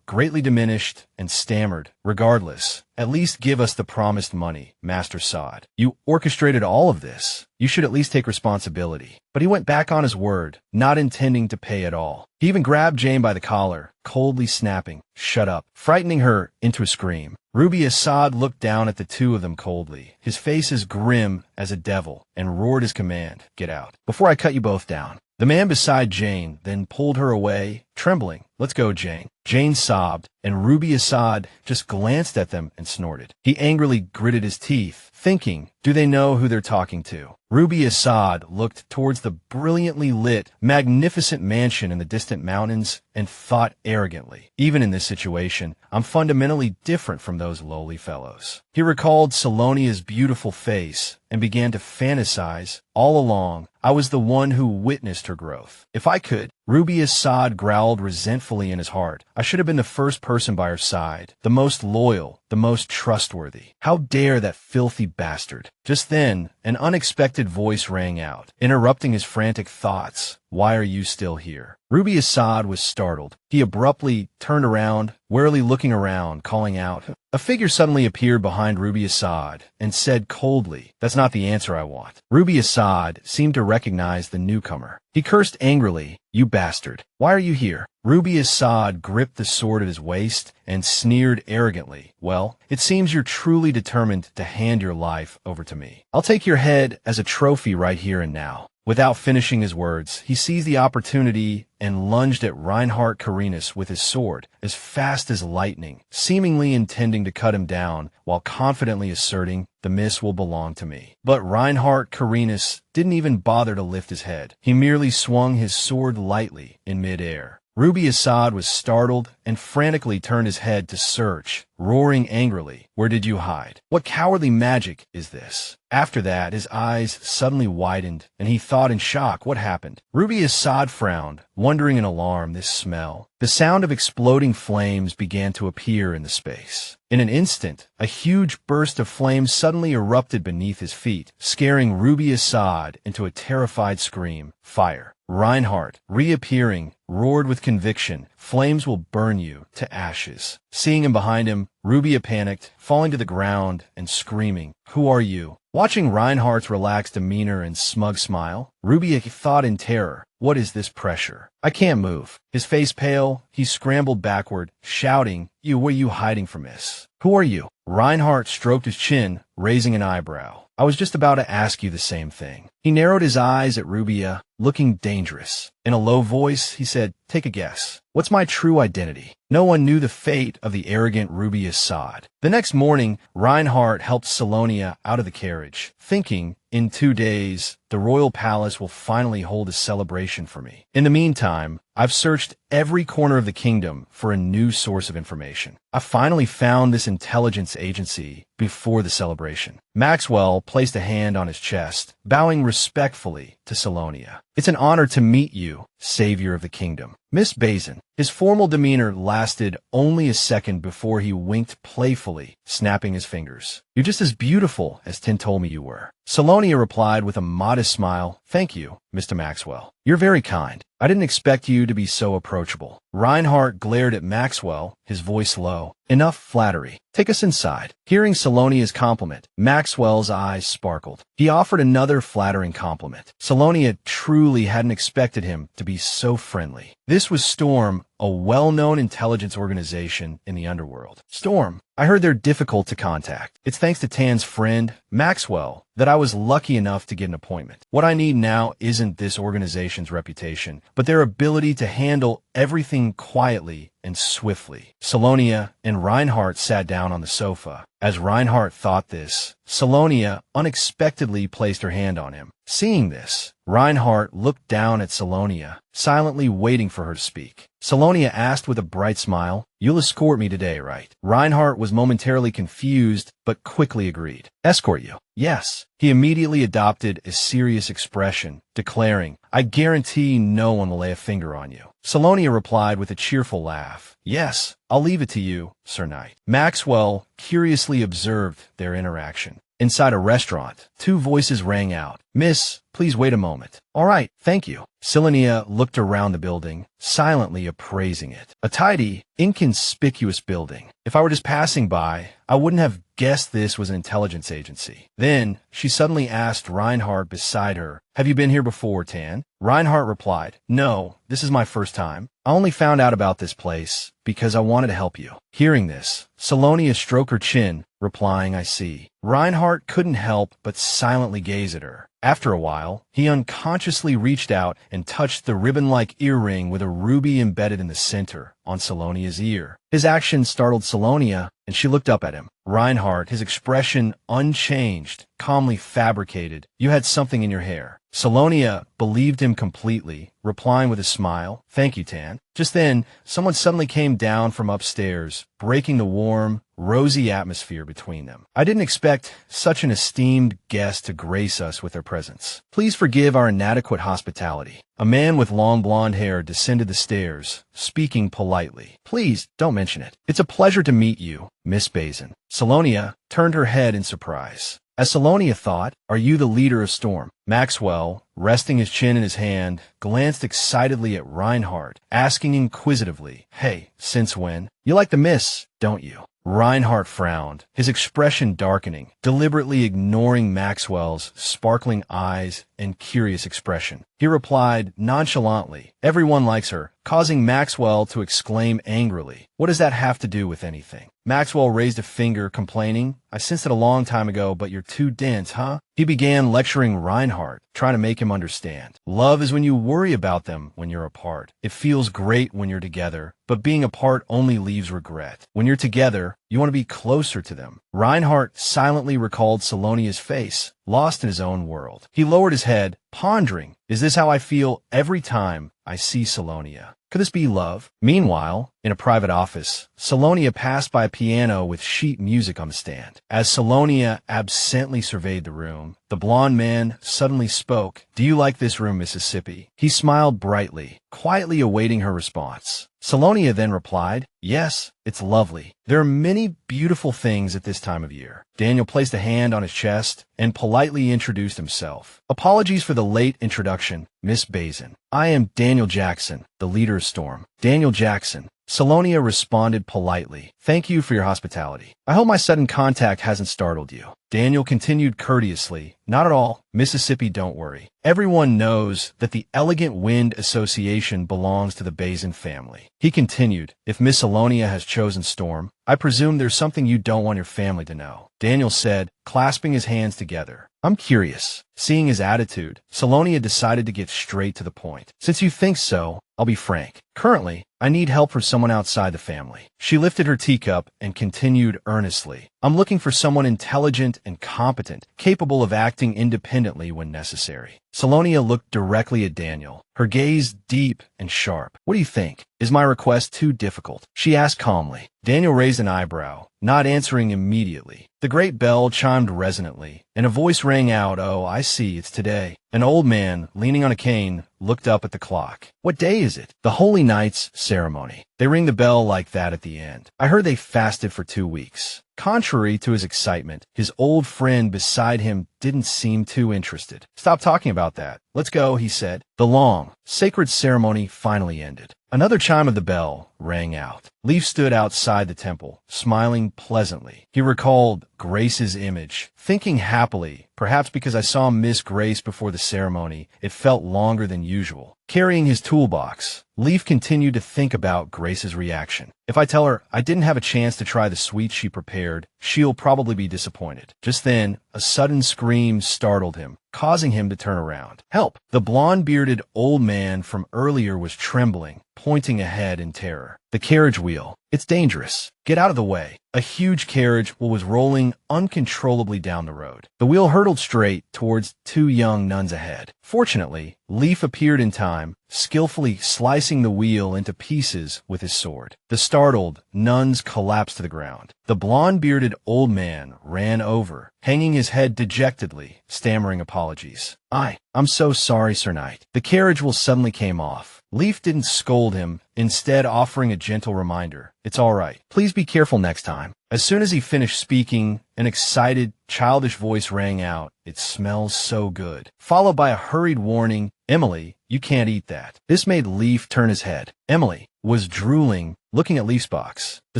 greatly diminished, and stammered, "Regardless, at least give us the promised money, Master Sod. You orchestrated all of this. You should at least take responsibility." But he went back on his word, not intending to pay at all. He even grabbed Jane by the collar, coldly snapping, "Shut up," frightening her into a scream. Ruby Assad looked down at the two of them coldly, his face as grim as a devil, and roared his command, "Get out, before I cut you both down." The man beside Jane then pulled her away, trembling. "Let's go, Jane." Jane sobbed, and Ruby Assad just glanced at them and snorted. He angrily gritted his teeth, thinking, do they know who they're talking to? Ruby Assad looked towards the brilliantly lit, magnificent mansion in the distant mountains and thought arrogantly, even in this situation, I'm fundamentally different from those lowly fellows. He recalled Selonia's beautiful face and began to fantasize. All along, I was the one who witnessed her growth. If I could, Ruby Assad growled resentfully in his heart, I should have been the first person by her side, the most loyal, the most trustworthy. How dare that filthy bastard? Just then, an unexpected voice rang out, interrupting his frantic thoughts. "Why are you still here?" Ruby Assad was startled. He abruptly turned around, warily looking around, calling out. A figure suddenly appeared behind Ruby Assad and said coldly, "That's not the answer I want." Ruby Assad seemed to recognize the newcomer. He cursed angrily, "You bastard! Why are you here?" Ruby Assad gripped the sword at his waist and sneered arrogantly, "Well, it seems you're truly determined to hand your life over to me. I'll take your head as a trophy right here and now." Without finishing his words, he seized the opportunity and lunged at Reinhardt Carinus with his sword as fast as lightning, seemingly intending to cut him down while confidently asserting, "The miss will belong to me." But Reinhardt Carinus didn't even bother to lift his head. He merely swung his sword lightly in midair. Ruby Assad was startled and frantically turned his head to search, roaring angrily, "Where did you hide? What cowardly magic is this?" After that, his eyes suddenly widened, and he thought in shock, what happened? Ruby Assad frowned, wondering in alarm this smell. The sound of exploding flames began to appear in the space. In an instant, a huge burst of flames suddenly erupted beneath his feet, scaring Ruby Assad into a terrified scream. Fire. Reinhardt, reappearing, roared with conviction, "Flames will burn you to ashes." Seeing him behind him, Ruby panicked, falling to the ground and screaming, "Who are you?" Watching Reinhardt's relaxed demeanor and smug smile, Ruby thought in terror, "What is this pressure? I can't move." His face pale, he scrambled backward, shouting, What are you hiding from this? Who are you?" Reinhardt stroked his chin, raising an eyebrow. "I was just about to ask you the same thing." He narrowed his eyes at Rubia, looking dangerous. In a low voice, he said, "Take a guess. What's my true identity?" No one knew the fate of the arrogant Ruby Assad. The next morning, Reinhardt helped Selonia out of the carriage, thinking, in 2 days, the royal palace will finally hold a celebration for me. In the meantime, I've searched every corner of the kingdom for a new source of information. I finally found this intelligence agency before the celebration. Maxwell placed a hand on his chest, bowing respectfully to Selonia. It's an honor to meet you, savior of the kingdom. Miss Bessin. His formal demeanor lasted only a second before he winked playfully, snapping his fingers. You're just as beautiful as Tin told me you were. Selonia replied with a modest smile. Thank you, Mr. Maxwell. You're very kind. I didn't expect you to be so approachable. Reinhardt glared at Maxwell, his voice low. Enough flattery. Take us inside. Hearing Selonia's compliment, Maxwell's eyes sparkled. He offered another flattering compliment. Selonia truly hadn't expected him to be so friendly. This was Storm, a well-known intelligence organization in the underworld. Storm, I heard they're difficult to contact. It's thanks to Tan's friend, Maxwell, that I was lucky enough to get an appointment. What I need now isn't this organization's reputation, but their ability to handle everything quietly and swiftly. Selonia and Reinhardt sat down on the sofa. As Reinhardt thought this, Selonia unexpectedly placed her hand on him. Seeing this, Reinhardt looked down at Selonia, silently waiting for her to speak. Selonia asked with a bright smile, "You'll escort me today, right?" Reinhardt was momentarily confused, but quickly agreed. "Escort you?" "Yes." He immediately adopted a serious expression, declaring, "I guarantee no one will lay a finger on you." Selonia replied with a cheerful laugh, "Yes, I'll leave it to you, Sir Knight." Maxwell curiously observed their interaction. Inside a restaurant, two voices rang out. "Miss, please wait a moment." "All right, thank you." Selonia looked around the building, silently appraising it. A tidy, inconspicuous building. If I were just passing by, I wouldn't have guessed this was an intelligence agency. Then, she suddenly asked Reinhardt beside her, "Have you been here before, Tan?" Reinhardt replied, "No, this is my first time. I only found out about this place because I wanted to help you." Hearing this, Selonia stroked her chin, replying, "I see." Reinhardt couldn't help but silently gaze at her. After a while, he unconsciously reached out and touched the ribbon-like earring with a ruby embedded in the center on Selonia's ear. His action startled Selonia, and she looked up at him. Reinhardt, his expression unchanged, calmly fabricated, "You had something in your hair." Selonia believed him completely, replying with a smile, "Thank you, Tan." Just then, someone suddenly came down from upstairs, breaking the warm, rosy atmosphere between them. I didn't expect such an esteemed guest to grace us with their presence. Please forgive our inadequate hospitality. A man with long blonde hair descended the stairs, speaking politely. "Please, don't mention it. It's a pleasure to meet you, Miss Bessin." Selonia turned her head in surprise. As Selonia thought, "Are you the leader of Storm?" Maxwell, resting his chin in his hand, glanced excitedly at Reinhardt, asking inquisitively, "Hey, since when? You like the miss, don't you?" Reinhardt frowned, his expression darkening, deliberately ignoring Maxwell's sparkling eyes and curious expression. He replied nonchalantly, "Everyone likes her," causing Maxwell to exclaim angrily, "What does that have to do with anything?" Maxwell raised a finger, complaining, "I sensed it a long time ago, but you're too dense, huh?" He began lecturing Reinhardt, trying to make him understand. "Love is when you worry about them when you're apart. It feels great when you're together, but being apart only leaves regret. When you're together, you want to be closer to them." Reinhardt silently recalled Selonia's face, lost in his own world. He lowered his head, pondering, "Is this how I feel every time I see Selonia? Could this be love?" Meanwhile, in a private office, Selonia passed by a piano with sheet music on the stand. As Selonia absently surveyed the room, the blond man suddenly spoke. "Do you like this room, Mississippi?" He smiled brightly, quietly awaiting her response. Selonia then replied, "Yes, it's lovely. There are many beautiful things at this time of year." Daniel placed a hand on his chest and politely introduced himself. "Apologies for the late introduction, Miss Bessin. I am Daniel Jackson, the leader of Storm." "Daniel Jackson." Selonia responded politely, "Thank you for your hospitality. I hope my sudden contact hasn't startled you." Daniel continued courteously, "Not at all. Mississippi, don't worry. Everyone knows that the Elegant Wind Association belongs to the Bessin family." He continued, "If Miss Selonia has chosen Storm, I presume there's something you don't want your family to know." Daniel said, clasping his hands together, "I'm curious." Seeing his attitude, Selonia decided to get straight to the point. "Since you think so, I'll be frank. Currently, I need help for someone outside the family. She lifted her teacup and continued earnestly. I'm looking for someone intelligent and competent, capable of acting independently when necessary. Selonia looked directly at Daniel, her gaze deep and sharp. What do you think? Is my request too difficult? She asked calmly. Daniel raised an eyebrow, not answering immediately. The great bell chimed resonantly, and a voice rang out, "Oh, I see, it's today." An old man, leaning on a cane, looked up at the clock. "What day is it?" "The Holy Night's ceremony. They ring the bell like that at the end. I heard they fasted for 2 weeks." Contrary to his excitement, his old friend beside him didn't seem too interested. "Stop talking about that. Let's go," he said. The long, sacred ceremony finally ended. Another chime of the bell rang out. Leaf stood outside the temple, smiling pleasantly. He recalled Grace's image, thinking happily, perhaps because I saw Miss Grace before the ceremony, it felt longer than usual. Carrying his toolbox, Leaf continued to think about Grace's reaction. If I tell her I didn't have a chance to try the sweets she prepared, she'll probably be disappointed. Just then, a sudden scream startled him, causing him to turn around. "Help!" The blonde-bearded old man from earlier was trembling, pointing ahead in terror. "The carriage wheel. It's dangerous. Get out of the way." A huge carriage was rolling uncontrollably down the road. The wheel hurtled straight towards 2 young nuns ahead. Fortunately, Leaf appeared in time, skillfully slicing the wheel into pieces with his sword. The startled nuns collapsed to the ground. The blonde-bearded old man ran over, hanging his head dejectedly, stammering apologies. I'm so sorry, Sir Knight." The carriage wheel suddenly came off. Leaf didn't scold him, instead offering a gentle reminder. "It's all right. Please be careful next time." As soon as he finished speaking, an excited, childish voice rang out, "It smells so good," followed by a hurried warning, "Emily, you can't eat that." This made Leaf turn his head. Emily was drooling, looking at Leaf's box. The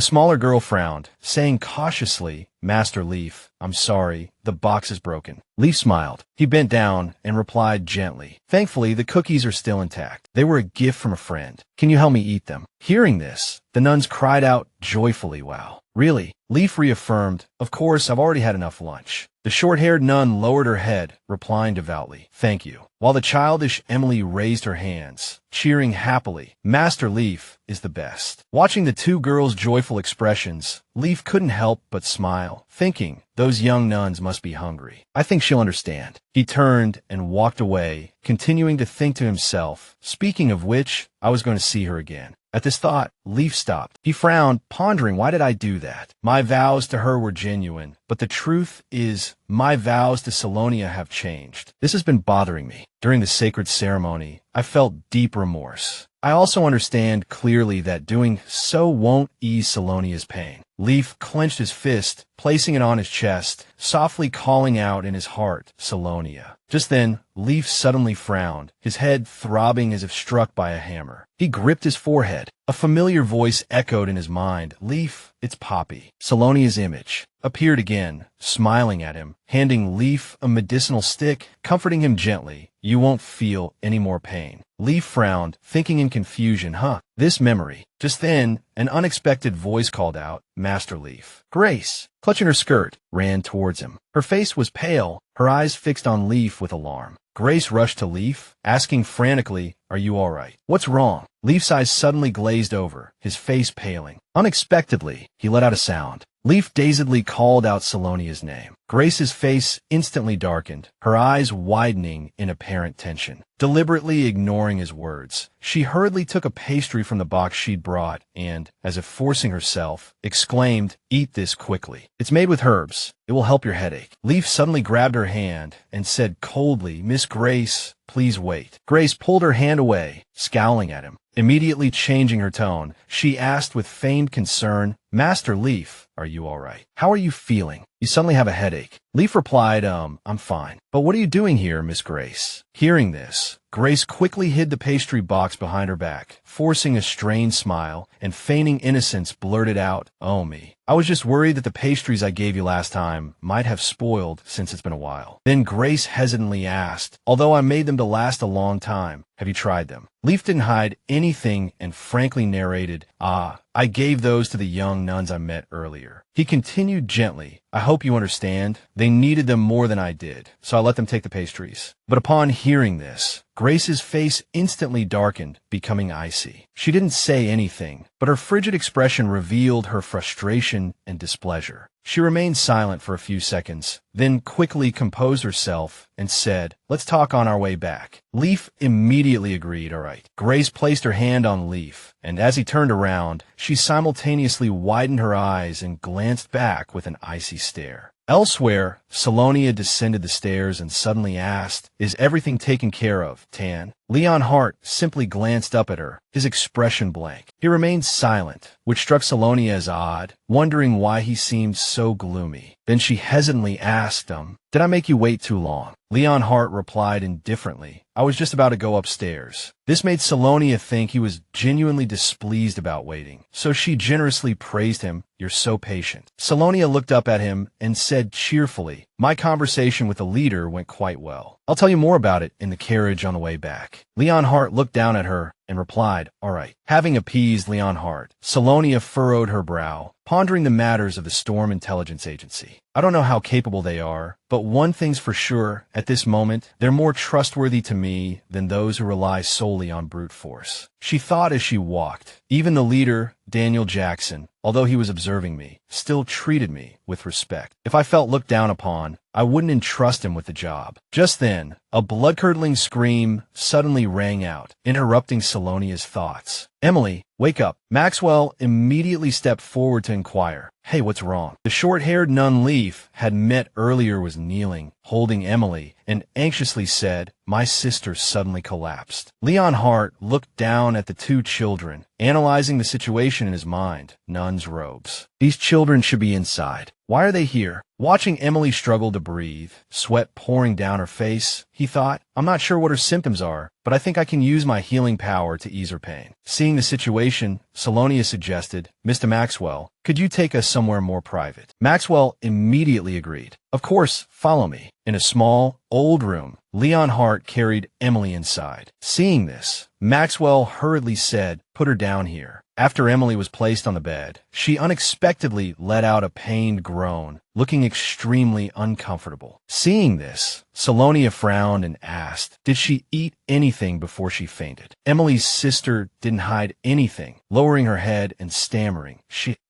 smaller girl frowned, saying cautiously, "Master Leaf, I'm sorry, the box is broken." Leaf smiled. He bent down and replied gently, "Thankfully, the cookies are still intact. They were a gift from a friend. Can you help me eat them?" Hearing this, the nuns cried out joyfully, "Wow." "Really?" Leaf reaffirmed, "Of course, I've already had enough lunch." The short-haired nun lowered her head, replying devoutly, "Thank you," while the childish Emily raised her hands, cheering happily. "Master Leaf is the best." Watching the 2 girls' joyful expressions, Leaf couldn't help but smile, thinking, those young nuns must be hungry. I think she'll understand. He turned and walked away, continuing to think to himself, speaking of which, I was going to see her again. At this thought, Leaf stopped. He frowned, pondering, why did I do that? My vows to her were genuine, but the truth is, my vows to Selonia have changed. This has been bothering me. During the sacred ceremony, I felt deep remorse. I also understand clearly that doing so won't ease Selonia's pain. Leaf clenched his fist, placing it on his chest, softly calling out in his heart, "Selonia." Just then, Leaf suddenly frowned, his head throbbing as if struck by a hammer. He gripped his forehead. A familiar voice echoed in his mind, "Leaf, it's Poppy." Selonia's image appeared again, smiling at him, handing Leaf a medicinal stick, comforting him gently. "You won't feel any more pain." Leaf frowned, thinking in confusion, this memory. Just then, an unexpected voice called out, "Master Leaf." Grace, clutching her skirt, ran towards him. Her face was pale, her eyes fixed on Leaf with alarm. Grace rushed to Leaf, asking frantically, "Are you all right? What's wrong?" Leaf's eyes suddenly glazed over, his face paling. Unexpectedly, he let out a sound. Leaf dazedly called out Selonia's name. Grace's face instantly darkened, her eyes widening in apparent tension. Deliberately ignoring his words, she hurriedly took a pastry from the box she'd brought and, as if forcing herself, exclaimed, "Eat this quickly. It's made with herbs. It will help your headache." Leaf suddenly grabbed her hand and said coldly, "Miss Grace, please wait." Grace pulled her hand away, scowling at him. Immediately changing her tone, she asked with feigned concern, "Master Leaf, are you all right? How are you feeling? You suddenly have a headache." Leaf replied, I'm fine. "But what are you doing here, Miss Grace?" Hearing this, Grace quickly hid the pastry box behind her back, forcing a strained smile, and feigning innocence blurted out, "Oh me. I was just worried that the pastries I gave you last time might have spoiled since it's been a while." Then Grace hesitantly asked, "Although I made them to last a long time, have you tried them?" Leaf didn't hide anything and frankly narrated, I gave those to the young nuns I met earlier." He continued gently, "I hope you understand. They needed them more than I did, so I let them take the pastries." But upon hearing this, Grace's face instantly darkened, becoming icy. She didn't say anything, but her frigid expression revealed her frustration and displeasure. She remained silent for a few seconds, then quickly composed herself and said, "Let's talk on our way back." Leaf immediately agreed, "All right." Grace placed her hand on Leaf, and as he turned around, she simultaneously widened her eyes and glanced back with an icy stare. Elsewhere, Selonia descended the stairs and suddenly asked, "Is everything taken care of, Tan?" Leon Hart simply glanced up at her, his expression blank. He remained silent, which struck Selonia as odd, wondering why he seemed so gloomy. Then she hesitantly asked him, "Did I make you wait too long?" Leon Hart replied indifferently, "I was just about to go upstairs." This made Selonia think he was genuinely displeased about waiting, so she generously praised him, "You're so patient." Selonia looked up at him and said cheerfully, "My conversation with the leader went quite well. I'll tell you more about it in the carriage on the way back." Leon Hart looked down at her and replied, "All right." Having appeased Leon Hart, Selonia furrowed her brow, pondering the matters of the Storm Intelligence Agency. "I don't know how capable they are, but one thing's for sure, at this moment, they're more trustworthy to me than those who rely solely on brute force." She thought as she walked. Even the leader, Daniel Jackson, although he was observing me, still treated me with respect. If I felt looked down upon, I wouldn't entrust him with the job. Just then, a blood-curdling scream suddenly rang out, interrupting Selonia's thoughts. "Emily, wake up." Maxwell immediately stepped forward to inquire, "Hey, what's wrong?" The short-haired nun Leaf had met earlier was kneeling, holding Emily, and anxiously said, "My sister suddenly collapsed." Leon Hart looked down at the two children, analyzing the situation in his mind. Nun's robes. These children should be inside. Why are they here? Watching Emily struggle to breathe, sweat pouring down her face, he thought, "I'm not sure what her symptoms are, but I think I can use my healing power to ease her pain." Seeing the situation, Selonia suggested, "Mr. Maxwell, could you take us somewhere more private?" Maxwell immediately agreed. "Of course, follow me." In a small, old room, Leon Hart carried Emily inside. Seeing this, Maxwell hurriedly said, "Put her down here." After Emily was placed on the bed, she unexpectedly let out a pained groan, looking extremely uncomfortable. Seeing this, Selonia frowned and asked, "Did she eat anything before she fainted?" Emily's sister didn't hide anything, lowering her head and stammering,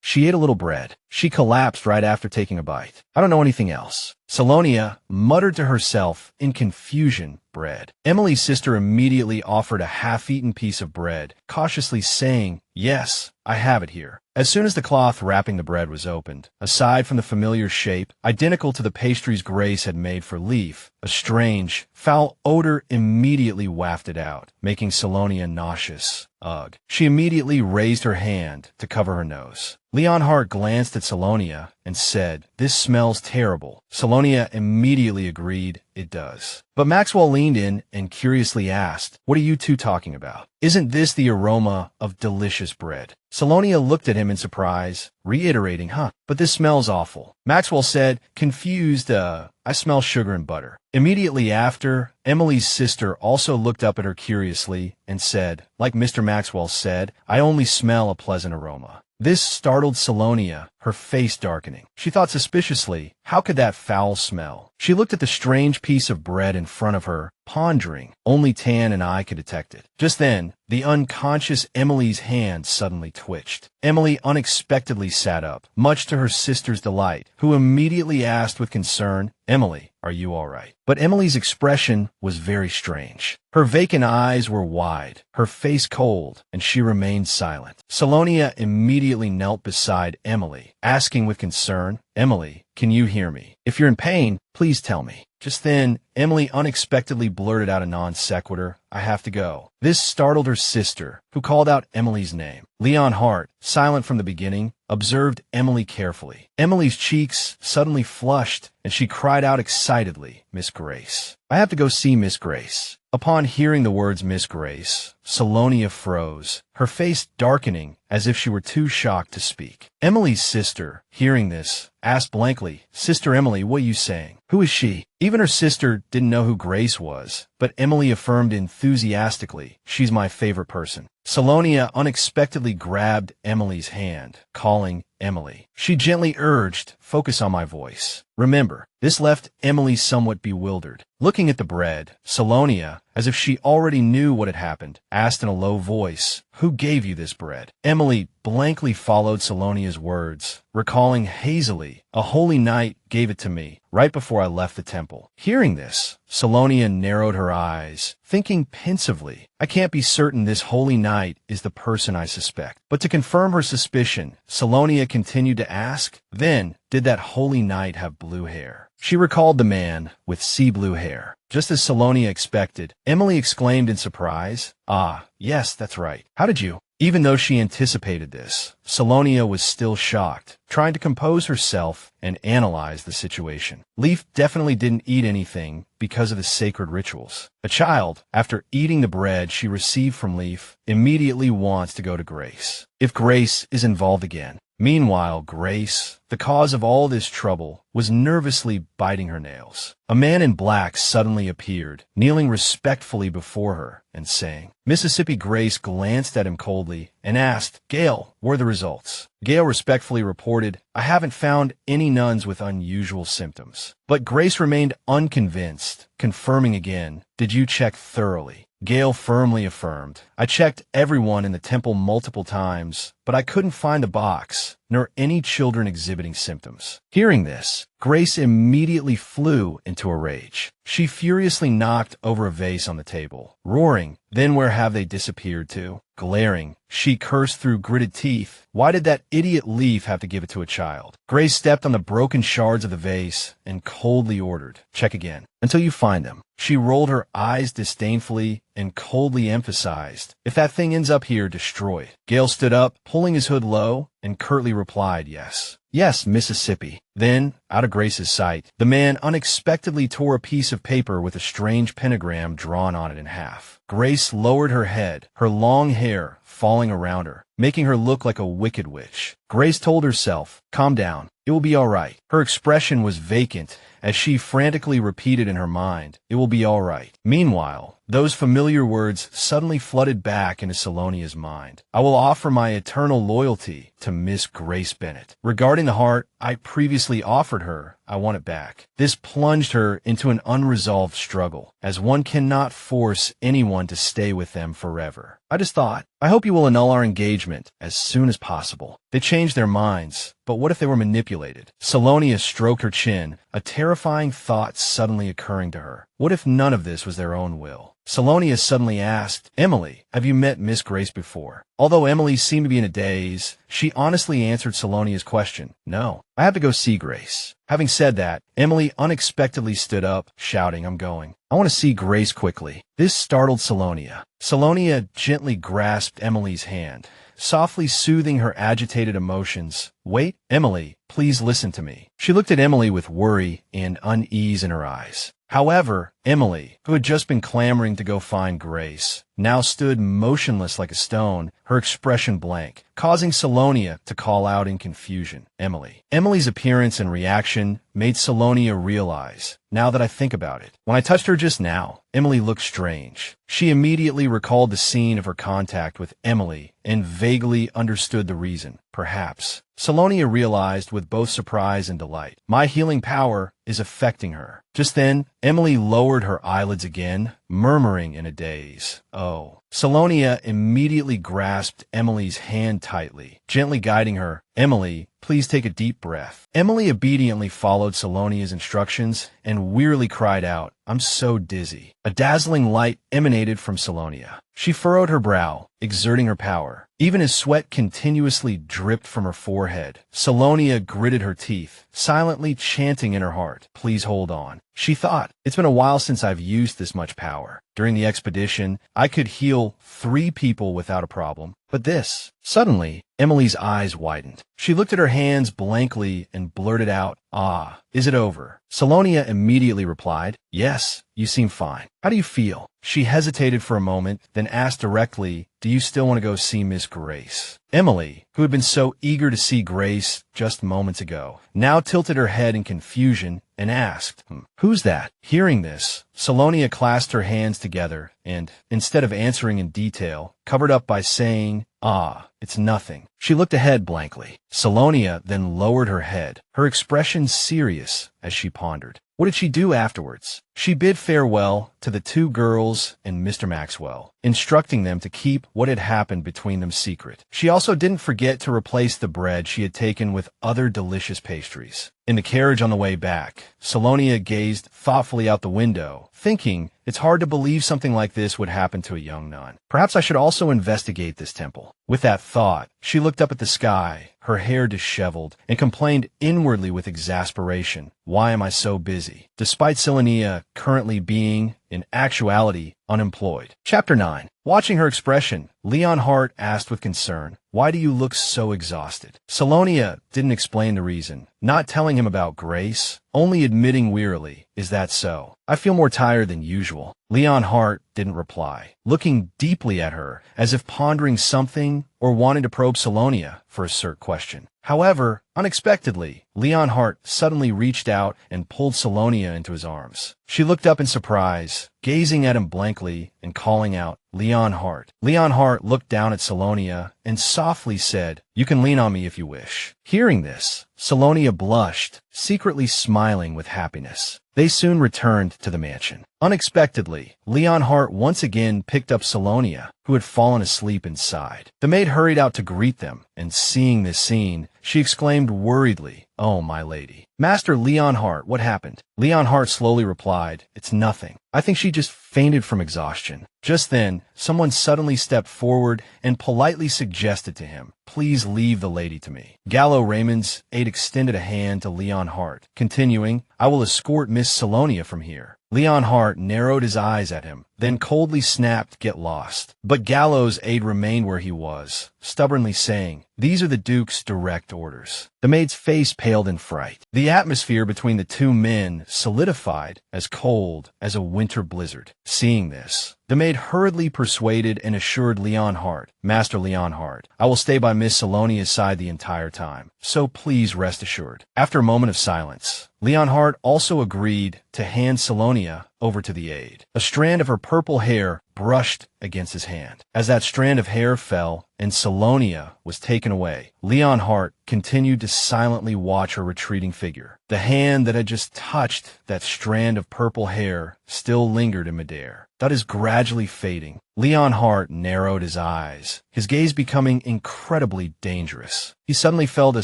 She ate a little bread. She collapsed right after taking a bite. I don't know anything else." Selonia muttered to herself in confusion, "Bread." Emily's sister immediately offered a half-eaten piece of bread, cautiously saying, "Yes, I have it here." As soon as the cloth wrapping the bread was opened, aside from the familiar shape, identical to the pastries Grace had made for Leaf, a strange, foul odor immediately wafted out, making Selonia nauseous. Ugh. She immediately raised her hand to cover her nose. Leon Hart glanced at Selonia and said, "This smells terrible." Selonia immediately agreed, "It does." But Maxwell leaned in and curiously asked, "What are you two talking about? Isn't this the aroma of delicious bread?" Selonia looked at him in surprise, reiterating, "But this smells awful." Maxwell said, confused, "I smell sugar and butter." Immediately after, Emily's sister also looked up at her curiously and said, "Like Mr. Maxwell said, I only smell a pleasant aroma." This startled Selonia, her face darkening. She thought suspiciously, how could that foul smell? She looked at the strange piece of bread in front of her, pondering. Only Tan and I could detect it. Just then, the unconscious Emily's hand suddenly twitched. Emily unexpectedly sat up, much to her sister's delight, who immediately asked with concern, "Emily, are you all right?" But Emily's expression was very strange. Her vacant eyes were wide, her face cold, and she remained silent. Selonia immediately knelt beside Emily, asking with concern, "Emily, can you hear me? If you're in pain, please tell me." Just then, Emily unexpectedly blurted out a non sequitur, "I have to go." This startled her sister, who called out Emily's name. Leon Hart, silent from the beginning, observed Emily carefully. Emily's cheeks suddenly flushed, and she cried out excitedly, "Miss Grace. I have to go see Miss Grace." Upon hearing the words Miss Grace, Selonia froze, her face darkening as if she were too shocked to speak. Emily's sister, hearing this, asked blankly, "Sister Emily, what are you saying? Who is she?" Even her sister didn't know who Grace was, but Emily affirmed enthusiastically, "She's my favorite person." Selonia unexpectedly grabbed Emily's hand, calling Emily. She gently urged, "Focus on my voice." Remember, this left Emily somewhat bewildered. Looking at the bread, Selonia, as if she already knew what had happened, asked in a low voice, "Who gave you this bread?" Emily blankly followed Selonia's words, recalling hazily, "A holy knight gave it to me right before I left the temple." Hearing this, Selonia narrowed her eyes, thinking pensively, "I can't be certain this holy knight is the person I suspect." But to confirm her suspicion, Selonia continued to ask, "Then, did that holy knight have blue hair?" She recalled the man with sea blue hair. Just as Selonia expected, Emily exclaimed in surprise, "Ah, yes, that's right. How did you?" Even though she anticipated this, Selonia was still shocked, trying to compose herself and analyze the situation. Leaf definitely didn't eat anything because of the sacred rituals. A child, after eating the bread she received from Leaf, immediately wants to go to Grace. If Grace is involved again. Meanwhile, Grace, the cause of all this trouble, was nervously biting her nails. A man in black suddenly appeared, kneeling respectfully before her and saying, Mississippi Grace glanced at him coldly and asked, "Gail, where are the results?" Gail respectfully reported, "I haven't found any nuns with unusual symptoms." But Grace remained unconvinced, confirming again, "Did you check thoroughly?" Gail firmly affirmed, "I checked everyone in the temple multiple times, but I couldn't find the box, nor any children exhibiting symptoms." Hearing this, Grace immediately flew into a rage. She furiously knocked over a vase on the table, roaring, "Then where have they disappeared to?" Glaring, she cursed through gritted teeth, "Why did that idiot Leaf have to give it to a child?" Grace stepped on the broken shards of the vase and coldly ordered, "Check again, until you find them." She rolled her eyes disdainfully and coldly emphasized, "If that thing ends up here, destroy it." Gale stood up, pulling his hood low, and curtly replied, "Yes. Yes, Mississippi." Then, out of Grace's sight, the man unexpectedly tore a piece of paper with a strange pentagram drawn on it in half. Grace lowered her head, her long hair falling around her, making her look like a wicked witch. Grace told herself, "Calm down. It will be all right." Her expression was vacant as she frantically repeated in her mind, "It will be all right." Meanwhile, those familiar words suddenly flooded back into Selonia's mind. "I will offer my eternal loyalty to Miss Grace Benet. Regarding the heart I previously offered her, I want it back." This plunged her into an unresolved struggle, as one cannot force anyone to stay with them forever. "I just thought, I hope you will annul our engagement as soon as possible." They changed their minds, but what if they were manipulated? Selonia stroked her chin, a terrifying thought suddenly occurring to her. What if none of this was their own will? Selonia suddenly asked, "Emily, have you met Miss Grace before?" Although Emily seemed to be in a daze, she honestly answered Selonia's question, "No, I have to go see Grace." Having said that, Emily unexpectedly stood up, shouting, "I'm going. I want to see Grace quickly." This startled Selonia. Selonia gently grasped Emily's hand, softly soothing her agitated emotions. "Wait, Emily, please listen to me." She looked at Emily with worry and unease in her eyes. However, Emily, who had just been clamoring to go find Grace, now stood motionless like a stone, her expression blank, causing Selonia to call out in confusion, "Emily." Emily's appearance and reaction made Selonia realize, now that I think about it, when I touched her just now, Emily looked strange. She immediately recalled the scene of her contact with Emily and vaguely understood the reason, perhaps. Selonia realized with both surprise and delight, my healing power is affecting her. Just then, Emily lowered her eyelids again, murmuring in a daze, "Oh." Selonia immediately grasped Emily's hand tightly, gently guiding her. "Emily, please take a deep breath." Emily obediently followed Selonia's instructions and wearily cried out, "I'm so dizzy." A dazzling light emanated from Selonia. She furrowed her brow, exerting her power. Even as sweat continuously dripped from her forehead, Selonia gritted her teeth, silently chanting in her heart, "Please hold on." She thought, "It's been a while since I've used this much power. During the expedition, I could heal 3 people without a problem. But this..." Suddenly, Emily's eyes widened. She looked at her hands blankly and blurted out, "Ah, is it over?" Selonia immediately replied, "Yes, you seem fine. How do you feel?" She hesitated for a moment, then asked directly, "Do you still want to go see Miss Grace?" Emily, who had been so eager to see Grace just moments ago, now tilted her head in confusion and asked, "Who's that?" Hearing this, Selonia clasped her hands together and, instead of answering in detail, covered up by saying, "Ah, it's nothing." She looked ahead blankly. Selonia then lowered her head, her expression serious as she pondered. What did she do afterwards? She bid farewell to the two girls and Mr. Maxwell, instructing them to keep what had happened between them secret. She also didn't forget to replace the bread she had taken with other delicious pastries. In the carriage on the way back, Selonia gazed thoughtfully out the window, thinking it's hard to believe something like this would happen to a young nun. Perhaps I should also investigate this temple. With that thought, she looked up at the sky, her hair disheveled, and complained inwardly with exasperation. Why am I so busy? Despite Selonia currently being, in actuality, unemployed. Chapter 9. Watching her expression, Leon Hart asked with concern, "Why do you look so exhausted?" Selonia didn't explain the reason, not telling him about Grace, only admitting wearily, "Is that so? I feel more tired than usual." Leon Hart didn't reply, looking deeply at her as if pondering something or wanting to probe Selonia for a cert question. However, unexpectedly, Leon Hart suddenly reached out and pulled Selonia into his arms. She looked up in surprise, gazing at him blankly and calling out, "Leon Hart." Leon Hart looked down at Selonia and softly said, "You can lean on me if you wish." Hearing this, Selonia blushed, secretly smiling with happiness. They soon returned to the mansion. Unexpectedly, Leon Hart once again picked up Selonia, who had fallen asleep inside. The maid hurried out to greet them, and seeing this scene, she exclaimed worriedly, "Oh, my lady." "Master Leon Hart, what happened?" Leon Hart slowly replied, "It's nothing. I think she just fainted from exhaustion." Just then, someone suddenly stepped forward and politely suggested to him, "Please leave the lady to me." Gallo Raymond's aide extended a hand to Leon Hart, continuing, "I will escort Miss Selonia from here." Leon Hart narrowed his eyes at him, then coldly snapped, "Get lost." But Gallo's aide remained where he was, stubbornly saying, "These are the Duke's direct orders." The maid's face paled in fright. The atmosphere between the two men solidified as cold as a winter blizzard. Seeing this, the maid hurriedly persuaded and assured Leon Hart, "Master Leon Hart, I will stay by Miss Selonia's side the entire time, so please rest assured." After a moment of silence, Leon Hart also agreed to hand Selonia over to the aide. A strand of her purple hair brushed against his hand. As that strand of hair fell and Selonia was taken away, Leon Hart continued to silently watch her retreating figure. The hand that had just touched that strand of purple hair still lingered in midair. That is gradually fading. Leon Hart narrowed his eyes, his gaze becoming incredibly dangerous. He suddenly felt a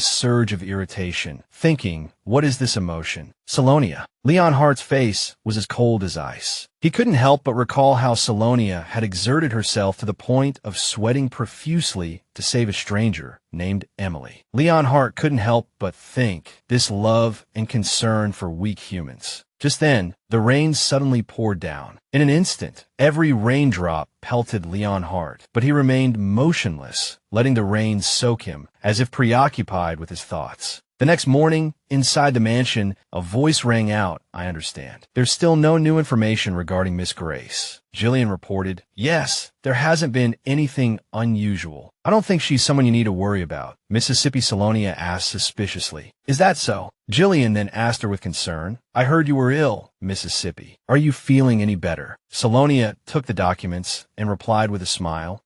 surge of irritation, thinking, what is this emotion? Selonia. Leon Hart's face was as cold as ice. He couldn't help but recall how Selonia had exerted herself to the point of sweating profusely to save a stranger named Emily. Leon Hart couldn't help but think this love and concern for weak humans. Just then, the rain suddenly poured down. In an instant, every raindrop pelted Leon Hart, but he remained motionless, letting the rain soak him, as if preoccupied with his thoughts. The next morning, inside the mansion, a voice rang out, "I understand. There's still no new information regarding Miss Grace." Jillian reported, "Yes, there hasn't been anything unusual. I don't think she's someone you need to worry about." Mississippi Selonia asked suspiciously, "Is that so?" Jillian then asked her with concern, "I heard you were ill, Mississippi. Are you feeling any better?" Selonia took the documents and replied with a smile,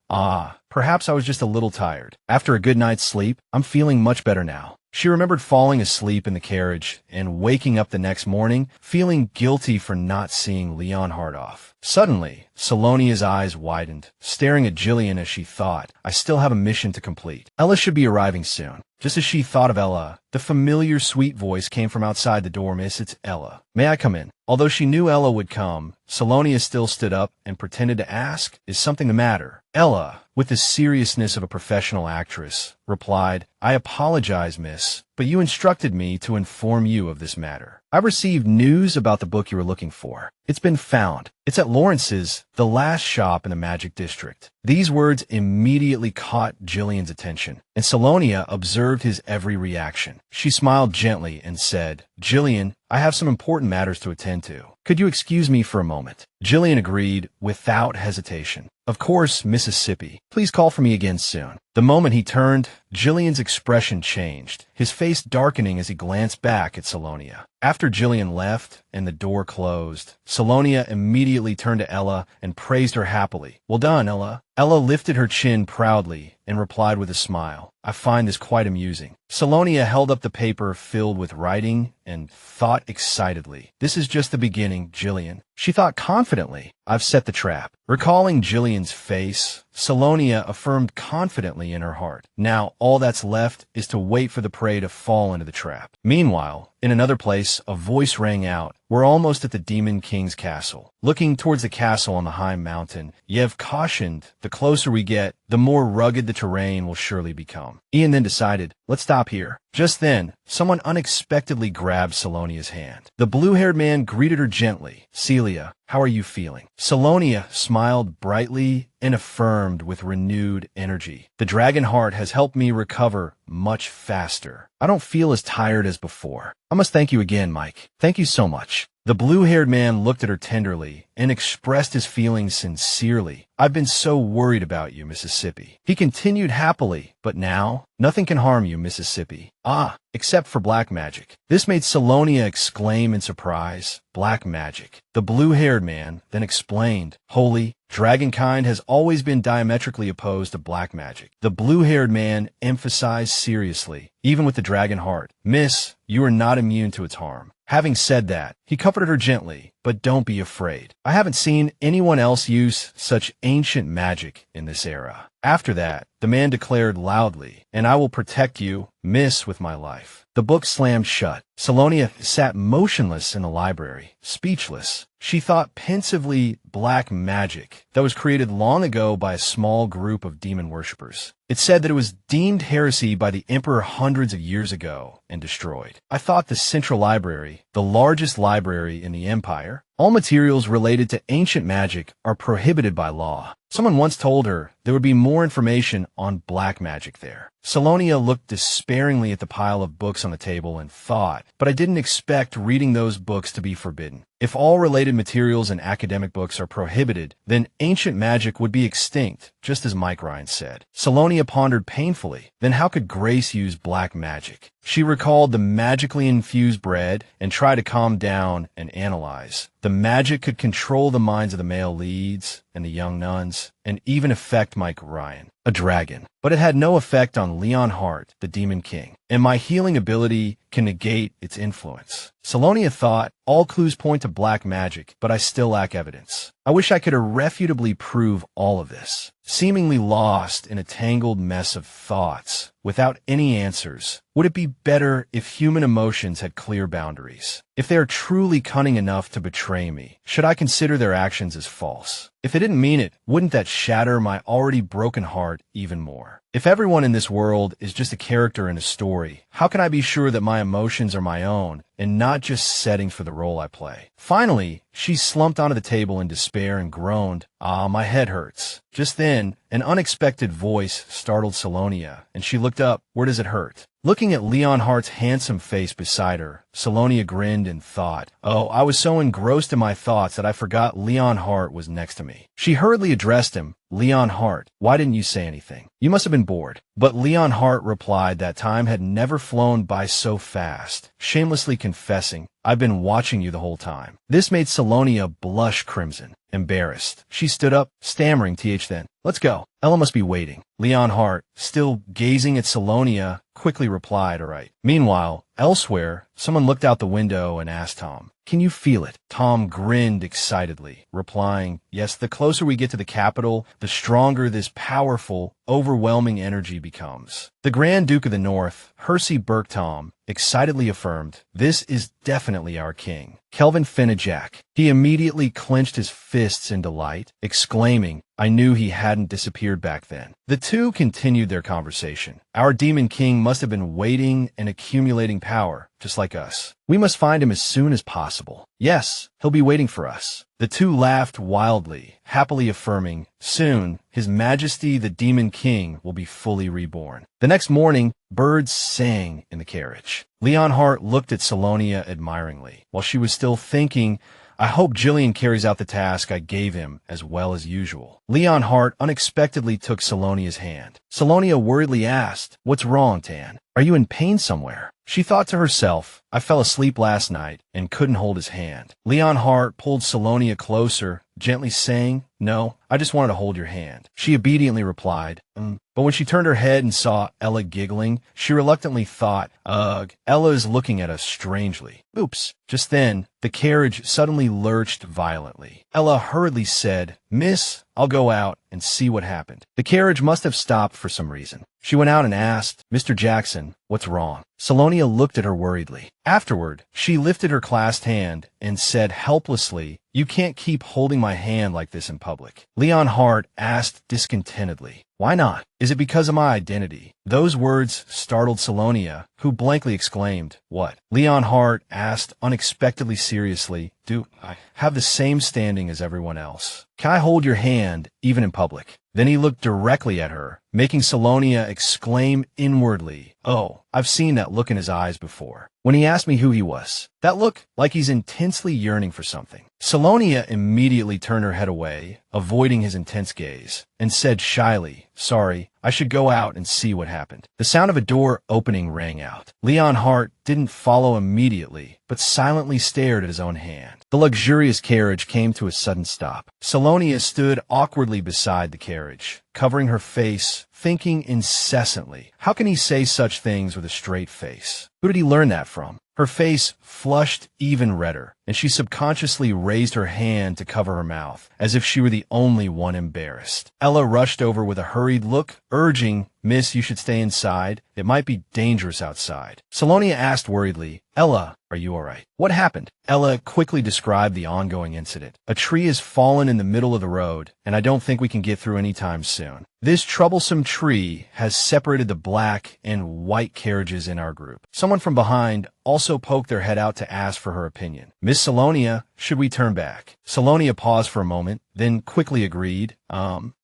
Perhaps I was just a little tired. After a good night's sleep, I'm feeling much better now." She remembered falling asleep in the carriage and waking up the next morning, feeling guilty for not seeing Leon Hart off. Suddenly, Selonia's eyes widened, staring at Jillian as she thought, "I still have a mission to complete. Ella should be arriving soon." Just as she thought of Ella, the familiar sweet voice came from outside the door. "Miss, it's Ella. May I come in?" Although she knew Ella would come, Selonia still stood up and pretended to ask, "Is something the matter?" Ella, with the seriousness of a professional actress, replied, "I apologize, miss, but you instructed me to inform you of this matter. I received news about the book you were looking for. It's been found. It's at Lawrence's, the last shop in the Magic District." These words immediately caught Jillian's attention, and Selonia observed his every reaction. She smiled gently and said, "Jillian, I have some important matters to attend to. Could you excuse me for a moment?" Jillian agreed without hesitation. "Of course, Mississippi. Please call for me again soon." The moment he turned, Jillian's expression changed, his face darkening as he glanced back at Selonia. After Jillian left and the door closed, Selonia immediately turned to Ella and praised her happily. "Well done, Ella." Ella lifted her chin proudly and replied with a smile. I find this quite amusing. Selonia held up the paper filled with writing and thought excitedly. This is just the beginning, Jillian. She thought confidently. I've set the trap. Recalling Jillian's face, Selonia affirmed confidently in her heart. Now, all that's left is to wait for the prey to fall into the trap. Meanwhile, in another place, a voice rang out. We're almost at the Demon King's castle. Looking towards the castle on the high mountain, Yev cautioned, the closer we get, the more rugged the terrain will surely become. Ian then decided, let's stop here. Just then, someone unexpectedly grabbed Selonia's hand. The blue-haired man greeted her gently. Celia, how are you feeling? Selonia smiled brightly and affirmed with renewed energy. The dragon heart has helped me recover much faster. I don't feel as tired as before. I must thank you again, Mike. Thank you so much. The blue-haired man looked at her tenderly and expressed his feelings sincerely. I've been so worried about you, Mississippi. He continued happily, but now, nothing can harm you, Mississippi. Ah, except for black magic. This made Selonia exclaim in surprise. Black magic. The blue-haired man then explained, Holy, dragonkind has always been diametrically opposed to black magic. The blue-haired man emphasized seriously, even with the dragon heart. Miss, you are not immune to its harm. Having said that, he comforted her gently, but don't be afraid. I haven't seen anyone else use such ancient magic in this era. After that, the man declared loudly, and I will protect you, miss, with my life. The book slammed shut. Selonia sat motionless in the library, speechless. She thought pensively black magic that was created long ago by a small group of demon worshippers. It said that it was deemed heresy by the emperor hundreds of years ago and destroyed. I thought the Central Library, the largest library in the empire, all materials related to ancient magic are prohibited by law. Someone once told her there would be more information on black magic there. Selonia looked despairingly at the pile of books on the table and thought, but I didn't expect reading those books to be forbidden. If all related materials and academic books are prohibited, then ancient magic would be extinct, just as Mike Ryan said. Selonia pondered painfully. Then how could Grace use black magic? She recalled the magically infused bread and tried to calm down and analyze. The magic could control the minds of the male leads and the young nuns, and even affect Mike Ryan, a dragon. But it had no effect on Leon Hart, the Demon King, and my healing ability can negate its influence. Selonia thought, all clues point to black magic, but I still lack evidence. I wish I could irrefutably prove all of this. Seemingly lost in a tangled mess of thoughts, without any answers, would it be better if human emotions had clear boundaries? If they are truly cunning enough to betray me, should I consider their actions as false? If they didn't mean it, wouldn't that shatter my already broken heart even more? If everyone in this world is just a character in a story, how can I be sure that my emotions are my own and not just settings for the role I play? Finally, she slumped onto the table in despair and groaned, Ah, my head hurts. Just then, an unexpected voice startled Selonia, and she looked up. Where does it hurt? Looking at Leon Hart's handsome face beside her, Selonia grinned and thought, Oh, I was so engrossed in my thoughts that I forgot Leon Hart was next to me. She hurriedly addressed him, Leon Hart, why didn't you say anything? You must have been bored. But Leon Hart replied that time had never flown by so fast, shamelessly confessing, I've been watching you the whole time. This made Selonia blush crimson, embarrassed. She stood up, stammering then, let's go. Ella must be waiting. Leon Hart, still gazing at Selonia, quickly replied, all right. Meanwhile, elsewhere, someone looked out the window and asked Tom, can you feel it? Tom grinned excitedly, replying, yes, the closer we get to the capital, the stronger this powerful, overwhelming energy becomes. The Grand Duke of the North, Hersey Burktom, excitedly affirmed, this is definitely our king. Kelvin Finnejack. He immediately clenched his fists in delight, exclaiming, I knew he hadn't disappeared back then. The two continued their conversation. Our Demon King must have been waiting and accumulating power, just like us. We must find him as soon as possible. Yes, he'll be waiting for us. The two laughed wildly, happily affirming, soon, His Majesty the Demon King will be fully reborn. The next morning, birds sang in the carriage. Leon Hart looked at Selonia admiringly. While she was still thinking, I hope Jillian carries out the task I gave him as well as usual. Leon Hart unexpectedly took Selonia's hand. Selonia worriedly asked, what's wrong, Tan? Are you in pain somewhere? She thought to herself, I fell asleep last night and couldn't hold his hand. Leonhardt pulled Selonia closer, gently saying, No, I just wanted to hold your hand. She obediently replied, But when she turned her head and saw Ella giggling, she reluctantly thought, Ugh, Ella is looking at us strangely. Oops. Just then, the carriage suddenly lurched violently. Ella hurriedly said, Miss, I'll go out and see what happened. The carriage must have stopped for some reason. She went out and asked, Mr. Jackson, what's wrong? Selonia looked at her worriedly. Afterward, she lifted her clasped hand and said helplessly, You can't keep holding my hand like this in public. Leonhardt asked discontentedly, Why not? Is it because of my identity? Those words startled Selonia, who blankly exclaimed, What? Leonhardt asked unexpectedly seriously, Do I have the same standing as everyone else? Can I hold your hand, even in public? Then he looked directly at her, making Selonia exclaim inwardly, Oh, I've seen that look in his eyes before. When he asked me who he was, that look like he's intensely yearning for something. Selonia immediately turned her head away, avoiding his intense gaze, and said shyly, Sorry, I should go out and see what happened. The sound of a door opening rang out. Leonhardt didn't follow immediately, but silently stared at his own hand. The luxurious carriage came to a sudden stop. Selonia stood awkwardly beside the carriage, covering her face, thinking incessantly, How can he say such things with a straight face? Who did he learn that from? Her face flushed even redder, and she subconsciously raised her hand to cover her mouth, as if she were the only one embarrassed. Ella rushed over with a hurried look, urging, Miss, you should stay inside. It might be dangerous outside. Selonia asked worriedly, Ella, are you all right? What happened? Ella quickly described the ongoing incident. A tree has fallen in the middle of the road, and I don't think we can get through any time soon. This troublesome tree has separated the black and white carriages in our group. Someone from behind also poked their head out to ask for her opinion. Miss Selonia, should we turn back? Selonia paused for a moment, then quickly agreed,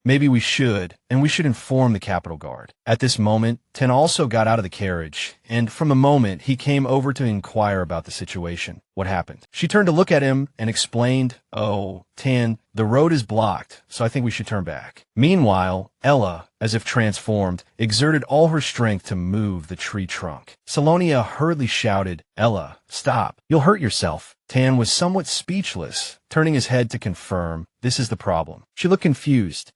maybe we should, and we should inform the Capitol Guard. At this moment, Ten also got out of the carriage, and from a moment he came over to inquire about the situation. What happened? She turned to look at him and explained, Oh, Ten, the road is blocked, so I think we should turn back. Meanwhile, Ella, as if transformed, exerted all her strength to move the tree trunk. Selonia hurriedly shouted, Ella, stop. You'll hurt yourself. Tan was somewhat speechless, turning his head to confirm, this is the problem. She looked confused.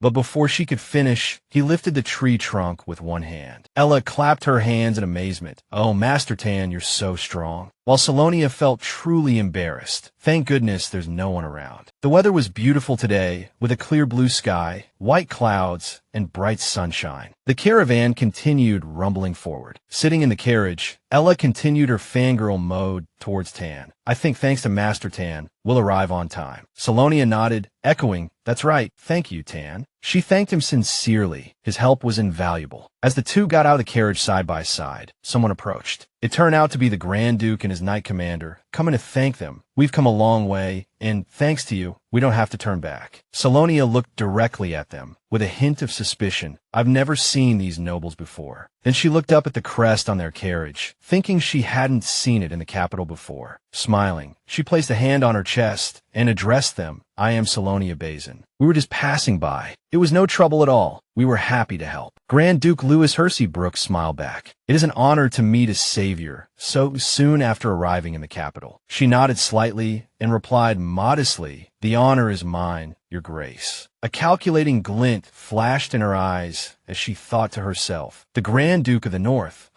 But before she could finish, he lifted the tree trunk with one hand. Ella clapped her hands in amazement. Oh, Master Tan, you're so strong. While Selonia felt truly embarrassed. Thank goodness there's no one around. The weather was beautiful today, with a clear blue sky, white clouds, and bright sunshine. The caravan continued rumbling forward. Sitting in the carriage, Ella continued her fangirl mode towards Tan. I think thanks to Master Tan, we'll arrive on time. Selonia nodded, echoing, That's right, thank you, Tan. She thanked him sincerely. His help was invaluable. As the two got out of the carriage side by side, someone approached. It turned out to be the Grand Duke and his Knight Commander, coming to thank them. We've come a long way, and thanks to you, we don't have to turn back. Selonia looked directly at them, with a hint of suspicion. I've never seen these nobles before. Then she looked up at the crest on their carriage, thinking she hadn't seen it in the capital before. Smiling, she placed a hand on her chest and addressed them. I am Selonia Bessin. We were just passing by. It was no trouble at all. We were happy to help. Grand Duke Louis Hersey smiled back. It is an honor to meet a savior so soon after arriving in the capital. She nodded slightly and replied modestly, The honor is mine, your grace. A calculating glint flashed in her eyes as she thought to herself, the Grand Duke of the North,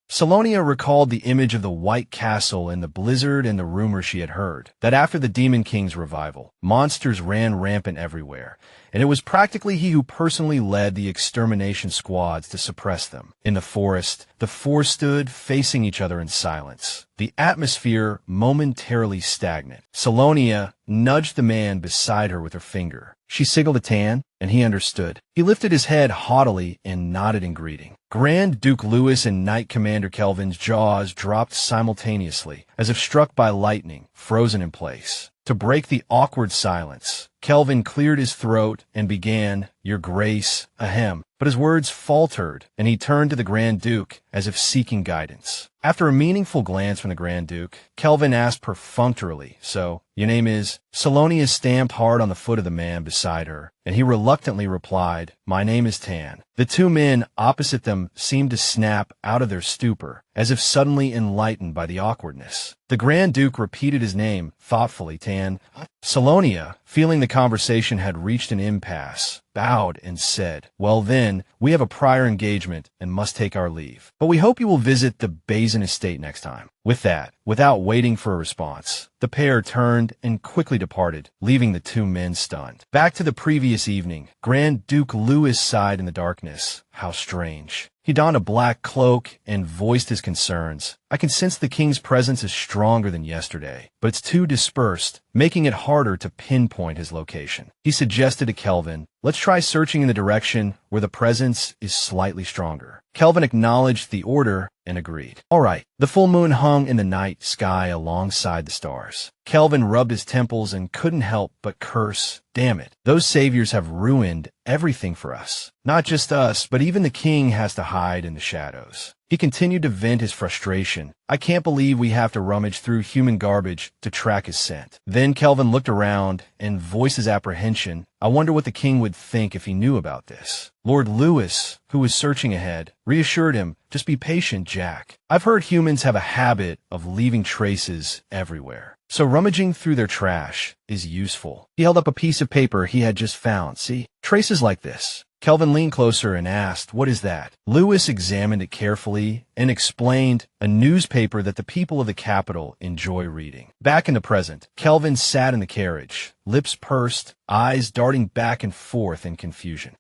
Selonia recalled the image of the White Castle and the blizzard and the rumor she had heard, that after the Demon King's revival, monsters ran rampant everywhere, and it was practically he who personally led the extermination squads to suppress them. In the forest, the four stood facing each other in silence, the atmosphere momentarily stagnant. Selonia nudged the man beside her with her finger. She signaled to Tan, and he understood. He lifted his head haughtily and nodded in greeting. Grand Duke Louis and Knight Commander Kelvin's jaws dropped simultaneously, as if struck by lightning, frozen in place. To break the awkward silence, Kelvin cleared his throat and began, "Your Grace, ahem." But his words faltered, and he turned to the Grand Duke as if seeking guidance. After a meaningful glance from the Grand Duke, Kelvin asked perfunctorily, "So, your name is?" Selonia stamped hard on the foot of the man beside her, and he reluctantly replied, "My name is Tan." The two men opposite them seemed to snap out of their stupor, as if suddenly enlightened by the awkwardness. The Grand Duke repeated his name thoughtfully, "Tan." Selonia, feeling the conversation had reached an impasse, bowed and said, "Well then, we have a prior engagement and must take our leave. But we hope you will visit the Bessin estate next time." With that, without waiting for a response, the pair turned and quickly departed, leaving the two men stunned. Back to the previous evening, Grand Duke Louis sighed in the darkness. How strange. He donned a black cloak and voiced his concerns. "I can sense the king's presence is stronger than yesterday, but it's too dispersed, making it harder to pinpoint his location." He suggested to Kelvin, "Let's try searching in the direction where the presence is slightly stronger." Kelvin acknowledged the order and agreed. All right. The full moon hung in the night sky alongside the stars. Kelvin rubbed his temples and couldn't help but curse, "Damn it, those saviors have ruined everything for us. Not just us, but even the king has to hide in the shadows." He continued to vent his frustration. "I can't believe we have to rummage through human garbage to track his scent." Then Kelvin looked around and voiced his apprehension. "I wonder what the king would think if he knew about this." Lord Louis, who was searching ahead, reassured him, "Just be patient, Jack. I've heard humans have a habit of leaving traces everywhere. So rummaging through their trash is useful." He held up a piece of paper he had just found. "See? Traces like this." Kelvin leaned closer and asked, "What is that?" Louis examined it carefully and explained, "A newspaper that the people of the capital enjoy reading." Back in the present, Kelvin sat in the carriage, lips pursed, eyes darting back and forth in confusion.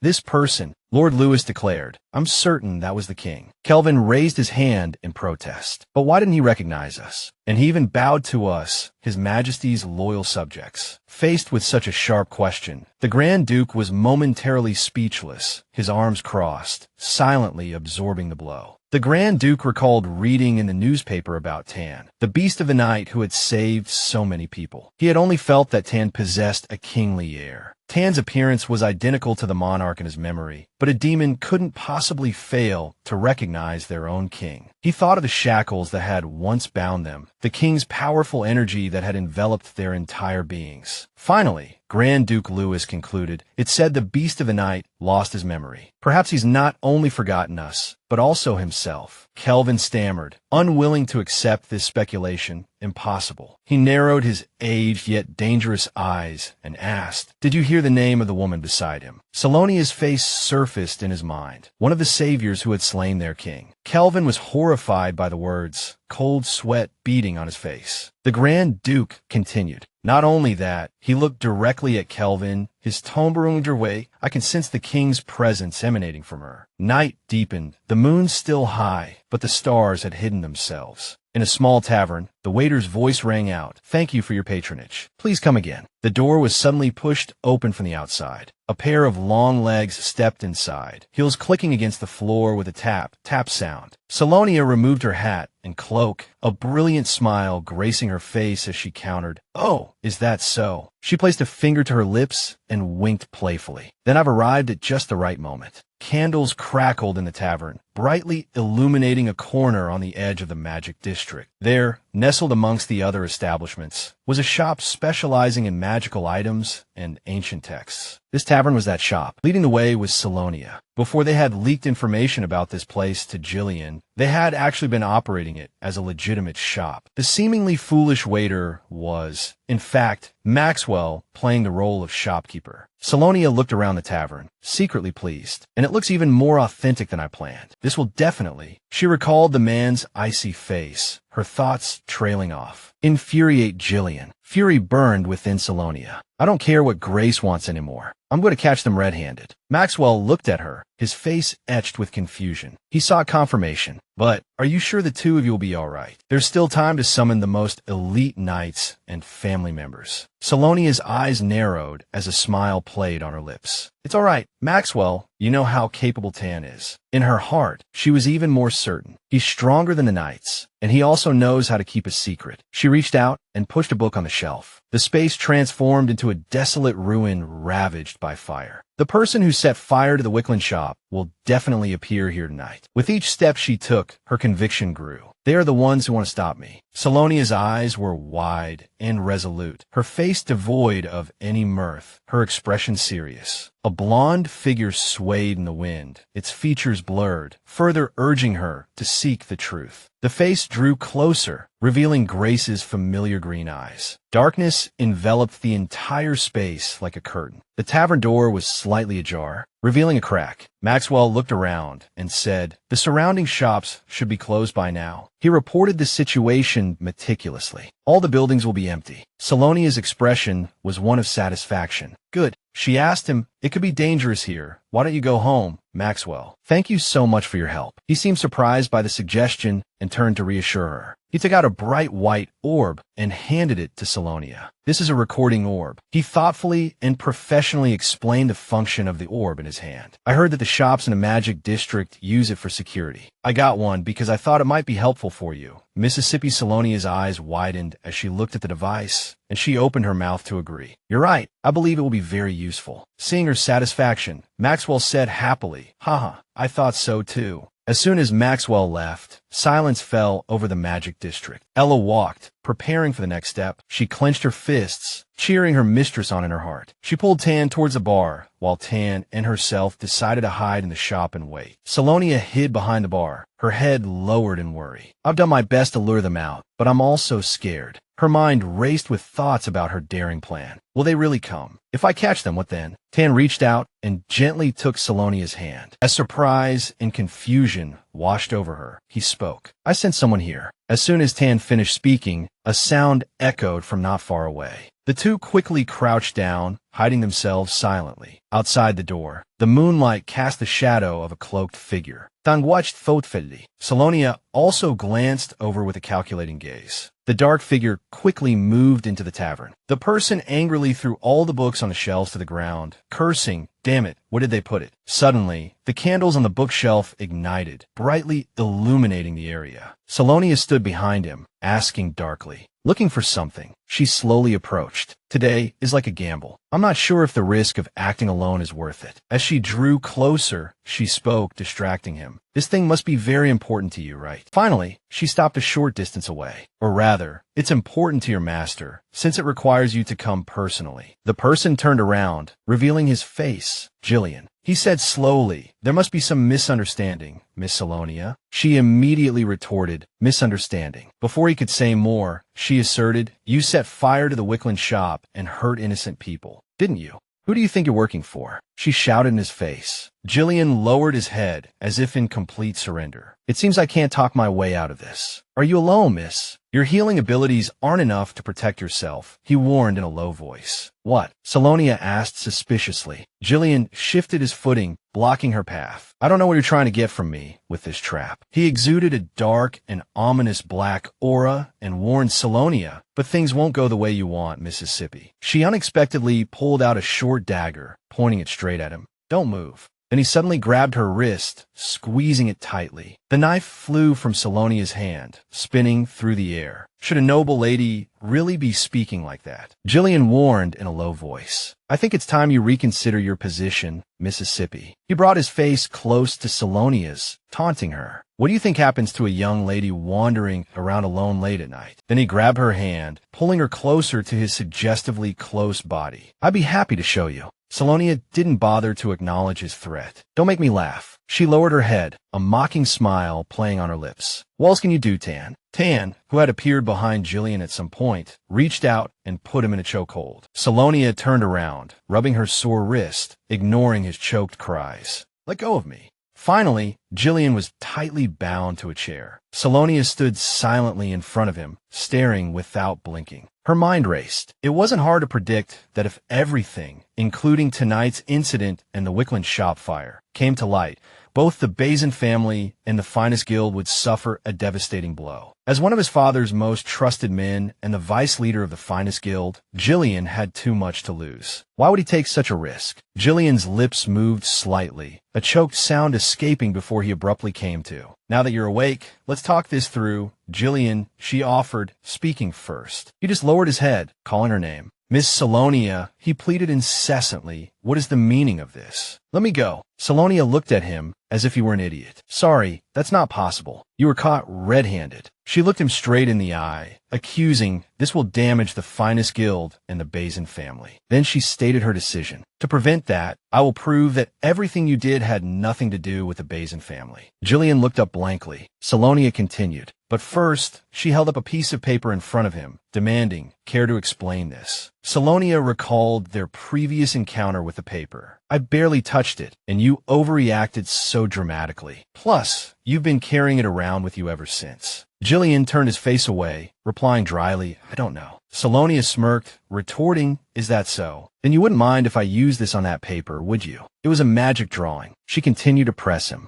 This person," Lord Louis declared. "I'm certain that was the king." Kelvin raised his hand in protest. "But why didn't he recognize us? And he even bowed to us, His Majesty's loyal subjects." Faced with such a sharp question, the Grand Duke was momentarily speechless, his arms crossed, silently absorbing the blow. The Grand Duke recalled reading in the newspaper about Tan, the beast of the night who had saved so many people. He had only felt that Tan possessed a kingly air. Tan's appearance was identical to the monarch in his memory, but a demon couldn't possibly fail to recognize their own king. He thought of the shackles that had once bound them, the king's powerful energy that had enveloped their entire beings. Finally, Grand Duke Louis concluded, "It said the beast of the night lost his memory. Perhaps he's not only forgotten us, but also himself." Kelvin stammered, unwilling to accept this speculation. Impossible. He narrowed his aged yet dangerous eyes and asked, "Did you hear the name of the woman beside him?" Selonia's face surfaced in his mind, one of the saviors who had slain their king. Kelvin was horrified by the words, cold sweat beading on his face. The Grand Duke continued, "Not only that, he looked directly at Kelvin, his tone way. I can sense the king's presence emanating from her." Night deepened, the moon still high, but the stars had hidden themselves. In a small tavern, the waiter's voice rang out, "Thank you for your patronage. Please come again." The door was suddenly pushed open from the outside. A pair of long legs stepped inside, heels clicking against the floor with a tap sound. Selonia removed her hat and cloak, a brilliant smile gracing her face as she countered, "Oh, is that so?" She placed a finger to her lips and winked playfully. "Then I've arrived at just the right moment." Candles crackled in the tavern, brightly illuminating a corner on the edge of the magic district. There, nestled amongst the other establishments, was a shop specializing in magical items and ancient texts. This tavern was that shop. Leading the way was Selonia. Before they had leaked information about this place to Jillian, they had actually been operating it as a legitimate shop. The seemingly foolish waiter was, in fact, Maxwell, playing the role of shopkeeper. Selonia looked around the tavern, secretly pleased. "And it looks even more authentic than I planned. This will definitely..." She recalled the man's icy face, her thoughts trailing off. "Infuriate Jillian." Fury burned within Selonia. "I don't care what Grace wants anymore. I'm going to catch them red-handed." Maxwell looked at her, his face etched with confusion. He sought confirmation. "But are you sure the two of you will be all right? There's still time to summon the most elite knights and family members." Selonia's eyes narrowed as a smile played on her lips. "It's all right. Maxwell, you know how capable Tan is." In her heart, she was even more certain. He's stronger than the knights, and he also knows how to keep a secret. She reached out and pushed a book on the shelf. The space transformed into a desolate ruin ravaged by fire. The person who set fire to the Wickland shop will definitely appear here tonight. With each step she took, her conviction grew. They are the ones who want to stop me. Selonia's eyes were wide and resolute, her face devoid of any mirth, her expression serious. A blonde figure swayed in the wind, its features blurred, further urging her to seek the truth. The face drew closer, revealing Grace's familiar green eyes. Darkness enveloped the entire space like a curtain. The tavern door was slightly ajar, revealing a crack. Maxwell looked around and said, "The surrounding shops should be closed by now." He reported the situation meticulously. "All the buildings will be empty." Selonia's expression was one of satisfaction. "Good." She asked him, "It could be dangerous here. Why don't you go home?" "Maxwell, thank you so much for your help." He seemed surprised by the suggestion and turned to reassure her. He took out a bright white orb and handed it to Selonia. "This is a recording orb." He thoughtfully and professionally explained the function of the orb in his hand. "I heard that the shops in the Magic District use it for security. I got one because I thought it might be helpful for you." Mississippi Selonia's eyes widened as she looked at the device, and she opened her mouth to agree. "You're right. I believe it will be very useful." Seeing her satisfaction, Maxwell said happily, "Haha, I thought so too." As soon as Maxwell left, silence fell over the Magic District. Ella walked, preparing for the next step. She clenched her fists, cheering her mistress on in her heart. She pulled Tan towards the bar, while Tan and herself decided to hide in the shop and wait. Selonia hid behind the bar, her head lowered in worry. "I've done my best to lure them out, but I'm also scared." Her mind raced with thoughts about her daring plan. Will they really come? If I catch them, what then? Tan reached out and gently took Selonia's hand. As surprise and confusion washed over her, he spoke. "I sent someone here." As soon as Tan finished speaking, a sound echoed from not far away. The two quickly crouched down, hiding themselves silently. Outside the door, the moonlight cast the shadow of a cloaked figure. Tan watched thoughtfully. Selonia also glanced over with a calculating gaze. The dark figure quickly moved into the tavern. The person angrily threw all the books on the shelves to the ground, cursing, "Damn it, where did they put it?" Suddenly, the candles on the bookshelf ignited, brightly illuminating the area. Selonia stood behind him, asking darkly, looking for something. She slowly approached. "Today is like a gamble. I'm not sure if the risk of acting alone is worth it." As she drew closer, she spoke, distracting him. "This thing must be very important to you, right?" Finally, she stopped a short distance away. "Or rather, it's important to your master, since it requires you to come personally." The person turned around, revealing his face, Jillian. He said slowly, "There must be some misunderstanding, Miss Selonia." She immediately retorted, "Misunderstanding." Before he could say more, she asserted, "You set fire to the Wickland shop and hurt innocent people, didn't you? Who do you think you're working for?" She shouted in his face. Jillian lowered his head, as if in complete surrender. "It seems I can't talk my way out of this." "Are you alone, miss? Your healing abilities aren't enough to protect yourself," he warned in a low voice. "What?" Selonia asked suspiciously. Jillian shifted his footing, blocking her path. "I don't know what you're trying to get from me with this trap." He exuded a dark and ominous black aura and warned Selonia, "But things won't go the way you want, Mississippi." She unexpectedly pulled out a short dagger, pointing it straight at him. "Don't move." Then he suddenly grabbed her wrist, squeezing it tightly. The knife flew from Selonia's hand, spinning through the air. Should a noble lady really be speaking like that? Jillian warned in a low voice. "I think it's time you reconsider your position, Mississippi." He brought his face close to Selonia's, taunting her. "What do you think happens to a young lady wandering around alone late at night?" Then he grabbed her hand, pulling her closer to his suggestively close body. "I'd be happy to show you." Selonia didn't bother to acknowledge his threat. "Don't make me laugh." She lowered her head, a mocking smile playing on her lips. "What else can you do, Tan?" Tan, who had appeared behind Jillian at some point, reached out and put him in a chokehold. Selonia turned around, rubbing her sore wrist, ignoring his choked cries. "Let go of me." Finally, Jillian was tightly bound to a chair. Selonia stood silently in front of him, staring without blinking. Her mind raced. It wasn't hard to predict that if everything, including tonight's incident and the Wickland shop fire, came to light, both the Bessin family and the finest guild would suffer a devastating blow. As one of his father's most trusted men and the vice leader of the finest guild, Jillian had too much to lose. Why would he take such a risk? Jillian's lips moved slightly, a choked sound escaping before before he abruptly came to. Now that you're awake, let's talk this through. Jillian, she offered, speaking first. He just lowered his head, calling her name. Miss Selonia, he pleaded incessantly. What is the meaning of this? Let me go. Selonia looked at him as if he were an idiot. Sorry, that's not possible. You were caught red-handed. She looked him straight in the eye, accusing, this will damage the finest guild in the Bessin family. Then she stated her decision. To prevent that, I will prove that everything you did had nothing to do with the Bessin family. Jillian looked up blankly. Selonia continued. But first, she held up a piece of paper in front of him, demanding, care to explain this? Selonia recalled their previous encounter with the paper. I barely touched it, and you overreacted so dramatically. Plus, you've been carrying it around with you ever since. Jillian turned his face away, replying dryly, I don't know. Selonia smirked, retorting, is that so? Then you wouldn't mind if I used this on that paper, would you? It was a magic drawing. She continued to press him.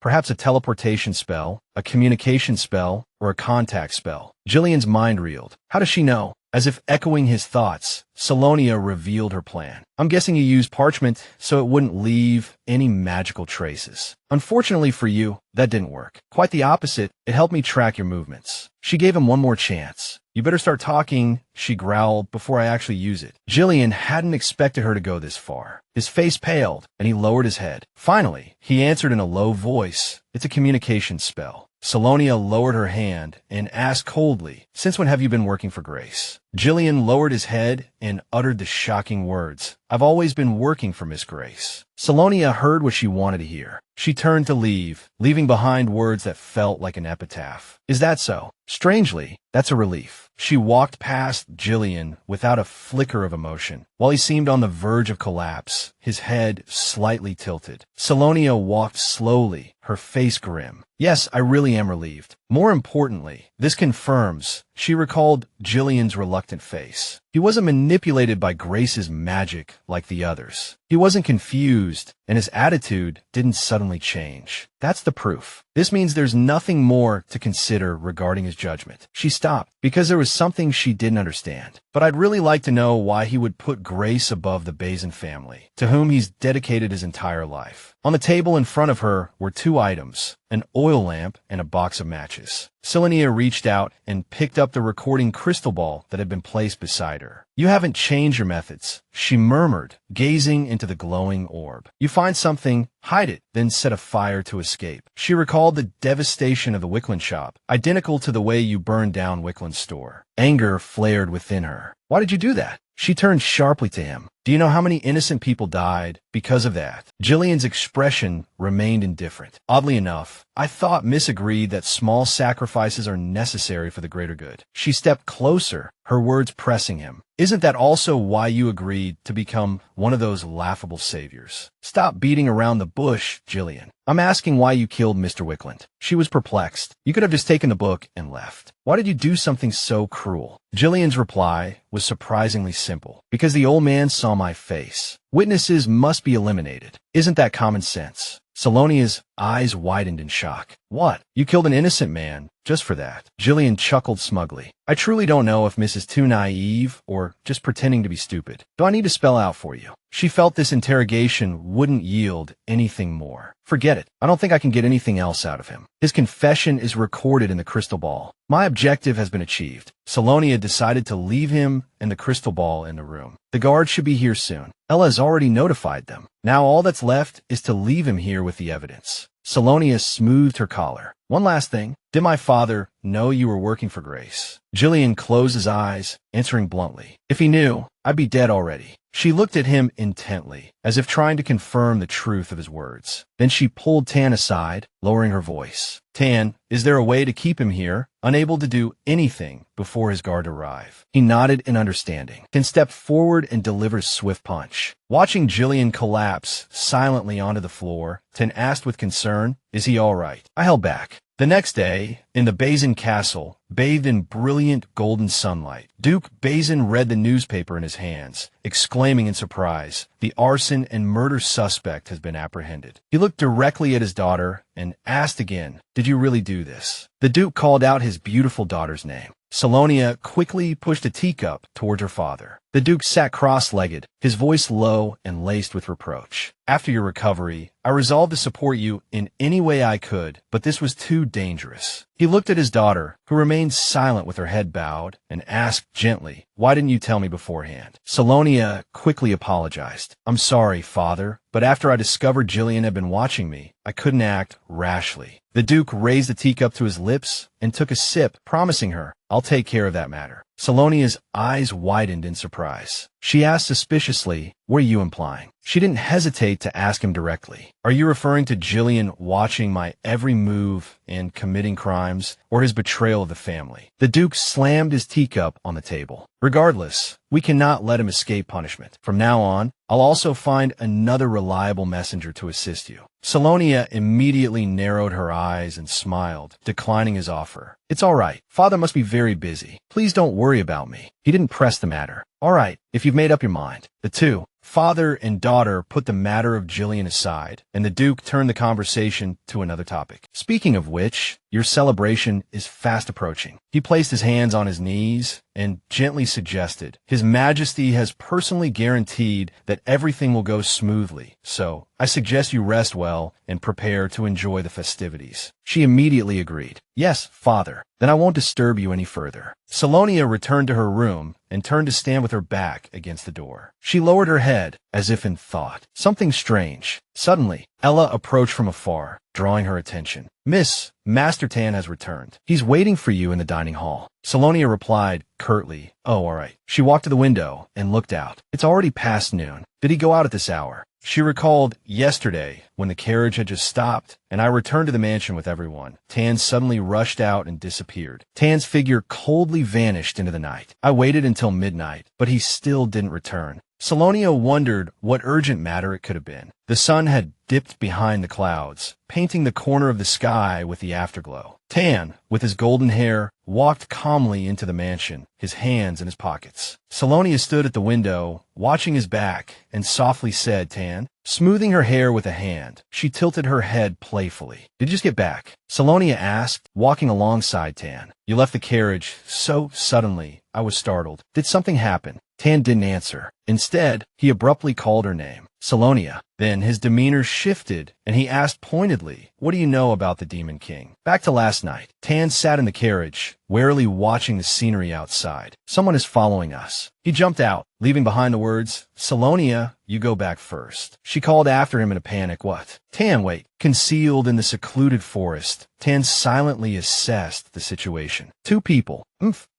Perhaps a teleportation spell, a communication spell, or a contact spell. Jillian's mind reeled. How does she know? As if echoing his thoughts, Selonia revealed her plan. I'm guessing you used parchment so it wouldn't leave any magical traces. Unfortunately for you, that didn't work. Quite the opposite, it helped me track your movements. She gave him one more chance. You better start talking, she growled, before I actually use it. Jillian hadn't expected her to go this far. His face paled, and he lowered his head. Finally, he answered in a low voice. It's a communication spell. Selonia lowered her hand and asked coldly, since when have you been working for Grace? Jillian lowered his head and uttered the shocking words, I've always been working for Miss Grace. Selonia heard what she wanted to hear. She turned to leave, leaving behind words that felt like an epitaph. Is that so? Strangely, that's a relief. She walked past Jillian without a flicker of emotion. While he seemed on the verge of collapse, his head slightly tilted. Selonia walked slowly, her face grim. Yes, I really am relieved. More importantly, this confirms, she recalled Jillian's reluctant face. He wasn't manipulated by Grace's magic like the others. He wasn't confused, and his attitude didn't suddenly change. That's the proof. This means there's nothing more to consider regarding his judgment. She stopped, because there was something she didn't understand. But I'd really like to know why he would put Grace above the Bessin family, to whom he's dedicated his entire life. On the table in front of her were two items, an oil lamp and a box of matches. Selonia reached out and picked up the recording crystal ball that had been placed beside her. You haven't changed your methods, she murmured, gazing into the glowing orb. You find something, hide it, then set a fire to escape. She recalled the devastation of the Wickland shop, identical to the way you burned down Wickland's store. Anger flared within her. Why did you do that? She turned sharply to him. Do you know how many innocent people died because of that? Jillian's expression remained indifferent. Oddly enough, I thought Miss agreed that small sacrifices are necessary for the greater good. She stepped closer, her words pressing him. Isn't that also why you agreed to become one of those laughable saviors? Stop beating around the bush, Jillian. I'm asking why you killed Mr. Wickland. She was perplexed. You could have just taken the book and left. Why did you do something so cruel? Jillian's reply was surprisingly simple. Because the old man saw my face. Witnesses must be eliminated. Isn't that common sense? Selonia's eyes widened in shock. What? You killed an innocent man just for that? Jillian chuckled smugly. I truly don't know if Miss is too naive or just pretending to be stupid. Do I need to spell out for you? She felt this interrogation wouldn't yield anything more. Forget it. I don't think I can get anything else out of him. His confession is recorded in the crystal ball. My objective has been achieved. Selonia decided to leave him and the crystal ball in the room. The guards should be here soon. Ella has already notified them. Now all that's left is to leave him here with the evidence. Selonia smoothed her collar. One last thing. Did my father know you were working for Grace? Jillian closed his eyes, answering bluntly. If he knew, I'd be dead already. She looked at him intently, as if trying to confirm the truth of his words. Then she pulled Tan aside, lowering her voice. Tan, is there a way to keep him here, unable to do anything before his guard arrive? He nodded in understanding, then stepped forward and delivered a swift punch. Watching Jillian collapse silently onto the floor, Tan asked with concern, is he all right? I held back. The next day, In the Bessin castle, bathed in brilliant golden sunlight, Duke Bessin read the newspaper in his hands, exclaiming in surprise, "The arson and murder suspect has been apprehended." He looked directly at his daughter and asked again, "Did you really do this?" The Duke called out his beautiful daughter's name. Selonia quickly pushed a teacup towards her father. The Duke sat cross-legged, his voice low and laced with reproach. "After your recovery, I resolved to support you in any way I could, but this was too dangerous." He looked at his daughter, who remained silent with her head bowed, and asked gently, "Why didn't you tell me beforehand?" Selonia quickly apologized. "I'm sorry, father, but after I discovered Jillian had been watching me, I couldn't act rashly." The Duke raised the teacup to his lips and took a sip, promising her, "I'll take care of that matter." Selonia's eyes widened in surprise. She asked suspiciously, "What are you implying?" She didn't hesitate to ask him directly. "Are you referring to Jillian watching my every move and committing crimes, or his betrayal of the family?" The Duke slammed his teacup on the table. "Regardless, we cannot let him escape punishment. From now on, I'll also find another reliable messenger to assist you." Selonia immediately narrowed her eyes and smiled, declining his offer. "It's all right. Father must be very busy. Please don't worry about me." He didn't press the matter. "All right, if you've made up your mind." The two, father and daughter, put the matter of Jillian aside, and the Duke turned the conversation to another topic. "Speaking of which, your celebration is fast approaching." He placed his hands on his knees and gently suggested, "His Majesty has personally guaranteed that everything will go smoothly, so I suggest you rest well and prepare to enjoy the festivities." She immediately agreed. "Yes, father. Then I won't disturb you any further." Selonia returned to her room and turned to stand with her back against the door. She lowered her head, as if in thought. Something strange. Suddenly, Ella approached from afar, drawing her attention. "Miss, Master Tan has returned. He's waiting for you in the dining hall." Selonia replied curtly, "Oh, all right." She walked to the window and looked out. "It's already past noon. Did he go out at this hour?" She recalled yesterday when the carriage had just stopped and I returned to the mansion with everyone. Tan suddenly rushed out and disappeared. Tan's figure coldly vanished into the night. I waited until midnight, but he still didn't return. Selonia wondered what urgent matter it could have been. The sun had dipped behind the clouds, painting the corner of the sky with the afterglow. Tan, with his golden hair, walked calmly into the mansion, his hands in his pockets. Selonia stood at the window, watching his back, and softly said, "Tan." Smoothing her hair with a hand, she tilted her head playfully. "Did you just get back?" Selonia asked, walking alongside Tan. "You left the carriage so suddenly, I was startled. Did something happen?" Tan didn't answer. Instead, he abruptly called her name, Selonia. Then his demeanor shifted, and he asked pointedly, "What do you know about the Demon King?" Back to last night. Tan sat in the carriage, warily watching the scenery outside. "Someone is following us." He jumped out, leaving behind the words, "Selonia, you go back first." She called after him in a panic. "What?" "Tan, wait." Concealed in the secluded forest, Tan silently assessed the situation. "Two people.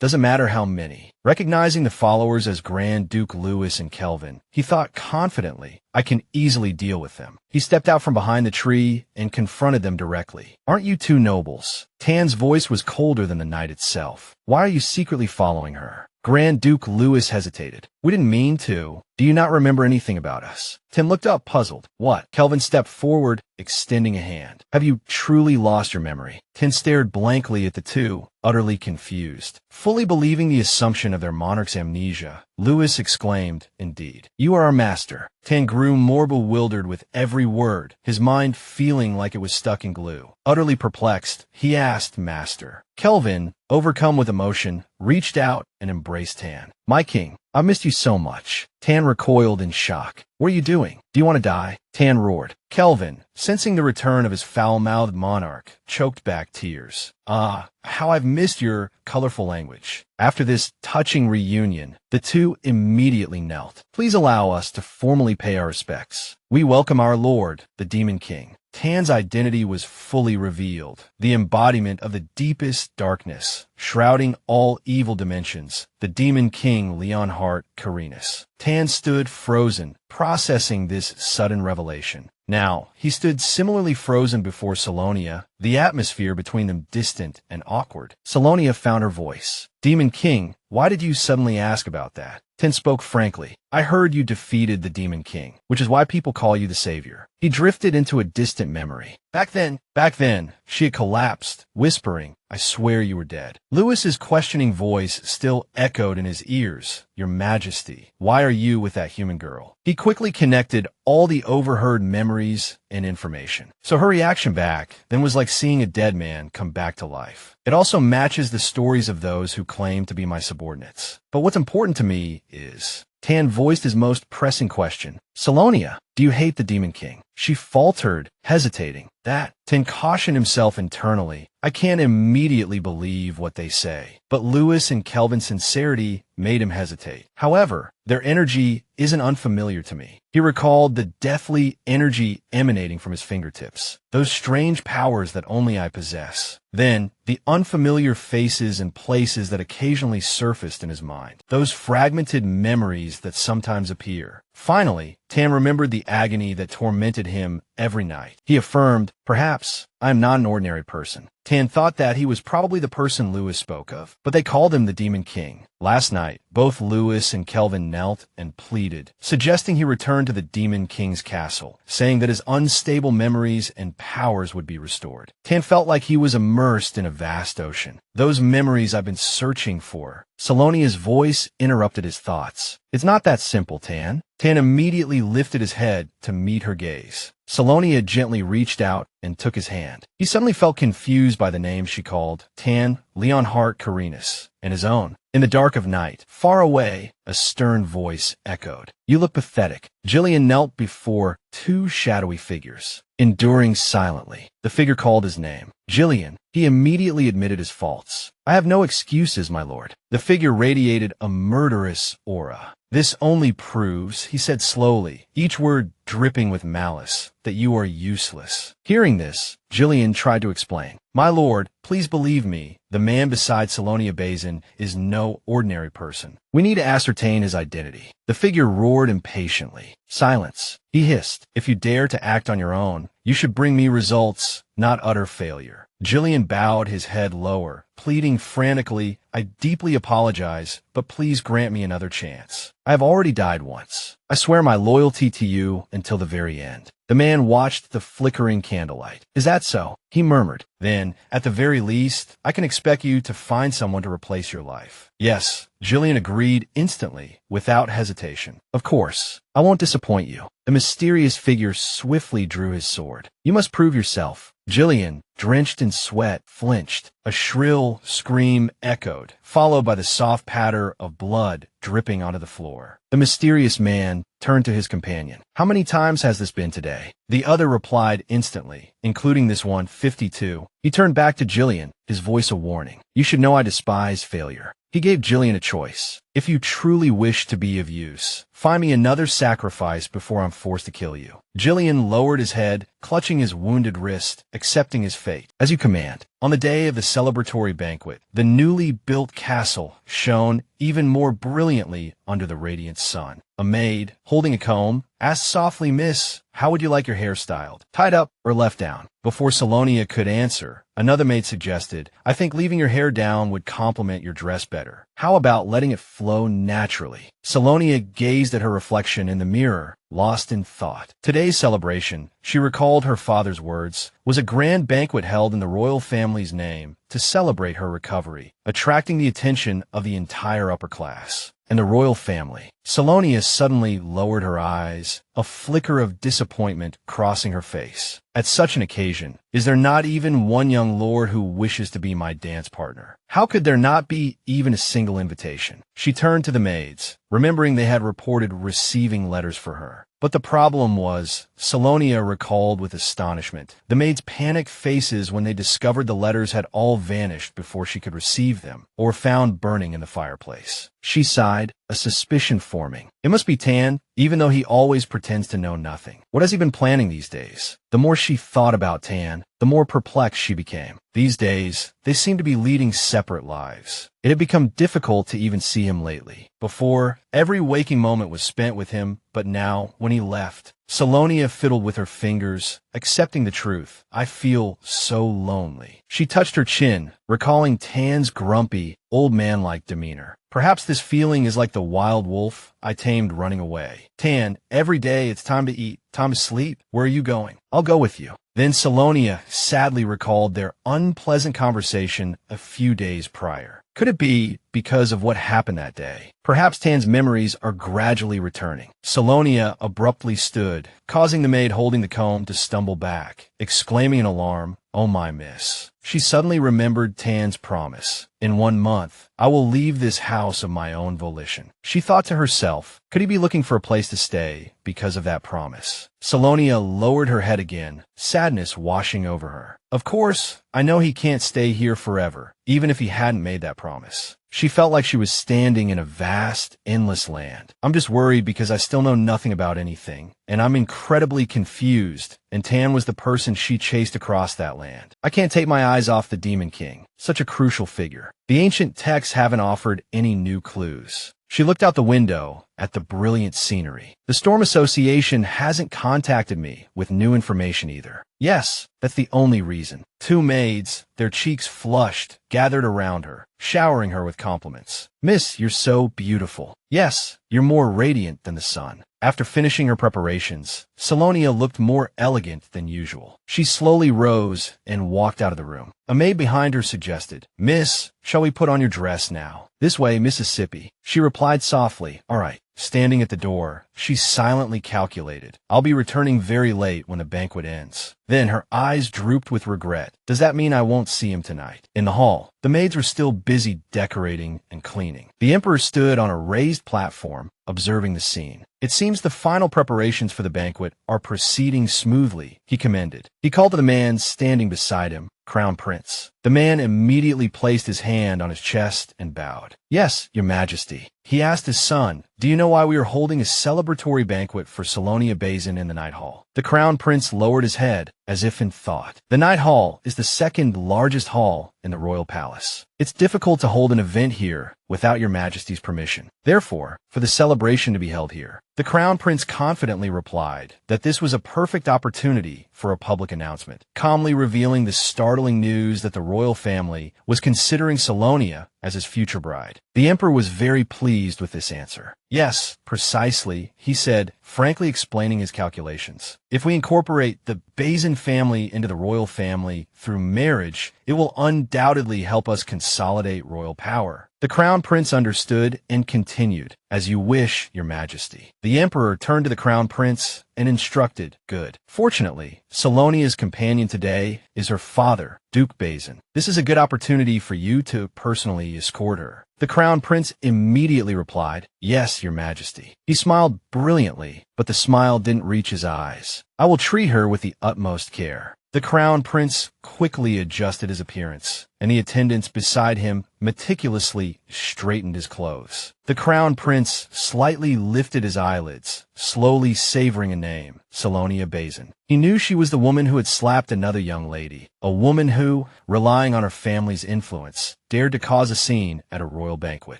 Doesn't matter how many." Recognizing the followers as Grand Duke Louis and Kelvin, he thought confidently, "I can easily deal with them." He stepped out from behind the tree and confronted them directly. "Aren't you two nobles?" Tan's voice was colder than the night itself. "Why are you secretly following her?" Grand Duke Louis hesitated. "We didn't mean to. Do you not remember anything about us?" Tan looked up, puzzled. "What?" Kelvin stepped forward, extending a hand. "Have you truly lost your memory?" Tan stared blankly at the two, utterly confused. Fully believing the assumption of their monarch's amnesia, Louis exclaimed, "Indeed. You are our master." Tan grew more bewildered with every word, his mind feeling like it was stuck in glue. Utterly perplexed, he asked, "Master." Kelvin, overcome with emotion, reached out and embraced Tan. "My king, I've missed you so much." Tan recoiled in shock. "What are you doing? Do you want to die?" Tan roared. Kelvin, sensing the return of his foul-mouthed monarch, choked back tears. "Ah, how I've missed your colorful language." After this touching reunion, the two immediately knelt. "Please allow us to formally pay our respects. We welcome our lord, the Demon King." Tan's identity was fully revealed, the embodiment of the deepest darkness, shrouding all evil dimensions, the Demon King Leonhardt Carinus. Tan stood frozen, processing this sudden revelation. Now, he stood similarly frozen before Selonia, the atmosphere between them distant and awkward. Selonia found her voice. Demon King, why did you suddenly ask about that? Ten spoke frankly. I heard you defeated the Demon King, which is why people call you the Savior. He drifted into a distant memory. Back then, she had collapsed, whispering, I swear you were dead. Lewis's questioning voice still echoed in his ears. Your Majesty, why are you with that human girl? He quickly connected all the overheard memories and information. So her reaction back then was like seeing a dead man come back to life. It also matches the stories of those who claim to be my subordinates. But what's important to me is... Tan voiced his most pressing question. Selonia, do you hate the Demon King? She faltered, hesitating. That. Tan cautioned himself internally. I can't immediately believe what they say. But Lewis and Kelvin's sincerity made him hesitate. However, their energy isn't unfamiliar to me. He recalled the deathly energy emanating from his fingertips. Those strange powers that only I possess. Then, the unfamiliar faces and places that occasionally surfaced in his mind. Those fragmented memories that sometimes appear. Finally, Tan remembered the agony that tormented him every night. He affirmed, perhaps, I am not an ordinary person. Tan thought that he was probably the person Lewis spoke of, but they called him the Demon King. Last night, both Lewis and Kelvin knelt and pleaded, suggesting he return to the Demon King's castle, saying that his unstable memories and powers would be restored. Tan felt like he was immersed in a vast ocean. Those memories I've been searching for. Selonia's voice interrupted his thoughts. It's not that simple, Tan. Tan immediately lifted his head to meet her gaze. Selonia gently reached out and took his hand. He suddenly felt confused by the name she called, Tan Leonhardt Carinus, and his own. In the dark of night, far away, a stern voice echoed. You look pathetic. Jillian knelt before two shadowy figures, enduring silently. The figure called his name. Jillian. He immediately admitted his faults. I have no excuses, my lord. The figure radiated a murderous aura. This only proves, he said slowly, each word dripping with malice, that you are useless. Hearing this, Jillian tried to explain. My lord, please believe me, the man beside Selonia Bessin is no ordinary person. We need to ascertain his identity. The figure roared impatiently. Silence. He hissed. If you dare to act on your own, you should bring me results, not utter failure. Jillian bowed his head lower, pleading frantically, I deeply apologize, but please grant me another chance. I have already died once. I swear my loyalty to you until the very end. The man watched the flickering candlelight. Is that so? He murmured. Then, at the very least, I can expect you to find someone to replace your life. Yes, Jillian agreed instantly, without hesitation. Of course, I won't disappoint you. The mysterious figure swiftly drew his sword. You must prove yourself. Jillian, drenched in sweat, flinched. A shrill scream echoed, followed by the soft patter of blood dripping onto the floor. The mysterious man turned to his companion. How many times has this been today? The other replied instantly, including this one, 52. He turned back to Jillian, his voice a warning. You should know I despise failure. He gave Jillian a choice. If you truly wish to be of use, find me another sacrifice before I'm forced to kill you. Jillian lowered his head, clutching his wounded wrist, accepting his fate. As you command. On the day of the celebratory banquet, the newly built castle shone even more brilliantly under the radiant sun. A maid, holding a comb, asked softly, Miss, how would you like your hair styled? Tied up or left down? Before Selonia could answer, another maid suggested, I think leaving your hair down would complement your dress better. How about letting it flow naturally? Selonia gazed at her reflection in the mirror, lost in thought. Today's celebration, she recalled her father's words, was a grand banquet held in the royal family's name to celebrate her recovery, attracting the attention of the entire upper class. And the royal family. Selonia suddenly lowered her eyes, a flicker of disappointment crossing her face. At such an occasion, is there not even one young lord who wishes to be my dance partner? How could there not be even a single invitation? She turned to the maids, remembering they had reported receiving letters for her. But the problem was, Selonia recalled with astonishment, the maids' panicked faces when they discovered the letters had all vanished before she could receive them, or found burning in the fireplace. She sighed, a suspicion forming. It must be Tan, even though he always pretends to know nothing. What has he been planning these days? The more she thought about Tan, the more perplexed she became. These days, they seemed to be leading separate lives. It had become difficult to even see him lately. Before, every waking moment was spent with him, but now, when he left, Selonia fiddled with her fingers, accepting the truth. I feel so lonely. She touched her chin, recalling Tan's grumpy, old man-like demeanor. Perhaps this feeling is like the wild wolf I tamed running away. Tan, every day it's time to eat, time to sleep. Where are you going? I'll go with you. Then Selonia sadly recalled their unpleasant conversation a few days prior. Could it be because of what happened that day? Perhaps Tan's memories are gradually returning. Selonia abruptly stood, causing the maid holding the comb to stumble back, exclaiming in alarm, "Oh my miss." She suddenly remembered Tan's promise. In 1 month, I will leave this house of my own volition. She thought to herself, could he be looking for a place to stay because of that promise? Selonia lowered her head again, sadness washing over her. Of course, I know he can't stay here forever, even if he hadn't made that promise. She felt like she was standing in a vast, endless land. I'm just worried because I still know nothing about anything, and I'm incredibly confused, and Tan was the person she chased across that land. I can't take my eyes off the Demon King, such a crucial figure. The ancient texts haven't offered any new clues. She looked out the window at the brilliant scenery. The Storm Association hasn't contacted me with new information either. Yes, that's the only reason. 2 maids, their cheeks flushed, gathered around her, showering her with compliments. Miss, you're so beautiful. Yes, you're more radiant than the sun. After finishing her preparations, Selonia looked more elegant than usual. She slowly rose and walked out of the room. A maid behind her suggested, Miss, shall we put on your dress now? This way, Mississippi. She replied softly, all right. Standing at the door, she silently calculated, I'll be returning very late when the banquet ends. Then her eyes drooped with regret. Does that mean I won't see him tonight? In the hall, the maids were still busy decorating and cleaning. The emperor stood on a raised platform, observing the scene. It seems the final preparations for the banquet are proceeding smoothly, he commended. He called to the man standing beside him, Crown Prince. The man immediately placed his hand on his chest and bowed. Yes, your majesty. He asked his son, do you know why we are holding a celebratory banquet for Selonia Bessin in the Night Hall? The Crown Prince lowered his head, as if in thought. The Night Hall is the second largest hall in the royal palace. It's difficult to hold an event here without your majesty's permission. Therefore, for the celebration to be held here, the Crown Prince confidently replied that this was a perfect opportunity for a public announcement, calmly revealing the startling news that the royal family was considering Selonia as his future bride. The emperor was very pleased with this answer. Yes, precisely, he said, frankly explaining his calculations. If we incorporate the Bessin family into the royal family through marriage, it will undoubtedly help us consolidate royal power. The Crown Prince understood and continued, as you wish, your majesty. The emperor turned to the Crown Prince and instructed, good. Fortunately, Selonia's companion today is her father, Duke Bessin. This is a good opportunity for you to personally escort her. The Crown Prince immediately replied, yes, your majesty. He smiled brilliantly, but the smile didn't reach his eyes. I will treat her with the utmost care. The Crown Prince quickly adjusted his appearance, and the attendants beside him meticulously straightened his clothes. The Crown Prince slightly lifted his eyelids, slowly savoring a name, Selonia Bessin. He knew she was the woman who had slapped another young lady, a woman who, relying on her family's influence, dared to cause a scene at a royal banquet.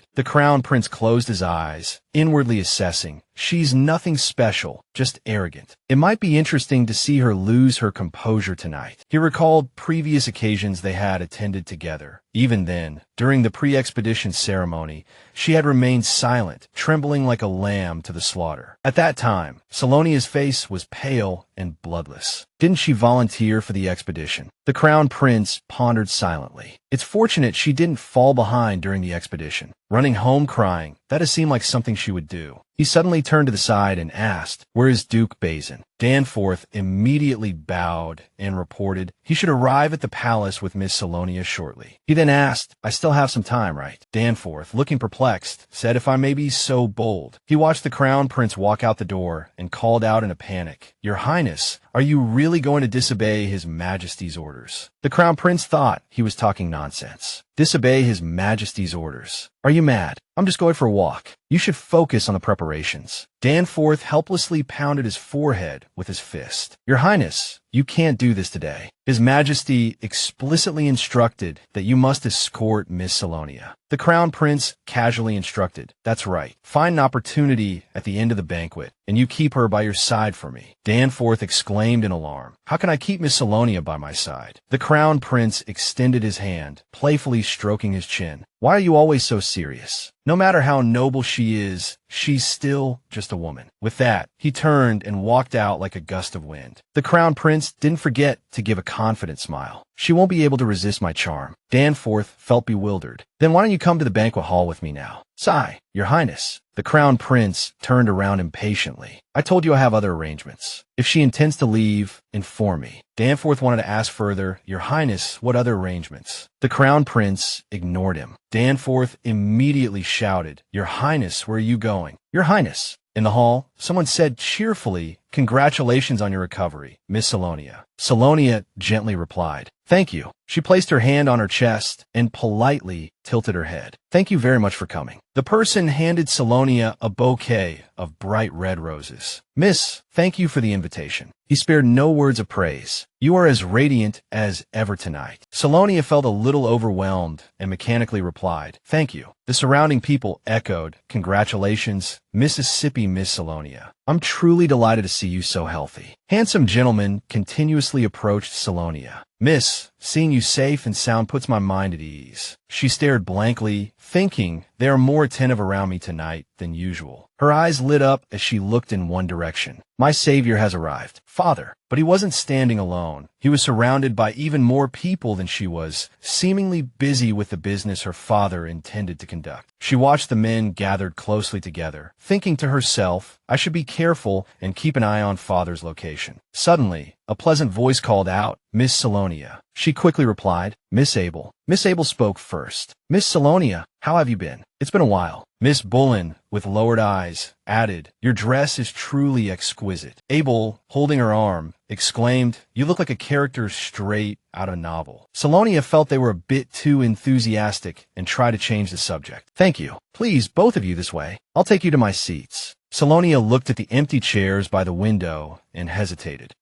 The Crown Prince closed his eyes, inwardly assessing, she's nothing special, just arrogant. It might be interesting to see her lose her composure tonight. He recalled previous occasions they had attended together. Even then, during the pre-expedition ceremony, she had remained silent, trembling like a lamb to the slaughter. At that time, Selonia's face was pale and bloodless. Didn't she volunteer for the expedition? The Crown Prince pondered silently. It's fortunate she didn't fall behind during the expedition. Running home crying, that has seemed like something she would do. He suddenly turned to the side and asked, where is Duke Bessin? Danforth immediately bowed and reported he should arrive at the palace with Miss Selonia shortly. He then asked, I still have some time, right? Danforth, looking perplexed, said if I may be so bold. He watched the Crown Prince walk out the door and called out in a panic, Your Highness, are you really going to disobey His Majesty's orders? The Crown Prince thought he was talking nonsense. Disobey His Majesty's orders. Are you mad? I'm just going for a walk. You should focus on the preparations. Danforth helplessly pounded his forehead with his fist. Your Highness, you can't do this today. His Majesty explicitly instructed that you must escort Miss Selonia. The Crown Prince casually instructed. That's right. Find an opportunity at the end of the banquet, and you keep her by your side for me. Danforth exclaimed in alarm. How can I keep Miss Selonia by my side? The Crown Prince extended his hand, playfully stroking his chin. Why are you always so serious? No matter how noble she is, she's still just a woman. With that, he turned and walked out like a gust of wind. The Crown Prince didn't forget to give a confident smile. She won't be able to resist my charm. Danforth felt bewildered. Then why don't you come to the banquet hall with me now? Sigh, Your Highness. The Crown Prince turned around impatiently. I told you I have other arrangements. If she intends to leave, inform me. Danforth wanted to ask further, Your Highness, what other arrangements? The Crown Prince ignored him. Danforth immediately shouted, Your Highness, where are you going? Your Highness. In the hall, someone said cheerfully, Congratulations on your recovery, Miss Selonia. Selonia gently replied, Thank you. She placed her hand on her chest and politely tilted her head. Thank you very much for coming. The person handed Selonia a bouquet of bright red roses. Miss, thank you for the invitation. He spared no words of praise. You are as radiant as ever tonight. Selonia felt a little overwhelmed and mechanically replied, Thank you. The surrounding people echoed, Congratulations, Mississippi Miss Selonia. I'm truly delighted to see you so healthy. Handsome gentleman continuously approached Selonia. Miss, seeing you safe and sound puts my mind at ease. She stared blankly, thinking, they are more attentive around me tonight than usual. Her eyes lit up as she looked in one direction. My savior has arrived. Father. But he wasn't standing alone. He was surrounded by even more people than she was, seemingly busy with the business her father intended to conduct. She watched the men gathered closely together, thinking to herself, I should be careful and keep an eye on father's location. Suddenly, a pleasant voice called out, Miss Selonia. She quickly replied, Miss Abel. Miss Abel spoke first. Miss Selonia, how have you been? It's been a while. Miss Bullen, with lowered eyes, added, Your dress is truly exquisite. Abel, holding her arm, exclaimed, You look like a character straight out of a novel. Selonia felt they were a bit too enthusiastic and tried to change the subject. Thank you. Please, both of you this way. I'll take you to my seats. Selonia looked at the empty chairs by the window and hesitated.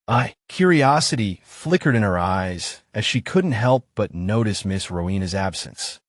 Curiosity flickered in her eyes as she couldn't help but notice Miss Rowena's absence.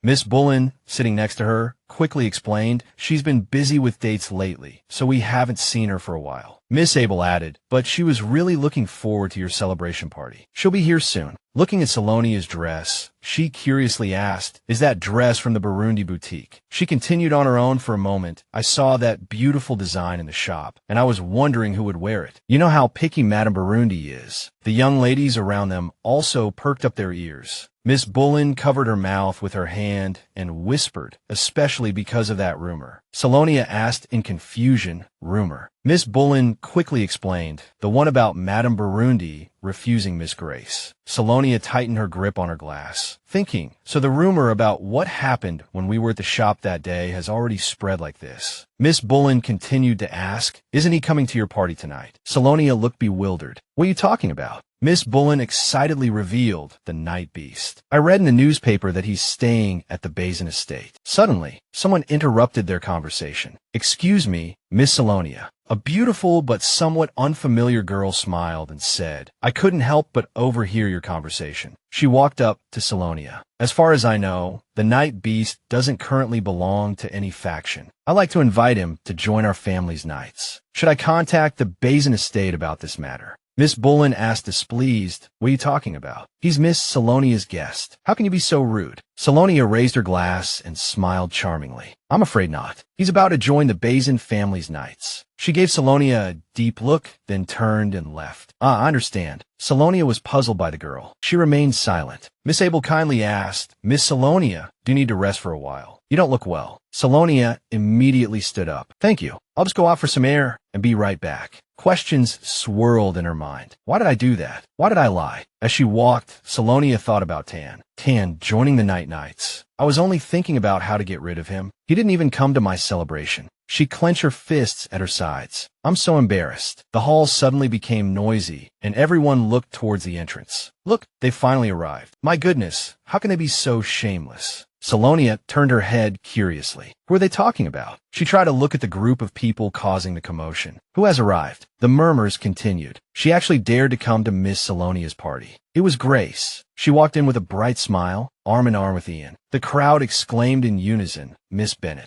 Miss Bullen, sitting next to her, quickly explained, She's been busy with dates lately, so we haven't seen her for a while. Miss Abel added, But she was really looking forward to your celebration party. She'll be here soon. Looking at Selonia's dress, she curiously asked, Is that dress from the Burundi boutique? She continued on her own for a moment. I saw that beautiful design in the shop, and I was wondering who would wear it. You know how picky Madame Burundi is. The young ladies around them also perked up their ears. Miss Bullen covered her mouth with her hand and whispered, especially because of that rumor. Selonia asked in confusion, Rumor. Miss Bullen quickly explained, the one about Madame Burundi refusing Miss Grace. Selonia tightened her grip on her glass, thinking, so the rumor about what happened when we were at the shop that day has already spread like this. Miss Bullen continued to ask, Isn't he coming to your party tonight? Selonia looked bewildered. What are you talking about? Miss Bullen excitedly revealed the night beast. I read in the newspaper that he's staying at the Bessin estate. Suddenly, someone interrupted their conversation. Excuse me, Miss Selonia. A beautiful but somewhat unfamiliar girl smiled and said, I couldn't help but overhear your conversation. She walked up to Selonia. As far as I know, the night beast doesn't currently belong to any faction. I'd like to invite him to join our family's nights. Should I contact the Bessin estate about this matter? Miss Bullen asked displeased, What are you talking about? He's Miss Selonia's guest. How can you be so rude? Selonia raised her glass and smiled charmingly. I'm afraid not. He's about to join the Bessin family's nights. She gave Selonia a deep look, then turned and left. I understand. Selonia was puzzled by the girl. She remained silent. Miss Abel kindly asked, Miss Selonia, do you need to rest for a while? You don't look well. Selonia immediately stood up. Thank you. I'll just go out for some air and be right back. Questions swirled in her mind. Why did I do that? Why did I lie? As she walked, Selonia thought about Tan. Tan joining the nights. I was only thinking about how to get rid of him. He didn't even come to my celebration. She clenched her fists at her sides. I'm so embarrassed. The hall suddenly became noisy, and everyone looked towards the entrance. Look, they finally arrived. My goodness, how can they be so shameless? Selonia turned her head curiously. Who are they talking about? She tried to look at the group of people causing the commotion. Who has arrived? The murmurs continued. She actually dared to come to Miss Selonia's party. It was Grace. She walked in with a bright smile, arm in arm with Ian. The crowd exclaimed in unison, "Miss Benet."